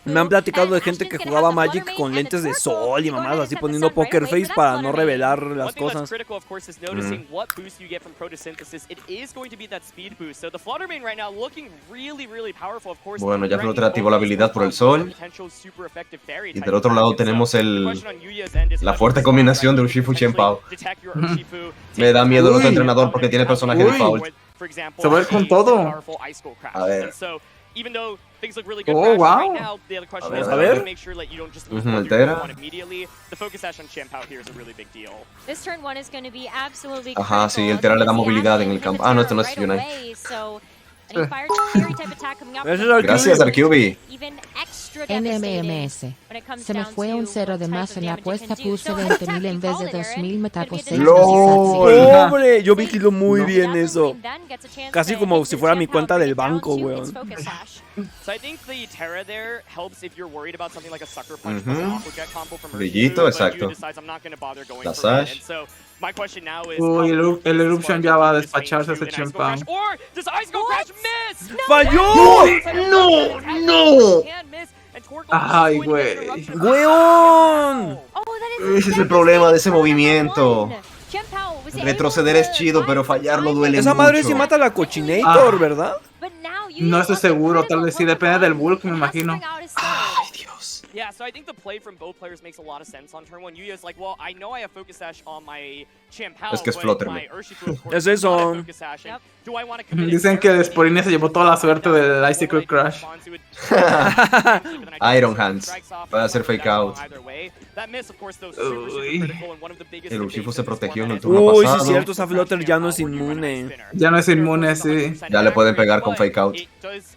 Me han platicado de gente que jugaba Magic con lentes de sol y mamadas así poniendo Poker Face para no revelar las cosas. Bueno, ya Flutter activó la habilidad por el sol. Y del otro lado tenemos la fuerte combinación de Urshifu y Chien-Pao. Me da miedo el otro entrenador porque tiene personaje default. Se va a ir con todo. A ver. Oh, wow. A ver. Altera. Ajá, sí, Altera le da movilidad en el campo. Ah, no, esto no es Unite. Gracias, Arcubi. NMMS. Se me fue un 0 de más en la apuesta, puse 20.000 en vez de 2.000, me tapo 6. ¡Hombre! Yo vigilo muy bien eso. Casi como si fuera mi cuenta del banco, weón. Brillito, exacto. La Sash. Uy, el Eruption ya va a despacharse ese Chien-Pao. ¡Falló! ¡No! ¡Ay, güey! ¡Weón! Ese es el problema de ese movimiento. Retroceder es chido, pero fallarlo duele Esa mucho. madre sí mata a la Cochinator, ¿verdad? No estoy seguro, tal vez sí, depende del bulk, me imagino. Ay, Dios. Yeah, so I think the play from both players makes a lot of sense on turn 1. Yuya's like, well, I know I have Focus Sash on my Campeonato, Es que es Flutterman. Es eso. Dicen que Sporine se llevó toda la suerte del Icicle Crash. Iron Hands. Puede hacer fake out. Uy. El Urshifu se protegió en el turno Uy, pasado. sí es cierto, esa Flutter ya no es inmune. Ya no es inmune, sí. Ya le pueden pegar con fake out.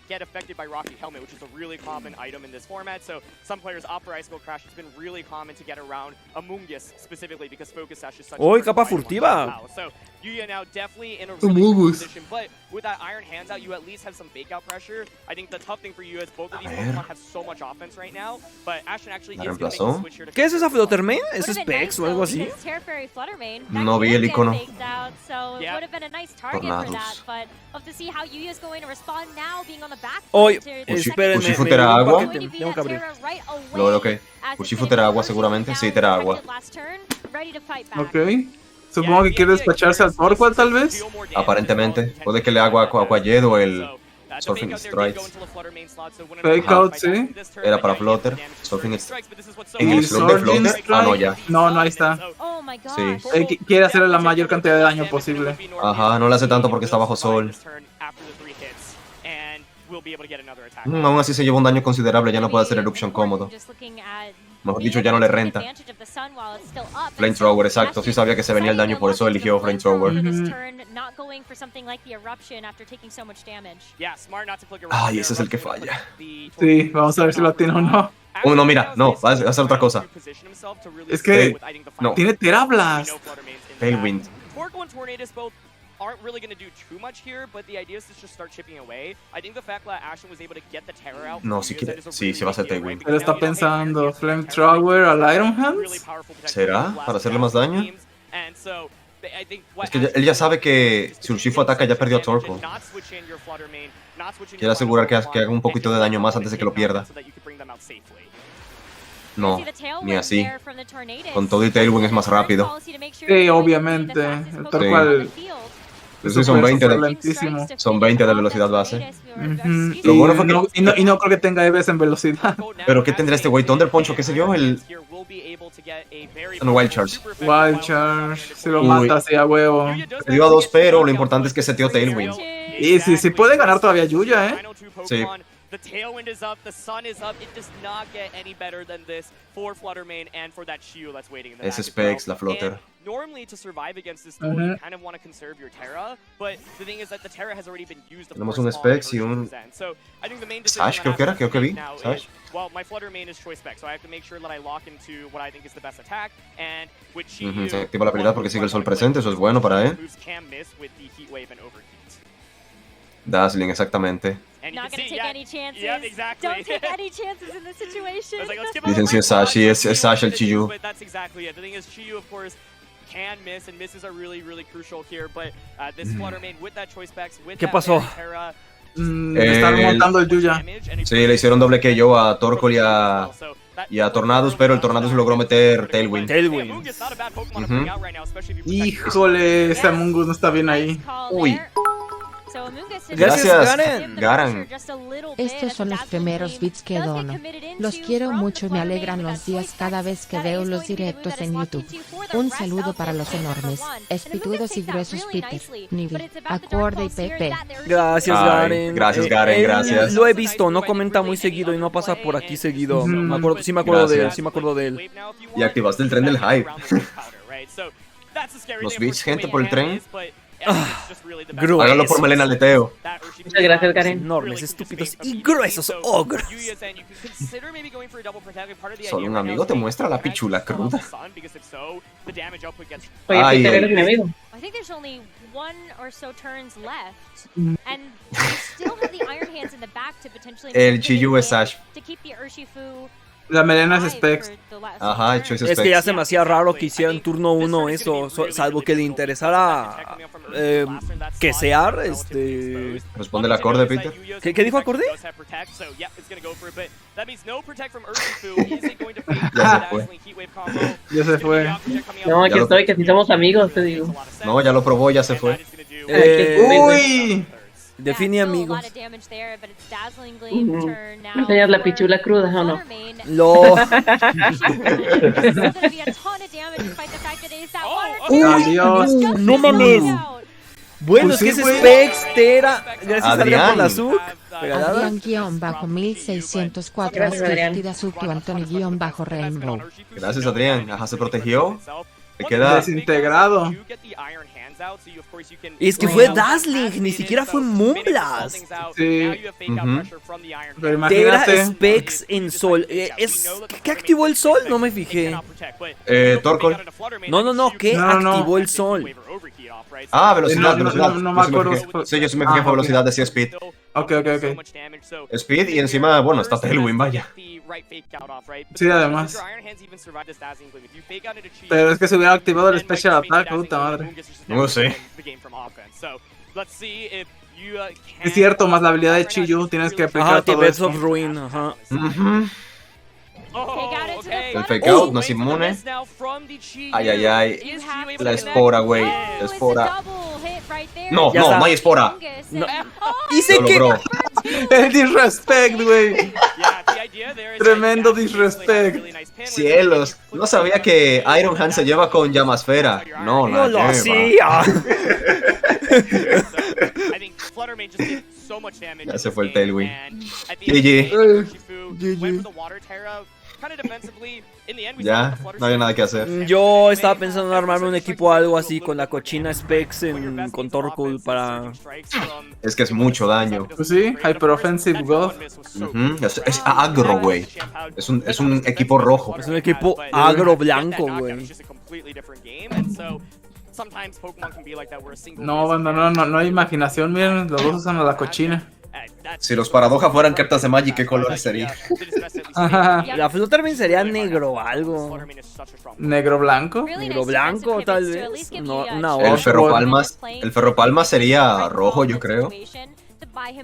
Get affected by Rocky Helmet, which is a really common item in this format. So some players opt for Icicle Crash. It's been really common to get around Amoongus specifically because Focus Sash is such Uy, a capa furtiva. So Yuya now definitely in a really good position, but with that Iron Hands out, you at least have some fake out pressure. I think the tough thing for you is both of these Pokemon have so much offense right now, but Ashton actually is going to make a switch here to ¿Qué es esa Flutterman? ¿Es Specs o algo así? No vi el icono. Tornados. Oye, espérenme. Urshifu tera agua. Tengo que abrir. Lo ok. Urshifu tera agua seguramente. Sí, tera agua. Ok. Supongo que quiere despacharse al Torqual, tal vez. Aparentemente. Puede que le haga Aqua Jet o el Surfing Strikes. Fake out, sí. Era para Flutter. Surfing Strikes. En el slot de Flutter. Ah, no, ya. No, ahí está. Sí. Quiere hacerle la mayor cantidad de daño posible. Ajá, no le hace tanto porque está bajo sol. Aún así se lleva un daño considerable, ya no puede hacer Eruption cómodo. Mejor dicho, ya no le renta. Flamethrower, exacto. Sí sabía que se venía el daño, por eso eligió Flamethrower. Ay, ese es el que falla. Sí, vamos a ver si lo tiene o no. Oh, no, mira, no, va a hacer otra cosa. Es que no. Tiene Tera Blast. Tailwind. Aren't really going to do too much here, but the idea is to just start chipping away. I think the fact that Ashton was able to get the terror out. No, si quiere. Sí, se va a hacer Tailwind. Él está pensando Flamethrower al Iron Hands. ¿Será? ¿Para hacerle más daño? Es que él ya sabe que si Urshifu ataca ya perdió a Torkoal. Quiere asegurar que haga un poquito de daño más antes de que lo pierda. No, ni así. Con todo y Tailwind es más rápido. Sí, obviamente. El Torqual. Sí, son 20 de velocidad base. Lo bueno fue que y no creo que tenga EVs en velocidad. Pero ¿qué tendrá este güey? Thunder Punch o qué sé yo, el Wild Charge. Wild Charge, se lo mata así a huevo. Se dio a 2, pero lo importante es que seteó Tailwind. Y sí puede ganar todavía Yuya, Sí. The tailwind is up, the sun is up. It does not get any better than this for Fluttermane and for that Shio that's waiting in the back. Ese Specs, la Flutter. Normally, to survive against this duel, you kind of want to conserve your Terra, but the thing is that the Terra has already been used. Tenemos un Specs y un Sash, creo que vi. Sash. Well, my Fluttermane is Choice Spec, so I have to make sure that I lock into what I think is the best attack. And with Shio, se activa la habilidad porque sigue el sol presente, eso es bueno para él. Dazzling, exactamente. Not gonna take any chances. Yeah, exactly. Don't take any chances in this situation. Dicen si es Sash, y es Sash el Chiyu. But that's exactly it. The thing is, Chiyu, of course, can miss, and misses are really, really crucial here. But this Fluttermane with that choice specs, with ¿Qué pasó? Está remontando el Yuya. Sí, le hicieron doble KO a Torkoal y a Tornadus, pero el Tornadus logró meter Tailwind. Híjole, ese Amoongus no está bien ahí. Uy. Gracias, Garan. Estos son los primeros bits que dono. Los quiero mucho y me alegran los días cada vez que veo los directos en YouTube. Un saludo para los enormes, espitudos y gruesos Peter, Nivi, Acorde y Pepe. Gracias, Garen. Gracias, Garen, gracias. Lo he visto, no comenta muy seguido y no pasa por aquí seguido. Sí me acuerdo de él. Y activaste el tren del hype. Los bits, gente, por el tren. Háganlo por Melena Leteo. Muchas gracias, Karen. Enormes, estúpidos y gruesos ogros. Solo un amigo te muestra la pichula cruda. Oye, Peter, eres mi amigo. I think there's only one or so turns left, and you still have the Iron Hands in the back to potentially El Chiyu es Sash. to keep the Urshifu La melena es Specs. Ajá, Choice Es Specs. que ya se me hacía raro que hicieran turno 1 eso, salvo que le interesara quesear, Responde el acorde, Peter. ¿Qué dijo acorde? Ya se fue. Ya se fue. No, Ya que lo- estoy, que si somos amigos, te digo. No, ya lo probó, ya se fue. ¡Uy! Define amigos. ¿Enseñas la pichula cruda o no? Lo. Adiós. No mames. Bueno, Pues es que sí, ese güey. Specs era. Gracias a Adrián por la Adrián. sub. Regalada. Adrián-1604 Gracias, Adrián. asistida sub to Anthony-Rainbow. Gracias, Adrián. Ajá, se protegió. Te queda. Desintegrado. Es que fue Dazzling, ni siquiera fue Moonblast. Sí. Pero Era imagínate. Specs en sol. ¿Qué activó el sol? No me fijé. Torkoal. No, ¿qué No, no. activó el sol? Ah, velocidad, No, velocidad. no me Yo sí acuerdo. fijé. Sí, yo sí me fijé por velocidad, decía Speed. Ok. Speed y encima, bueno, está Tailwind, vaya. Sí, además. Pero es que se hubiera activado el Special Attack, puta madre. No sé. Es cierto, más la habilidad de Chiyu, tienes que aplicar Ajá, todo Tibets eso. of Ruin, ajá. El fake out no es inmune. Ay. La espora, güey. La espora. No, Ya no, está. no hay espora. No. Hice Lo que. logró. El disrespect, güey. Tremendo disrespect. Cielos. No sabía que Iron Hand se lleva con Llamasfera. No, No lo lleva. hacía. Ya se fue el Tailwind. GG. Ya, no había nada que hacer. Yo estaba pensando en armarme un equipo o algo así con la cochina Specs con Torkoal para. Es que es mucho daño. Pues sí, Hyper Offensive God. Ujú, es agro, güey. Es un equipo rojo. Es un equipo agro blanco, güey. No, banda, no hay imaginación, miren, los dos usan a la cochina. Si los paradojas fueran cartas de Magic, ¿qué colores serían? La Fluttermane sería negro o algo. ¿Negro blanco? Negro blanco, tal vez. No, una El Oshwood. Ferropalmas sería rojo, yo creo.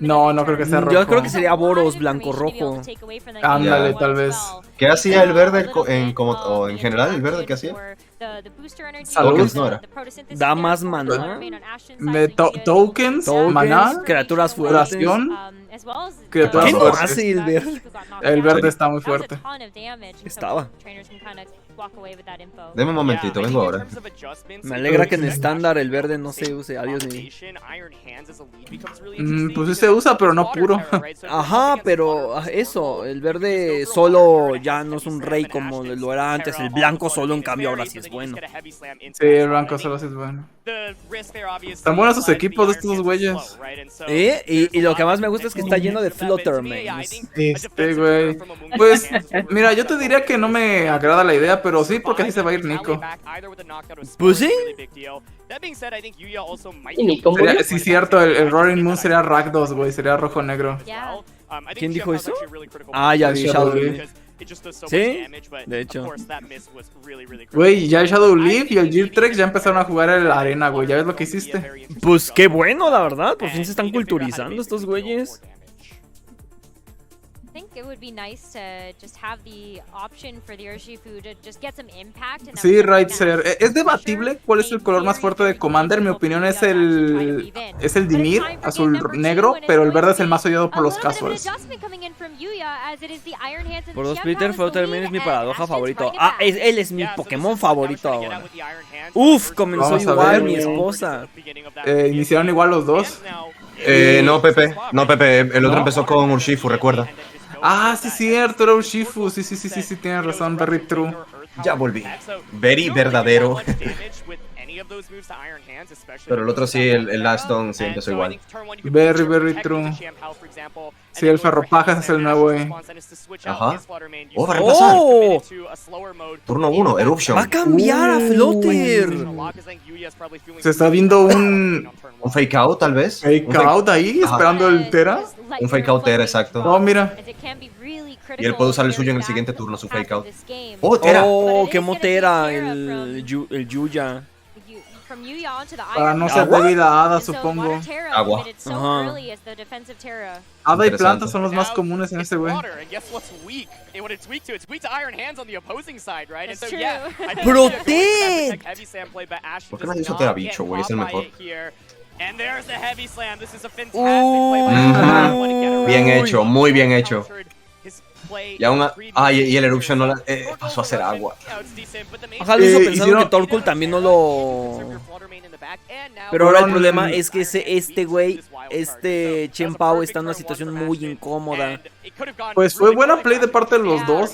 No creo que sea rojo. Yo creo que sería Boros blanco-rojo. Ándale, tal vez. ¿Qué hacía el verde o en general el verde qué hacía? Tokens, ¿no era? Da más maná. Tokens, maná, criaturas fuertes. duración, criaturas ¿Qué no fuertes. hace el verde? El verde está muy fuerte. Estaba. Deme un momentito, vengo ahora. Me alegra que en estándar el verde no se use. Adiós, ni. Pues sí se usa, pero no puro. Ajá, pero eso, el verde solo ya no es un rey como lo era antes. El blanco solo, en cambio, ahora sí es bueno. Sí, el blanco solo sí es bueno. Están buenos sus equipos de estos güeyes. Y lo que más me gusta es que está lleno de Fluttermanes. Güey. Pues, mira, yo te diría que no me agrada la idea, pero sí, porque así se va a ir Nico. Pues sí. Y Nico murió. Sí, cierto, el Roaring Moon sería Rakdos, güey, sería rojo-negro. ¿Quién dijo eso? Ah, ya vi, Shadow Shadow Leaf. Sí, de hecho. Güey, ya el Shadow Leaf y el G-Trex ya empezaron a jugar en la arena, güey. ¿Ya ves lo que hiciste? Pues qué bueno, la verdad. Por fin se están culturizando estos güeyes. Sí, Raitzer. Es debatible cuál es el color más fuerte de Commander. Mi opinión es el Dimir, azul-negro, pero el verde es el más odiado por los casuals. Por dos Peter, Fluttermane es mi paradoja favorito. Ah, él es mi Pokémon favorito ahora. Uf, comenzó Vamos a igual ver. mi esposa. Iniciaron igual los dos. No, Pepe, el otro empezó con Urshifu, recuerda. Ah, sí, cierto, era Urshifu. Sí, tienes razón, very true. Ya volví. Very verdadero. Pero el otro sí, el Aston sí empezó igual. Very true. Sí, el Ferropajas es el nuevo, Ajá. Oh, va a reemplazar. ¡Oh! Turno 1, Eruption. Va a cambiar a Flutter. Se está viendo un fake out, tal vez. Fake out ahí, Ajá. esperando el Tera. Un fake out era, exacto. Oh, mira. Y él puede usar el suyo en el siguiente turno, su fake out. ¡Oh, Tera! ¡Oh, qué motera! El Yuya. Para no ser débil a Hada, supongo. Agua. Ajá. Hada y plantas son los más comunes en este güey. ¡Protect! ¿Por qué no hizo Tera bicho, güey? Es el mejor. Bien hecho, muy bien hecho. Y aún y el Eruption no la, pasó a ser agua. Ajá, lo hizo pensando que Torkoal también no lo... Pero ahora el problema es que este Chen Pao está en una situación muy incómoda. Pues fue buena play de parte de los dos.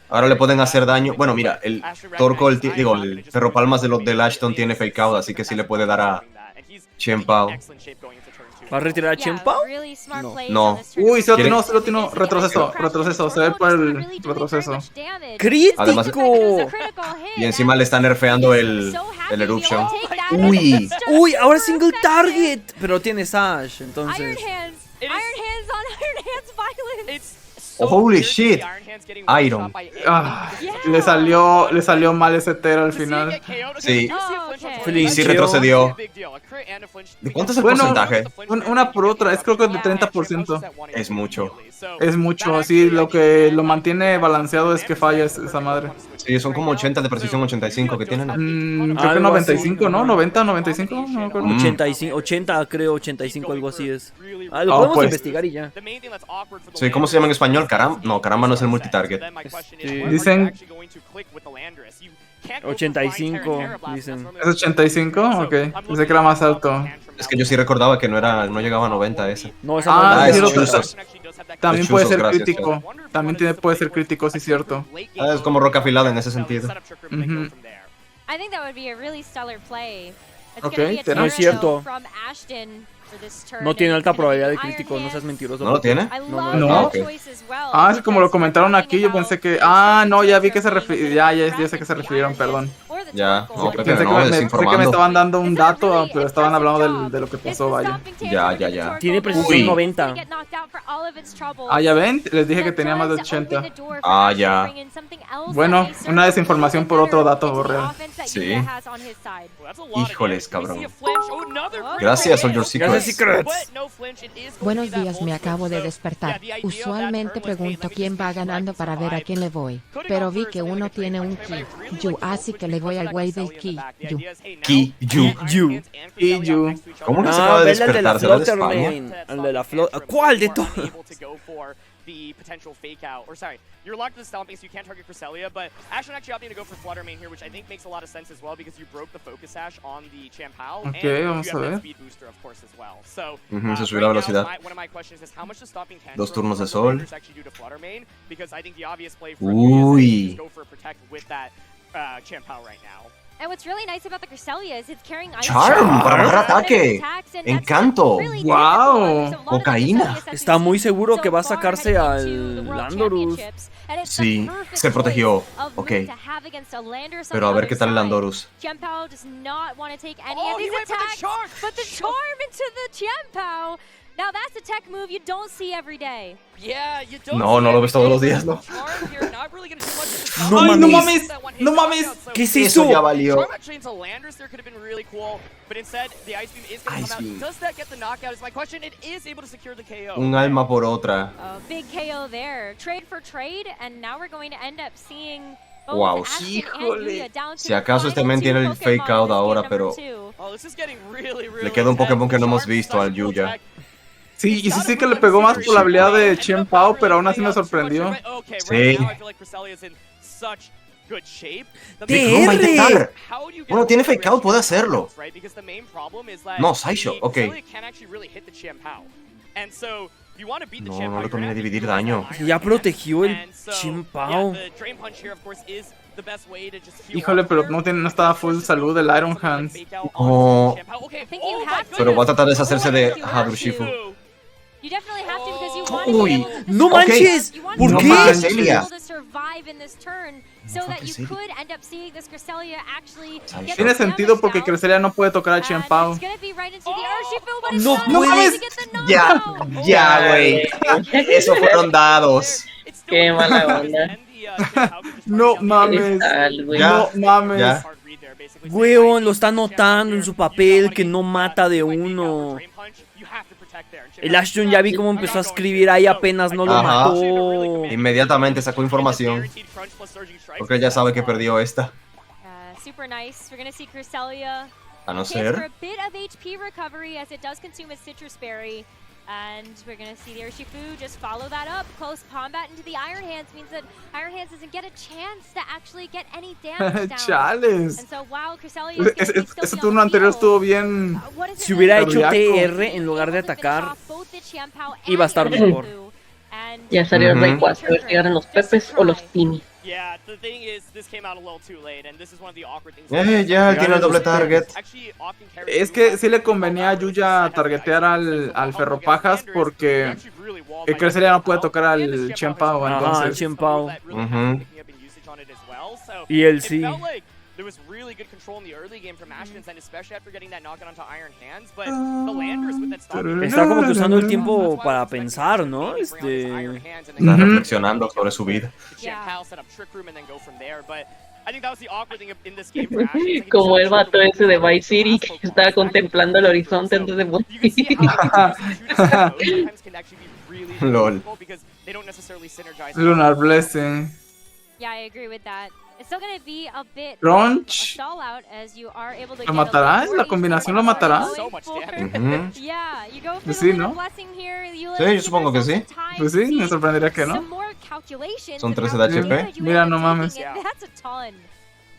Ahora le pueden hacer daño. Bueno, mira, el Torkoal, el Ferropalmas del Ashton tiene fake out, así que sí le puede dar a Chen Pao. ¿Va a retirar a Chen Pao? No. Uy, se lo tiene. Retroceso. Se ve por el retroceso. ¡Crítico! Además, y encima le está nerfeando el Eruption. Uy. Uy, ahora single target. Pero tiene Sash, entonces. Oh, holy shit. Iron. Le salió mal ese Tera al final. Sí. Y sí retrocedió. ¿De cuánto es el porcentaje? Una por otra, es creo que de 30%. Es mucho. Es mucho, sí, lo que lo mantiene balanceado es que falla esa madre. Sí, son como 80 de precisión, 85 que tienen. Creo que 95, ¿no? 90, 95, no me acuerdo. 85, 80 creo, 85, algo así es. Lo podemos investigar y ya. Sí, ¿cómo se llama en español? Caramba no es el multitarget. Dicen 85, dicen. ¿Es 85? Ok, pensé que era más alto. Es que yo sí recordaba que no llegaba a 90 ese. No, esa es Chuzos. También puede ser crítico. También puede ser crítico, sí, cierto. Es como roca afilada en ese sentido. Ok, no es cierto. No tiene alta probabilidad de crítico, no seas mentiroso. ¿No lo tiene? No. Es como lo comentaron aquí, yo pensé que... no, ya vi que se refirieron. Ya sé que se refirieron, perdón. Ya, no, pensé que me estaban dando un dato, pero estaban hablando de lo que pasó, vaya. Ya. Tiene precisión 90. Ya ven, les dije que tenía más de 80. Ya. Bueno, una desinformación por otro dato real. Sí. Híjoles, cabrón. Gracias, Soldier Secrets. Buenos días, me acabo de despertar. Usualmente pregunto quién va ganando para ver a quién le voy. Pero vi que uno tiene un ki, así que le voy al güey del ki, Yu. ¿Cómo no se acaba de despertar? ¿Será de España? El de la flota. ¿Cuál de todos? The potential fake out, or sorry, you're locked to the stomping, so you can't target Cresselia, but Ashton actually opting to go for Flutter Mane here, which I think makes a lot of sense as well, because you broke the focus sash on the Champao, and you have that speed booster, of course, as well. So, se subió la velocidad. One of my questions is how much does stomping can Dos turnos de sol. actually do to Flutter Mane, because I think the obvious play for him is go for Protect with that Champao right now. And what's really nice about the Cresselia is it's carrying Charm para bajar ataque. Encanto. Wow. Cocaína. Está muy seguro que va a sacarse al Landorus. Sí, se protegió. Ok. Pero a ver qué tal el Landorus. Champao does not want to take any of these attacks, but the charm into the Champao. Now that's a tech move you don't see every day. No lo ves todos los días, ¿no? No mames. ¿Qué es eso? Ya valió. Un alma por otra. Big KO there. Trade for trade, and now we're going to end up seeing. Wow, híjole. Si acaso este men tiene el fake out ahora, pero le queda un Pokémon que no hemos visto al Yuya. Sí, y sí que le pegó más por la habilidad de Chen Pao, pero aún así me sorprendió. Sí. ¿Cómo va a intentar? Bueno, tiene fake out, puede hacerlo. No, Sideshow, ok. No le conviene dividir daño. Ya protegió el Chen Pao. Híjole, pero no estaba full salud el Iron Hands. Oh. Pero va a tratar de deshacerse de Hadrushifu. Uy, no manches. ¿Por qué? Celia. Tiene sentido porque Cresselia no puede tocar a Chen Pao. No puedes. Ya, güey. Eso fueron dados. Qué mala onda. No mames. No mames. Weón, lo está notando en su papel que no mata de uno. El Ashton ya vi cómo empezó a escribir ahí apenas no lo mató. Inmediatamente sacó información. Porque él ya sabe que perdió esta. Super nice. We're gonna see Cresselia A no for ser. a bit of HP recovery as it does consume its citrus berry. And we're gonna see the Urshifu just follow that up. Close combat into the Iron Hands means that Iron Hands doesn't get a chance to actually get any damage down. Chales. And so while Cresselia is gonna be still Ese turno anterior estuvo bien. Si hubiera hecho TR en lugar de atacar, iba a estar mejor. Ya salió el Rey 4, a ver si llegaron los Pepes o los Tini. Yeah, the thing is, this came out a little too late, and this is one of the awkward things. Ya, tiene el doble target. Es que sí le convenía a Yuya targetear al Ferropajas porque el Cresselia no puede tocar al Chien-Pao, entonces. Ajá, Chien-Pao. Y él sí. There was really good control in the early game from Ashton's end, especially after getting that knock-on onto Iron Hands, but the Landers with that stop. Está como que usando el tiempo para pensar, ¿no? Está reflexionando sobre su vida. Como el vato ese de Vice City que estaba contemplando el horizonte antes de morir. LOL. Lunar Blessing. Yeah, I agree with that. It's still gonna be a bit Crunch. stall out as you are able to ¿Lo matará? ¿La combinación lo matará? Yeah, you go for Pues the sí, lunar ¿no? blessing here. You Sí, yo supongo que sí. Pues sí, me sorprendería que no. Son 13 de HP. Mira, no mames. That's a ton.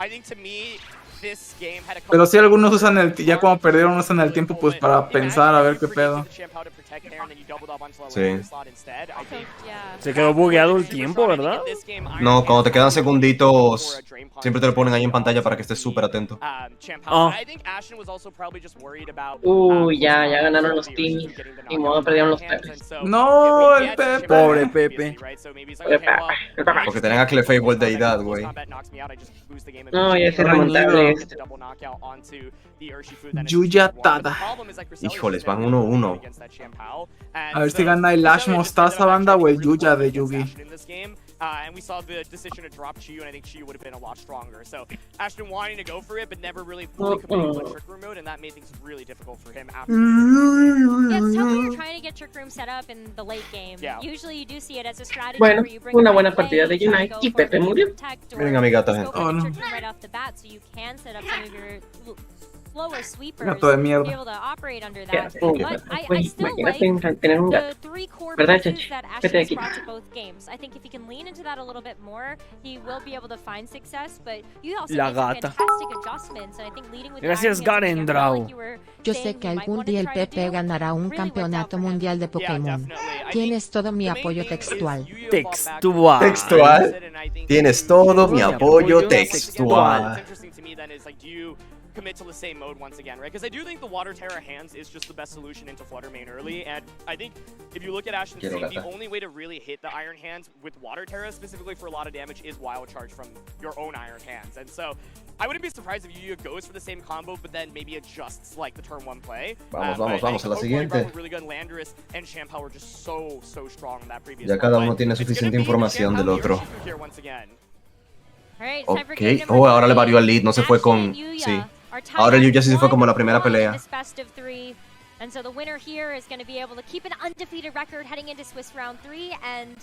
I think to me, this game had a couple. Pero sí, algunos usan ya como perdieron, usan el tiempo pues para pensar a ver qué pedo. Sí. Se quedó bugueado el tiempo, ¿verdad? No, cuando te quedan segunditos, siempre te lo ponen ahí en pantalla para que estés súper atento. Ya ganaron los Tini. Y modo perdieron los Pepes. No, el Pepe. Pobre Pepe. Porque tenían a Clefable deidad, güey. No, ya es irremontable. Yuya Tada. Híjoles, van 1-1. A ver si gana el Ash Mostaza banda o el Yuya de Yugi. And we saw the decision to drop Chiyu, and I think Chiyu would have been a lot stronger. So Ashton wanting to go for it, but never really fully committing to Trick Room mode, and that made things really difficult for him after. Yeah, it's tough when you're trying to get Trick Room set up in the late game. Yeah. Usually you do see it as a strategy Bueno, where you bring una it buena right partida away, de Unite y Pepe murió. Miren a mi gata, gente. Oh, no. Trick Room right off the bat, so you can set up some of your slower sweepers Gato de to mierda. be able to operate under Ya, that. un But gato. I still like Imagínate tener un the gato. three core ¿Verdad, pieces Chachi? that Vete de Ashton's aquí. brought to both games. I think if he can lean into that a little bit more, he will be able to find success, but you also La made some gata. fantastic adjustments, and I think leading with the Gracias, Iron Hands and Garendrau. like you were Yo saying sé que you might algún wanna día el try to Pepe do, ganará un really worked out campeonato for him. mundial de Pokémon. Tienes todo mi apoyo textual. Textual. ¿Textual? Tienes todo mi apoyo textual. Commit to the same mode once again, right? Because I do think the Water Terra Hands is just the best solution into Flutter main early, and I think if you look at Ashton's team, the only way to really hit the Iron Hands with Water Terra, specifically for a lot of damage, is Wild Charge from your own Iron Hands. And so I wouldn't be surprised if Yu goes for the same combo, but then maybe adjusts like the turn 1 play. Vamos, a la siguiente. Really good. Landorus and Chien-Pao were just so strong in that previous Ya cada uno tiene suficiente información del otro. Ok, ahora le varió al lead, no se fue con... Sí. Ahora el Yuya sí se fue como la primera pelea. And so the winner here is going to be able to keep an undefeated record heading into Swiss round 3. And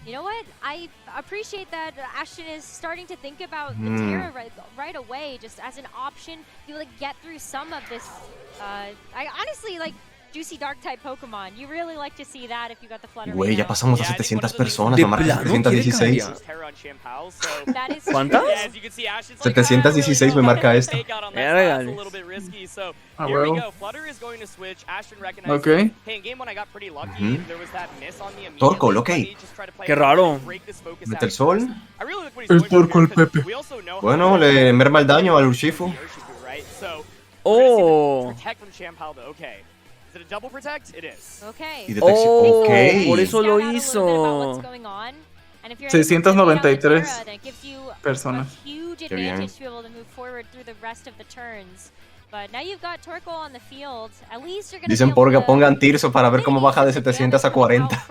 you know what? I appreciate that Ashton is starting to think about the Terra right away, just as an option to be able to get through some of this. I honestly like juicy dark type Pokemon. You really like to see that if you got the Flutter. Güey, ya pasamos a 700 personas, me marca 716. ¿Cuántas? 716 me marca esto. Ah, huevo. Ok. Torco, ok. Qué raro. Mete el sol. El Torco, el Pepe. Bueno, le merma el daño al Urshifu. Oh. Y detección. Ok. Por eso lo hizo. 693 personas. Qué bien. Dicen pongan Tirso para ver cómo baja de 700 a 40.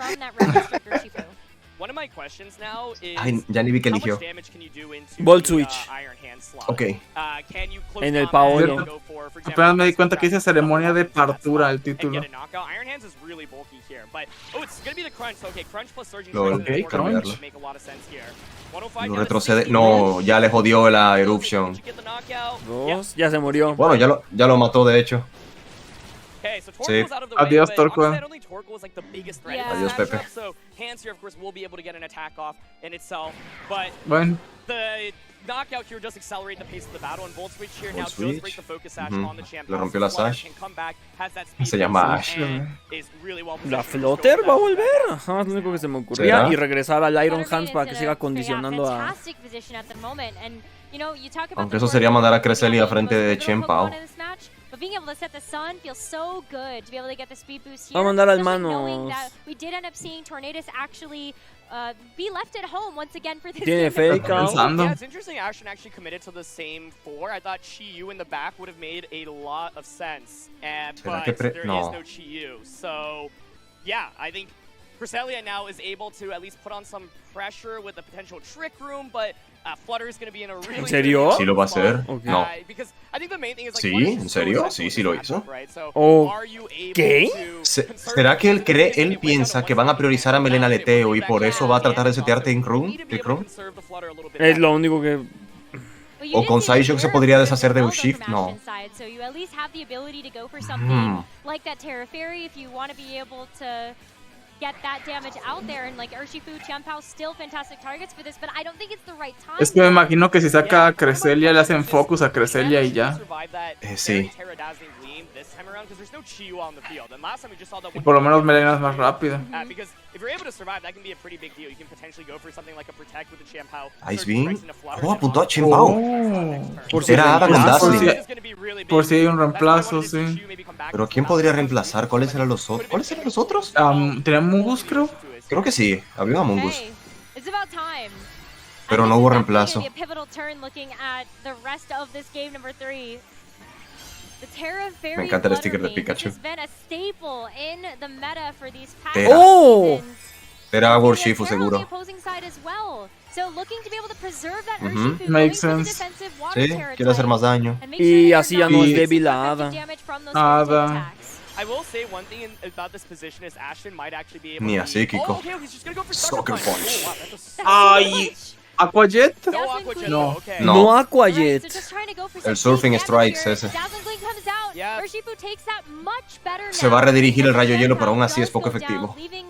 of my questions now is Ay, ya ni vi que how much eligió. damage can you do into Volt the, Switch. Iron Hand slot? Ok. Can you close En el combat Paolo. and go for example, Apenas me di cuenta que dice ceremonia de apertura el and título. get a knockout? Iron Hands is really bulky here, but it's gonna be the crunch. So, okay, crunch plus surging Lol, strike ok, crunch. would make a lot of sense here. 105 No down to retrocede. 60. No, ya le jodió la eruption. Get the knockout. Dos, ya se murió. Bueno, ya lo mató de hecho. Okay, so Sí. Torko's out of the way, Adiós, but Torko. honestly, I don't think Torko was like the biggest threat in Adiós, this Pepe. matchup, so Hands here, of course, will be able to get an attack off in itself, but Bueno, the knockout here does accelerate the pace of the battle, and Volt Switch here Volt now Switch. does break the focus sash Ujú. on the champ. Le rompió la Flutter sash. can come back, has that speed Se llama boost, Ash. and is really well La positioned to Flutter scope va a that volver. Ajá, es lo único que se me ocurría. ¿Será? Y regresar al Iron Flutter Hands para que Maidens siga in a condicionando a. fantastic position at the moment, and, you know, you talk about Aunque the eso core sería mandar a being Cresselia the frente de most Chen pivotal Pao. Pokemon in this match, but being able to set the sun feels so good to be able to get the speed boost here. Va a mandar al especially knowing Manos. that we did end up seeing Tornadus actually be left at home once again for this Tiene game. fake out. Yeah, it's interesting Ashton actually committed to the same four. I thought Chi-Yu in the back would have made a lot of sense, ¿Será but que there is no. no Chi-Yu. So, yeah, I think Cresselia now is able to at least put on some pressure with the potential Trick Room, but Flutter is going to be in a really ¿En serio? ¿Sí lo va a hacer? Ok. No. because I think the main thing is like, ¿Sí? Flutter's ¿En so serio? central Sí in lo this hizo. matchup, right? So, Oh. are you able ¿Qué? to ¿Será que él piensa que van a priorizar a Melena Leteo y por eso va a tratar de setear Trick Room? Es lo único que. O con Psyshock se podría deshacer de Urshift, no. So you at least have the ability to go for Hmm. something like that Terra Fairy if you want to be able to get that damage out there, and like Urshifu, Qianpao, still fantastic targets for this, but I don't think it's the right time. es que me imagino que si saca a Cresselia le hacen focus a Cresselia y ya. Sí. Y por lo menos Melena es más rápida. Because if you're able to survive, that can be a pretty big deal. You can potentially go for something like a protect with the Qianpao. Ice Beam. Oh, apuntó a Chen Pao. Por si Era Hada con Dazzling. Por si hay un reemplazo, sí. Pero ¿quién podría reemplazar? ¿Cuáles eran los otros? ¿Cuáles eran los otros? ¿Tenía Mungus, creo? Creo que sí. Había un Mungus. Hey, it's about time. Pero no hubo reemplazo. Be a pivotal turn looking at the rest of this game number 3. The Terra Fairy Me encanta el sticker de Flutter Mane, Pikachu. which has been a staple in the meta for these past Tera. ¡Oh! seasons. Era And Urshifu Terra on the seguro. opposing side as well. So looking to be able to preserve that Ujú. Urshifu, Makes going for the sense. defensive water Sí, Terra quiere hacer type, más daño. and make sure Y that así you're ya no not es Y- débil a effective Hada. damage from those Hada. physical attacks. I will say one thing about this position is Ashton might actually be able Ni to a be... psíquico. Oh, okay, he's just gonna go for Sucker Sucker Punch. Oh, wow, that's a... ¡Ay! ¿Aquajet? No Aqua Jet, No. okay. No. No Alright, so Aquajet. just trying to go for El some Surfing big Strikes damage here. ese. Dazzling Gleam comes out. Yeah. Urshifu takes that much better Se va a now. redirigir el rayo hielo, pero aún así Does es poco go down, efectivo. leaving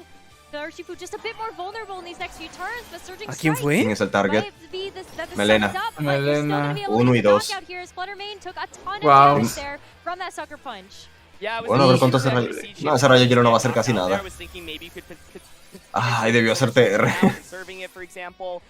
the Urshifu just a bit more vulnerable in these next few turns, but Surging ¿A quién Strike fue? ¿Quién es el target? might be that the Melena. sun is up, but you're still gonna be able to Uno get y the dos. knockout here as Flutter Mane took a ton of Wow. damage there from that Sucker Punch. Yeah, I was Bueno, a ver thinking cuánto ese maybe rayo... CG No, ese rayo hielo no va a hacer casi there. nada. I was thinking maybe you could Ay, debió hacer TR. serving it, for example.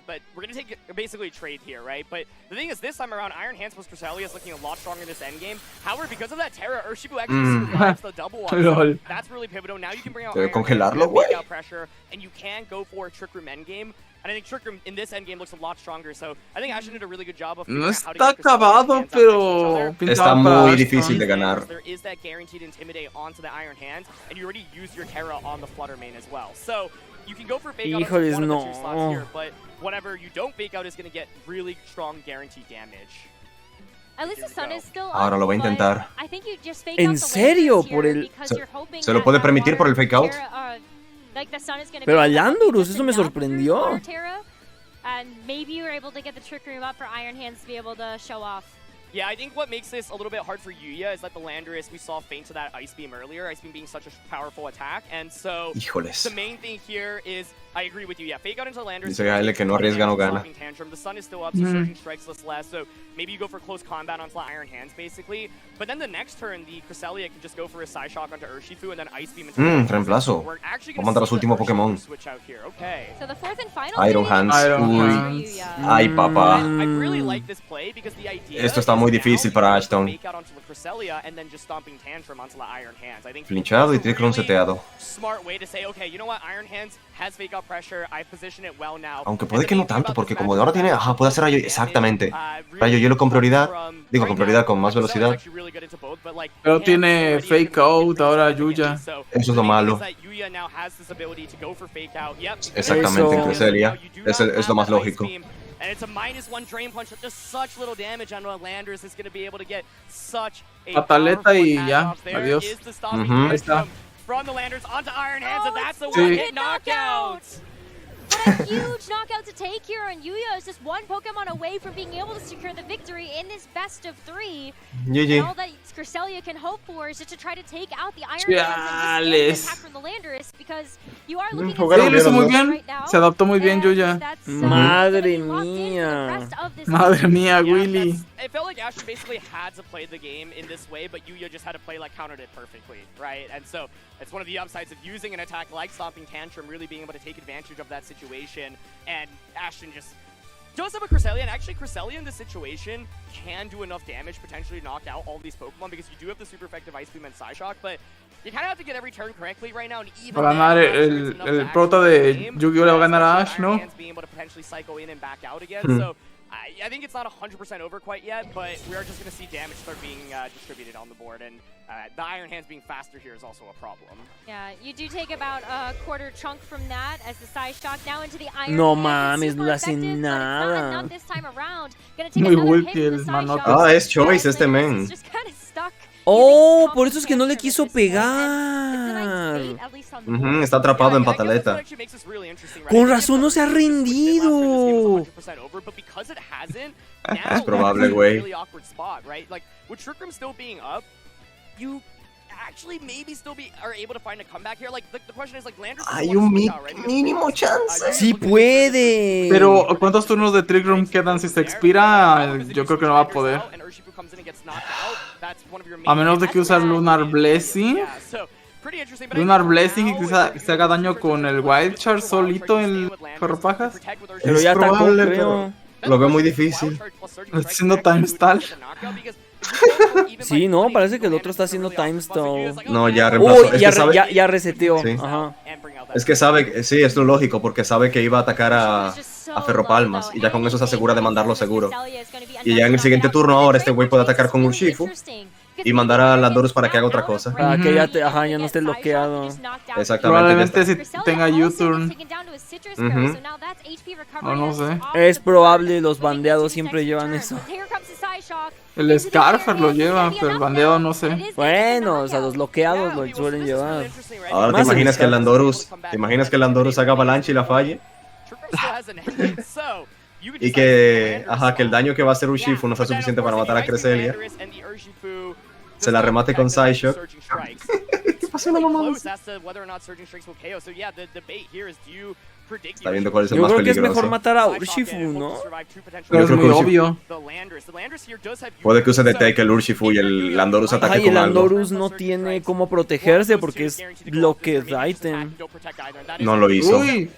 But we're going to take basically a trade here, right? But the thing is, this time around, Iron Hands plus Cresselia is looking a lot stronger in this endgame. However, because of that Terra, Urshifu actually survives the double one. Lol. So that's really pivotal. Now you can bring out Debe Iron Hands, congelarlo, you can güey. out pressure, and you can go for a Trick Room endgame. And I think Trick Room in this endgame looks a lot stronger. So I think Ashton did a really good job of No figuring out how to está get Cresselia acabado, hands out next to each pero other. pintaba Está para muy Ashton. difícil de ganar. There is that guaranteed intimidate onto the Iron Hands, and you already used your Terra on the Flutter Mane as well. So you can go for fake out Híjoles, on one of the two no. slots here, but whatever you don't fake out is going to get really strong guaranteed damage. At least the sun is still up, Ahora lo va a but intentar. I think you just fake ¿En out the serio? Landorus Por here el- because Se- you're hoping se lo that puede that permitir por el water fake out. Terra, like the sun is gonna Pero be a able to Landorus, just eso me enough sorprendió. for water Terra, and maybe you were able to get the Trick Room up for Iron Hands to be able to show off. Yeah, I think what makes this a little bit hard for Yuya is that the Landorus, we saw faint to that Ice Beam earlier, Ice Beam being such a powerful attack, and so Híjoles. the main thing here is, I agree with you, yeah, fake out into the Landorus. Dice Gael que no arriesga, no gana. Tantrum. The sun is still up, so Surging Strikes less, so maybe you go for close combat onto the Iron Hands, basically. But then the next turn, the Cresselia can just go for a Psy Shock onto Urshifu and then Ice Beam into the Reemplazo. We're actually Va a gonna mandar a see su the último Urshifu Pokémon. switch out here. Okay. So the fourth and final Iron game Hands. Iron Uy. Hands. Ay, papá. I really like this play because the idea Esto está muy difícil para Ashton. Flinchado y Trick Room seteado. Aunque puede que no tanto, porque como de ahora tiene... Ajá, puede hacer rayo... Exactamente. Rayo hielo con prioridad. Digo, con prioridad, con más velocidad. Pero tiene Fake Out ahora Yuya. Eso es lo malo. Exactamente, en Cresselia. Es lo más lógico. And it's a -1 Drain Punch with just such little damage on Landers is going to be able to get such a Pataleta y ya, adiós. Ahí está. From the Landers onto Iron Hands, and that's the one-hit knockout! What a huge knockout to take here, and Yuya is just one Pokemon away from being able to secure the victory in this best of 3. GG. And all that Cresselia can hope for is just to try to take out the Iron Hands and this attack from the Landers, because you are looking Sí, lo hizo muy bien, se adaptó muy bien Yuya. Madre mía. Madre mía, Willy. It felt like Ashton basically had to play the game in this way, but Yuya just had to play like countered it perfectly, right? And so it's one of the upsides of using an attack like Stomping Tantrum, really being able to take advantage of that situation, and Ashton just does have a Cresselia, and actually Cresselia in this situation can do enough damage potentially to knock out all these Pokemon, because you do have the super effective Ice Beam and Psyshock, but you kind of have to get every turn correctly right now, and even Para ganar el prota de Yu-Gi-Oh le va a ganar a Ash, ¿no? being able to potentially cycle in and back out again, so I think it's not 100% over quite yet, but we are just going to see damage start being distributed on the board, and the Iron Hands being faster here is also a problem. Yeah, you do take about a quarter chunk from that as the Psyshock now into the Iron No Hands. mames, no le hace nada. Not this time around. Gonna take Muy another hit bulky from el the manote. Psyshock. Ah, es Choice este men. Just kind of stuck. Oh, por eso es que no le quiso pegar. Está atrapado en pataleta. Con razón no se ha rendido. Es probable, güey. Hay un mínimo chance. Sí puede. Pero ¿cuántos turnos de Trick Room quedan? Si se expira, yo creo que no va a poder. A menos de que usar Lunar Blessing. Lunar Blessing y que se haga daño con el Wild Charge solito en Ferropajas. Pero ya atacó, creo. Lo veo muy difícil. Está haciendo Time Stall. Sí, no, parece que el otro está haciendo Time Stall. No, ya reemplazó. Uy, ya reseteó. Sí. Ajá. Es que sabe, sí, es lo lógico, porque sabe que iba a atacar a Ferropalmas y ya con eso se asegura de mandarlo seguro. Y ya en el siguiente turno ahora este güey puede atacar con Urshifu y mandar a Landorus para que haga otra cosa. Para que ya no esté bloqueado. Exactamente. Probablemente si tenga U-Turn. O no sé. Es probable, los bandeados siempre llevan eso. El Scarfer lo lleva, pero el bandeado no sé. Bueno, o sea, los bloqueados lo suelen llevar. Ahora te imaginas que el Landorus haga avalancha y la falle. Y que, que el daño que va a hacer Urshifu no sea suficiente para matar a Cresselia. Se la remate con Psyshock. ¿Qué pasó, no mames? Está viendo cuál es el Yo más creo que peligroso. es mejor matar a Urshifu, ¿no? Pero es muy obvio. Puede que use de Take el Urshifu y el Landorus ataque Y con el algo. Landorus no tiene cómo protegerse porque es blocked item. No lo hizo. Uy.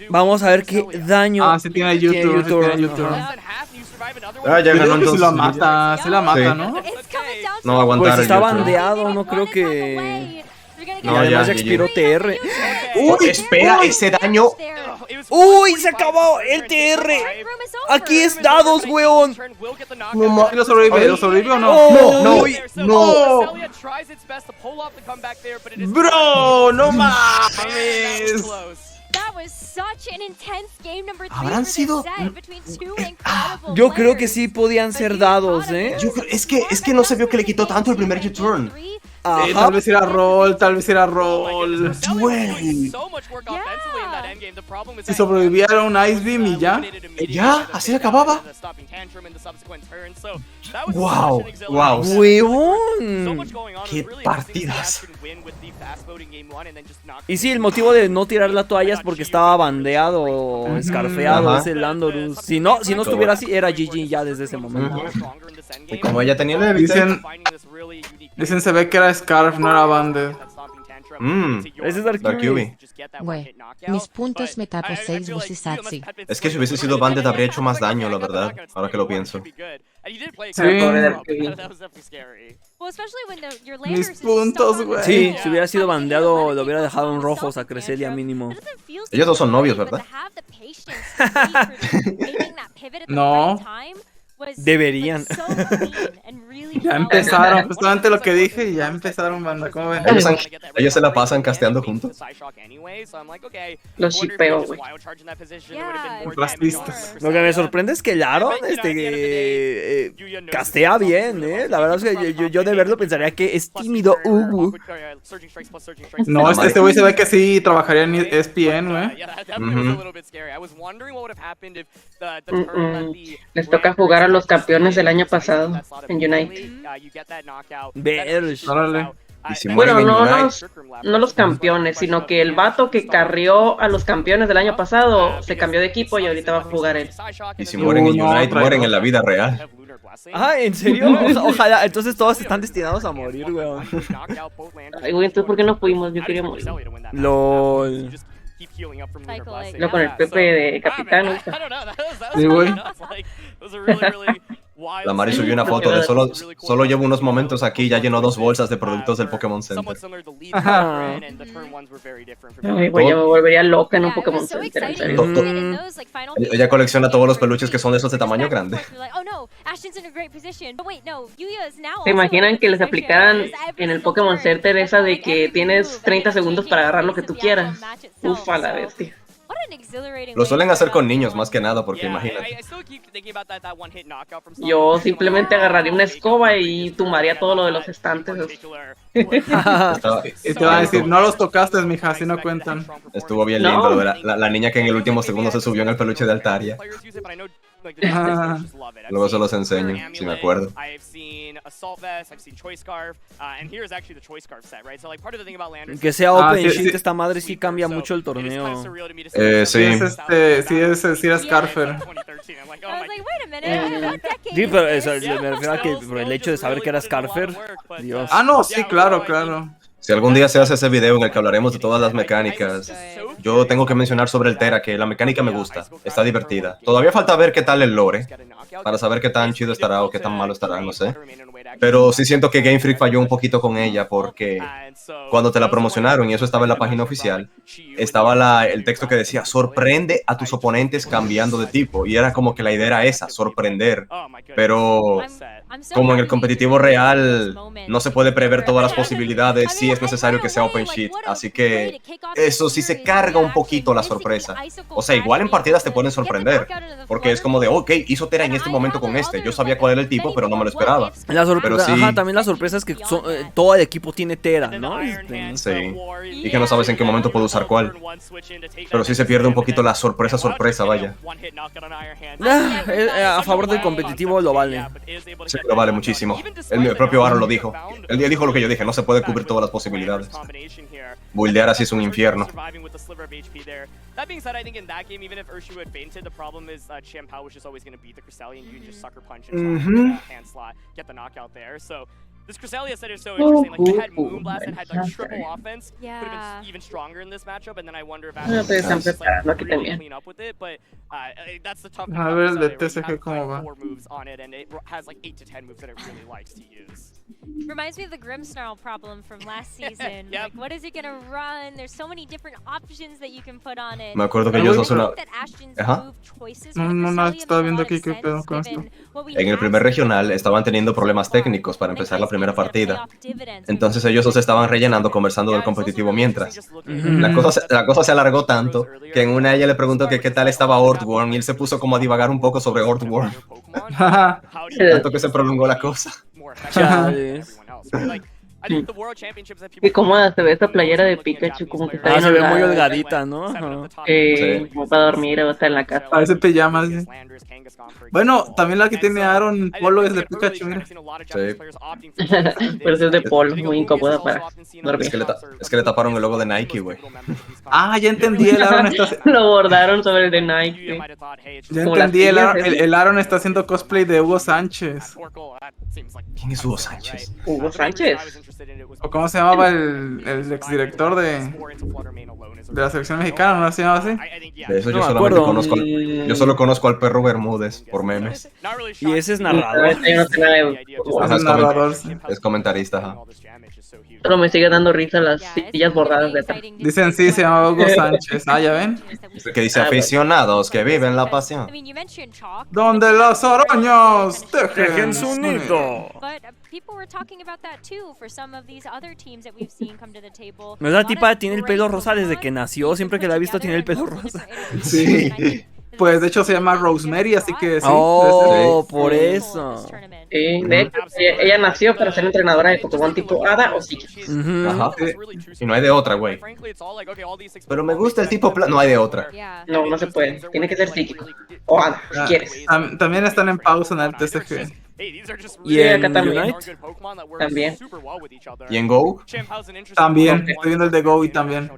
Vamos a ver qué daño sí tiene U-Turn, sí tiene U-Turn. Ya ganó entonces. Se la mata, Sí. ¿no? No va a aguantar Pues el está U-Turn. bandeado, no creo que... No, y además ya, ya expiró TR. Espera, ese daño. ¡Uy! ¡Se acabó el TR! ¡Aquí es dados, weón! No, ¿lo sobrevive? ¿Lo sobrevive o no? No. Bro, no mames. Habrán sido. Yo creo que sí podían ser dados, ¿eh? Es que no se vio que le quitó tanto el primer U-Turn. Tal vez era roll, Güey. Si sobrevivieron un Ice Beam y ya. Ya, así acababa. Wow, wow. ¡Huevón! ¡Qué partidas! Y sí, el motivo de no tirar la toalla es porque estaba bandeado o escarfeado ese Landorus. Si no estuviera así, era GG ya desde ese momento. Y como ella tenía el Dicen se ve que era Scarf, no era Banded. Ese es Dark QB. Güey, mis puntos me tapo 6 Busisatsi. Es que si hubiese sido Bandit habría hecho más daño, la verdad, ahora que lo pienso. Mis puntos, güey. Sí, si hubiera sido bandeado, lo hubiera dejado en rojos a Cresselia mínimo. Ellos dos son novios, ¿verdad? No. Deberían. Ya empezaron, justamente lo que dije, ya empezaron, banda, ¿cómo ven? Ellos se la pasan casteando juntos. Los shipeo, güey. Racistas. Lo que me sorprende es que el Aaron castea bien, La verdad es que yo de verlo pensaría que es tímido. No, este güey se ve que sí trabajaría en ESPN, güey. Les toca jugar a los campeones del año pasado en United. Órale. Bueno, no los campeones, sino que el vato que carrió a los campeones del año pasado se cambió de equipo y ahorita va a jugar él. Y si mueren en United, mueren en la vida real. Ah, ¿en serio? Ojalá, entonces todos están destinados a morir, weón. Ay, güey, entonces ¿por qué no fuimos? Yo quería morir. LOL. Lo con el Pepe de capitán. Sí, güey. La Mari subió una foto de solo llevo unos momentos aquí, ya llenó 2 bolsas de productos del Pokémon Center. Ay, güey, yo me volvería loca en un Pokémon Center, en serio. Ella colecciona todos los peluches que son de esos de tamaño grande. ¿Se imaginan que les aplicaran en el Pokémon Center esa de que tienes 30 segundos para agarrar lo que tú quieras? Ufa, la bestia. Lo suelen hacer con niños más que nada, porque imagínate. Yo simplemente agarraría una escoba y tumbaría todo lo de los estantes. Y te van a decir, no los tocaste, mija, así no cuentan. Estuvo bien lindo lo de la niña que en el último segundo se subió en el peluche de Altaria. Luego se los enseño, si me acuerdo. Que sea Open Sheet, esta madre sí cambia mucho el torneo. Sí. Sí es Scarfer. Sí, pero me refiero a que por el hecho de saber que era Scarfer, Dios. Ah, no, sí, claro. Si algún día se hace ese video en el que hablaremos de todas las mecánicas, yo tengo que mencionar sobre el Tera que la mecánica me gusta, está divertida. Todavía falta ver qué tal el lore, para saber qué tan chido estará o qué tan malo estará, no sé. Pero sí siento que Game Freak falló un poquito con ella porque cuando te la promocionaron, y eso estaba en la página oficial, estaba el texto que decía, sorprende a tus oponentes cambiando de tipo. Y era como que la idea era esa, sorprender. Pero como en el competitivo real no se puede prever todas las posibilidades, sí es necesario que sea Open Sheet. Así que eso sí se carga un poquito la sorpresa. O sea, igual en partidas te pueden sorprender. Porque es como de, ok, hizo Tera en este momento con este. Yo sabía cuál era el tipo, pero no me lo esperaba. Pero sí. Ajá, también la sorpresa es que todo el equipo tiene Tera, ¿no? Sí. Y que no sabes en qué momento puedo usar cuál. Pero sí se pierde un poquito la sorpresa, vaya. A favor del competitivo lo vale. Sí, lo vale muchísimo. El propio Aaron lo dijo. Él dijo lo que yo dije, no se puede cubrir todas las posibilidades. Buildear así es un infierno. That being said, I think in that game, even if Urshifu had fainted, the problem is Chien-Pao was just always going to beat the Cresselia and you can just sucker punch and hand slot, get the knockout there. So this Cresselia set is so interesting. Like, they had Moonblast and had like triple offense. Could have been even stronger in this matchup, and then I wonder if Ashton really clean up with it. But that's the tough thing A ver, el de TCG cómo va. 4 moves on it, and it has like 8 to 10 moves that it really likes to use. Reminds me of the Grimmsnarl problem from last season. Like, what is it gonna run? There's so many different options that you can put on it. Me acuerdo que ellos hacen una... Ajá. No, estaba viendo aquí qué pedo con esto. En el primer regional estaban teniendo problemas técnicos para empezar la primera partida. Entonces ellos los estaban rellenando conversando del competitivo mientras. La cosa se alargó tanto que en una ella le preguntó que qué tal estaba Ortworm y él se puso como a divagar un poco sobre Ortworm. Tanto que se prolongó la cosa. Qué cómoda se ve esta playera de Pikachu, como que está bien se ve muy holgadita, ¿no? Como para dormir o estar en la casa. Parece pijamas. Bueno, también la que tiene Aaron Polo es de Pikachu, mira. Sí. Pero es de Polo, muy incómoda para dormir. Es que le taparon el logo de Nike, güey. Ah, ya entendí, el Aaron está... Lo bordaron sobre el de Nike. Ya Como las entendí, sillas, el Aaron está haciendo cosplay de Hugo Sánchez. ¿Quién es Hugo Sánchez? Hugo Sánchez. ¿O cómo se llamaba el exdirector de la selección mexicana? ¿No se llamaba así? De eso No yo me solamente acuerdo. conozco yo solo conozco al perro Bermúdez por memes. Y ese es narrador. Yo no sé nada de- Ajá, Es narrador. es comentarista, ajá. Solo me sigue dando risa las sillas bordadas de atrás. Dicen sí, se llama Hugo Sánchez. Ah, ¿ya ven? Es el que dice aficionados que viven la pasión. Donde los oroños Dejen su nido. No, la tipa tiene el pelo rosa desde que nació. Siempre que la he visto tiene el pelo rosa. Sí. Pues de hecho se llama Rosemary, así que sí. Oh, por eso. Sí, de hecho, ella nació para ser entrenadora de Pokémon tipo Hada o Psíquico. Ajá. Y no hay de otra, güey. Pero me gusta el tipo no hay de otra. No, no se puede. Tiene que ser psíquico. O Hada, si quieres. También están en pausa en el TCG. ¿Y en acá también. Unite? También. ¿Y en Go? También, estoy viendo el de Go y también.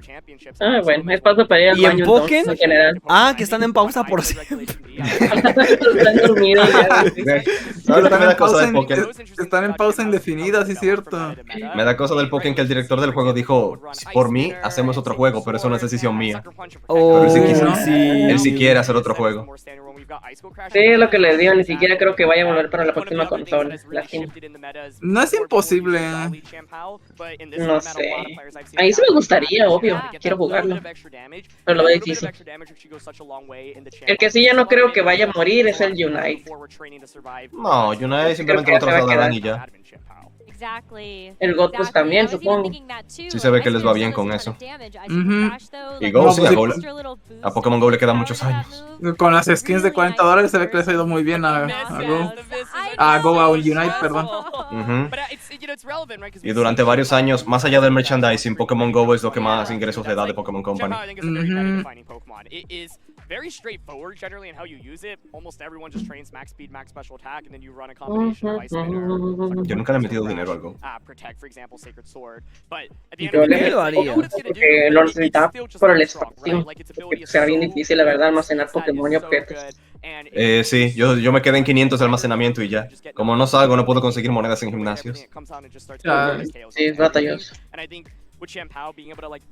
Ah, bueno, es paso para ir al ¿Y en baño Pokémon? entonces, en general. Ah, que están en pausa por siempre. Están dormidos ya. Ahora me da cosa del Pokémon. Están en pausa indefinida, sí es cierto. Me da cosa del Pokémon que el director del juego dijo, por mí hacemos otro juego, pero eso no es decisión mía. Oh, Pero sí. él sí quiere hacer otro juego. Sí, es lo que les digo, ni siquiera creo que vaya a volver para la próxima consola. Lástima. No es imposible. No sé. Ahí sí me gustaría, obvio. Quiero jugarlo. Pero lo veo difícil. El que sí ya no creo que vaya a morir es el Unite. No, Unite simplemente lo trasladarán y ya. El God pues también, supongo. Sí se ve que les va bien con eso. Ujú. Y Go, No, sí, pues, a Pokémon Go le quedan muchos años. Con las skins de $40 se ve que les ha ido muy bien a Go. A Unite, perdón. Ujú. Y durante varios años, más allá del merchandising, Pokémon Go es lo que más ingresos le da de Pokémon Company. Very straightforward generally in how you use it. Almost everyone just trains max speed, max special attack, and then you run a combination of Ice Spinner. Yo nunca le he metido dinero al Go. Protect, for example, Sacred Sword. But at the end Yo of the le day, lo haría. porque lo necesitaba por el espacio. Porque será bien difícil, la verdad, almacenar Pokémon y objetos. Sí, yo me quedé en 500 de almacenamiento y ya. Como no salgo, no puedo conseguir monedas en gimnasios. Sí, es batalloso. And I think with Champao being able to like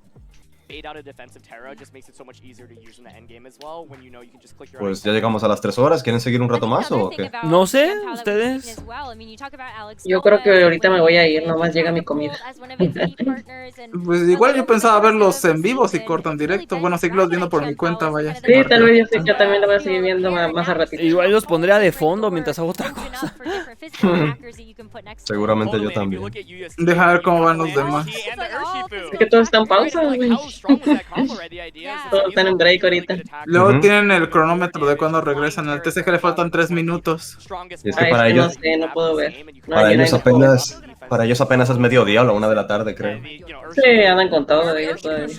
bait out a defensive Terra just makes it so much easier to use in the end game as well when you know you can just click your Pues ya llegamos a las 3 horas. ¿Quieren seguir un rato más o qué? No sé, ustedes. Yo creo que ahorita me voy a ir, nomás llega mi comida. Pues igual yo pensaba verlos en vivo si cortan directo. Bueno, seguirlos viendo por mi cuenta, vaya. Sí, tal vez yo también lo voy a seguir viendo más a ratito. Igual los pondría de fondo mientras hago otra cosa. Seguramente yo también. Deja ver cómo van los demás. Es que todos están en pausa, güey. Todos están en break ahorita. Luego tienen el cronómetro de cuando regresan. Al TCG le faltan 3 minutos. Y es que para ellos, No sé, no puedo ver. No, para yo ellos no puedo ver. para ellos apenas es mediodía o la 1 de la tarde, creo. Sí, andan con todo de ellos todavía.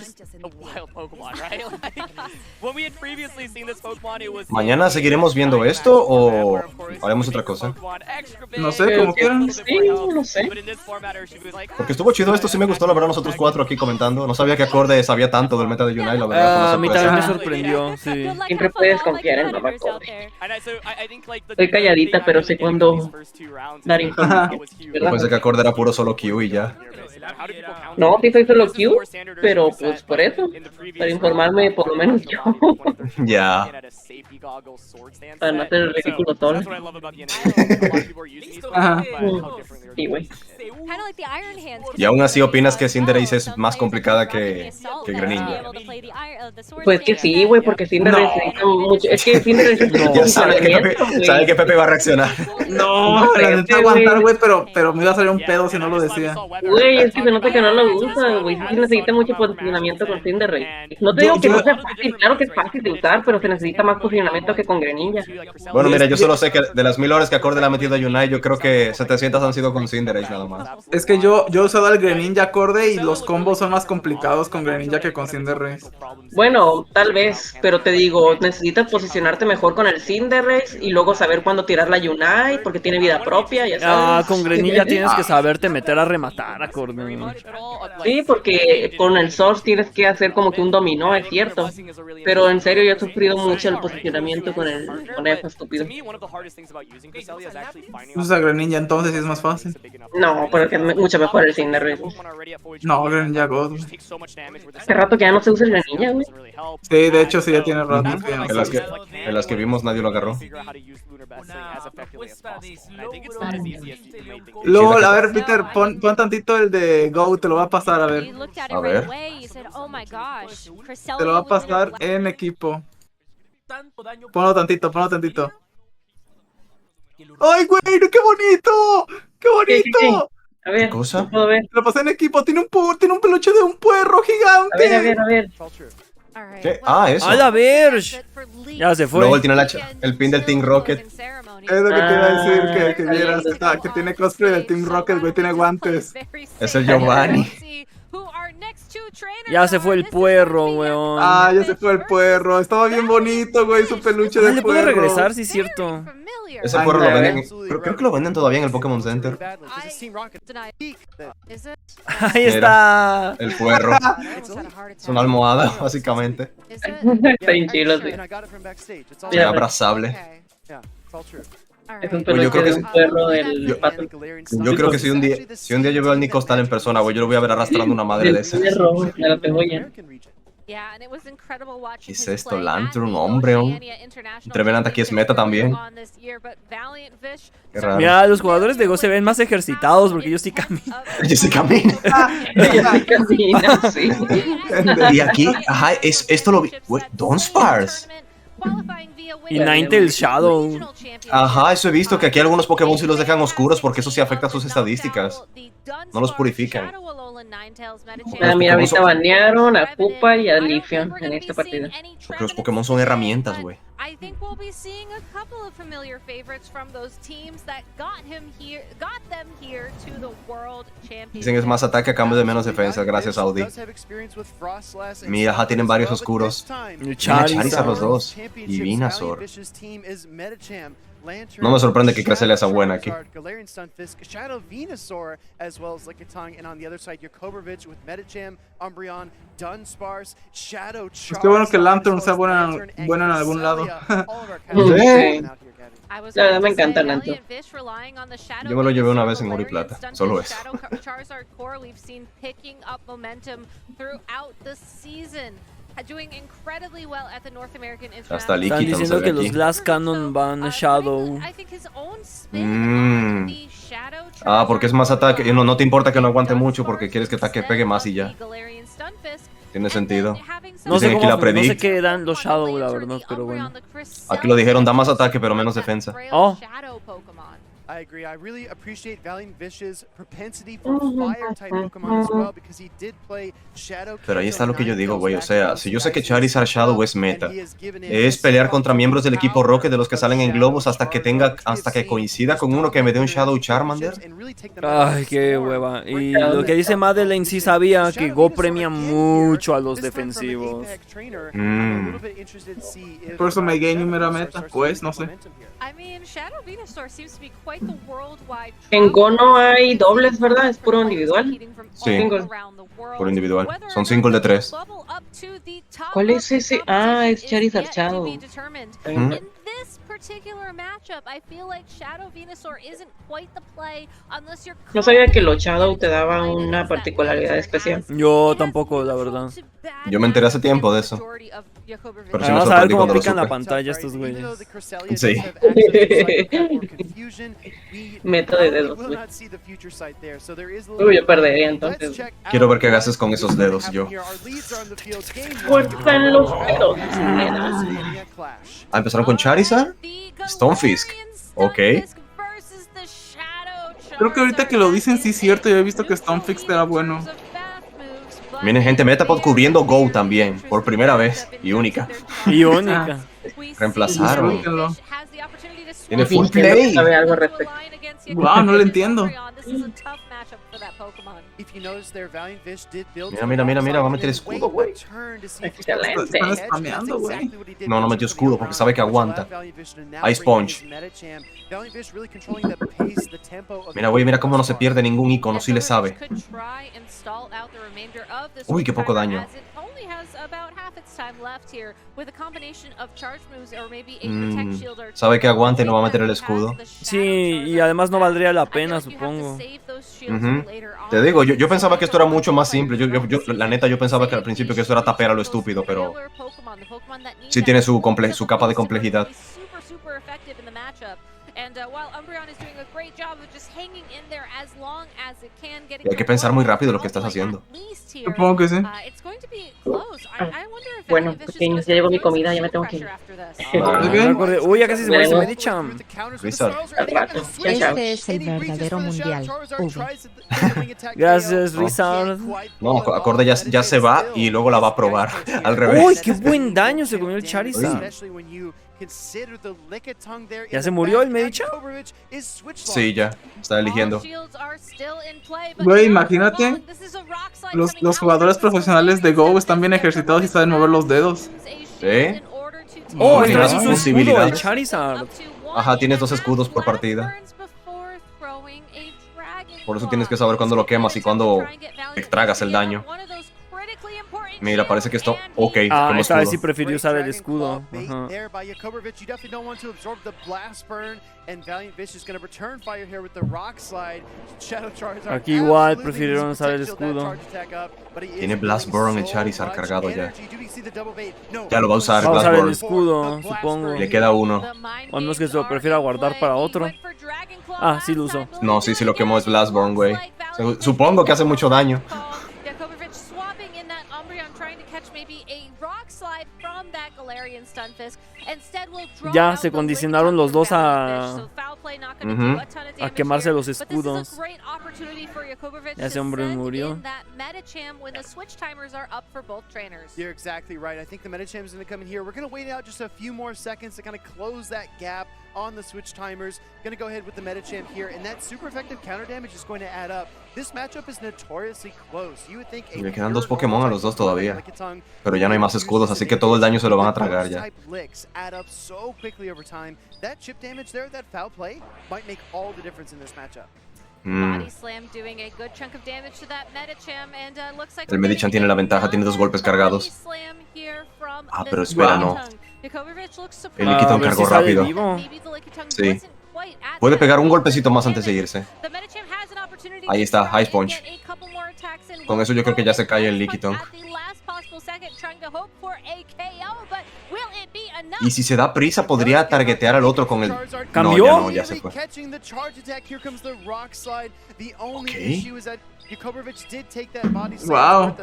¿Mañana seguiremos viendo esto o haremos otra cosa? No sé, como quieran. Sí, no sé. Porque estuvo chido esto, sí me gustó la verdad nosotros 4 aquí comentando. No sabía que Acorde sabía tanto del meta de Unite, la verdad. A mí también me sorprendió, sí. Siempre puedes confiar en Nova Acorde. Estoy calladita, pero sé cuándo dar información. Yo pensé que Acorde era puro solo Q y ya. No, sí soy solo Q, pero pues por eso, para informarme por lo menos yo. Ya. Para no hacer el ridículo todo. Ajá. Sí, güey. Y aún así opinas que Cinderace es más complicada que Greninja. Pues que sí, güey, porque Cinderace necesita mucho. Es que Cinderace necesita Ya sabe que Pepe va a reaccionar. No, la neta aguantar, güey, pero me iba a salir un pedo si no lo decía. Güey, es que se nota que no lo usa, güey. Sí necesita mucho posicionamiento con Cinderace. No te digo que no sea fácil, claro que es fácil de usar, pero se necesita más posicionamiento que con Greninja. Bueno, mira, yo solo sé que de las 1000 horas que Acorde le ha metido a Unite, yo creo que 700 han sido con Cinderace nada más. Es que yo he usado al Greninja Acorde y los combos son más complicados con Greninja que con Cinderace. Bueno, tal vez, pero te digo, necesitas posicionarte mejor con el Cinderace y luego saber cuándo tirar la Unite, porque tiene vida propia, ya sabes. Con Greninja tienes que saberte meter a rematar, Acorde. man. Sí, porque con el Source tienes que hacer como que un dominó, es cierto. Pero en serio, yo he sufrido mucho el posicionamiento con F estúpido. Usa Greninja, entonces es más fácil. No, pero que es mucho mejor el Signer. No, Greninja God. Hace rato que ya no se usa el Greninja, güey. Sí, de hecho sí, ya tiene rato. En las que vimos nadie lo agarró. LOL, a ver, Peter, pon tantito el de Go, te lo va a pasar, a ver. A ver. Te lo va a pasar en equipo. Ponlo tantito, ponlo tantito. ¡Ay, güey! ¡Qué bonito! ¡Qué bonito! A ver, ¿Qué cosa? puedo ver. Lo pasé en equipo, tiene un peluche de un puerro gigante. A ver. ¿Qué? Ah, eso. ¡A la verge! Ya se fue. Luego él tiene el pin del Team Rocket. Es lo que te iba a decir, que vieras, que tiene cosplay del Team Rocket, güey, tiene guantes. Es el Giovanni. Ya se fue el puerro, weón. Ah, ya se fue el puerro. Estaba bien bonito, güey, su peluche de ¿Le puerro. puede regresar? Sí, es cierto. Ese puerro lo venden. Creo que lo venden todavía en el Pokémon Center. Ahí está. El puerro. Es una almohada, básicamente. Está bien chido, sí. Es abrazable. Es un Pues yo creo peluche de un perro del pato. Yo creo que si un día yo veo al Nico Stal en persona, güey, yo lo voy a ver arrastrando una madre de esas. Perro de la cebolla. ¿Qué es esto? Lantern, hombre. Trevenant aquí es meta también. Qué raro. Mira, los jugadores de Go se ven más ejercitados porque ellos sí caminan. Ellos sí caminan. Sí. Y aquí, ajá, esto lo vi. Güey, Dunsparce. Y Ninetales Shadow. Ajá, eso he visto, que aquí algunos Pokémon sí los dejan oscuros porque eso sí afecta sus estadísticas. No los purifican. Mira, ahorita banearon a Koopa y a Leafeon en esta partida. Porque los Pokémon son herramientas, güey. Dicen es más ataque a cambio de menos defensa, gracias Audi. Mira, ajá, tienen varios oscuros. Charizard los dos. Y Venusaur. No me sorprende que Cresselia sea buena aquí. Pues qué bueno que Lantern sea buena en algún lado. Sí. La verdad me encanta Lantern. Yo me lo llevé una vez en oro y plata, solo eso. Hasta Lee Están diciendo que los Glass Cannon van a Shadow. Ah, porque es más ataque. Y no te importa que no aguante mucho porque quieres que ataque pegue más y ya. Tiene sentido. No sé, no sé qué dan los Shadow, la verdad, pero bueno. Aquí lo dijeron, da más ataque pero menos defensa. Oh. I agree. I really appreciate Valiant Vish's propensity for fire type Pokemon as well because he did play Shadow. Pero ahí está lo que yo digo, güey. O sea, si yo sé que Charizard Shadow es meta, es pelear contra miembros del equipo Rocket de los que salen en globos hasta que coincida con uno que me dé un Shadow Charmander. Ay, qué hueva. Y lo que dice Madeleine sí sabía que Go premia mucho a los defensivos. Por eso me game era meta, pues, no sé. En Go no hay dobles, ¿verdad? Es puro individual. Sí, puro individual. Son single de 3. ¿Cuál es ese? Ah, es Charizard Shadow. No sabía que los Shadow te daban una particularidad especial. Yo tampoco, la verdad. Yo me enteré hace tiempo de eso. Pero sí me vamos a ver sorprendí cómo cuando lo pican la supe. pantalla estos güeyes. Sí. Meta de dedos, güey. Uy, yo perdería entonces. Quiero ver qué haces con esos dedos, yo. Fuerzan los dedos. Ah, empezaron con Charizard. Stonefisk. Ok. Creo que ahorita que lo dicen sí es cierto, yo he visto que Stonefix era bueno. Miren, gente, Metapod cubriendo Go también, por primera vez y única. Y única. Reemplazaron. Tiene full play. ¿Sabe algo al respecto? Wow, no lo entiendo. Mira, va a meter escudo, güey. Excelente. Están spameando, güey. No metió escudo porque sabe que aguanta. Ice Punch. Mira, güey, mira cómo no se pierde ningún icono, si le sabe. Uy, qué poco daño. Sabe que aguanta y no va a meter el escudo. Sí, y además no valdría la pena, supongo. Te digo, yo pensaba que esto era mucho más simple. La neta, yo pensaba que al principio que esto era taper a lo estúpido, pero sí tiene su capa de complejidad. Y hay que pensar muy rápido lo que estás haciendo. Supongo que sí. Bueno, pequeños, ya llegó mi comida, ya me tengo que ir. Uy, ya casi se muere ese Medicham. Este es el verdadero mundial. Gracias, Rizard. No, acorde ya se va y luego la va a probar. Al revés. Uy, qué buen daño se comió el Charizard. ¿Ya se murió el Medicham? Sí, ya. Está eligiendo. Güey, imagínate. Los jugadores profesionales de Go están bien ejercitados y saben mover los dedos. ¿Sí? Oh, esta vez usó escudo sensibilidad. el Charizard. Ajá, tienes 2 escudos por partida. Por eso tienes que saber cuándo lo quemas y cuándo extragas el daño. Mira, parece que esto... Ok, como esta vez sí escudo. prefirió usar el escudo. Ajá. Aquí igual prefirieron usar el escudo. Tiene Blast Burn el Charizard cargado ya. Ya lo va a usar, Va a Blast usar el Burn. escudo, supongo. Le queda uno. O al menos que se lo prefiera guardar para otro. Ah, sí lo usó. No, sí lo quemó es Blast Burn, güey. Supongo que hace mucho daño. Ya se condicionaron los dos a quemarse los escudos. Ya ese hombre murió. You're exactly right. I think the Medicham is going to come in here. We're going to wait out just a few more seconds to kind of close that gap on the switch timers. Going to go ahead with the Medicham here, and that super effective counter damage is going to add up. This matchup is notoriously close. You would think Y le quedan 2 Pokémon a los dos todavía. Pero ya no hay más escudos, así que todo el daño se lo van a tragar ya. add up so quickly over time. That chip damage there, that foul play, might make all the difference in this matchup. El Medicham tiene la ventaja, tiene 2 golpes cargados. Ah, pero espera, no. El Lickitung cargó rápido. Sí. Puede pegar un golpecito más antes de irse. Ahí está, Ice Punch. Con eso yo creo que ya se cae el Lickitung. Y si se da prisa, podría targetear al otro con el... ¿Cambió? No, ya se fue. Wow.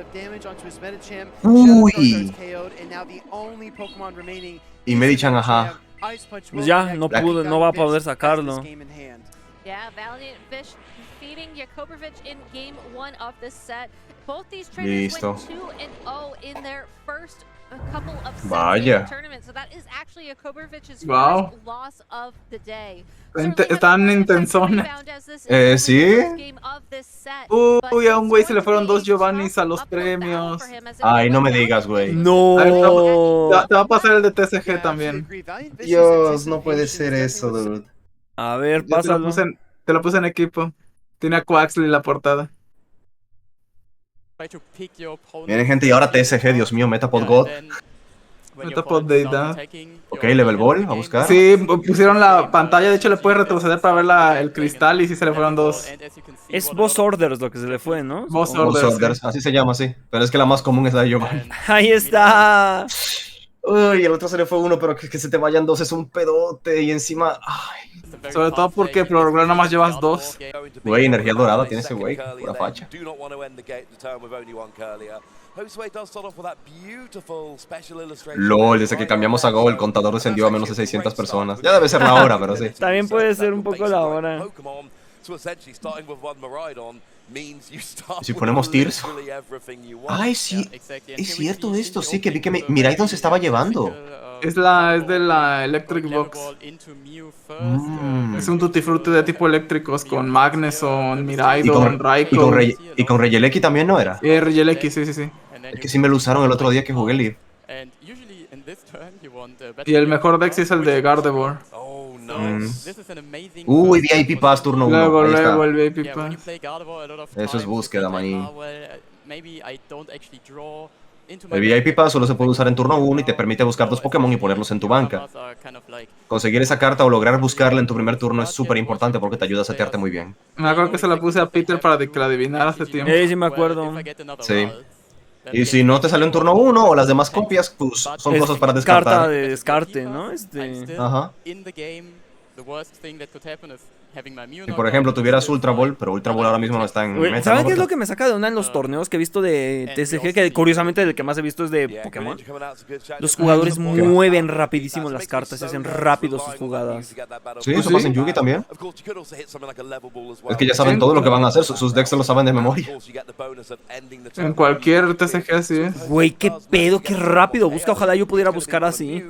Uy. Y Medicham, ajá. Pues ya, no va a poder sacarlo. Listo. Vaya. Wow. Están intensones. Sí. Uy, a un güey se le fueron 2 Giovannis a los premios. Ay, no me digas, güey. No. Te va a pasar el de TCG también. Dios, no puede ser eso, dude. A ver, Ya pásalo. te lo puse en equipo. Tiene a Quaxley en la portada. Miren, gente, y ahora TSG, Dios mío, Metapod God. Metapod Deidad. Ok, Level Ball, a buscar. Sí, pusieron la pantalla, de hecho le puedes retroceder para ver el cristal y sí se le fueron 2. Es Boss Orders lo que se le fue, ¿no? Boss Boss Orders, Orders, así se llama, sí. Pero es que la más común es la de Giovanni. Ahí está. Uy, el otro se le fue 1, pero que se te vayan 2 es un pedote y encima... Ay. Sobre todo porque por lo regular nada más llevas 2. Güey, energía dorada tiene ese güey, pura facha. LOL, desde que cambiamos a Go, el contador descendió a menos de 600 personas. Ya debe ser la hora, pero sí. También puede ser un poco la hora. Si ponemos Tears. Ay, sí. Es cierto esto, sí, que vi que Miraidon se estaba llevando. Es de la Electric Box. Es un Tutti Frutti de tipo eléctricos con Magneson, Miraidon, Raikou. Y con Regieleki también, ¿no era? Regieleki, sí. Es que sí me lo usaron el otro día que jugué League. Y el mejor Dex es el de Gardevoir. VIP Pass turno 1. Luego el VIP Pass. Eso es búsqueda, maní. El VIP Pass solo se puede usar en turno 1 y te permite buscar 2 Pokémon y ponerlos en tu banca. Conseguir esa carta o lograr buscarla en tu primer turno es súper importante porque te ayuda a setearte muy bien. Me acuerdo que se la puse a Peter para que la adivinara hace tiempo. Sí, me acuerdo. Sí. Y si no te salió en turno 1 o las demás copias, pues son cosas para descartar. Carta de descarte, ¿no? Ajá. Si por ejemplo tuvieras Ultra Ball, pero Ultra Ball ahora mismo no está en meta. ¿Saben qué es lo que me saca de onda en los torneos que he visto de TCG? Que curiosamente el que más he visto es de Pokémon. Los jugadores mueven rapidísimo las cartas, hacen rápido sus jugadas. Sí, eso pasa en Yugi también. Es que ya saben todo lo que van a hacer, sus decks se lo saben de memoria. En cualquier TCG así es. Güey, qué pedo, qué rápido busca, ojalá yo pudiera buscar así.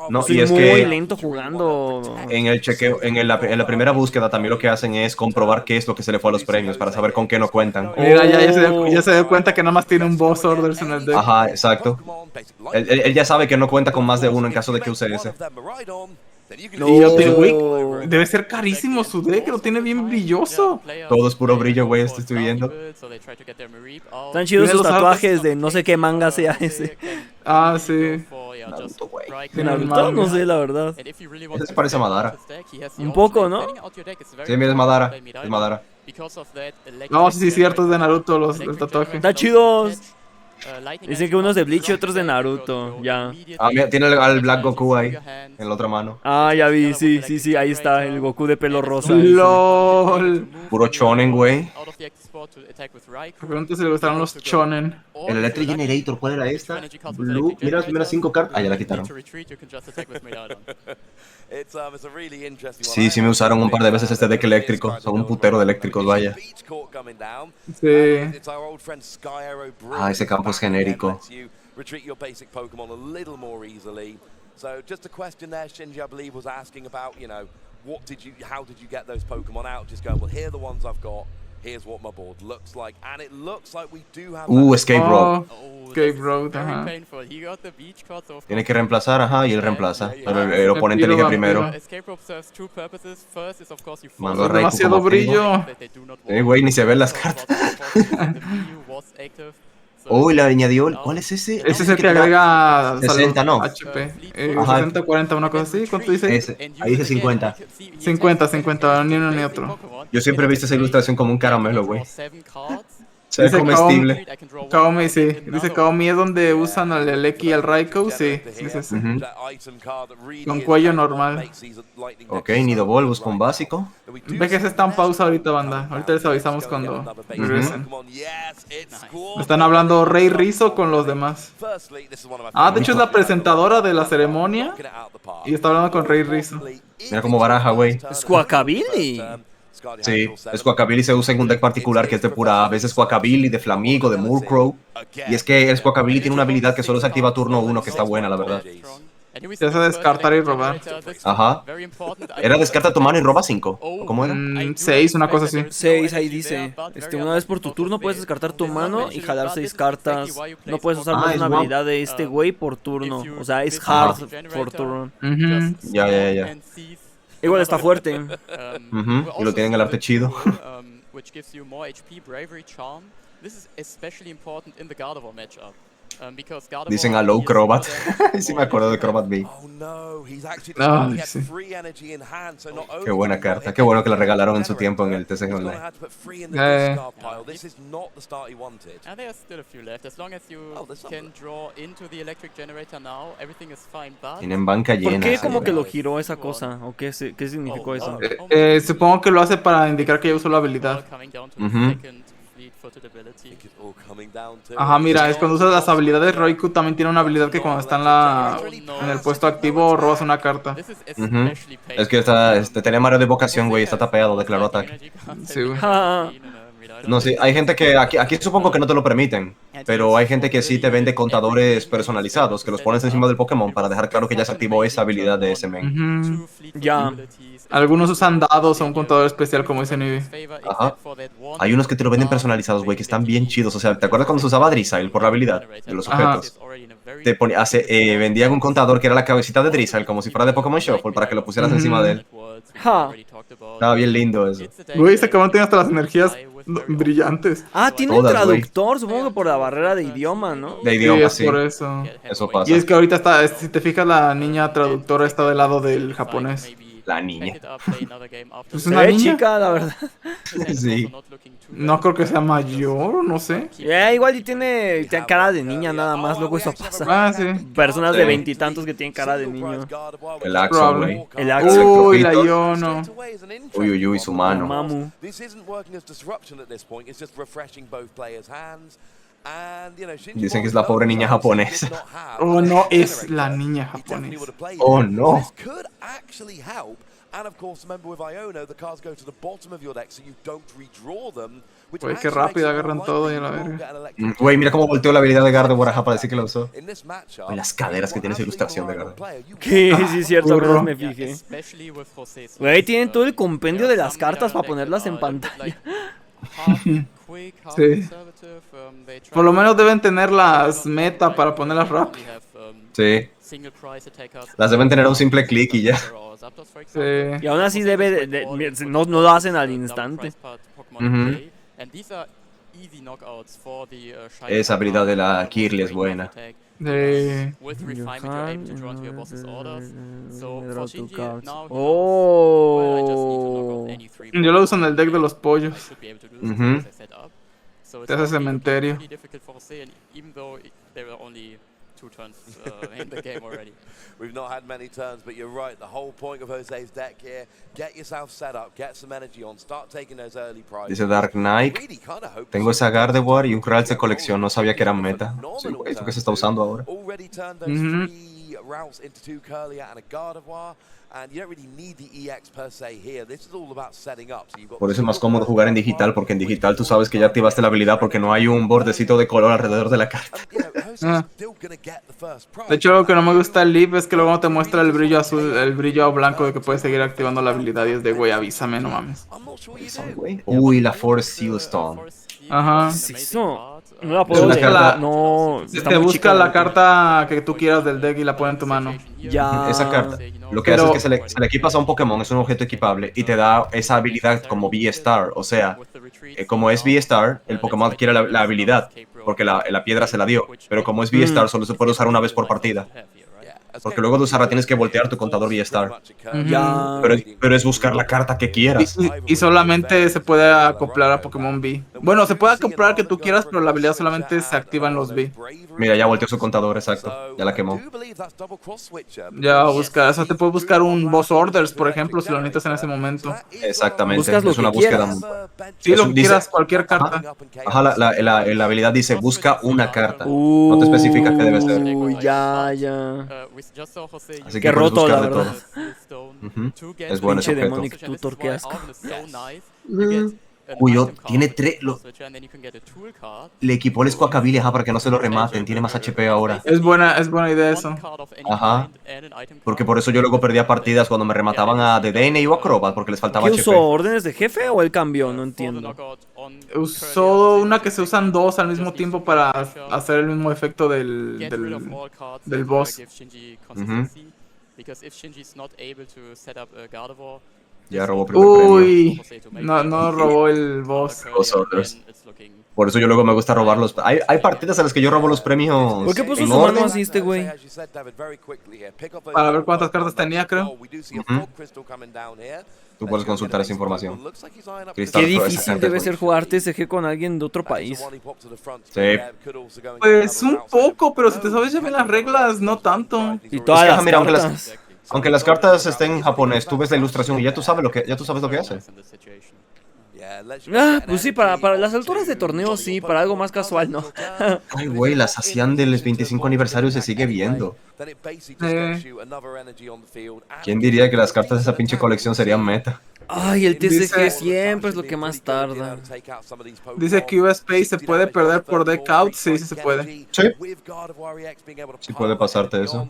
No, soy y es muy que lento jugando. En el chequeo, en la primera búsqueda también lo que hacen es comprobar qué es lo que se le fue a los premios para saber con qué no cuentan. Mira, ya se dio cuenta que nada más tiene un boss orders en el deck. Ajá, exacto. Él ya sabe que no cuenta con más de uno en caso de que use ese. Güey, debe ser carísimo su deck, lo tiene bien brilloso. Todo es puro brillo, güey, estoy viendo. Están chidos sus tatuajes de no sé qué manga sea ese. Ah, sí. Naruto, güey. De Naruto, no sé, la verdad. Ese se parece a Madara. Un poco, ¿no? Sí, mira, es Madara. Es Madara. No, sí, cierto, es de Naruto el tatuaje. Están chidos. Dicen que uno es de Bleach y otro es de Naruto, ya. Ah, mira, tiene al Black Goku ahí, en la otra mano. Ah, ya vi, sí, ahí está, el Goku de pelo rosa. LOL. Puro shonen, güey. Me pregunto si le gustaron los shonen. El Electric Generator, ¿cuál era esta? Blue, mira las primeras 5 cartas. Ah, ya la quitaron. Sí, me usaron un par de veces este deck eléctrico. Son un putero de eléctricos, vaya. Sí. Ah, ese campo es genérico. Escape Road. Escape Road, ajá. Tiene que reemplazar, ajá, y él reemplaza. Pero el oponente elige primero. Mandó a Raikou demasiado como brillo. Güey, ni se ven las cartas. Uy, le añadió. ¿Cuál es ese? Ese es el que agrega 60, ¿no? HP. 60, 40, una cosa así. ¿Cuánto dice? Ahí dice 50. 50, ni uno ni otro. Yo siempre he visto esa ilustración como un caramelo, güey. Se ve Dice comestible. Kaomi, sí. Dice Kaomi es donde usan al Eleki y al Raikou, sí. Sí. Con cuello normal. Ok, Nido Ball, busco un básico. Ve que se está en pausa ahorita, banda. Ahorita les avisamos cuando regresen. Están hablando Rey Rizzo con los demás. Ah, de hecho es la presentadora de la ceremonia. Y está hablando con Rey Rizzo. Mira cómo baraja, güey. Squawkabilly. Sí, Squawkabilly se usa en un deck particular que es de pura A veces Squawkabilly, de Flamigo, de Murkrow. Y es que el Squawkabilly tiene una habilidad que solo se activa turno 1, que está buena, la verdad. Se hace descartar y robar. Ajá. ¿Era descarta tu mano y roba 5? ¿Cómo era? 6, una cosa así. 6, ahí dice. Una vez por tu turno puedes descartar tu mano y jalar 6 cartas. No puedes usar más una habilidad de este güey por turno. O sea, es hard por turno. Ya. Igual está fuerte. Y lo tienen el arte chido. Dicen a Low Crobat. Sí me acuerdo de Crobat B. Sí. Qué buena carta. Qué bueno que la regalaron en su tiempo en el TCG Online. Tienen banca llena. ¿Por qué como que lo giró esa cosa? ¿O qué significó eso? Supongo que lo hace para indicar que ya usó la habilidad. Ajá, mira, es cuando usas las habilidades. Raikou también tiene una habilidad que cuando está en el puesto activo robas una carta. Es que tenía Mario de vocación, güey, está tapeado, declaró ataque. Sí, güey. No, sí, hay gente que aquí supongo que no te lo permiten, pero hay gente que sí te vende contadores personalizados, que los pones encima del Pokémon para dejar claro que ya se activó esa habilidad de ese men. Ya. Algunos usan dados o un contador especial como dice Nibi. Ajá. Hay unos que te lo venden personalizados, güey, que están bien chidos. O sea, ¿te acuerdas cuando se usaba Drizzle por la habilidad de los objetos? Vendían un contador que era la cabecita de Drizzle, como si fuera de Pokémon Shuffle, para que lo pusieras encima de él. Estaba bien lindo eso. Güey, este cabrón tiene hasta las energías brillantes. Ah, tiene Todas, traductor, supongo que por la barrera de idioma, ¿no? De idioma, es por eso. Eso pasa. Y es que ahorita está, si te fijas, la niña traductora está del lado del japonés. La niña. ¿Es una niña? chica, la verdad. Sí. No creo que sea mayor, no sé. Igual y tiene cara de niña nada más, luego eso pasa. Ah, sí. Personas de veintitantos que tienen cara de niño. El Axo, güey. El Axo. Uy, la Iono. Uy, su mano. Mamu. Dicen que es la pobre niña japonesa. Oh, no, es la niña japonesa. Oh, no. And of course, remember with Iono, the cards go to the bottom of your deck so you don't redraw them. Güey, qué rápido agarran todo y a la verga. Güey, mira cómo volteó la habilidad de Gardevoir para decir que la usó. Güey, las caderas que tiene esa ilustración de Gardevoir. Que sí es cierto, ahora me fijé. Güey, tienen todo el compendio de las cartas para ponerlas en pantalla. Sí. Por lo menos deben tener las meta para ponerlas rápido. Sí. Las deben tener a un simple clic y ya. Sí. Y aún así no lo hacen al instante. Esa habilidad de la Kirli es buena. Oh. Yo lo uso en el deck de los pollos. Te hace cementerio. We've not had many turns, but you're right. The whole point of Jose's deck here, get yourself set up, get some energy on, start taking those early prizes. Dice Dark Knight. Tengo esa Gardevoir y un Kral de colección. No sabía que eran meta. Sí, güey, eso que se está usando ahora. Already turned those 3 routes into 2 Curlia and a Gardevoir. And you don't really need the EX per se here. This is all about setting up. So you've got Por eso es más cómodo jugar en digital, porque en digital tú sabes que ya activaste la habilidad porque no hay un bordecito de color alrededor de la carta. De hecho, lo que no me gusta del Leaf es que luego te muestra el brillo azul, el brillo blanco de que puedes seguir activando la habilidad y es de, güey, avísame, no mames. Uy, la Force Seal Stone. Ajá. No la puedo leer, no. Te busca la carta que tú quieras del deck y la pone en tu mano. Ya. Esa carta lo que hace es que se le equipas a un Pokémon, es un objeto equipable y te da esa habilidad como V-Star. O sea, como es V-Star, el Pokémon adquiere la habilidad porque la piedra se la dio. Pero como es V-Star, solo se puede usar una vez por partida. Porque luego de usarla tienes que voltear tu contador V-Star. Pero es buscar la carta que quieras. Y solamente se puede acoplar a Pokémon V. Bueno, se puede acoplar que tú quieras, pero la habilidad solamente se activa en los V. Mira, ya volteó su contador, exacto. Ya la quemó. Ya buscar, o sea, te puedes buscar un Boss Orders, por ejemplo, si lo necesitas en ese momento. Exactamente, es una búsqueda. Sí, lo que quieras, cualquier carta. Ajá, la habilidad dice busca una carta. No te especifica qué debe ser. Ya. Así que puedes buscar de todo. Es bueno ese objeto. Demonic Tutor, qué asco. Cuyo tiene 3. Le equipó el Squawkabilly, para que no se lo rematen. Tiene más HP ahora. Es buena idea eso. Ajá. Porque por eso yo luego perdía partidas cuando me remataban a DDN o Acrobat, porque les faltaba ¿Qué HP. usó? ¿Órdenes de jefe o él cambió? No entiendo. Usó una que se usan dos al mismo tiempo para hacer el mismo efecto del boss. Ya robó primer premio. Uy, no robó el boss. Por eso yo luego me gusta robar los... Hay partidas en las que yo robo los premios. ¿Por qué puso su mano así este güey? Para ver cuántas cartas tenía, creo. Tú puedes consultar esa información. Qué difícil debe ser jugar TCG con alguien de otro país. Sí. Pues un poco, pero si te sabes ya bien las reglas, no tanto. Y todas las mira, cartas. aunque las cartas estén en japonés, tú ves la ilustración y ya tú sabes lo que hace. Pues sí, para las alturas de torneo sí, para algo más casual no. Ay, güey, las hacían del 25 aniversario se sigue viendo. ¿Quién diría que las cartas de esa pinche colección serían meta? Ay, el TCG Dice- siempre es lo que más tarda. Dice que UV Space se puede perder por deck out. Sí, sí se puede. Sí. Sí puede pasarte eso.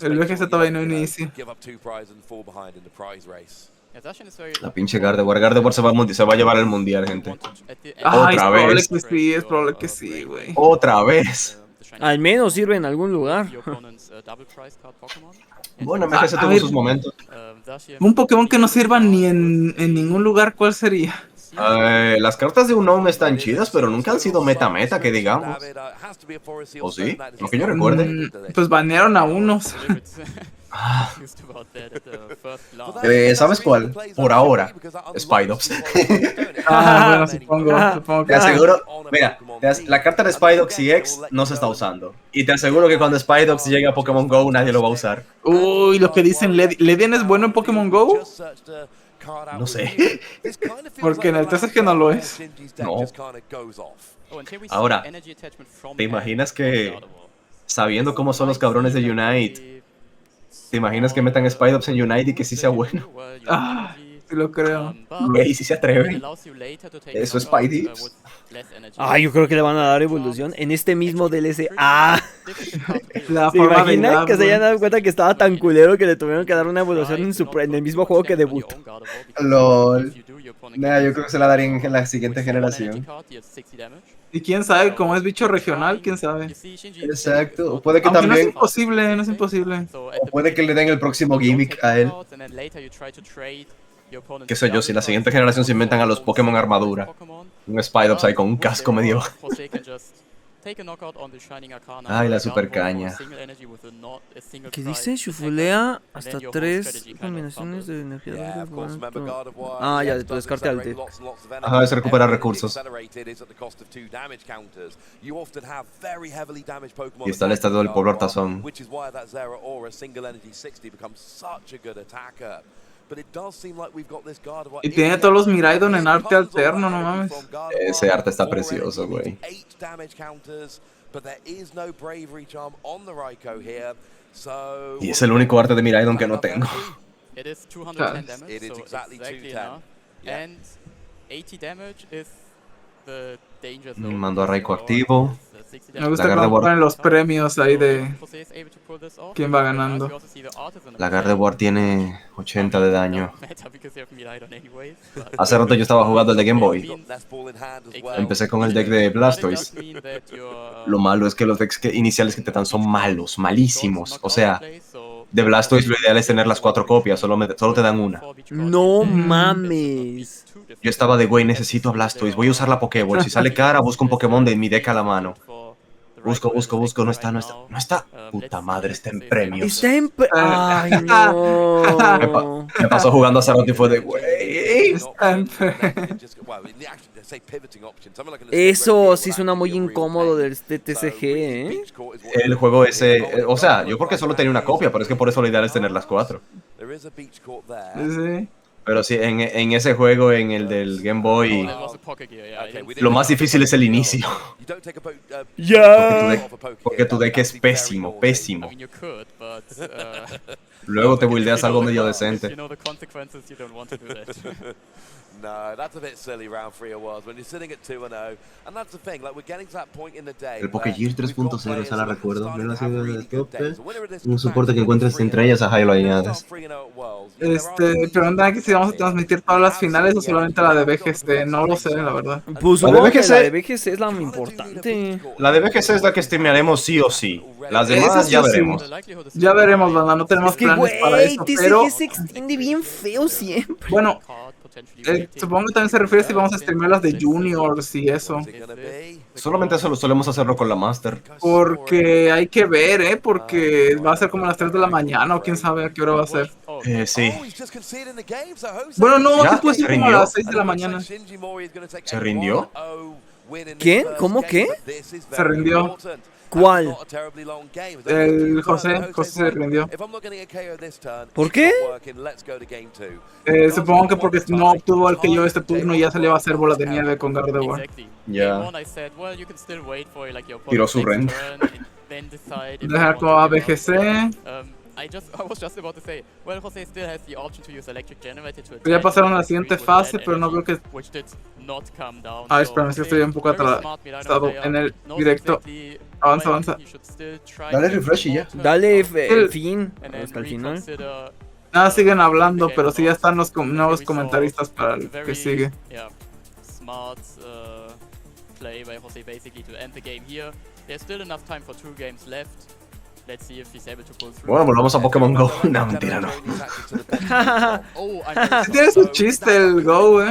El VGZ todavía no inicia. La pinche Gardevoir. Gardevoir se va a llevar el mundial, gente. Ay, es Otra probable vez. que sí, es probable que sí, güey. Otra vez. Al menos sirve en algún lugar. Bueno, MGS A tuvo ver. sus momentos. Un Pokémon que no sirva ni en ningún lugar, ¿cuál sería? Las cartas de Unknown están chidas, pero nunca han sido meta-meta, que digamos. ¿O sí? Lo que yo recuerde. Pues banearon a unos. ¿Sabes cuál? Por ahora, Spidops. Bueno, supongo Te que aseguro, mira, la carta de Spidox EX no se está usando. Y te aseguro que cuando Spidox llegue a Pokémon GO nadie lo va a usar. Uy, lo que dicen ¿Ledian es bueno en Pokémon GO? No sé. Porque en el TCG no lo es. No. Ahora, ¿te imaginas que, sabiendo cómo son los cabrones de Unite, te imaginas que metan Spidops en Unite y que sí sea bueno? Ah, sí lo creo. Güey, si se atreven. Eso es Spidey. Ah, yo creo que le van a dar evolución en este mismo DLC. Ah, La ¿se forma de imaginan hilar, que se güey. hayan dado cuenta que estaba tan culero que le tuvieron que dar una evolución en el mismo juego que debutó? LOL. Nah, yo creo que se la darían en la siguiente generación. Y quién sabe, como es bicho regional, quién sabe. Exacto. O puede que Aunque no es también. imposible, no es imposible. O puede que le den el próximo gimmick a él. Qué sé yo, si la siguiente generación se inventan a los Pokémon armadura. Un Spidops ahí con un casco medio. Ay, la super caña. ¿Qué dice? Chufulea hasta 3 combinaciones de energía. Ah, ya, tu descarte al deck. Ajá, es recuperar recursos. Y está el estadio del pueblo Artazón. Y tiene todos los Miraidon en arte alterno, no mames. Ese arte está precioso, güey. Y es el único arte de Miraidon que no tengo. Mando a Raikou activo. Me gusta que ponen los premios ahí de quién va ganando. La Gardevoir tiene 80 de daño. Hace rato yo estaba jugando el de Game Boy. Empecé con el deck de Blastoise. Lo malo es que los decks iniciales que te dan son malos, malísimos. O sea, de Blastoise lo ideal es tener las 4 copias, solo te dan una. No mames. Yo estaba de güey, necesito a Blastoise, voy a usar la Pokéball. Si sale cara, busco un Pokémon de mi deck a la mano. Busco, no está. Puta madre, está en premios. Está en ay, no. Me pasó jugando hace rato y fue de güey. Está en Eso sí suena muy incómodo del TCG, ¿eh? El juego ese, o sea, yo porque solo tenía una copia, pero es que por eso lo ideal es tener las 4. Sí. Pero sí, en ese juego, en el del Game Boy, lo más difícil es el inicio. Ya. Porque tu deck es pésimo, pésimo. Luego te buildeas algo medio decente. El Pokégear 3.0, esa la recuerdo. Un soporte que encuentres entre ellas, ajá, y lo añades. Preguntan aquí si vamos a transmitir todas las finales o solamente la de VGC. No lo sé, la verdad. Pues La de supongo que VGC la de VGC es la importante. La de VGC es la que streamearemos sí o sí. Las demás Esa sí ya o sí. veremos. Ya veremos, banda. No tenemos Es que, planes para güey, eso. TCG Pero, se extiende bien feo siempre. bueno, supongo que también se refiere si vamos a streamear las de Juniors y eso. Solamente eso lo solemos hacerlo con la Master. Porque hay que ver, porque va a ser como a las 3 de la mañana o quién sabe a qué hora va a ser. Sí. Bueno, no, ¿Ya? sí puede ser ¿Se como a rindió? las 6 de la mañana. ¿Se rindió? ¿Quién? ¿Cómo qué? Se rindió. ¿Cuál? El José se rindió. ¿Por qué? Supongo que porque no obtuvo el que yo este turno y ya se le va a hacer bola de nieve con Gardevoir. Ya. Tiró su rent. Dejar como a BGC. Ya pasaron a la siguiente fase, pero no veo que... Ah, espérame, es que estoy un poco atrasado en el directo. Avanza, avanza. Dale refresh y ya. Dale fin, hasta el final. Nada, siguen hablando, pero sí ya están los nuevos comentaristas para el que sigue. Play by Jose basically to end the game here. There's still enough time for 2 games left. Let's see if he's able to pull through. Bueno, volvamos a Pokémon Go. No, mentira, no. Sí tiene su chiste el Go,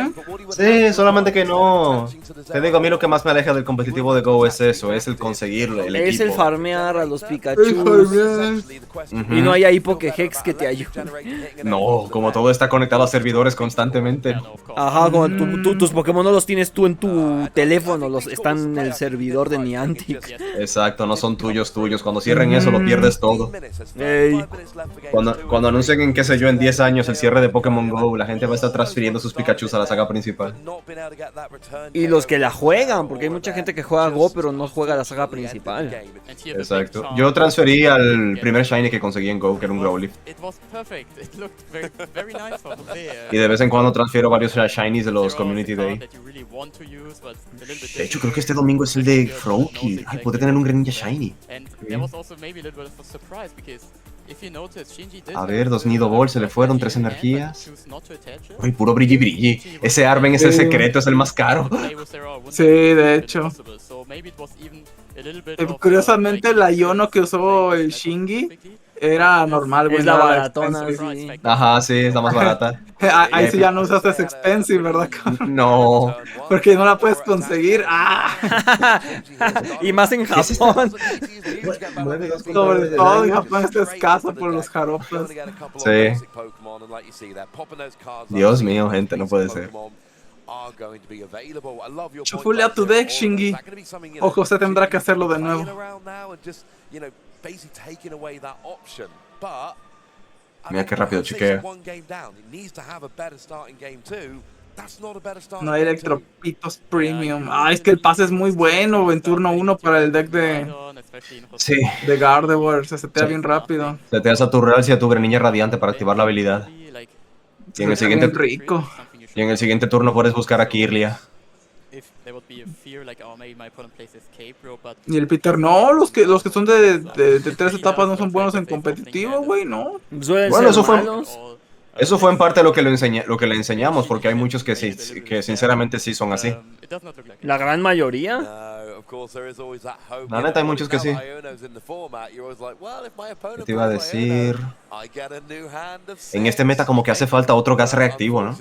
Sí, solamente que no. Te digo, a mí lo que más me aleja del competitivo de Go es eso, es el conseguirlo, el equipo. Es el farmear a los Pikachu. Y no hay ahí Pokéhex que te ayude. No, como todo está conectado a servidores constantemente. Ajá, como tus Pokémon no los tienes tú en tu teléfono, están en el servidor de Niantic. Exacto, no son tuyos. Cuando cierren eso, lo pierdes todo. Ey. Cuando anuncien en, qué sé yo, en 10 años el cierre de Pokémon Go, la gente va a estar transfiriendo sus Pikachus a la saga principal. Y los que la juegan, porque hay mucha gente que juega Go pero no juega la saga principal. Exacto. Yo transferí al primer Shiny que conseguí en Go, que era un Growlithe. Y de vez en cuando transfiero varios Shinies de los Community Day. De hecho, creo que este domingo es el de Froakie. Ay, podría tener un Greninja Shiny. A ver, 2 Nido Ball, se le fueron 3 energías. Uy, puro brilli. Ese Arven es el secreto, es el más caro. Sí, de hecho. Curiosamente, la Yono que usó el Shingi era normal, güey. Es la baratona, sí. Ajá, sí, es la más barata. Ahí sí ya no usas ese expensive, ¿verdad? No. Porque no la puedes conseguir. ¡Ah! Y más en Japón. Sobre todo en Japón está escaso por los jaropas. Sí. Dios mío, gente, no puede ser. Chufulea tu deck, Shingi. O José tendrá que hacerlo de nuevo. Mira qué rápido chiquea. No hay Electropitos Premium. Ah, es que el pase es muy bueno en turno 1 para el deck Sí. de Gardevoir. Se setea bien rápido. Seteas a tu Real y a tu Greninja Radiante para activar la habilidad. Y en el siguiente rico. Y en el siguiente turno puedes buscar a Kirlia. Y el Peter, no, los que son de 3 etapas no son buenos en competitivo, güey, no. Bueno, eso fue en parte lo que le enseñamos, porque hay muchos que sinceramente sí son así. La gran mayoría. La neta, hay muchos que sí. ¿Qué te iba a decir? En este meta como que hace falta otro gas reactivo, ¿no?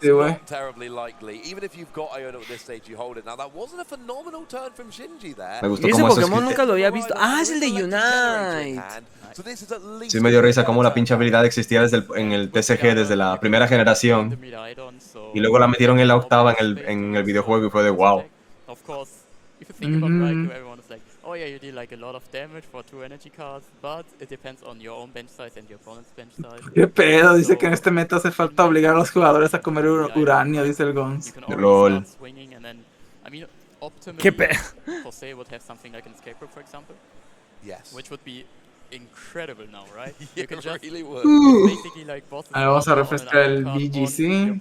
Sí, güey. Me gustó y ese cómo Pokémon nunca lo había visto. Ah, es el de Unite. Sí, me dio risa cómo la pinche habilidad existía en el TCG desde la primera generación. Y luego la metieron en la octava en el videojuego y fue de wow. Oh yeah, you deal like a lot of damage for 2 energy cards, but it depends on your own bench size and your opponent's bench size. ¿Qué pedo? Dice que en este meta hace falta obligar a los jugadores a comer uranio, dice el Gons. LOL. ¿Qué pedo? Jose would have something like an escape rope, for example. Yes. Which would be incredible now, right? Yeah, it really would. Basically like boss. Vamos a refrescar el BGC.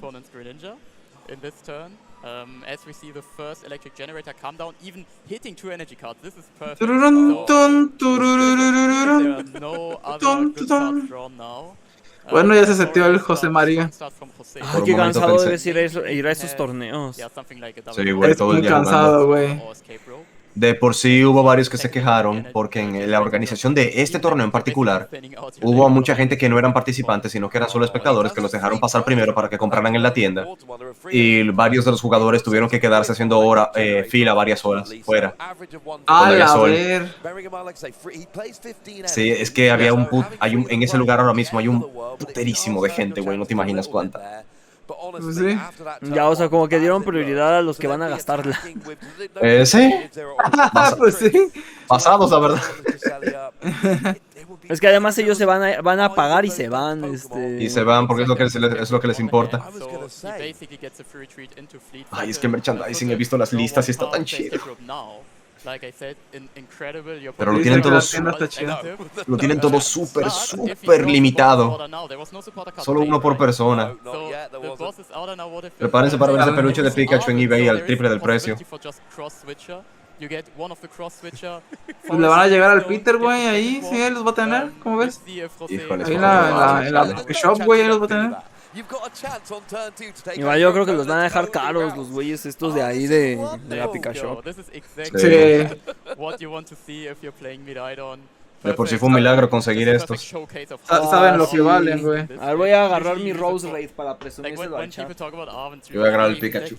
In this turn. As we see the first electric generator come down, even hitting 2 energy cards. This is perfect. There are no other good cards drawn now. Bueno, ya se setió el José María. Ay, qué cansado debes ir a esos torneos. Sí, güey, todo el día cansado, güey. De por sí hubo varios que se quejaron porque en la organización de este torneo en particular hubo mucha gente que no eran participantes sino que eran solo espectadores que los dejaron pasar primero para que compraran en la tienda y varios de los jugadores tuvieron que quedarse haciendo fila varias horas fuera. A ver. Sí, es que había en ese lugar ahora mismo hay un puterísimo de gente, güey, no te imaginas cuánta. Pues sí. Ya, o sea, como que dieron prioridad a los que van a gastarla. Sí. Pues sí. Pasados, la verdad. Es que además ellos se van a pagar y se van. Y se van porque es lo que les importa. Ay, es que merchandising, he visto las listas y está tan chido. Pero lo tienen todo súper limitado. Solo uno por persona. Prepárense para ver ese peluche de Pikachu en eBay al triple del precio. Pues le van a llegar al Peter, güey, ahí, sí, ahí los va a tener, ¿cómo ves? Híjole, ahí en la shop, güey, ahí los va a tener. Igual yo creo que los van a dejar caros los güeyes estos de ahí de la Pikachu. Sí. De por sí fue un milagro conseguir estos. Saben lo que valen, güey. A ver, voy a agarrar mi Rose Raid para presumírselo al chat. Yo voy a agarrar el Pikachu.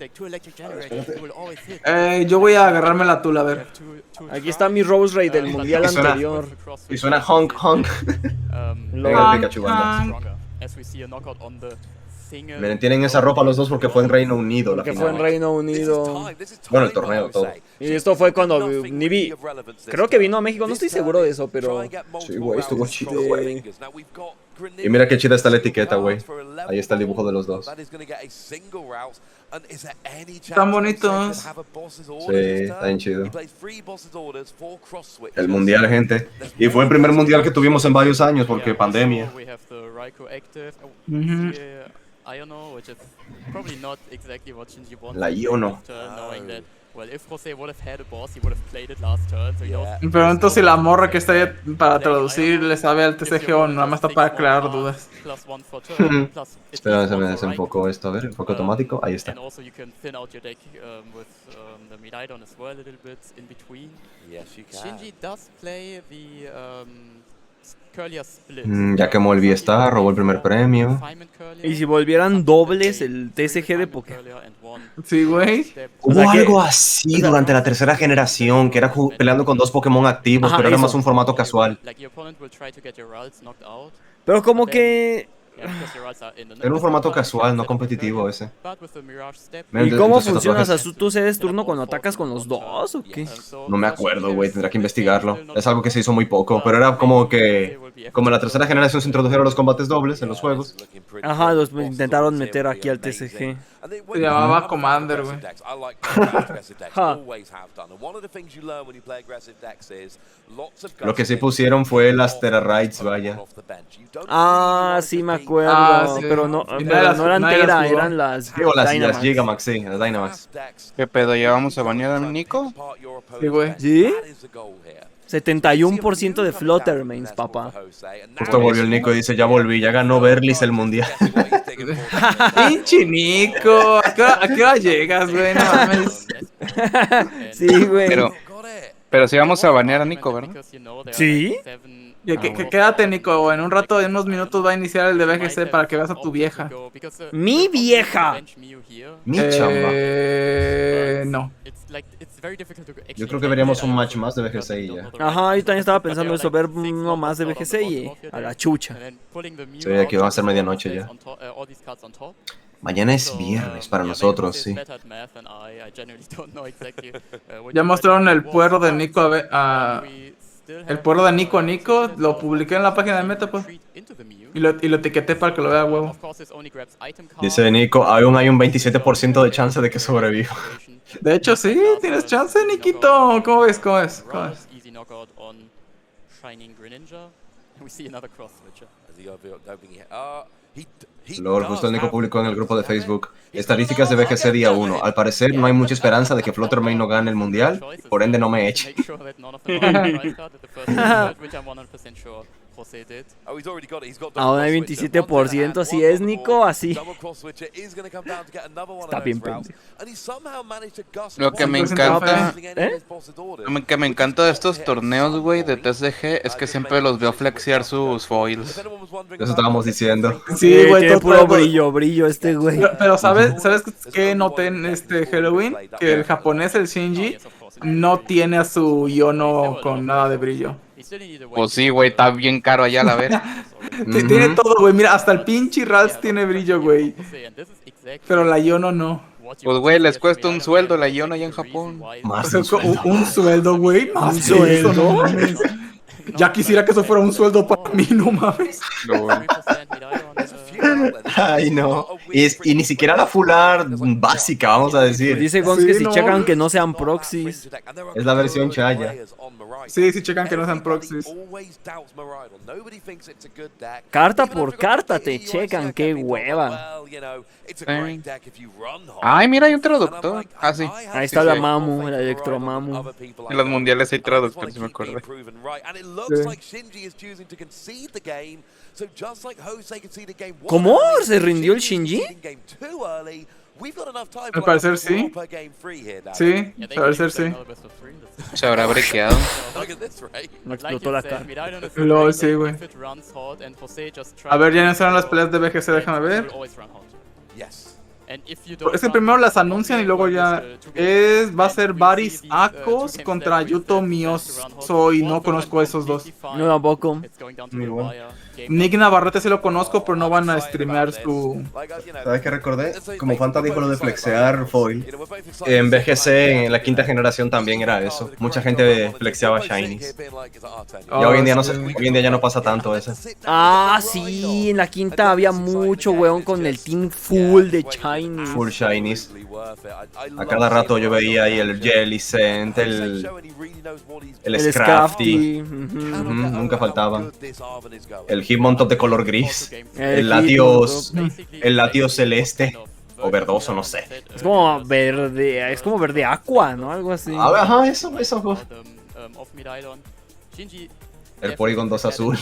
Yo voy a agarrarme la tula, a ver. Aquí está mi Rose Raid del mundial anterior. Y suena honk honk. Venga el Pikachu, banda. Miren, tienen esa ropa los dos porque fue en Reino Unido. Porque fue en Reino Unido. Bueno, el torneo, todo. Y esto fue cuando Nibi, creo que vino a México, no estoy seguro de eso, pero... Sí, güey, estuvo chido, güey. Y mira qué chida está la etiqueta, güey. Ahí está el dibujo de los dos. Están bonitos. Sí, está bien chido. El mundial, gente. Y fue el primer mundial que tuvimos en varios años porque pandemia. La Iono. Pero entonces si la morra que está ahí para traducir le sabe al TCG o nada más está para aclarar dudas. Espera, se me desenfocó esto, a ver, enfoque automático, ahí está. Ya que Molby está, robó el primer premio. Y si volvieran dobles el TCG de Pokémon. Sí, güey. Hubo algo así durante la tercera generación, que era peleando con dos Pokémon activos, pero era más un formato casual. Pero como que... Era un formato casual, no competitivo ese. ¿Y cómo funciona? O sea, ¿tú cedes turno cuando atacas con los dos o qué? No me acuerdo, güey, tendrá que investigarlo. Es algo que se hizo muy poco, pero era como que... Como en la tercera generación se introdujeron los combates dobles en los juegos. Ajá, los intentaron meter aquí al TCG. Se llamaba Commander, güey. Lo que sí pusieron fue las Tera Raids, vaya. Ah, sí me acuerdo. Sí. Pero no eran Tera, eran las las Gigamax, sí, las Dynamax. ¿Qué pedo? ¿Ya vamos a banear a Nico? Sí, güey. ¿Sí? 71% de Fluttermains, papá. Justo volvió el Nico y dice, ya volví, ya ganó Berlis el mundial. Pinche Nico, ¿a qué hora llegas, güey? No mames. Sí, güey. Pero sí vamos a banear a Nico, ¿verdad? ¿Sí? Quédate, Nico, en un rato, en unos minutos va a iniciar el de BGC para que veas a tu vieja. ¡Mi vieja! Mi chamba. No. Yo creo que veríamos un match más de BGC y ya. Ajá, yo también estaba pensando eso, ver uno más de BGC y a la chucha. Sí, aquí va a ser medianoche ya. Mañana es viernes para nosotros, sí. Ya mostraron el puerro de Nico el puerro de Nico a Nico, lo publiqué en la página de Meta, pues. Y lo etiqueté para que lo vea, huevo. Dice Nico, aún hay un 27% de chance de que sobreviva. De hecho, sí, tienes chance, Nikito. ¿Cómo ves? ¿Cómo ves? LOL, justo el Nico publicó en el grupo de Facebook estadísticas de BGC día 1. Al parecer no hay mucha esperanza de que Fluttermane no gane el mundial, por ende no me eche. Ahora hay 27%, así es, Nico, así. Está bien pendejo. Lo que me encanta, lo que me encanta de estos torneos, güey, de TCG, es que siempre los veo flexear sus foils. Eso estábamos diciendo. Sí, güey, tiene puro brillo este güey. Pero ¿sabes qué noté en este Halloween? Que el japonés, el Shinji, no tiene a su Iono con nada de brillo. Pues sí, güey, está bien caro allá, la ver. Tiene todo, güey. Mira, hasta el pinche Rals tiene brillo, güey. Pero la Iono no. Pues, güey, les cuesta un sueldo la Iona allá en Japón. Más un sueldo, güey. Más un sueldo, no mames. Ya quisiera que eso fuera un sueldo para mí, no mames. Ay, no. Y ni siquiera la full art básica, vamos a decir. Dice Gons que si checan que no sean proxies. Es la versión chaya. Sí, checan que no sean proxies. Carta por carta te checan, qué hueva. Ay, mira, hay un traductor. Ah, sí. Ahí está la Mamu, la Electromamu. En los mundiales hay traductor, si me acuerdo. ¿Cómo? ¿Se rindió el Shinji? Al parecer sí. Sí, al parecer sí. Se habrá brequeado. No explotó la cara. LOL, sí, güey. A ver, ya iniciaron las peleas de BGC, déjame ver. Es que primero las anuncian y luego ya va a ser Varys Akos contra Yuto Mioso y no conozco a esos dos. No tampoco. Muy bueno. Nick Navarrete sí lo conozco, pero no van a streamear su... ¿Sabes qué recordé? Como Fanta dijo lo de flexear foil, en BGC en la quinta generación también era eso. Mucha gente flexeaba shinies. Y hoy en día hoy en día ya no pasa tanto eso. Ah, sí, en la quinta había mucho weón con el team full de shinies. Full shinies. A cada rato yo veía ahí el Jellicent, el Scrafty. Nunca faltaban. El Hitmontop de color gris. El Latios celeste. O verdoso, no sé. Es como verde aqua, ¿no? Algo así. Ajá, eso. El Polygon 2 azul.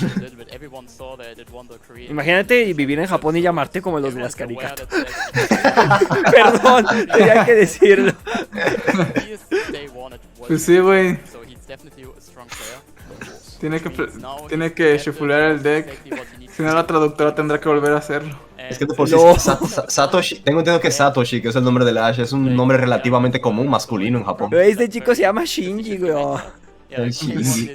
Imagínate vivir en Japón y llamarte como los de las caricaturas. Perdón, tenía que decirlo. Pues sí, güey. Tiene que shufflear el deck. Si no, la traductora tendrá que volver a hacerlo. Es que de por sí Satoshi, tengo entendido que Satoshi, que es el nombre de la Ash, es un nombre relativamente común masculino en Japón. Este chico se llama Shinji, güey. El Shinji.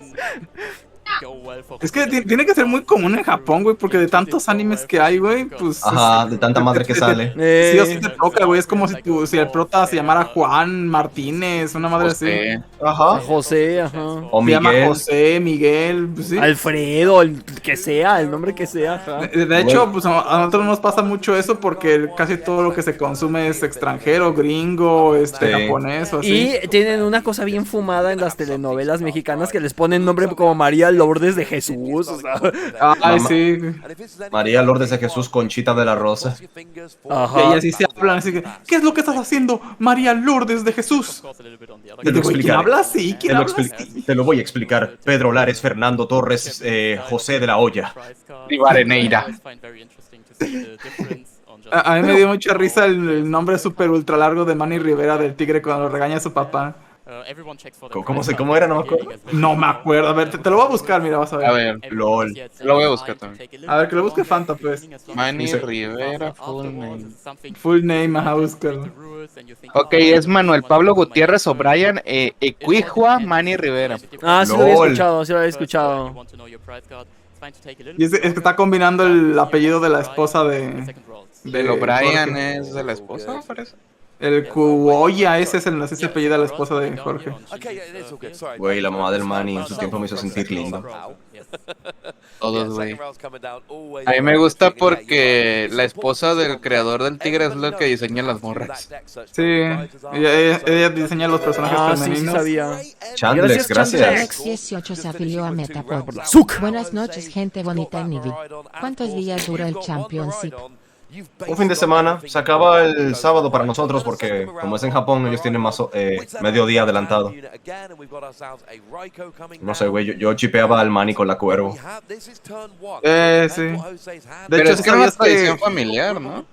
Es que tiene que ser muy común en Japón, güey, porque de tantos animes que hay, güey, pues... Ajá, de tanta madre que sale. Sí o sí te toca, güey, es como si el prota se llamara Juan Martínez, una madre así. Ajá. José, ajá. O se llama Miguel. José, Miguel, pues sí. Alfredo, el que sea, el nombre que sea, ajá. De hecho, pues a nosotros nos pasa mucho eso porque casi todo lo que se consume es extranjero, gringo, japonés o así. Y tienen una cosa bien fumada en las telenovelas mexicanas que les ponen nombre como María Lourdes de Jesús, o sea. Ay, sí. María Lourdes de Jesús, Conchita de la Rosa. Ajá. Y así se hablan, así que, ¿qué es lo que estás haciendo, María Lourdes de Jesús? Te lo explicaré. ¿Quién habla así? Te lo voy a explicar. Pedro Lares, Fernando Torres, José de la Hoya. Rivadeneira. A mí me dio mucha risa el nombre súper ultra largo de Manny Rivera del Tigre cuando lo regaña a su papá. ¿Cómo era? No me acuerdo. No me acuerdo. A ver, te lo voy a buscar, mira, vas a ver. A ver, LOL. Lo voy a buscar también. A ver, que lo busque Fanta, pues. Manny Rivera, full name. Full name, ajá, búscalo. Ok, es Manuel Pablo Gutiérrez O'Brien, Equijua, Manny Rivera. Ah, sí lo había escuchado, Y es que está combinando el apellido de la esposa de O'Brien es de la esposa, parece. El Kuoya, ese es el apellido de la esposa de Jorge. Güey, la mamá del Manny en su tiempo me hizo sentir lindo. Todos, güey. A mí me gusta porque la esposa del creador del tigre es la que diseña las morras. Sí, ella diseña los personajes femeninos. Sí, sabía. Chandlex, gracias. 18 se afilió a Metapod. Buenas noches, gente bonita en Nivi. ¿Cuántos días dura el Championship? Un fin de semana, se acaba el sábado para nosotros porque como es en Japón ellos tienen más medio día adelantado. No sé, güey, yo chipeaba al Manny con la Cuervo. Sí. De hecho, hecho, es que era una tradición familiar, ¿no?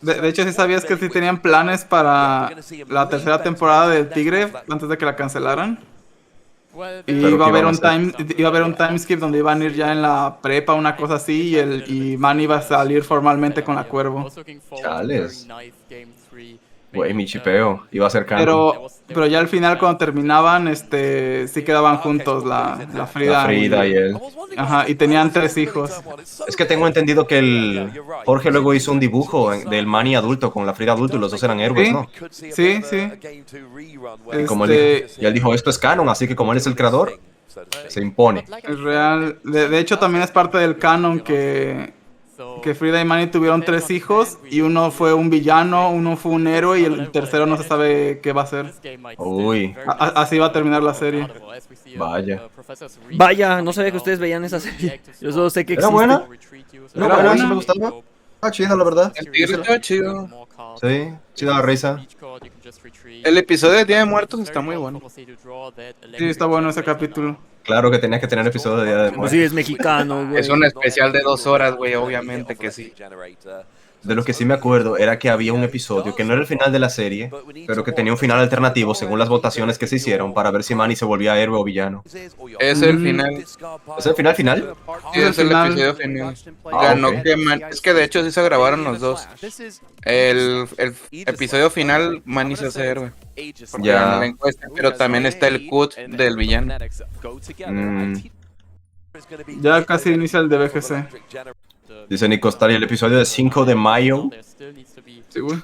De hecho, sí sabías que sí tenían planes para la tercera temporada del Tigre antes de que la cancelaran. Y iba a haber un time skip donde iban a ir ya en la prepa, una cosa así, y Manny iba a salir formalmente con la Cuervo. Chales. Güey, mi chipeo iba a ser canon. Pero ya al final cuando terminaban, sí quedaban juntos la Frida y él. Ajá, y tenían 3 hijos. Es que tengo entendido que el Jorge luego hizo un dibujo del Manny adulto con la Frida adulto y los dos eran héroes, ¿no? Sí. Y como él dijo, esto es canon, así que como él es el creador, se impone. Es real. De hecho, también es parte del canon que que Frida y Manny tuvieron 3 hijos y uno fue un villano, uno fue un héroe y el tercero no se sabe qué va a ser. Uy. Así va a terminar la serie. Vaya, no sabía que ustedes veían esa serie. Yo solo sé que ¿Era existe. buena? Era ¿Era buena? buena. ¿Sí me gustaba? Ah, chida, la verdad. El tigre estaba chido. Sí, chida la risa. El episodio de Día de Muertos está muy bueno. Sí, está bueno ese capítulo. Claro que tenías que tener episodio de Día de Pues Muertos. sí, es mexicano, güey. Es un especial de 2 horas, güey, obviamente que sí. De lo que sí me acuerdo era que había un episodio que no era el final de la serie, pero que tenía un final alternativo según las votaciones que se hicieron para ver si Manny se volvía héroe o villano. Es el final. ¿Es el final final? Sí, es el episodio final. Ganó ok. que es que de hecho sí se grabaron los dos. El episodio final, Manny se hace héroe. Porque Ya. ganó la encuesta, pero también está el cut del villano. Ya casi inicia el de BGC. Dice Nico Stari, el episodio de 5 de mayo. Sí, güey.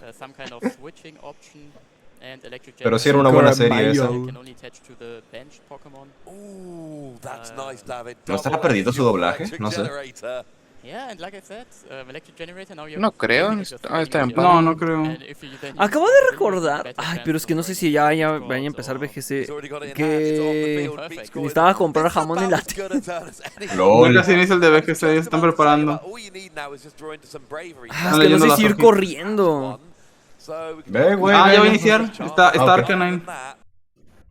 Pero sí era una buena serie esa. ¿No estará perdido su doblaje? No sé. No creo. Está en No, no creo. Acabo de recordar. Ay, pero es que no sé si ya vayan a empezar BGC. Que necesitaba comprar jamón en la tienda. Ya casi inicia el de BGC, ya se están preparando. Es que no sé si ir corriendo. Ve, güey. Ah, ve, ya va a ve. iniciar. Está ok. Arcanine.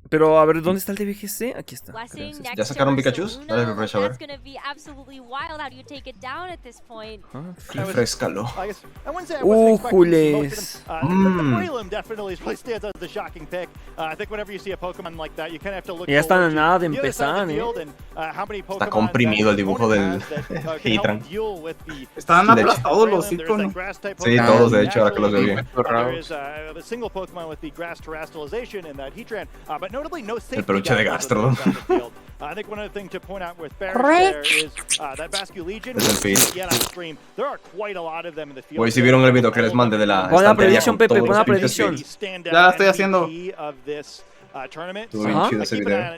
Pero a ver, ¿dónde está el de BGC? Aquí está. ¿Ya sacaron Pikachu? Dale refresh a ver. Refrescalo. Jules. Ya están a nada de empezar, Está comprimido el dibujo del Heatran. Están aplastados los iconos. Sí, todos de hecho, ahora que los veo bien. El peluche de Gastrodon. Es el feed. Hoy si vieron el video que les mandé de la Pon la estantería predicción, con Pepe, todos pon la los pinches predicción. feeds. Ya la estoy haciendo. Estuvo bien chido ese video.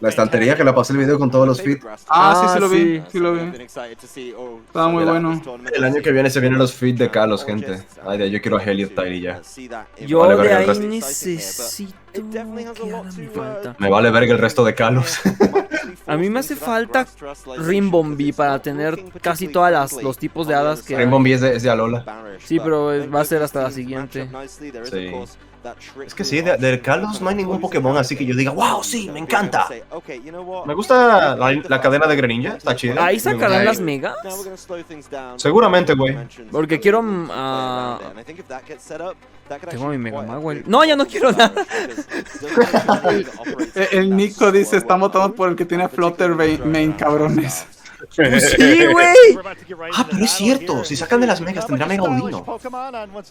La estantería que la pasé el video con todos los feeds. Ah, sí lo vi, sí lo vi. Estaba muy bueno. El año que viene se vienen los feeds de Kalos, gente. Ay, yo quiero a Heliot Tile y ya. Yo Vale, de verga, el ahí resto. necesito. ¿Qué ahora me falta? Me vale verga el resto de Kalos. A mí me hace falta Rimbombi para tener casi todas los tipos de hadas que hay. Rimbombi es de Alola. Sí, pero va a ser hasta la siguiente. Sí. Es que sí, de Kalos no hay ningún Pokémon así que yo diga, wow, sí, me encanta. Me gusta la cadena de Greninja, está chida. ¿Ahí sacarán las megas? Seguramente, güey. Porque quiero... tengo mi Mega Magwell. No, ya no quiero nada. El Nico dice, están votando por el que tiene Flutter Main, cabrones. Pues sí, güey. Ah, pero es cierto, si sacan de las megas tendrá Mega Audino.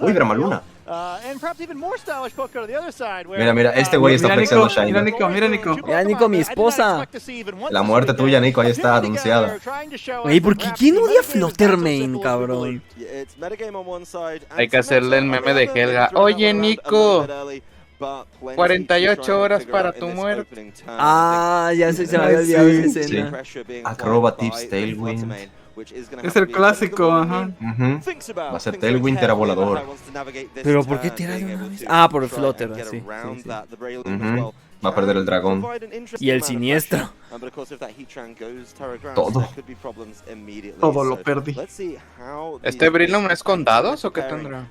Uy, Dramaluna. Mira, este güey está flexando Shiny. Mira, Nico, mira, Nico. Mira, Nico, mi esposa. La muerte tuya, Nico, ahí está anunciada. Güey, ¿por qué? ¿Quién odia Fluttermane, cabrón? Hay que hacerle el meme de Helga. Oye, Nico. 48 horas para tu muerte. Ah, ya se me había olvidado esa escena. Acrobatics, Tailwind. Es el clásico, ajá. Va a ser Tailwind, Tera Volador. ¿Pero por qué Tera de una vez? Ah, por el Flutter, sí. Va a perder el dragón. Y el siniestro. Todo. Todo lo perdí. ¿Este Brillium es con dados o qué tendrá?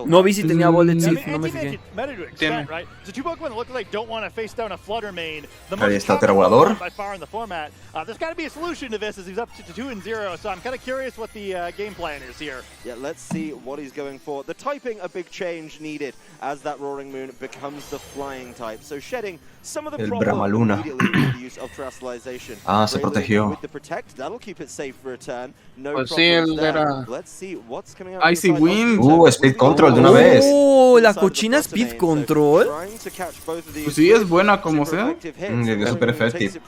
No vi si tenía Bullet Seed, no me fijé. Tiene. Ahí está Tera Volador. There's got to be a solution to this as he's up to 2-0, so I'm kind of curious what the game plan is here. Yeah, let's see what he's going for. The typing, a big change needed as that Roaring Moon becomes the flying type. So shedding some of the El problem Bramaluna. immediately with the use of terrestrialization. Ah, se protegió. With the protect, that'll keep it safe for a turn. No Pues sí, problems él there. era... Let's see what's coming out. Icy Wind. Speed Control de una vez. La cochina Speed Control. Pues sí, es buena como sea. Le dio super effective.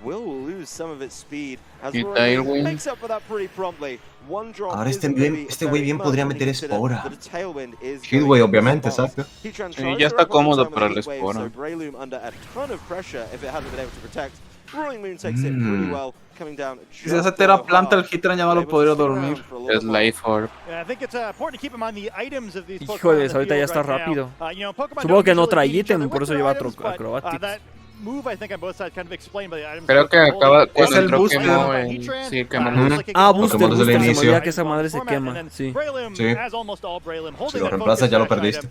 Will lose some of its speed as Y Roaring Tailwind. makes up for that pretty promptly. One drop Ahora is este gonna be güey very bien much podría when you meter consider espora. that a Tailwind is Heatwave, going obviamente, to exacto. Heatran Sí, tries ya to está wrap up cómodo time para with el Heatwave, espora. so Breloom under a ton of pressure if it hadn't been able to protect. Roaring Moon takes it pretty well, coming down. Si esa tera planta el Hitran ya no lo podría dormir. Es Life Orb. Híjoles, ahorita ya está rápido. Supongo que no trae ítem, por eso lleva Acrobatics. Creo que acaba Es cuando el entró booster. quemó el... Sí, quemó el... Ah, booster, Pokémon desde el se me inicio. olvida que esa madre se quema. Sí. Sí. Si lo reemplazas ya lo perdiste.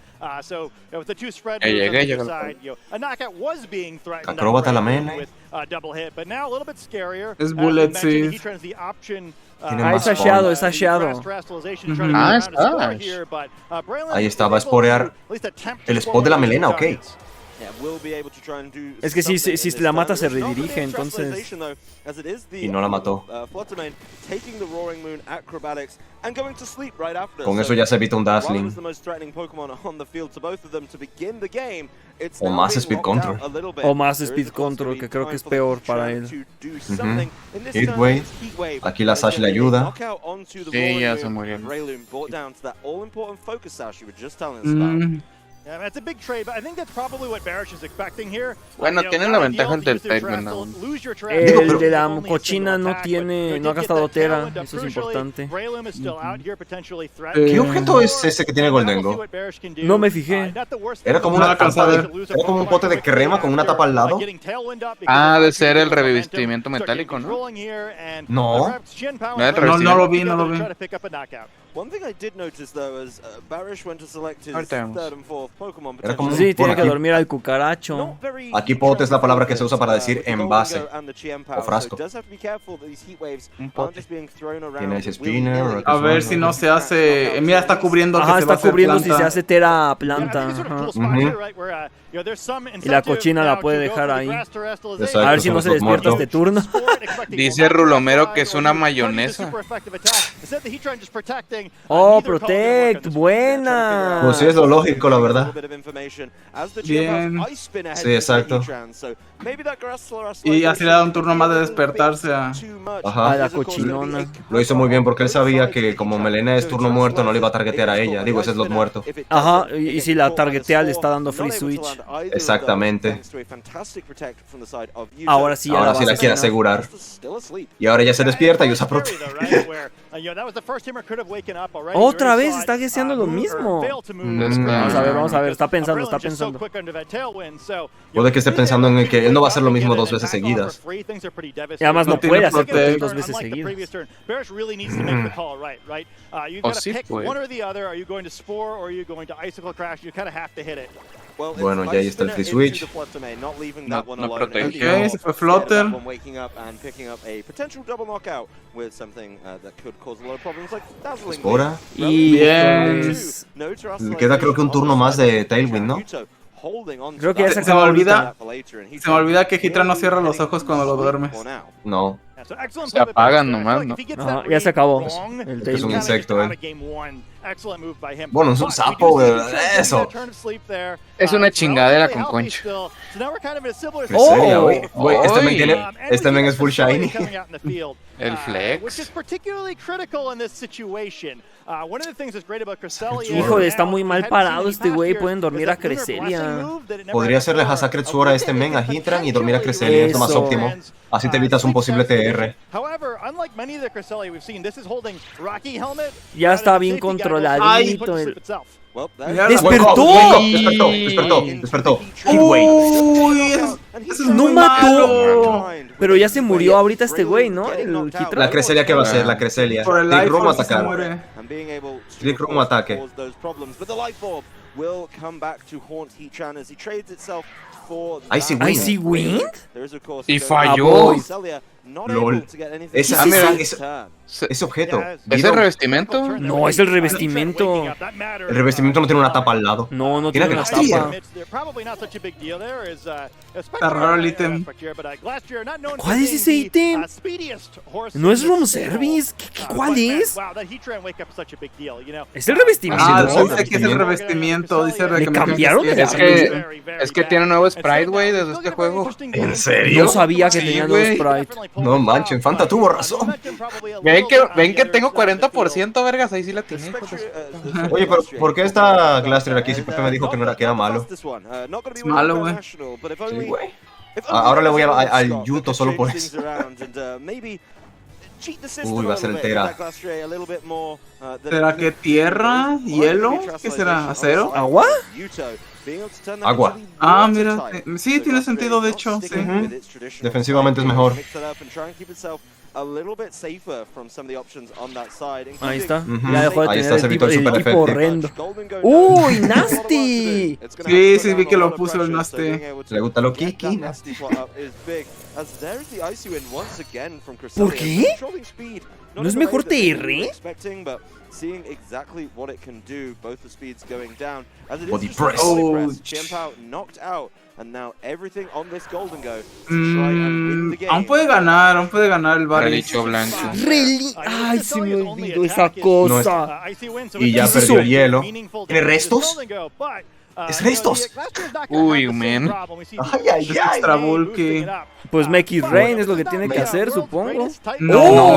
Llegué. Acróbata la mene. Es Bullet, sí. Tiene Ah, más es asheado, es asheado. Ah, está. Ahí está, va a sporear el spot de la melena, ok. Es que si la mata se redirige, entonces. Y no la mató. Con eso ya se evita un Dazzling. O más Speed Control. O más Speed Control, que creo que es peor para él. Heatwave. Aquí la Sash le ayuda. Sí, ya se murió. Bueno, tiene la ventaja del Tailwind aún. El de la cochina no ha gastado Tera, eso es importante. ¿Qué objeto es ese que tiene Goldengo? No me fijé. Era como una tapa era como un pote de crema con una tapa al lado. Ah, de ser el revestimiento metálico, ¿no? No. No lo vi. One thing I did notice though is Barish went to select his Ahorita vemos. third and fourth Pokemon. Era como Sí, tiene que aquí. dormir al cucaracho. Aquí pote es la palabra que se usa para decir envase o frasco. Tiene ese spinner. A ver si no se hace. Mira, está cubriendo. Ajá, que se va a está hacer cubriendo si planta. se hace Tera planta. Ajá. Y la cochina la puede dejar ahí. Exacto, A ver si no somos se los despierta muertos. este turno. Dice Rulomero que es una mayonesa. Oh, Protect, buena. Pues sí, es lo lógico, la verdad. Bien. Sí, exacto. Y así le da un turno más de despertarse a Ajá. la cochinona. Lo hizo muy bien porque él sabía que como Melena es turno muerto no le iba a targetear a ella. Digo, ese es los muertos. Ajá, y si la targetea le está dando free switch. Exactamente. Ahora sí, Ahora sí la quiere asegurar. Y ahora ya se despierta y usa Protect. Otra vez está gueseando lo mismo. Vamos a ver, está pensando. Puede que esté pensando en el que él no va a hacer lo mismo 2 veces seguidas. Y además no tiene puede hacer Protect. 2 veces seguidas. O sí, pues. Bueno, ya ahí está el free switch. No protegió. Ok, se fue Flutter. Espora. Y Bien. pues, Le queda creo que un turno más de Tailwind, ¿no? creo que ya se Se me acabó olvida que Hitran no cierra los ojos cuando lo duermes. No. Se apagan nomás, ¿no? Ajá, ya se acabó. El Es un Tailwind. insecto, Bueno, es un sapo, güey. Eso. Es una chingadera con concha. Creselia, güey. Güey, este men es full shiny. El flex. Híjole, está muy mal parado este güey. Pueden dormir a Creselia. Podría hacerle a Sacred Sword a este men, a Hitran, y dormir a Creselia. Es lo más Eso. óptimo. Así te evitas un posible TR. Ya está bien controladito. Despertó. Uy, eso es No muy mató. malo. Pero ya se murió ahorita este güey, ¿no? El Hitran. La Creselia, ¿qué va a hacer? La Creselia. Por el Click Life Room Orb sí se atacar. muere. Click Room ataque. Icy Wind. Y falló. LOL. Ese objeto. ¿Es el revestimiento? No, es el revestimiento. El revestimiento no tiene una tapa al lado. No tiene una Glastrier. tapa. Está raro el ítem. ¿Cuál es ese ítem? ¿No es room service? ¿Cuál es? Es el revestimiento. Ah, dice que es el revestimiento. Dice ¿Le cambiaron de Es que tiene nuevo sprite, güey, desde este juego. ¿En serio? No sabía que tenía nuevo sprite. No manchen, Fanta tuvo razón. Ven que tengo 40%, vergas, ahí sí la tiene. Oye, pero ¿por qué está Glastrier aquí? Siempre me dijo que no era, que era malo. Es malo, güey. Sí, güey. Ahora le voy al Yuto solo por eso. Uy, va a ser el Tera. ¿Será que tierra? ¿Hielo? ¿Qué será? ¿Acero? ¿Agua? Agua. Ah, mira. Sí, tiene sentido, de hecho. Sí. Defensivamente es mejor. Ahí está. Ya dejó de Ahí tener está, se evitó el super tipo efecto. horrendo. ¡Uy, Nasty! Sí, vi que lo puso el Nasty. Le gusta lo Kiki. ¿Por qué? ¿No es mejor TR? Body press. Aún puede ganar el Barry. Ay, se me olvidó esa cosa. Y ya perdió el hielo. ¿Tiene restos? ¡Es restos! Uy, man. Ay. Extra bulky. Pues Make It Rain es lo que tiene que hacer, supongo. No.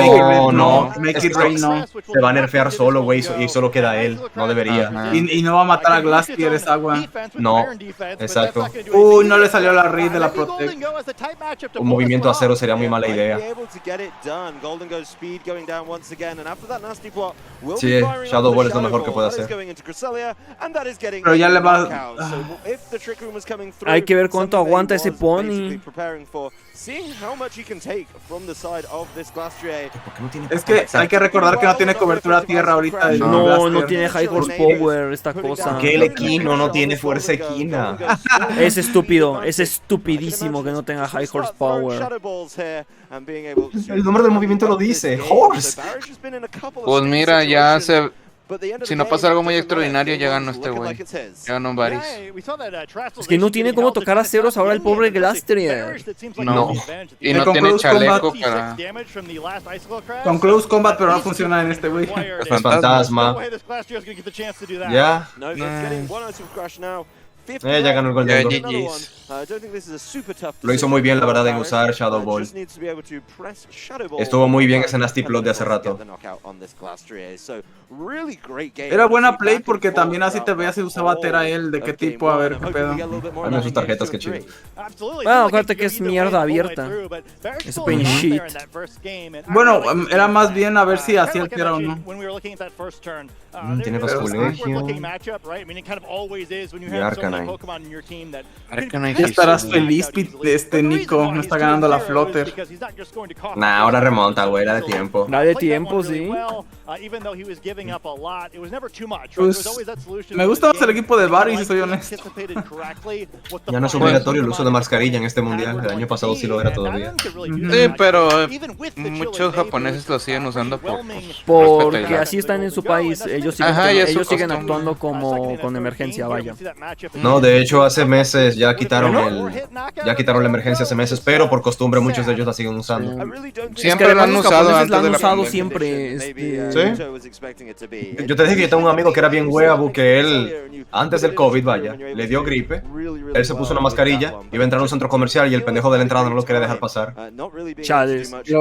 Make It Rain no. Se va a nerfear solo, güey, y solo queda él. No debería. Y no va a matar a Glastier, es agua. No, exacto. Uy, no le salió la read de la Protect. Un movimiento a cero sería muy mala idea. Sí, Shadow Ball es lo mejor que puede hacer. Pero ya le va... Hay que ver cuánto aguanta ese pony. Es que hay que recordar que no tiene cobertura a tierra ahorita. No tiene high horsepower esta cosa. Que el equino no tiene fuerza equina. Es estúpido, es estupidísimo que no tenga high horsepower. El nombre del movimiento lo dice, horse. Pues mira, si no pasa algo muy extraordinario, ya ganó este güey. Ya ganó Varys. Es que no tiene cómo tocar a ceros ahora el pobre Glastrier. No. Y no tiene chaleco para... Con Close Combat, pero no funciona en este güey. Es fantasma. Ya. Ya ganó el Golden Goal. Lo hizo muy bien, la verdad, en usar Shadow Ball. Estuvo muy bien ese Nasty Plot de hace rato. Era buena play porque también así te veías si usaba Tera él, de qué tipo, a ver qué pedo. Dame sus tarjetas, qué chido. Bueno, acuérdate que es mierda abierta. Es open shit. Bueno, era más bien a ver si hacía el Tera o no. Tiene Vasculegio. Y Arcanine. Ya estarás feliz, Nico. No está ganando la Flotter. Nah, ahora remonta, güey, era de tiempo. Da de tiempo, sí. Pues, me gusta más el equipo de Barry, si soy honesto. Ya no es obligatorio el uso de mascarilla en este mundial. El año pasado sí lo era todavía. Sí, pero muchos japoneses lo siguen usando porque así están en su país. Ellos siguen actuando como con emergencia, vaya. No, de hecho hace meses ya quitaron la emergencia hace meses, pero por costumbre muchos de ellos la siguen usando. Siempre lo han usado antes la han de la usado pandemia. siempre. ¿Sí? Yo te dije que yo tengo un amigo que era bien huevo, que él, antes del COVID, vaya, le dio gripe, él se puso una mascarilla, iba a entrar a un centro comercial y el pendejo de la entrada no lo quería dejar pasar. Chales. Y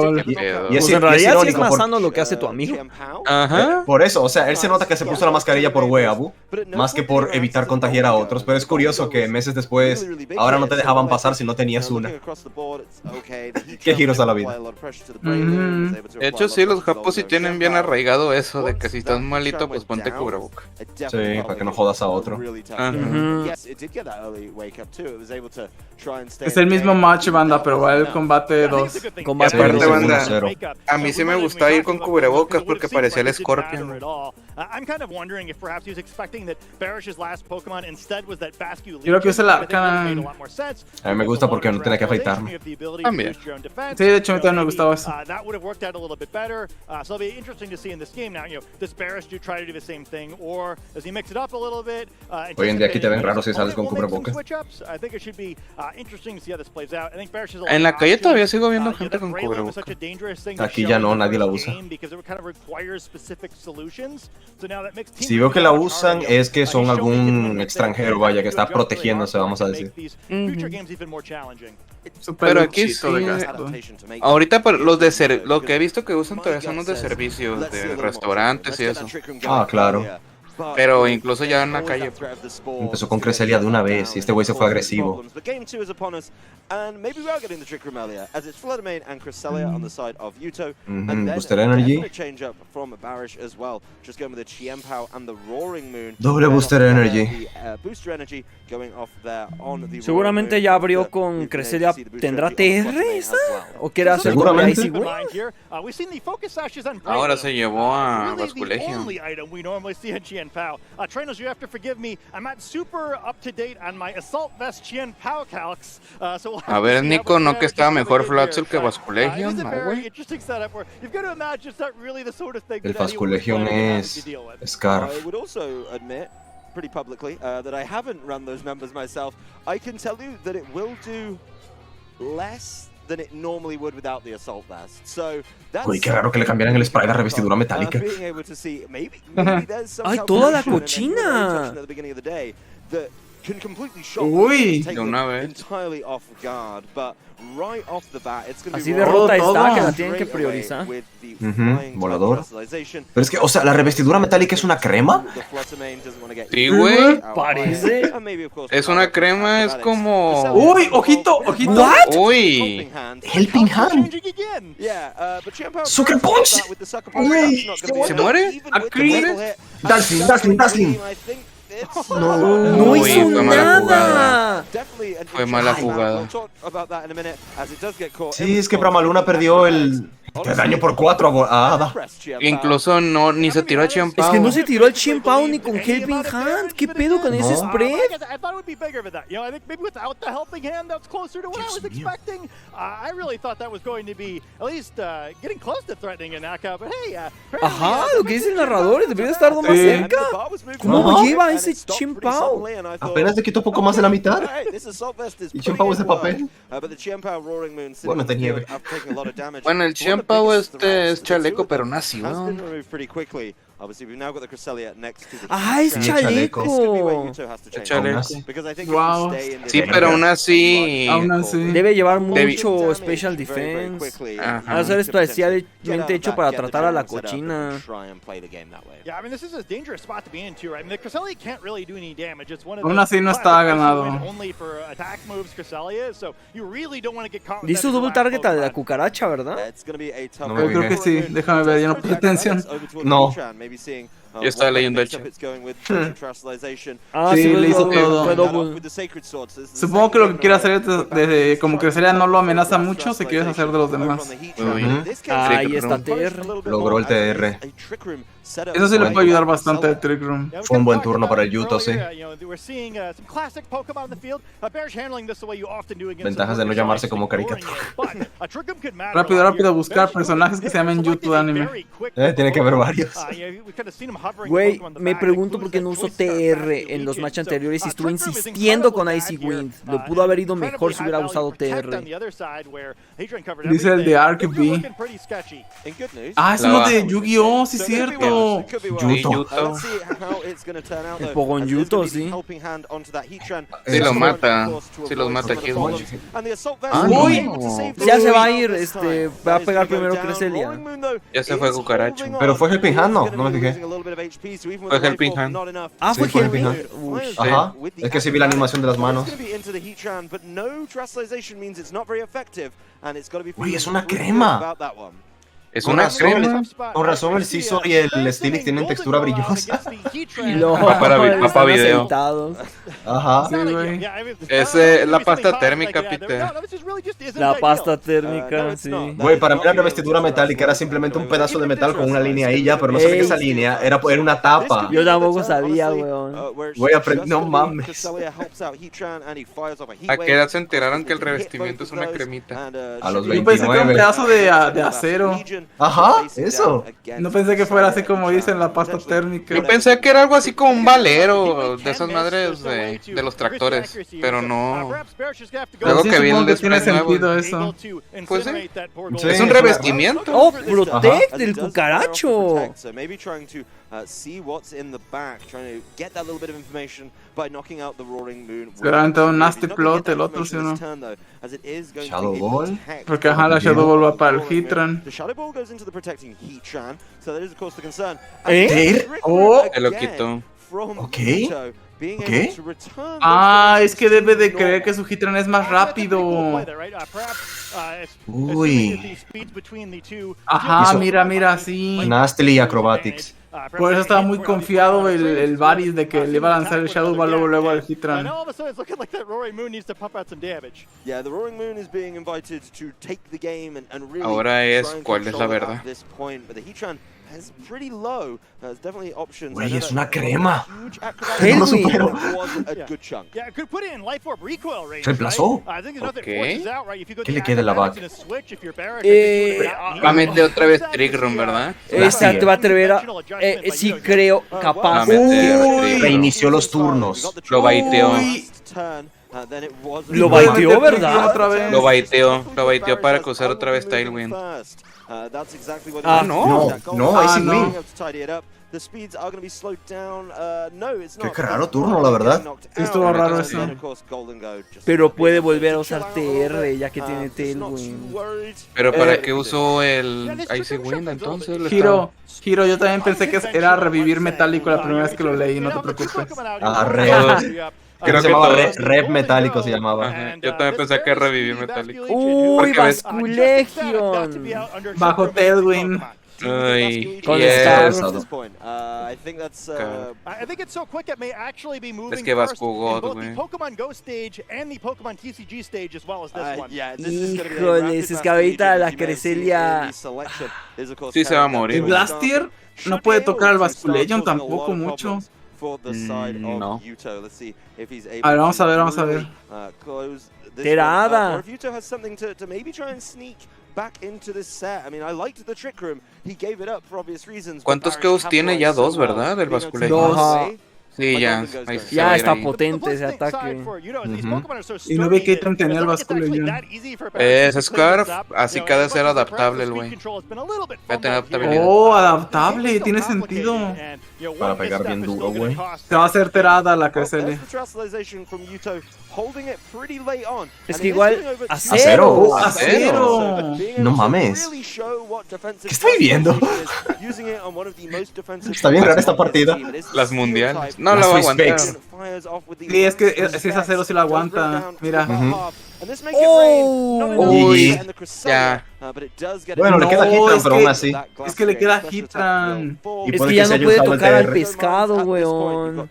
Pues en realidad sí es más sano lo que hace tu amigo. Ajá. Por eso, o sea, él se nota que se puso la mascarilla por huevo, más que por evitar contagiar a otros, pero es curioso que meses después, ahora no te dejaban pasar si no tenías una. Qué giros a la vida. De hecho, sí, los japos sí tienen bien arraigado eso de que si estás malito, pues ponte cubreboca. Sí, para que no jodas a otro. Es el mismo match, banda, pero va el combate 2. Combate aparte, banda, a mí sí me gusta ir con cubrebocas porque parecía el Scorpion. Creo que esa la Arcanine. A mí me gusta porque no tenía que afeitarme. También. Sí, de hecho a mí también me gustaba eso. Hoy en día aquí te ven raro si sales con cubrebocas. En la calle todavía sigo viendo gente con cubrebocas. Aquí ya no, nadie la usa. Si veo que la usan es que son algún extranjero, vaya, que está protegiéndose, vamos a decir. Pero aquí sí. Ahorita lo que he visto que usan todavía son los de servicios, de restaurantes y eso. Ah, claro. Pero incluso ya en la calle. Empezó con Cresselia de una vez y este güey se fue agresivo. Booster Energy. Doble Booster Energy. Seguramente ya abrió con Cresselia. ¿Tendrá TR esa? ¿O quiere hacer doble Icy Wind? Ahora se llevó a Basculegio. Trainers, you have to forgive me. I'm not super up to date on my Assault Vest Chien Pao calcs. A ver, Nico, ¿no que estaba mejor Flatzel que Basculegion? No, güey. El Basculegion es Scarf. I would also admit pretty publicly that I haven't run those numbers myself. I can tell you that it will do less than it normally would without the assault vest. So that's Uy, qué raro que le cambiaran el spray a la revestidura metálica. ¡Ay, toda la cochina! Uy, de una vez. Así de rota está que la tienen que priorizar. Volador. Pero es que, o sea, ¿la revestidura metálica es una crema? Sí, güey. Parece. Es una crema, es como... Uy, ojito, ojito. ¿What? Uy. Helping Hand. Sucker Punch. Uy, ¿Se muere? Dazzling. No hizo nada. Fue mala jugada. Sí, es que Bramaluna perdió el daño por 4 a Ada. Incluso no, ni se tiró a Chien Pao. Es que no se tiró al Chien Pao ni con Helping Hand. ¿Qué pedo con ese spread? I thought it would be bigger than that. You know, I think maybe without the helping hand, that's closer to what I was expecting. I really thought that was going to be at least getting close to threatening a knockout. But hey, ajá, lo que dice el narrador, debería estar más cerca. ¿Cómo lo lleva ese Chien Pao? Apenas le quitó poco más de la mitad. Y Chien Pao es de papel. Bueno, de nieve. Bueno, el Chien Pao es chaleco, pero nazi, weón. Ah, es chaleco. Wow. Sí, pero aún así... Debe llevar mucho special defense. Va a ser especialmente hecho para tratar a la cochina. Aún así no estaba ganado. Le hizo double target a la cucaracha, ¿verdad? No Yo creo que sí. Déjame ver, yo no puse atención. No. Yo estaba leyendo el chat. Ah, sí, sí, le hizo todo. fue double. Supongo que lo que quiere hacer es como Cresselia no lo amenaza mucho, se quiere hacer de los demás. Ahí está TR. Logró el TR. Eso sí le puede ayudar bastante al Trick Room. Fue un buen turno para el Yuto, sí. Ventajas de no llamarse como caricatura. Rápido buscar personajes que se llamen YouTube de anime. Tiene que haber varios. Güey, me pregunto por qué no usó TR en los matches anteriores y estuvo insistiendo con Icy Wind. Lo pudo haber ido mejor si hubiera usado TR. Dice el de Arc B. Ah, es uno de Yu-Gi-Oh, sí es cierto. Yuto. El Pogon Yuto, sí. Sí los mata. Sí los mata aquí. Uy, ya se va a ir, va a pegar primero Cresselia. Ya se fue Cucaracho. Pero fue Helping Hand, no me fijé. Fue Helping Hand. Ah, fue Helping Hand. Ajá, es que sí vi la animación de las manos. Uy, es una crema. Es una crema. Con razón el Scizor y el Steelix tienen textura brillosa. Va para video. Ajá. Sí, güey. Es la pasta térmica, Peter. La pasta térmica, sí. Güey, para mí la revestidura metálica era simplemente un pedazo de metal con una línea ahí ya, pero no sabía que esa línea era una tapa. Yo tampoco sabía, weón. Güey, aprendí, no mames. ¿A qué edad se enteraron que el revestimiento es una cremita? A los Yo pensé que era un 29. pedazo de acero. Ajá, eso. No pensé que fuera así como dicen la pasta térmica. Yo pensé que era algo así como un valero de esas madres de los tractores, pero no. Luego que vi el tiene display nuevo. sentido eso. Pues sí. Es un revestimiento. Oh, Protect del cucaracho. see what's in the back, trying to get that little bit of information by knocking out the Roaring Moon. Se va a entrar un nasty plot el otro, si no. Shadow Ball. Porque ajá, la Shadow Ball va para el Heatran. The Shadow Ball goes into the protecting Heatran, so that is of course the concern. Oh, Se lo quitó. Ok. ¿Qué? Ah, es que debe de creer que su Heatran es más rápido. Uy. Ajá, mira, sí. Nastily Acrobatics. Por eso estaba muy confiado el Varys de que le iba a lanzar el Shadow Ball luego al Heatran. Yeah, the Roaring Moon is being invited to take the game and really Ahora es try and cuál es la control it verdad. at this point, but the Heatran is pretty low. There's definitely options. Güey, es una crema. No lo supero. Reemplazó. ¿Qué le queda a la back? Va a meter otra vez Trick Room, ¿verdad? Exacto, va a atrever a... sí creo, capaz. Reinició los turnos. Lo baiteó. Lo baiteó, ¿verdad? Lo baiteó para causar otra vez Tailwind. Ah, no. No, es Win. Qué raro turno, la verdad. Sí, estuvo raro eso. Pero puede volver a usar TR ya que tiene Tailwind. Pero ¿para qué usó el Icy Wind entonces? Giro, yo también pensé que era revivir metálico la primera vez que lo leí, no te preocupes. Ah, creo que se llamaba Rep Metálico, se llamaba. Ajá, yo también pensé que revivir metálico. Uy, Basculegion. Bajo Tailwind. Ay, Con yes. Es que vas jugó, güey. Híjoles, es que ahorita la Cresselia... Sí se va a morir. El Blastier no puede tocar al Basculegion tampoco mucho. No. A ver, vamos a ver. Terada. ¿Cuántos kills tiene? Ya dos, ¿verdad? El Basculegion. Dos. Sí, ya. Ya está potente ese ataque. Y no ve que tenía el Basculegion. Es Scarf, así que ha de ser adaptable el güey. Adaptabilidad. Oh, adaptable, tiene sentido. Para pegar bien duro, güey. Se va a hacer terada la Cresselia. Es que igual, Acero. Acero. No mames. ¿Qué estoy viendo? Está bien rara esta partida. Las mundiales. No la va a aguantar. Sí, es que si es acero si lo aguanta. Mira. Uy. Ya. Bueno, le queda Heatran, pero aún así. Es que le queda Heatran. Es que ya no puede tocar al pescado, weón.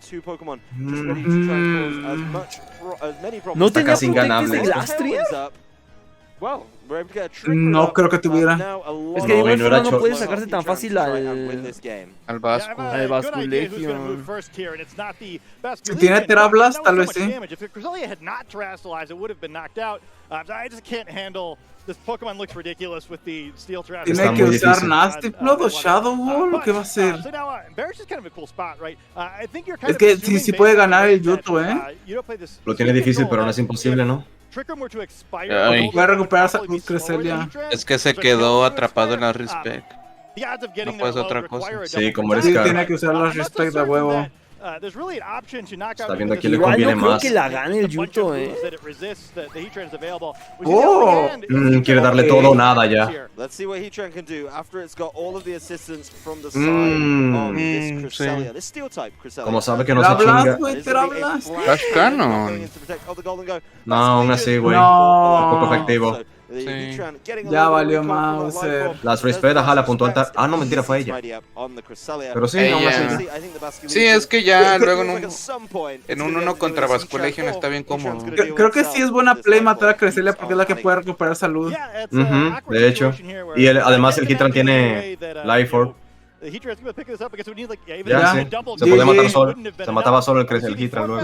¿No tenía casi inganable. de Glastrier? No creo que tuviera. Es que de igual no forma era no puede Chor- sacarse tan fácil Al Vasco. al Basculegion. Si tiene Terablas, tal vez sí. Tiene que usar Nasty Blood o Shadow Ball. ¿Qué va a hacer? Es que sí puede ganar el Yuto, Lo tiene difícil, pero no es imposible, ¿no? Ay. Puede recuperar salud Cresselia. Es que se quedó atrapado en la respect. No puedes otra cosa. Sí, como eres Sí, caro. tiene que usar los respect de huevo. Está viendo a quién le Igual conviene no creo más. que la gane el Yuto, Oh, Quiere darle todo o nada ya. Let's see what Heatran can do after it's got all of the assistance from the side of this Cresselia, this steel type Cresselia. Como sabe que no se Terablas, chinga. güey, Terablas. Flash Cannon. No, aún así, güey. No. Poco efectivo. Sí. Ya valió Mauser. Las Respect, ajá, la apuntó alta. Ah, no, mentira, fue ella. Pero sí, aún así. Sí, es que ya luego en un uno contra Basculegion está bien cómodo. Creo que sí es buena play matar a Cresselia porque es la que puede recuperar salud. De hecho. Y además el Heatran tiene Life Orb. Ya, sí. Se podía matar solo. Se mataba solo el Heatran luego.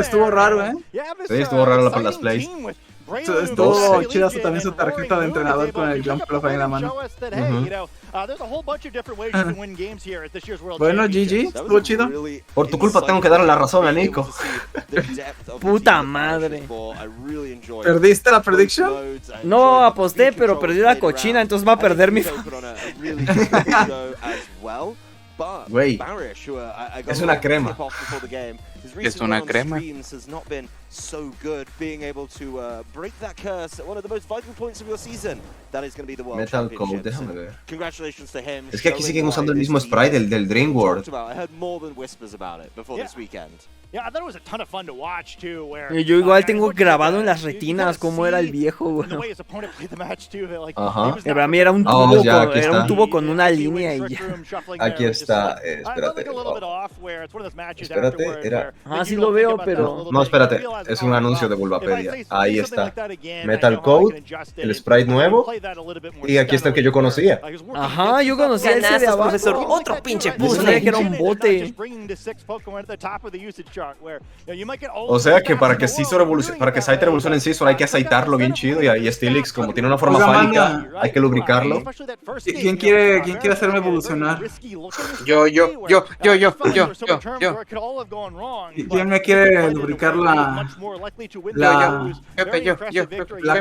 Estuvo raro, Sí, estuvo raro las plays. Estuvo chida también su tarjeta de entrenador con el Jump Club ahí en la mano. Bueno, GG, estuvo chido. Por tu culpa tengo que darle la razón a Nico. Puta madre. ¿Perdiste la prediction? No aposté, pero perdí la cochina, entonces va a perder mi... But Güey, Barish, who I got es una crema. tip-off before the game, his Es recent una run on crema. streams has not been so good, being able to break that curse at one of the most vital points of your season. That is going to be the World Metal Code, Championships. déjame ver. Congratulations to him. Es que aquí siguen showing usando el why mismo this sprite season del Dream World. talked about. I heard more than whispers about it before this weekend. Yeah, I thought it was a ton of fun to watch too. Where Yo igual tengo grabado en las retinas cómo era el viejo, güey. the way his opponent played the match too. Like, Ajá. Para mí era un tubo, Vamos ya, aquí era está. un tubo con una línea y ya. Aquí está, espérate. Espérate, era... Ah, sí lo veo, pero... No, espérate, es un anuncio de Bulbapedia. Ahí está. Metal Code, el sprite nuevo, y aquí está el que yo conocía. Ajá, yo conocía ese de abajo. profesor. Otro pinche Yo sabía que era un bote. O sea que para que Scyther evolucione en Scyther hay que aceitarlo bien chido y Steelix, como tiene una forma Oiga, fálica, manga. hay que lubricarlo. ¿Quién quiere hacerme evolucionar? Yo. ¿Quién me quiere lubricar la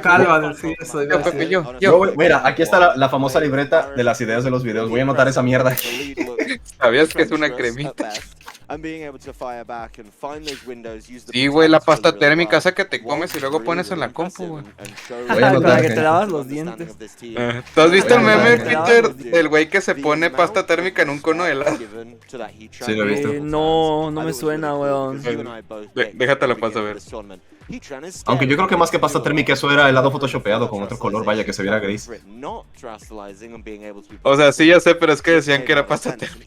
calva del Scyther? Pepe, yo. Mira, aquí está la famosa libreta de las ideas de los videos. Voy a anotar esa mierda aquí. ¿Sabías que es una cremita? And being able to fire back and find those windows, use the Sí, güey, la pasta térmica, esa que te comes y luego pones en la compu, güey. Para que te lavas los dientes. ¿Tú has visto el meme, Te Peter, lavas los del güey que se pone pasta térmica en un cono de helado? Sí, lo he visto. No me suena, weón. Déjate la paso a ver. Aunque yo creo que más que pasta térmica eso era helado photoshopeado con otro color, vaya, que se viera gris. O sea, sí, ya sé, pero es que decían que era pasta térmica.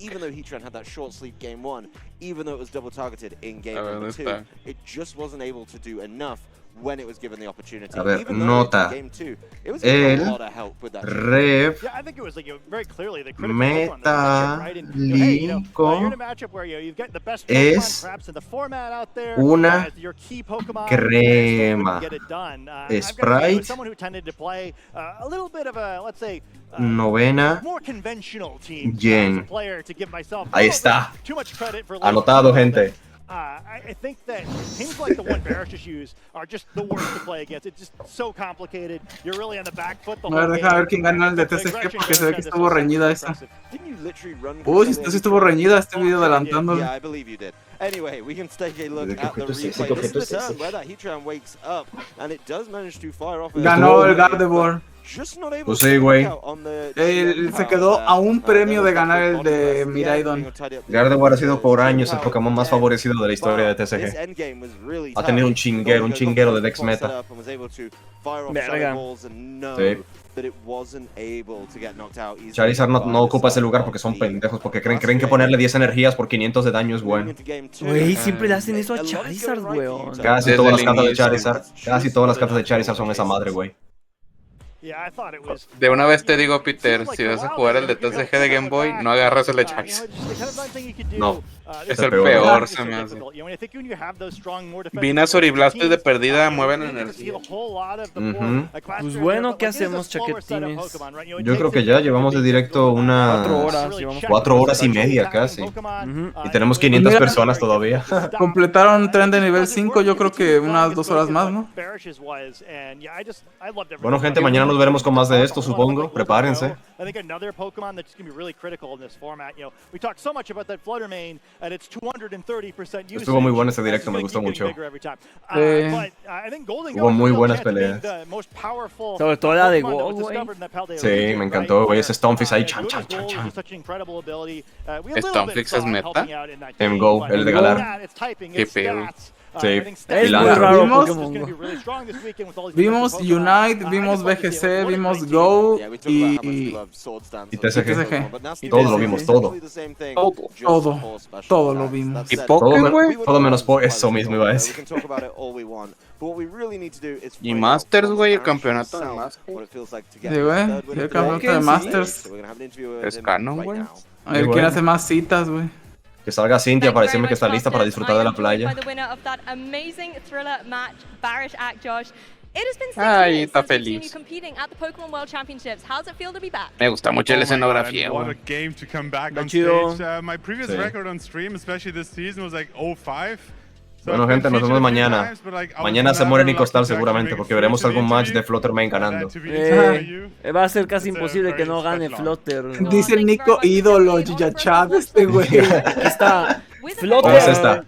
Even though it was double targeted in game A ver, number ¿dónde 2, está? it just wasn't able to do enough when it was given the opportunity. A ver, Even though nota. in game 2, it was given a lot of help with that. Rev Yeah, I think it was like very clearly the critical role on the matchup, right? And, you're in a matchup where you've got the best Pokemon es perhaps in the format out there. una Your key Pokemon crema. get it done. Sprite Someone who tended to play a little bit of a, let's say, novena more conventional team Yen. as a player to give myself Ahí está. too much credit for Anotado, gente. I think that teams like the one Barish just used are just the worst to play against. It's just so complicated. You're really on the back foot the A whole ver, game. deja ver quién gana el de TCG porque se ve que estuvo reñida esa. Uy, esto sí estuvo reñida este video adelantándolo. Yeah, I believe you did. Anyway, we can take a look ¿De qué at the objeto es ese? replay. ¿Qué This is objeto the es ese? turn where that Heatran wakes up and it does manage to fire off. Ganó el Gardevoir. Just not able Pues to sí, güey. work out on the Se quedó a un premio de ganar el de Miraidon. Gardevoir ha sido por años el Pokémon más favorecido de la historia de TCG. Ha tenido un chinguero de Dex Meta. Verga. Sí. Charizard no ocupa ese lugar porque son pendejos, porque creen que ponerle 10 energías por 500 de daño es bueno. Güey, siempre le hacen eso a Charizard, weón. Casi todas las cartas de Charizard, casi todas las cartas de Charizard son esa madre, güey. De una vez te digo, Peter, si vas a jugar el de TCG de Game Boy, no agarras el de Charizard. No, Es el peor, se me hace. Venusaur y Blastoise de perdida mueven energía. Pues bueno, ¿qué hacemos, chaquetines? Yo creo que ya llevamos de directo unas 4 horas, llevamos 4 horas y media casi. Y tenemos 500 Mira, personas todavía. Completaron tren de nivel 5, yo creo que unas 2 horas más, ¿no? Bueno, gente, mañana nos veremos con más de esto, supongo. Prepárense. I think another Pokemon that's going to be really critical in this format. You know, we talked so much about that Flutter Mane, and it's 230% usage. Estuvo muy bueno este directo, me gustó mucho. Hubo muy buenas peleas. Sobre todo la de Go, güey. Sí, me encantó, güey. Ese Stonefix ahí, chan. ¿Stonefix es meta? En Go, el de Galar. Qué pedo. Sí, Es muy raro Pokémon Go. Vimos Unite, vimos BGC, vimos Go y TCG. Todo lo vimos, todo. Todo lo vimos. ¿Y Poké, güey? Todo menos eso mismo iba a decir. Y Masters, güey, el campeonato de Masters. Sí, güey, el campeonato de Masters. Es canon, güey. A ver quién hace más citas, güey. Que salga Cintia para decirme que está lista para disfrutar de la playa. Ay, está feliz. Me gusta mucho la escenografía, What a güey. game to come back on chido. stage. My previous Sí. record on stream, especially this season, was like 05. Bueno, gente, nos vemos mañana. Mañana se muere Nico Star seguramente, porque veremos algún match de Flutter Main ganando. Va a ser casi imposible que no gane Flutter. Dice el Nico ídolo, Yachad, este güey. Está ¿Cómo es esta?